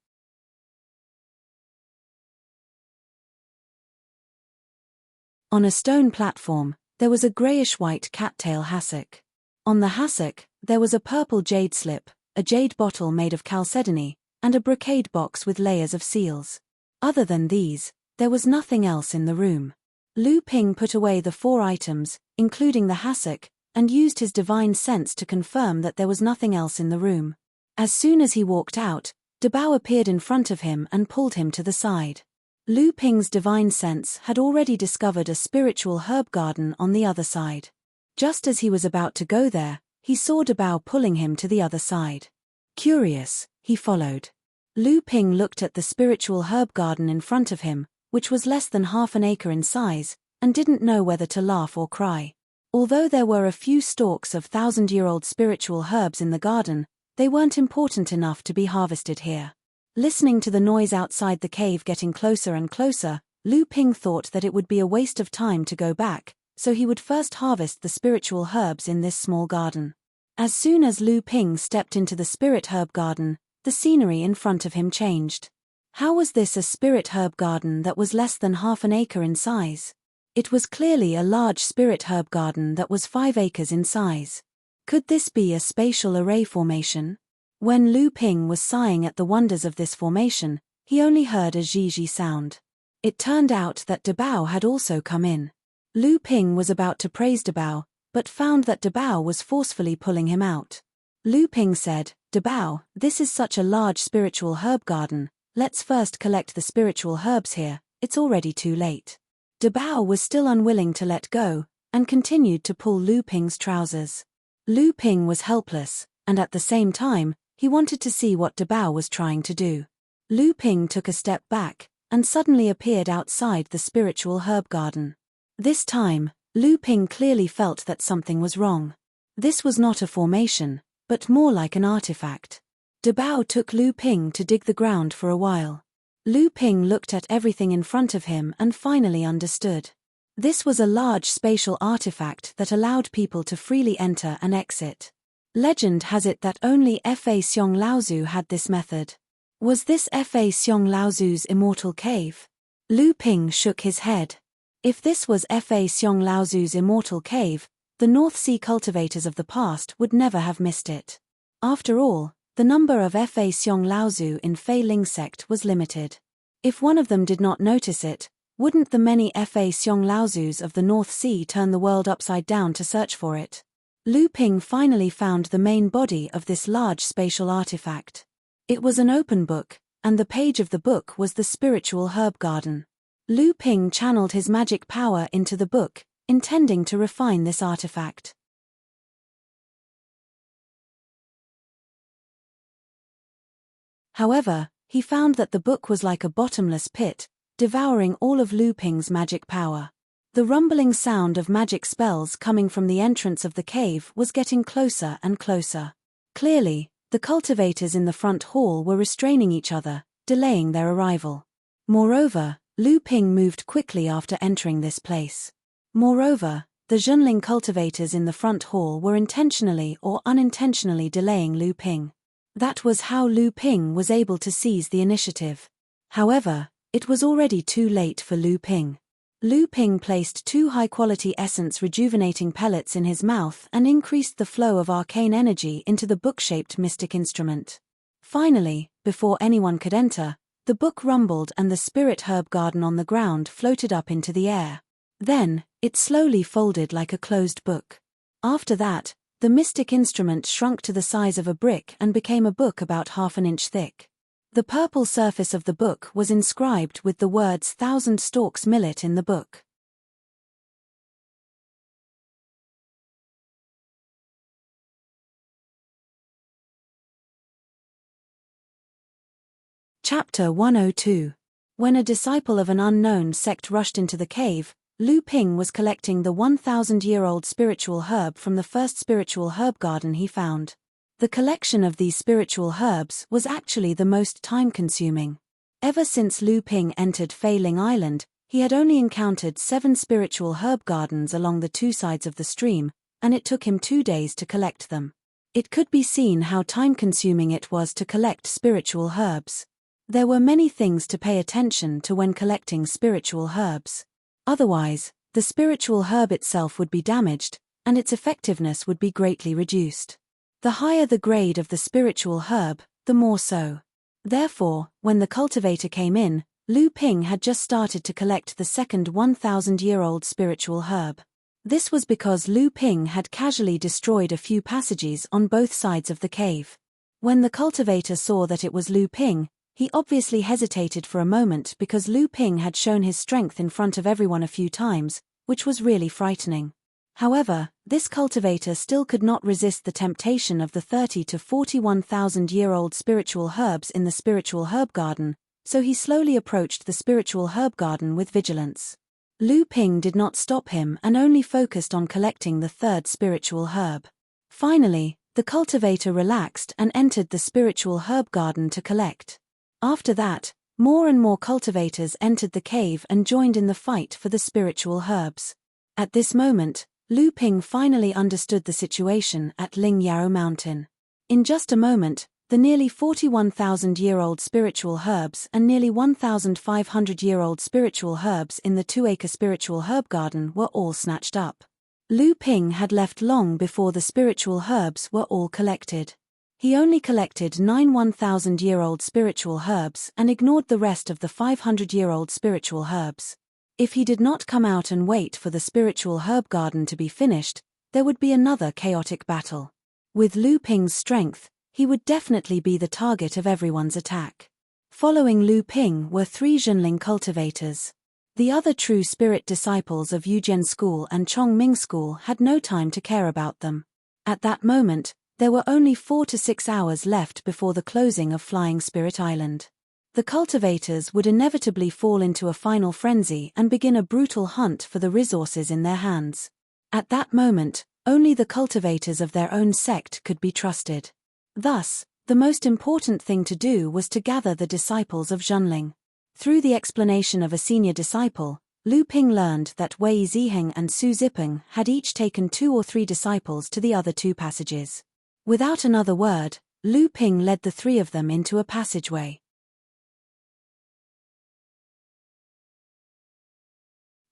On a stone platform, there was a grayish-white cattail hassock. On the hassock, there was a purple jade slip, a jade bottle made of chalcedony, and a brocade box with layers of seals. Other than these, there was nothing else in the room. Lu Ping put away the 4 items, including the hassock, and used his divine sense to confirm that there was nothing else in the room. As soon as he walked out, Dabao appeared in front of him and pulled him to the side. Lu Ping's divine sense had already discovered a spiritual herb garden on the other side. Just as he was about to go there, he saw Dabao pulling him to the other side. Curious, he followed. Lu Ping looked at the spiritual herb garden in front of him, which was less than half an acre in size, and didn't know whether to laugh or cry. Although there were a few stalks of 1,000-year-old spiritual herbs in the garden, they weren't important enough to be harvested here. Listening to the noise outside the cave getting closer and closer, Lu Ping thought that it would be a waste of time to go back, so he would first harvest the spiritual herbs in this small garden. As soon as Lu Ping stepped into the spirit herb garden, the scenery in front of him changed. How was this a spirit herb garden that was less than half an acre in size? It was clearly a large spirit herb garden that was 5 acres in size. Could this be a spatial array formation? When Lu Ping was sighing at the wonders of this formation, he only heard a zhi-zhi sound. It turned out that Dabao had also come in. Lu Ping was about to praise Dabao, but found that Dabao was forcefully pulling him out. Lu Ping said, "Dabao, this is such a large spiritual herb garden, let's first collect the spiritual herbs here, it's already too late." Dabao was still unwilling to let go, and continued to pull Lu Ping's trousers. Lu Ping was helpless, and at the same time, he wanted to see what Dabao was trying to do. Lu Ping took a step back, and suddenly appeared outside the spiritual herb garden. This time, Lu Ping clearly felt that something was wrong. This was not a formation, but more like an artifact. Dabao took Lu Ping to dig the ground for a while. Lu Ping looked at everything in front of him and finally understood. This was a large spatial artifact that allowed people to freely enter and exit. Legend has it that only Fa Xiong Laozu had this method. Was this Fa Xiong Laozu's immortal cave? Lu Ping shook his head. If this was Fa Xiong Laozu's immortal cave, the North Sea cultivators of the past would never have missed it. After all, the number of Fa Xiong Laozu in Fei Ling sect was limited. If one of them did not notice it, wouldn't the many Fa Xiong Laozus of the North Sea turn the world upside down to search for it? Lu Ping finally found the main body of this large spatial artifact. It was an open book, and the page of the book was the spiritual herb garden. Lu Ping channeled his magic power into the book, intending to refine this artifact. However, he found that the book was like a bottomless pit, devouring all of Lu Ping's magic power. The rumbling sound of magic spells coming from the entrance of the cave was getting closer and closer. Clearly, the cultivators in the front hall were restraining each other, delaying their arrival. Moreover, Lu Ping moved quickly after entering this place. Moreover, the Zhenling cultivators in the front hall were intentionally or unintentionally delaying Lu Ping. That was how Lu Ping was able to seize the initiative. However, it was already too late for Lu Ping. Lu Ping placed 2 high-quality essence rejuvenating pellets in his mouth and increased the flow of arcane energy into the book-shaped mystic instrument. Finally, before anyone could enter, the book rumbled and the spirit herb garden on the ground floated up into the air. Then, it slowly folded like a closed book. After that, the mystic instrument shrunk to the size of a brick and became a book about half an inch thick. The purple surface of the book was inscribed with the words 1,000 stalks millet in the book. Chapter 102. When a disciple of an unknown sect rushed into the cave, Lu Ping was collecting the 1,000-year-old spiritual herb from the first spiritual herb garden he found. The collection of these spiritual herbs was actually the most time-consuming. Ever since Lu Ping entered Fei Ling Island, he had only encountered 7 spiritual herb gardens along the 2 sides of the stream, and it took him 2 days to collect them. It could be seen how time-consuming it was to collect spiritual herbs. There were many things to pay attention to when collecting spiritual herbs. Otherwise, the spiritual herb itself would be damaged, and its effectiveness would be greatly reduced. The higher the grade of the spiritual herb, the more so. Therefore, when the cultivator came in, Lu Ping had just started to collect the second 1,000-year-old spiritual herb. This was because Lu Ping had casually destroyed a few passages on both sides of the cave. When the cultivator saw that it was Lu Ping, he obviously hesitated for a moment because Lu Ping had shown his strength in front of everyone a few times, which was really frightening. However, this cultivator still could not resist the temptation of the 30 to 41,000-year-old spiritual herbs in the spiritual herb garden, so he slowly approached the spiritual herb garden with vigilance. Lu Ping did not stop him and only focused on collecting the third spiritual herb. Finally, the cultivator relaxed and entered the spiritual herb garden to collect. After that, more and more cultivators entered the cave and joined in the fight for the spiritual herbs. At this moment, Lu Ping finally understood the situation at Ling Yao Mountain. In just a moment, the nearly 41,000-year-old spiritual herbs and nearly 1,500-year-old spiritual herbs in the 2-acre spiritual herb garden were all snatched up. Lu Ping had left long before the spiritual herbs were all collected. He only collected 9 1,000-year-old spiritual herbs and ignored the rest of the 500-year-old spiritual herbs. If he did not come out and wait for the spiritual herb garden to be finished, there would be another chaotic battle. With Lu Ping's strength, he would definitely be the target of everyone's attack. Following Lu Ping were 3 Zhenling cultivators. The other true spirit disciples of Yujian School and Chongming School had no time to care about them. At that moment, there were only 4 to 6 hours left before the closing of Flying Spirit Island. The cultivators would inevitably fall into a final frenzy and begin a brutal hunt for the resources in their hands. At that moment, only the cultivators of their own sect could be trusted. Thus, the most important thing to do was to gather the disciples of Zhenling. Through the explanation of a senior disciple, Lu Ping learned that Wei Ziheng and Su Zipeng had each taken 2 or 3 disciples to the other 2 passages. Without another word, Lu Ping led the 3 of them into a passageway.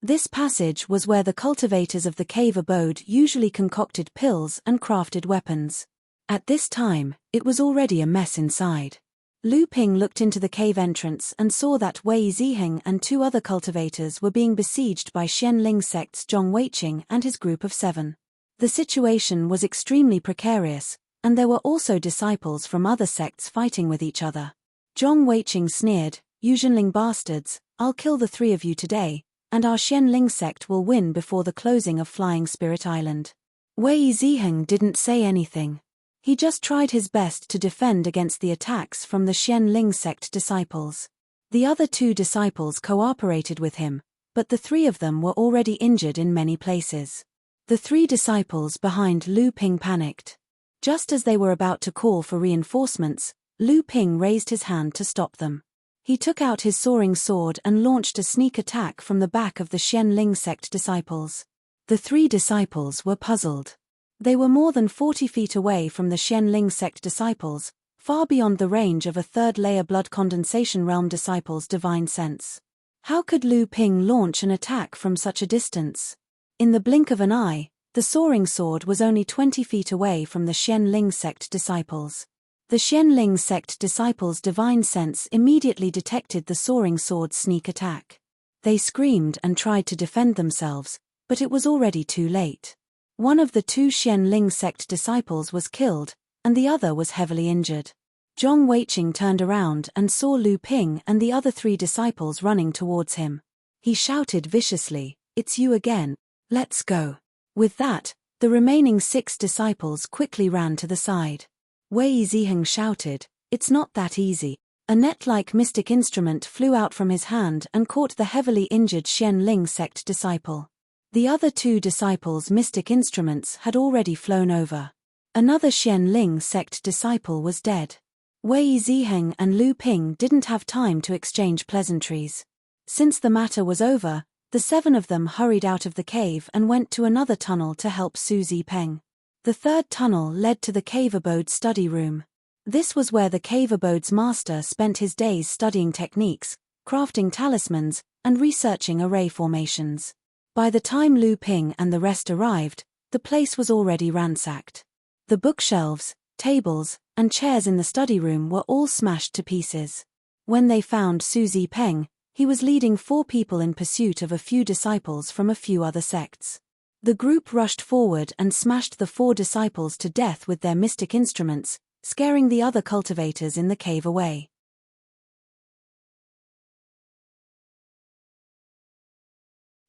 This passage was where the cultivators of the cave abode usually concocted pills and crafted weapons. At this time, it was already a mess inside. Lu Ping looked into the cave entrance and saw that Wei Ziheng and 2 other cultivators were being besieged by Xianling sect's Zhong Weiqing and his group of 7. The situation was extremely precarious, and there were also disciples from other sects fighting with each other. Zhong Weiqing sneered, "You Zhenling bastards, I'll kill the 3 of you today, and our Xianling sect will win before the closing of Flying Spirit Island." Wei Ziheng didn't say anything. He just tried his best to defend against the attacks from the Xianling sect disciples. The other 2 disciples cooperated with him, but the 3 of them were already injured in many places. The 3 disciples behind Lu Ping panicked. Just as they were about to call for reinforcements, Lu Ping raised his hand to stop them. He took out his soaring sword and launched a sneak attack from the back of the Xianling sect disciples. The 3 disciples were puzzled. They were more than 40 feet away from the Xianling sect disciples, far beyond the range of a 3rd-layer blood condensation realm disciple's divine sense. How could Lu Ping launch an attack from such a distance? In the blink of an eye, the soaring sword was only 20 feet away from the Xianling sect disciples. The Xianling sect disciples' divine sense immediately detected the soaring sword's sneak attack. They screamed and tried to defend themselves, but it was already too late. One of the 2 Xianling sect disciples was killed, and the other was heavily injured. Zhong Weiqing turned around and saw Lu Ping and the other 3 disciples running towards him. He shouted viciously, "It's you again, let's go." With that, the remaining 6 disciples quickly ran to the side. Wei Ziheng shouted, "It's not that easy." A net-like mystic instrument flew out from his hand and caught the heavily injured Xianling sect disciple. The other 2 disciples' mystic instruments had already flown over. Another Xianling sect disciple was dead. Wei Ziheng and Lu Ping didn't have time to exchange pleasantries. Since the matter was over, the 7 of them hurried out of the cave and went to another tunnel to help Su Zipeng. The 3rd tunnel led to the cave abode's study room. This was where the cave abode's master spent his days studying techniques, crafting talismans, and researching array formations. By the time Lu Ping and the rest arrived, the place was already ransacked. The bookshelves, tables, and chairs in the study room were all smashed to pieces. When they found Su Zipeng, he was leading 4 people in pursuit of a few disciples from a few other sects. The group rushed forward and smashed the 4 disciples to death with their mystic instruments, scaring the other cultivators in the cave away.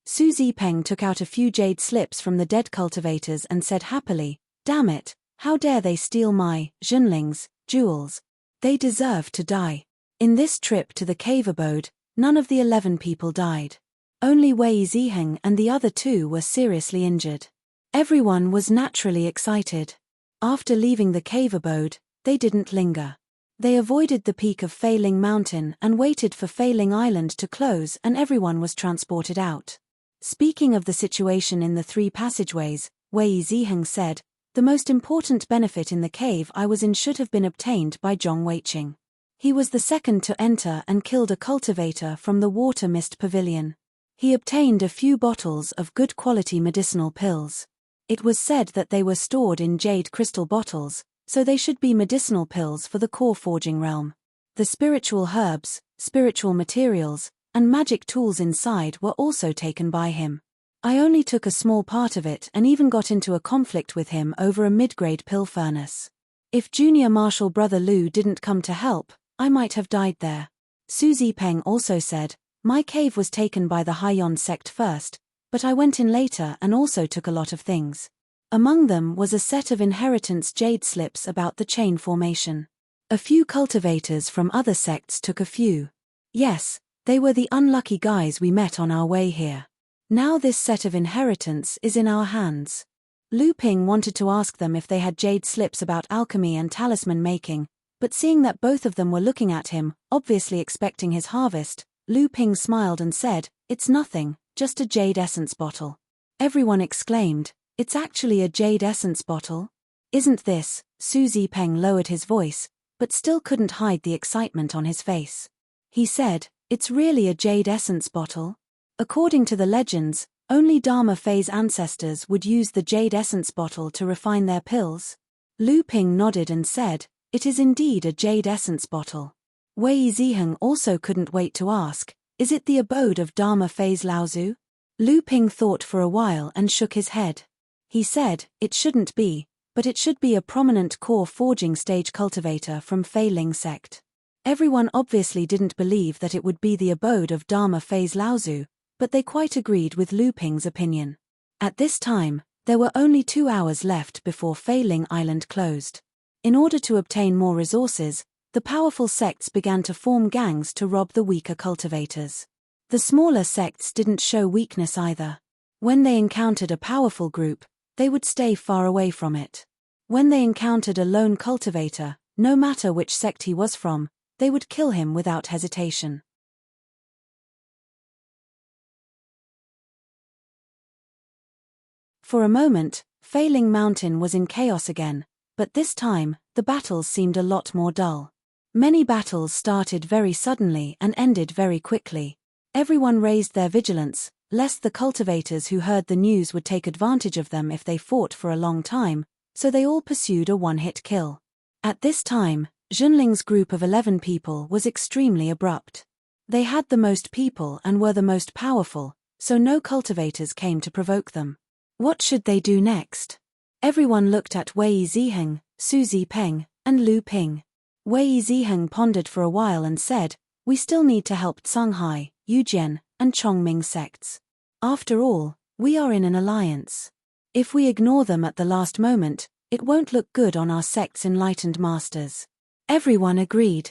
Su Zipeng took out a few jade slips from the dead cultivators and said happily, "Damn it, how dare they steal my, Zhenling's, jewels. They deserve to die." In this trip to the cave abode, none of the 11 people died. Only Wei Ziheng and the other 2 were seriously injured. Everyone was naturally excited. After leaving the cave abode, they didn't linger. They avoided the peak of Feiling Mountain and waited for Feiling Island to close, and everyone was transported out. Speaking of the situation in the 3 passageways, Wei Ziheng said, "The most important benefit in the cave I was in should have been obtained by Zhong Weiqing. He was the second to enter and killed a cultivator from the water mist pavilion. He obtained a few bottles of good quality medicinal pills. It was said that they were stored in jade crystal bottles, so they should be medicinal pills for the core forging realm. The spiritual herbs, spiritual materials, and magic tools inside were also taken by him. I only took a small part of it and even got into a conflict with him over a mid-grade pill furnace. If Junior Marshal Brother Lu didn't come to help, I might have died there. Su Zipeng also said, my cave was taken by the Haiyan sect first, but I went in later and also took a lot of things. Among them was a set of inheritance jade slips about the chain formation. A few cultivators from other sects took a few. Yes, they were the unlucky guys we met on our way here. Now this set of inheritance is in our hands. Lu Ping wanted to ask them if they had jade slips about alchemy and talisman making, but seeing that both of them were looking at him, obviously expecting his harvest, Lu Ping smiled and said, it's nothing, just a jade essence bottle. Everyone exclaimed, it's actually a jade essence bottle? Isn't this? Su Zipeng lowered his voice, but still couldn't hide the excitement on his face. He said, it's really a jade essence bottle? According to the legends, only Dharma Fei's ancestors would use the jade essence bottle to refine their pills. Lu Ping nodded and said, it is indeed a jade essence bottle. Wei Ziheng also couldn't wait to ask, is it the abode of Dharma Fei's Laozu? Lu Ping thought for a while and shook his head. He said, it shouldn't be, but it should be a prominent core forging stage cultivator from Fei Ling sect. Everyone obviously didn't believe that it would be the abode of Dharma Fei's Laozu, but they quite agreed with Lu Ping's opinion. At this time, there were only 2 hours left before Fei Ling Island closed. In order to obtain more resources, the powerful sects began to form gangs to rob the weaker cultivators. The smaller sects didn't show weakness either. When they encountered a powerful group, they would stay far away from it. When they encountered a lone cultivator, no matter which sect he was from, they would kill him without hesitation. For a moment, Fei Ling Mountain was in chaos again, but this time, the battles seemed a lot more dull. Many battles started very suddenly and ended very quickly. Everyone raised their vigilance, lest the cultivators who heard the news would take advantage of them if they fought for a long time, so they all pursued a one-hit kill. At this time, Junling's group of 11 people was extremely abrupt. They had the most people and were the most powerful, so no cultivators came to provoke them. What should they do next? Everyone looked at Wei Ziheng, Su Zipeng, and Lu Ping. Wei Ziheng pondered for a while and said, we still need to help Canghai, Yujian, and Chongming sects. After all, we are in an alliance. If we ignore them at the last moment, it won't look good on our sect's enlightened masters. Everyone agreed.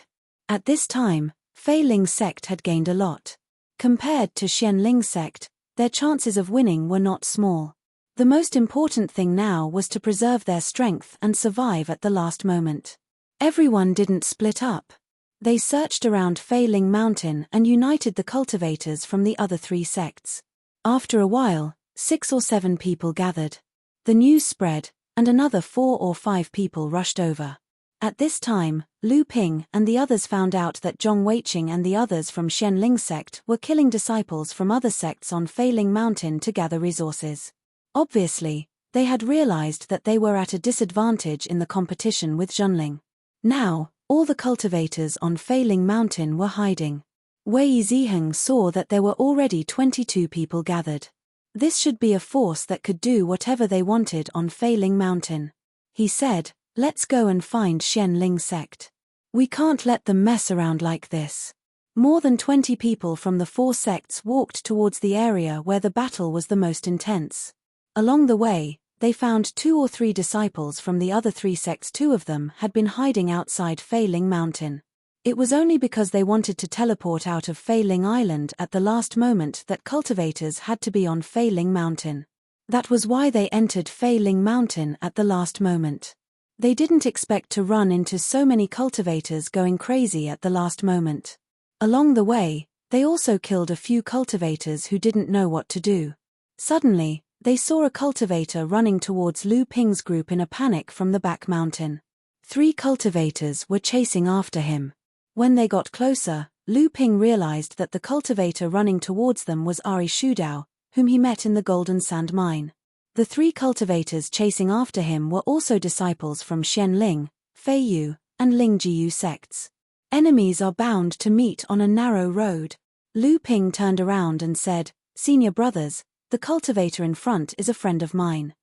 At this time, Fei Ling sect had gained a lot. Compared to Xian Ling sect, their chances of winning were not small. The most important thing now was to preserve their strength and survive at the last moment. Everyone didn't split up. They searched around Fei Ling Mountain and united the cultivators from the other 3 sects. After a while, 6 or 7 people gathered. The news spread, and another 4 or 5 people rushed over. At this time, Lu Ping and the others found out that Zhong Weiqing and the others from Xian Ling sect were killing disciples from other sects on Fei Ling Mountain to gather resources. Obviously, they had realized that they were at a disadvantage in the competition with Junling. Now, all the cultivators on Fei Ling Mountain were hiding. Wei Ziheng saw that there were already 22 people gathered. This should be a force that could do whatever they wanted on Fei Ling Mountain. He said, let's go and find Xian Ling sect. We can't let them mess around like this. More than 20 people from the 4 sects walked towards the area where the battle was the most intense. Along the way, they found 2 or 3 disciples from the other 3 sects. 2 of them had been hiding outside Fei Ling Mountain. It was only because they wanted to teleport out of Fei Ling Island at the last moment that cultivators had to be on Fei Ling Mountain. That was why they entered Fei Ling Mountain at the last moment. They didn't expect to run into so many cultivators going crazy at the last moment. Along the way, they also killed a few cultivators who didn't know what to do. Suddenly, they saw a cultivator running towards Lu Ping's group in a panic from the back mountain. 3 cultivators were chasing after him. When they got closer, Lu Ping realized that the cultivator running towards them was Ari Shudao, whom he met in the Golden Sand Mine. The 3 cultivators chasing after him were also disciples from Xian Ling, Fei Yu, and Ling Jiyu sects. Enemies are bound to meet on a narrow road. Lu Ping turned around and said, Senior brothers, The cultivator in front is a friend of mine.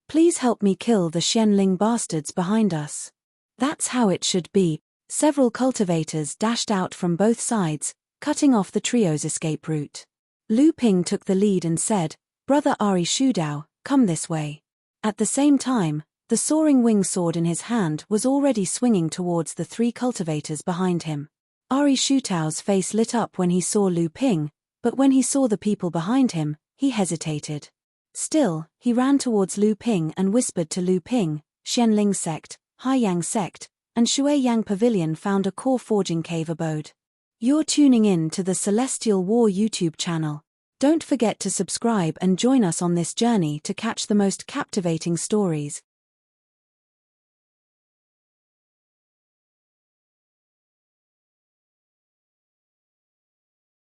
Please help me kill the Xianling bastards behind us. That's how it should be. Several cultivators dashed out from both sides, cutting off the trio's escape route. Lu Ping took the lead and said, "Brother Ari Shudao, come this way." At the same time, the soaring wing sword in his hand was already swinging towards the 3 cultivators behind him. Ari Shudao's face lit up when he saw Lu Ping, but when he saw the people behind him, he hesitated. Still, he ran towards Lu Ping and whispered to Lu Ping, "Xianling sect, Haiyang sect, and Shuiyang Pavilion found a core forging cave abode." You're tuning in to the Celestial War YouTube channel. Don't forget to subscribe and join us on this journey to catch the most captivating stories.